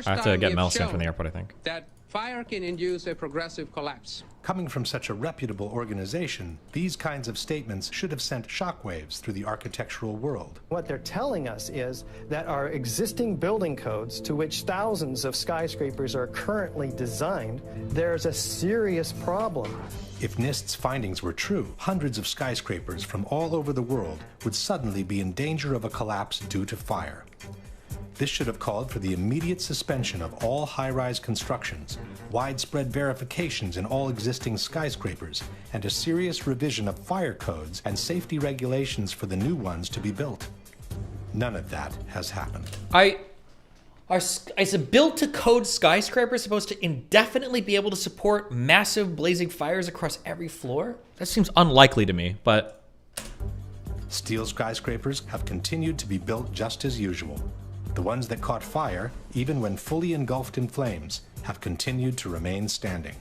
I have to get Mel sent from the airport, I think. That fire can induce a progressive collapse. Coming from such a reputable organization, these kinds of statements should have sent shockwaves through the architectural world. What they're telling us is that our existing building codes, to which thousands of skyscrapers are currently designed, there's a serious problem. If NIST's findings were true, hundreds of skyscrapers from all over the world would suddenly be in danger of a collapse due to fire. This should have called for the immediate suspension of all high-rise constructions, widespread verifications in all existing skyscrapers, and a serious revision of fire codes and safety regulations for the new ones to be built. None of that has happened. Is a built-to-code skyscraper supposed to indefinitely be able to support massive blazing fires across every floor? That seems unlikely to me, but... Steel skyscrapers have continued to be built just as usual. The ones that caught fire, even when fully engulfed in flames, have continued to remain standing.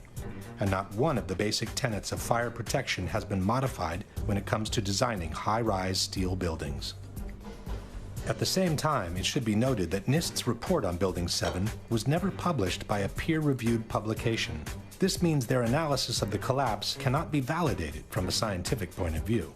And not one of the basic tenets of fire protection has been modified when it comes to designing high-rise steel buildings. At the same time, it should be noted that NIST's report on Building 7 was never published by a peer-reviewed publication. This means their analysis of the collapse cannot be validated from a scientific point of view.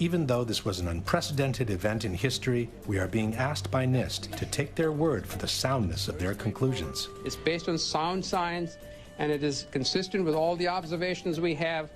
Even though this was an unprecedented event in history, we are being asked by NIST to take their word for the soundness of their conclusions. It's based on sound science, and it is consistent with all the observations we have.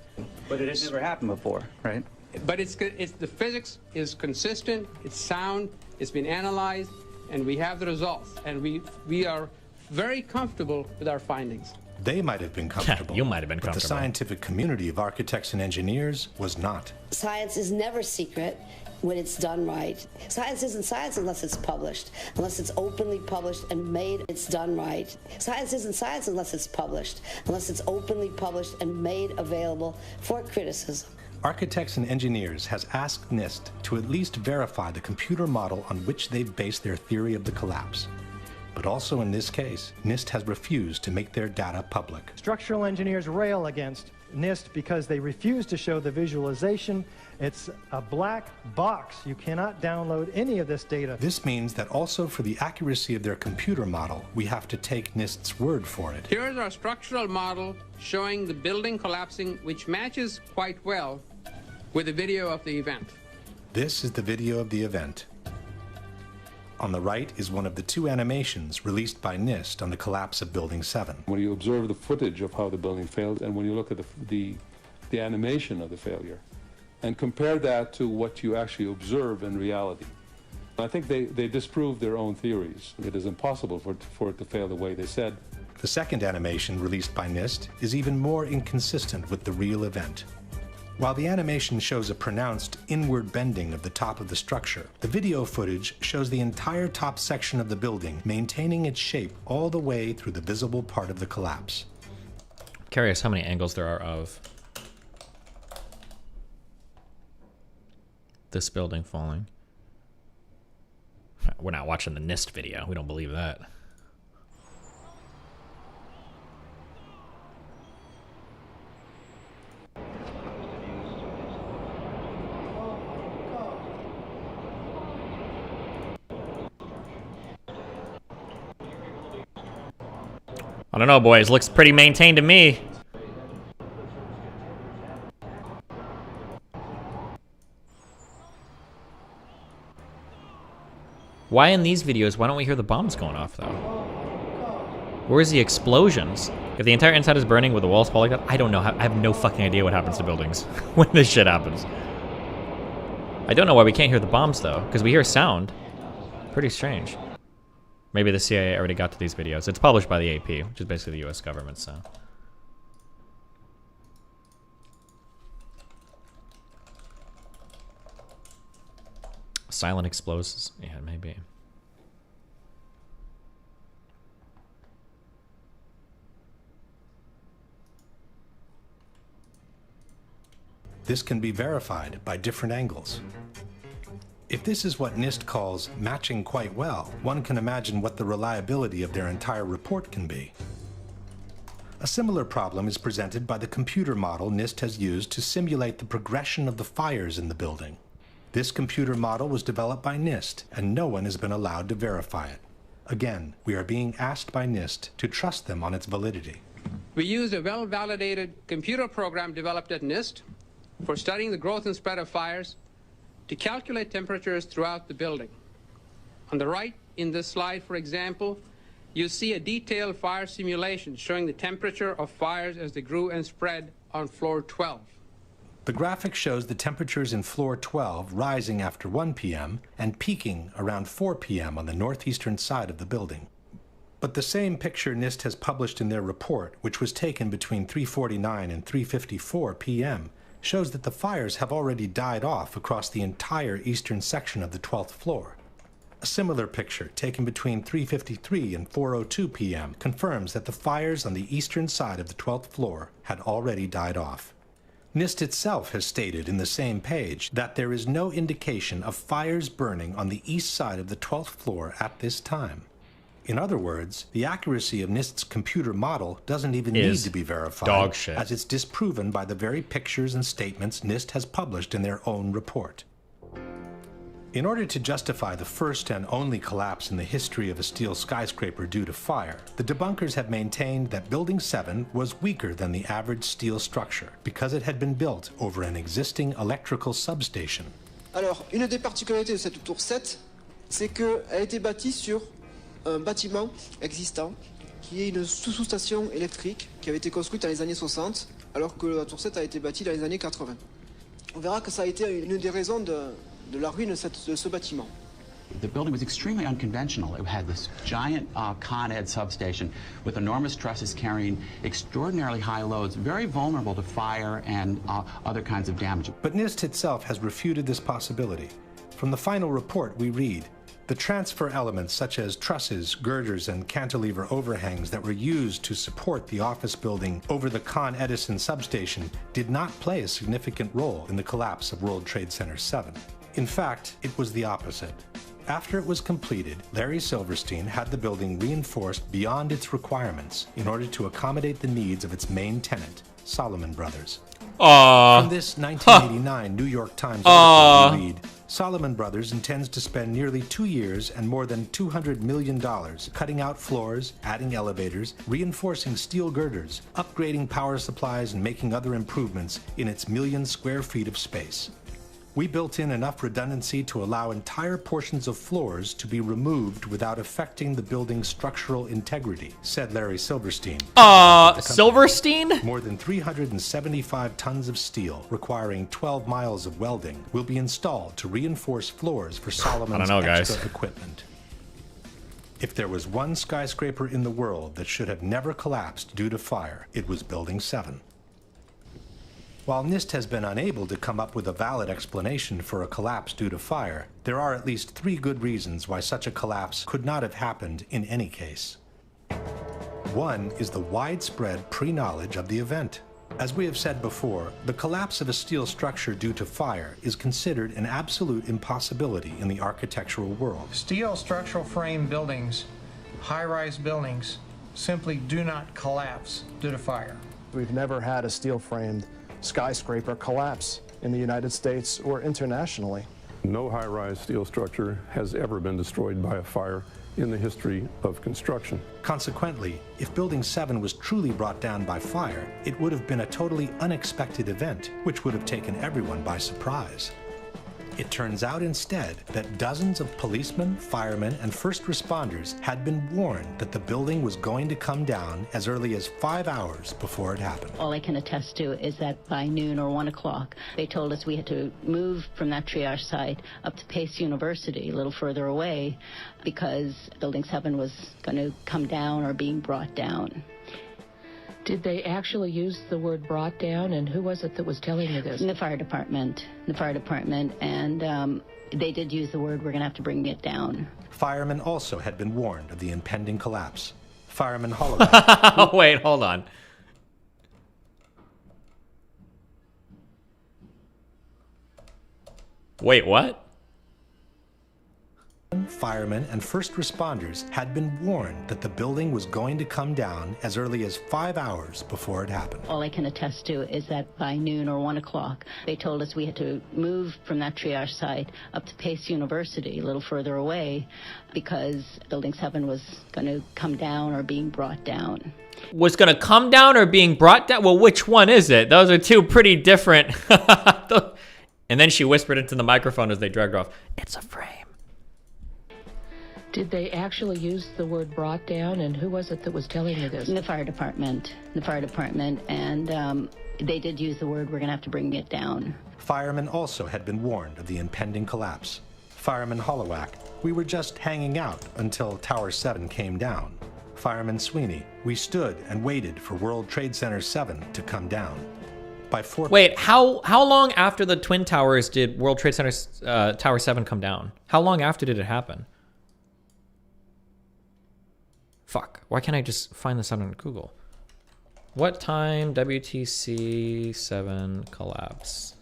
But it has never happened before, right? But the physics is consistent, it's sound, it's been analyzed, and we have the results. And we are very comfortable with our findings. They might have been comfortable. You might have been comfortable. But the scientific community of architects and engineers was not. Science is never secret when it's done right. Science isn't science unless it's published, unless it's openly published and made it's done right. Science isn't science unless it's published, unless it's openly published and made available for criticism. Architects and Engineers has asked NIST to at least verify the computer model on which they've based their theory of the collapse. But also in this case, NIST has refused to make their data public. Structural engineers rail against NIST because they refuse to show the visualization. It's a black box. You cannot download any of this data. This means that also for the accuracy of their computer model, we have to take NIST's word for it. Here is our structural model showing the building collapsing, which matches quite well with the video of the event. This is the video of the event. On the right is one of the two animations released by NIST on the collapse of Building 7. When you observe the footage of how the building failed and when you look at the animation of the failure and compare that to what you actually observe in reality, I think they disproved their own theories. It is impossible for it to fail the way they said. The second animation released by NIST is even more inconsistent with the real event. While the animation shows a pronounced inward bending of the top of the structure, the video footage shows the entire top section of the building maintaining its shape all the way through the visible part of the collapse. I'm curious how many angles there are of this building falling. We're not watching the NIST video. We don't believe that. I don't know, boys. Looks pretty maintained to me. Why in these videos, why don't we hear the bombs going off, though? Where's the explosions? If the entire inside is burning with the walls falling down, I don't know. I have no fucking idea what happens to buildings when this shit happens. I don't know why we can't hear the bombs, though, because we hear sound. Pretty strange. Maybe the CIA already got to these videos. It's published by the AP, which is basically the US government, so. Silent explosives? Yeah, maybe. This can be verified by different angles. If this is what NIST calls matching quite well, one can imagine what the reliability of their entire report can be. A similar problem is presented by the computer model NIST has used to simulate the progression of the fires in the building. This computer model was developed by NIST, and no one has been allowed to verify it. Again, we are being asked by NIST to trust them on its validity. We used a well-validated computer program developed at NIST for studying the growth and spread of fires to calculate temperatures throughout the building. On the right in this slide, for example, you see a detailed fire simulation showing the temperature of fires as they grew and spread on floor 12. The graphic shows the temperatures in floor 12 rising after 1 p.m. and peaking around 4 p.m. on the northeastern side of the building. But the same picture NIST has published in their report, which was taken between 3:49 and 3:54 p.m., shows that the fires have already died off across the entire eastern section of the 12th floor. A similar picture, taken between 3:53 and 4:02 p.m., confirms that the fires on the eastern side of the 12th floor had already died off. NIST itself has stated in the same page that there is no indication of fires burning on the east side of the 12th floor at this time. In other words, the accuracy of NIST's computer model doesn't even need to be verified, dog shit, as it's disproven by the very pictures and statements NIST has published in their own report. In order to justify the first and only collapse in the history of a steel skyscraper due to fire, the debunkers have maintained that Building 7 was weaker than the average steel structure because it had been built over an existing electrical substation. Alors, une des particularités de cette tour 7, c'est qu'elle a été bâtie sur un bâtiment existant qui est une sous-station électrique qui avait été construite dans les années 60, alors que la tour 7 a été bâtie dans les années 80. On verra que ça a été une des raisons de la ruine de ce bâtiment. The building was extremely unconventional. It had this giant Con Ed substation with enormous trusses carrying extraordinarily high loads, very vulnerable to fire and other kinds of damage. But NIST itself has refuted this possibility. From the final report, we read, the transfer elements such as trusses, girders, and cantilever overhangs that were used to support the office building over the Con Edison substation did not play a significant role in the collapse of World Trade Center 7. In fact, it was the opposite. After it was completed, Larry Silverstein had the building reinforced beyond its requirements in order to accommodate the needs of its main tenant, Salomon Brothers. From this 1989 New York Times article, we read, Salomon Brothers intends to spend nearly 2 years and more than $200 million cutting out floors, adding elevators, reinforcing steel girders, upgrading power supplies, and making other improvements in its million square feet of space. We built in enough redundancy to allow entire portions of floors to be removed without affecting the building's structural integrity, said Larry Silverstein. Silverstein? More than 375 tons of steel, requiring 12 miles of welding, will be installed to reinforce floors for Solomon's extra equipment. If there was one skyscraper in the world that should have never collapsed due to fire, it was Building 7. While NIST has been unable to come up with a valid explanation for a collapse due to fire, there are at least 3 good reasons why such a collapse could not have happened in any case. One is the widespread pre-knowledge of the event. As we have said before, the collapse of a steel structure due to fire is considered an absolute impossibility in the architectural world. Steel structural frame buildings, high-rise buildings, simply do not collapse due to fire. We've never had a steel-framed skyscraper collapse in the United States or internationally. No high-rise steel structure has ever been destroyed by a fire in the history of construction. Consequently, if Building 7 was truly brought down by fire, it would have been a totally unexpected event, which would have taken everyone by surprise. It turns out instead that dozens of policemen, firemen, and first responders had been warned that the building was going to come down as early as 5 hours before it happened. All I can attest to is that by noon or 1 o'clock, they told us we had to move from that triage site up to Pace University, a little further away, because Building 7 was going to come down or being brought down. Did they actually use the word brought down, and who was it that was telling you this? The fire department, and they did use the word, we're going to have to bring it down. Firemen also had been warned of the impending collapse. Fireman Holloway. Wait, hold on. Wait, what? Firemen and first responders had been warned that the building was going to come down as early as 5 hours before it happened. All I can attest to is that by noon or 1 o'clock, they told us we had to move from that triage site up to Pace University, a little further away, because Building 7 was going to come down or being brought down. Was going to come down or being brought down? Well, which one is it? Those are two pretty different. And then she whispered into the microphone as they dragged her off, "It's a frame." Did they actually use the word brought down, and who was it that was telling you this? The fire department, and they did use the word, we're going to have to bring it down. Firemen also had been warned of the impending collapse. Fireman Holloway, we were just hanging out until Tower 7 came down. Fireman Sweeney, we stood and waited for World Trade Center 7 to come down. By 4. Wait, how long after the Twin Towers did World Trade Center Tower 7 come down? How long after did it happen? Fuck, why can't I just find this out on Google? What time WTC 7 collapse?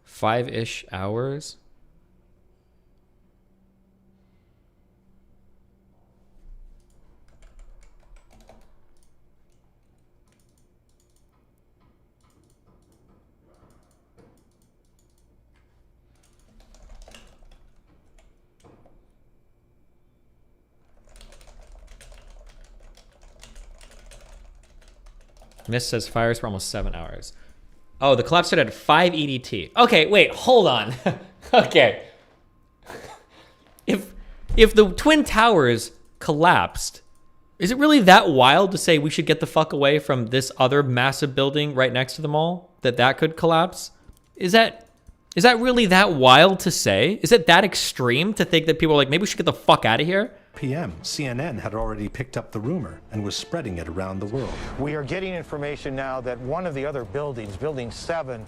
Five-ish hours? This says fires for almost 7 hours. Oh, the collapse started at 5 EDT. Okay, wait, hold on. Okay. If the Twin Towers collapsed, is it really that wild to say we should get the fuck away from this other massive building right next to the mall? That could collapse? Is that really that wild to say? Is it that extreme to think that people are like, maybe we should get the fuck out of here? PM, CNN had already picked up the rumor and was spreading it around the world. We are getting information now that one of the other buildings, Building 7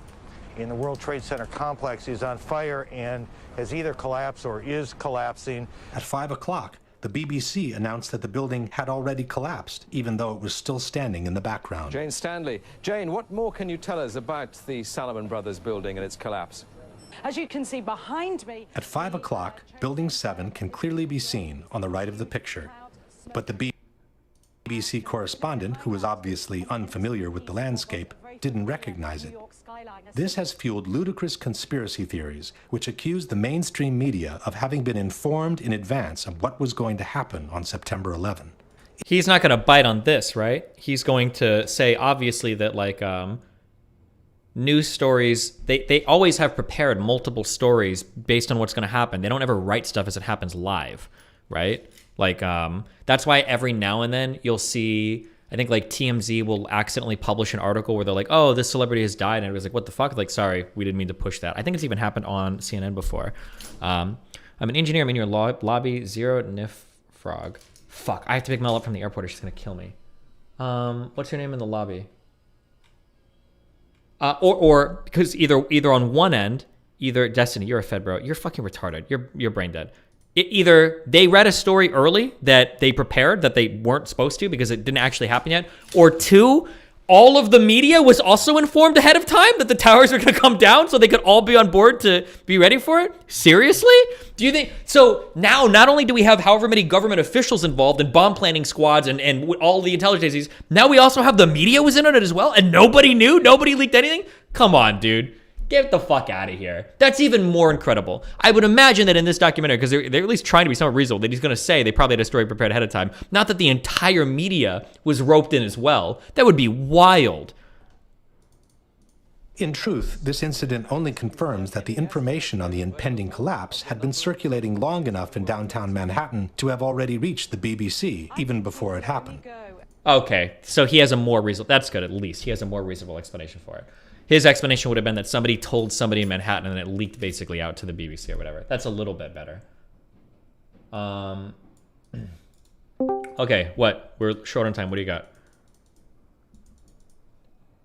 in the World Trade Center complex, is on fire and has either collapsed or is collapsing. At 5 o'clock, the BBC announced that the building had already collapsed, even though it was still standing in the background. Jane Stanley. Jane, what more can you tell us about the Salomon Brothers building and its collapse? As you can see behind me... At 5 o'clock, Building 7 can clearly be seen on the right of the picture. But the BBC correspondent, who was obviously unfamiliar with the landscape, didn't recognize it. This has fueled ludicrous conspiracy theories, which accuse the mainstream media of having been informed in advance of what was going to happen on September 11. He's not going to bite on this, right? He's going to say, obviously, that like... news stories, they always have prepared multiple stories based on what's going to happen. They don't ever write stuff as it happens live, right? Like, that's why every now and then you'll see, I think like TMZ will accidentally publish an article where they're like, oh, this celebrity has died. And it was like, what the fuck? Like, sorry, we didn't mean to push that. I think it's even happened on CNN before. I'm an engineer. I'm in your lobby. Zero Nif Frog. Fuck, I have to pick Mel up from the airport or she's going to kill me. What's your name in the lobby? Or because either on one end, either Destiny, you're a Fed bro, you're fucking retarded, you're brain dead. Either they read a story early that they prepared that they weren't supposed to because it didn't actually happen yet, or two, all of the media was also informed ahead of time that the towers were going to come down so they could all be on board to be ready for it? Seriously? Do you think... So now, not only do we have however many government officials involved in bomb planning squads and all the intelligence agencies, now we also have the media was in on it as well and nobody knew? Nobody leaked anything? Come on, dude. Get the fuck out of here. That's even more incredible. I would imagine that in this documentary, because they're at least trying to be somewhat reasonable, that he's going to say they probably had a story prepared ahead of time. Not that the entire media was roped in as well. That would be wild. In truth, this incident only confirms that the information on the impending collapse had been circulating long enough in downtown Manhattan to have already reached the BBC, even before it happened. Okay, so he has a more reasonable... That's good, at least. He has a more reasonable explanation for it. His explanation would have been that somebody told somebody in Manhattan and it leaked basically out to the BBC or whatever. That's a little bit better. Okay, what? We're short on time. What do you got?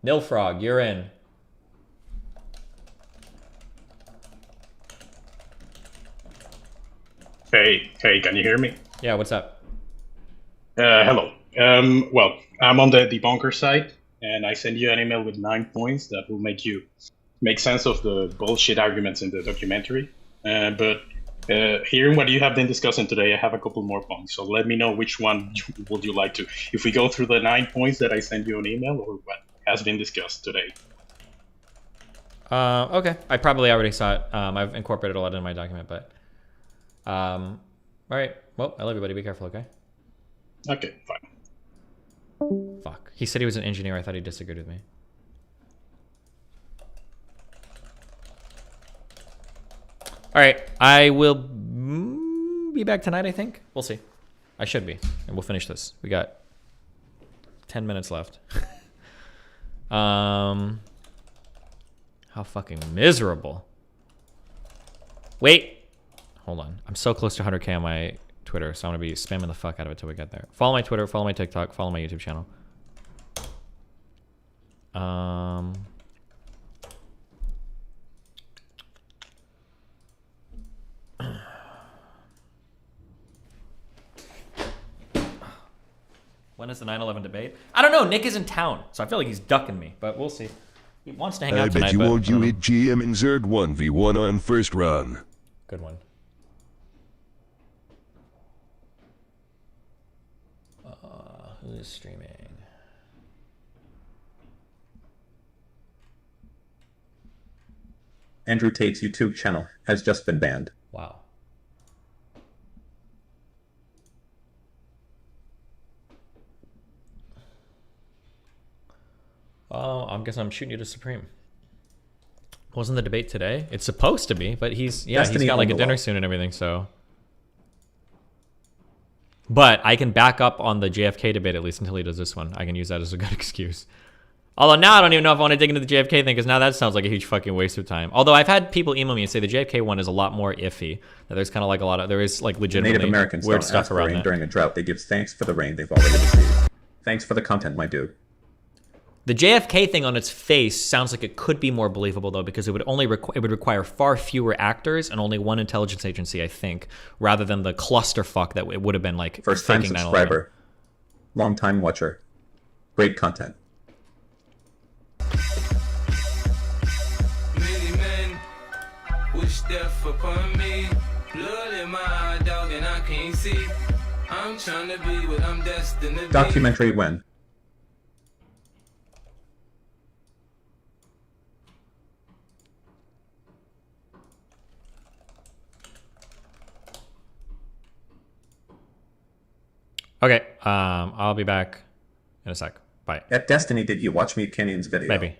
Nilfrog, you're in. Hey, can you hear me? Yeah, what's up? Hello. Well, I'm on the debunker side, and I send you an email with 9 points that will make you make sense of the bullshit arguments in the documentary. But hearing what you have been discussing today, I have a couple more points. So let me know which one would you like to. If we go through the 9 points that I send you an email, or what has been discussed today. Okay. I probably already saw it. I've incorporated a lot in my document, but... all right. Well, I love everybody. Be careful, okay? Okay, fine. Fuck. He said he was an engineer. I thought he disagreed with me. All right. I will be back tonight, I think. We'll see. I should be. And we'll finish this. We got 10 minutes left. How fucking miserable. Wait. Hold on. I'm so close to 100K on my Twitter, so I'm going to be spamming the fuck out of it till we get there. Follow my Twitter, follow my TikTok, follow my YouTube channel. When is the 9/11 debate? I don't know. Nick is in town, so I feel like he's ducking me, but we'll see. He wants to hang out tonight. I bet you won't. You hit GM and Zerd 1v1 on first run. Good one. Who is streaming? Andrew Tate's YouTube channel has just been banned. Wow. I guess I'm shooting you to Supreme. Wasn't the debate today? It's supposed to be, but he's got like a dinner soon and everything, so. But I can back up on the JFK debate at least until he does this one. I can use that as a good excuse. Although now I don't even know if I want to dig into the JFK thing, because now that sounds like a huge fucking waste of time. Although I've had people email me and say the JFK one is a lot more iffy. That there's kind of like there is like legitimately Native Americans weird don't stuff ask for around rain that. during a drought. They give thanks for the rain they've already received. Thanks for the content, my dude. The JFK thing on its face sounds like it could be more believable though, because it would only it would require far fewer actors and only one intelligence agency, I think, rather than the clusterfuck that it would have been like. First time faking 9/11. subscriber, long time watcher, great content. Many men wish death upon me. Blood in my eye, dog, and I can't see. I'm trying to be what I'm destined to be. Documentary when? Okay, I'll be back in a sec. Bye. At Destiny, did you watch me Kenyon's video? Maybe.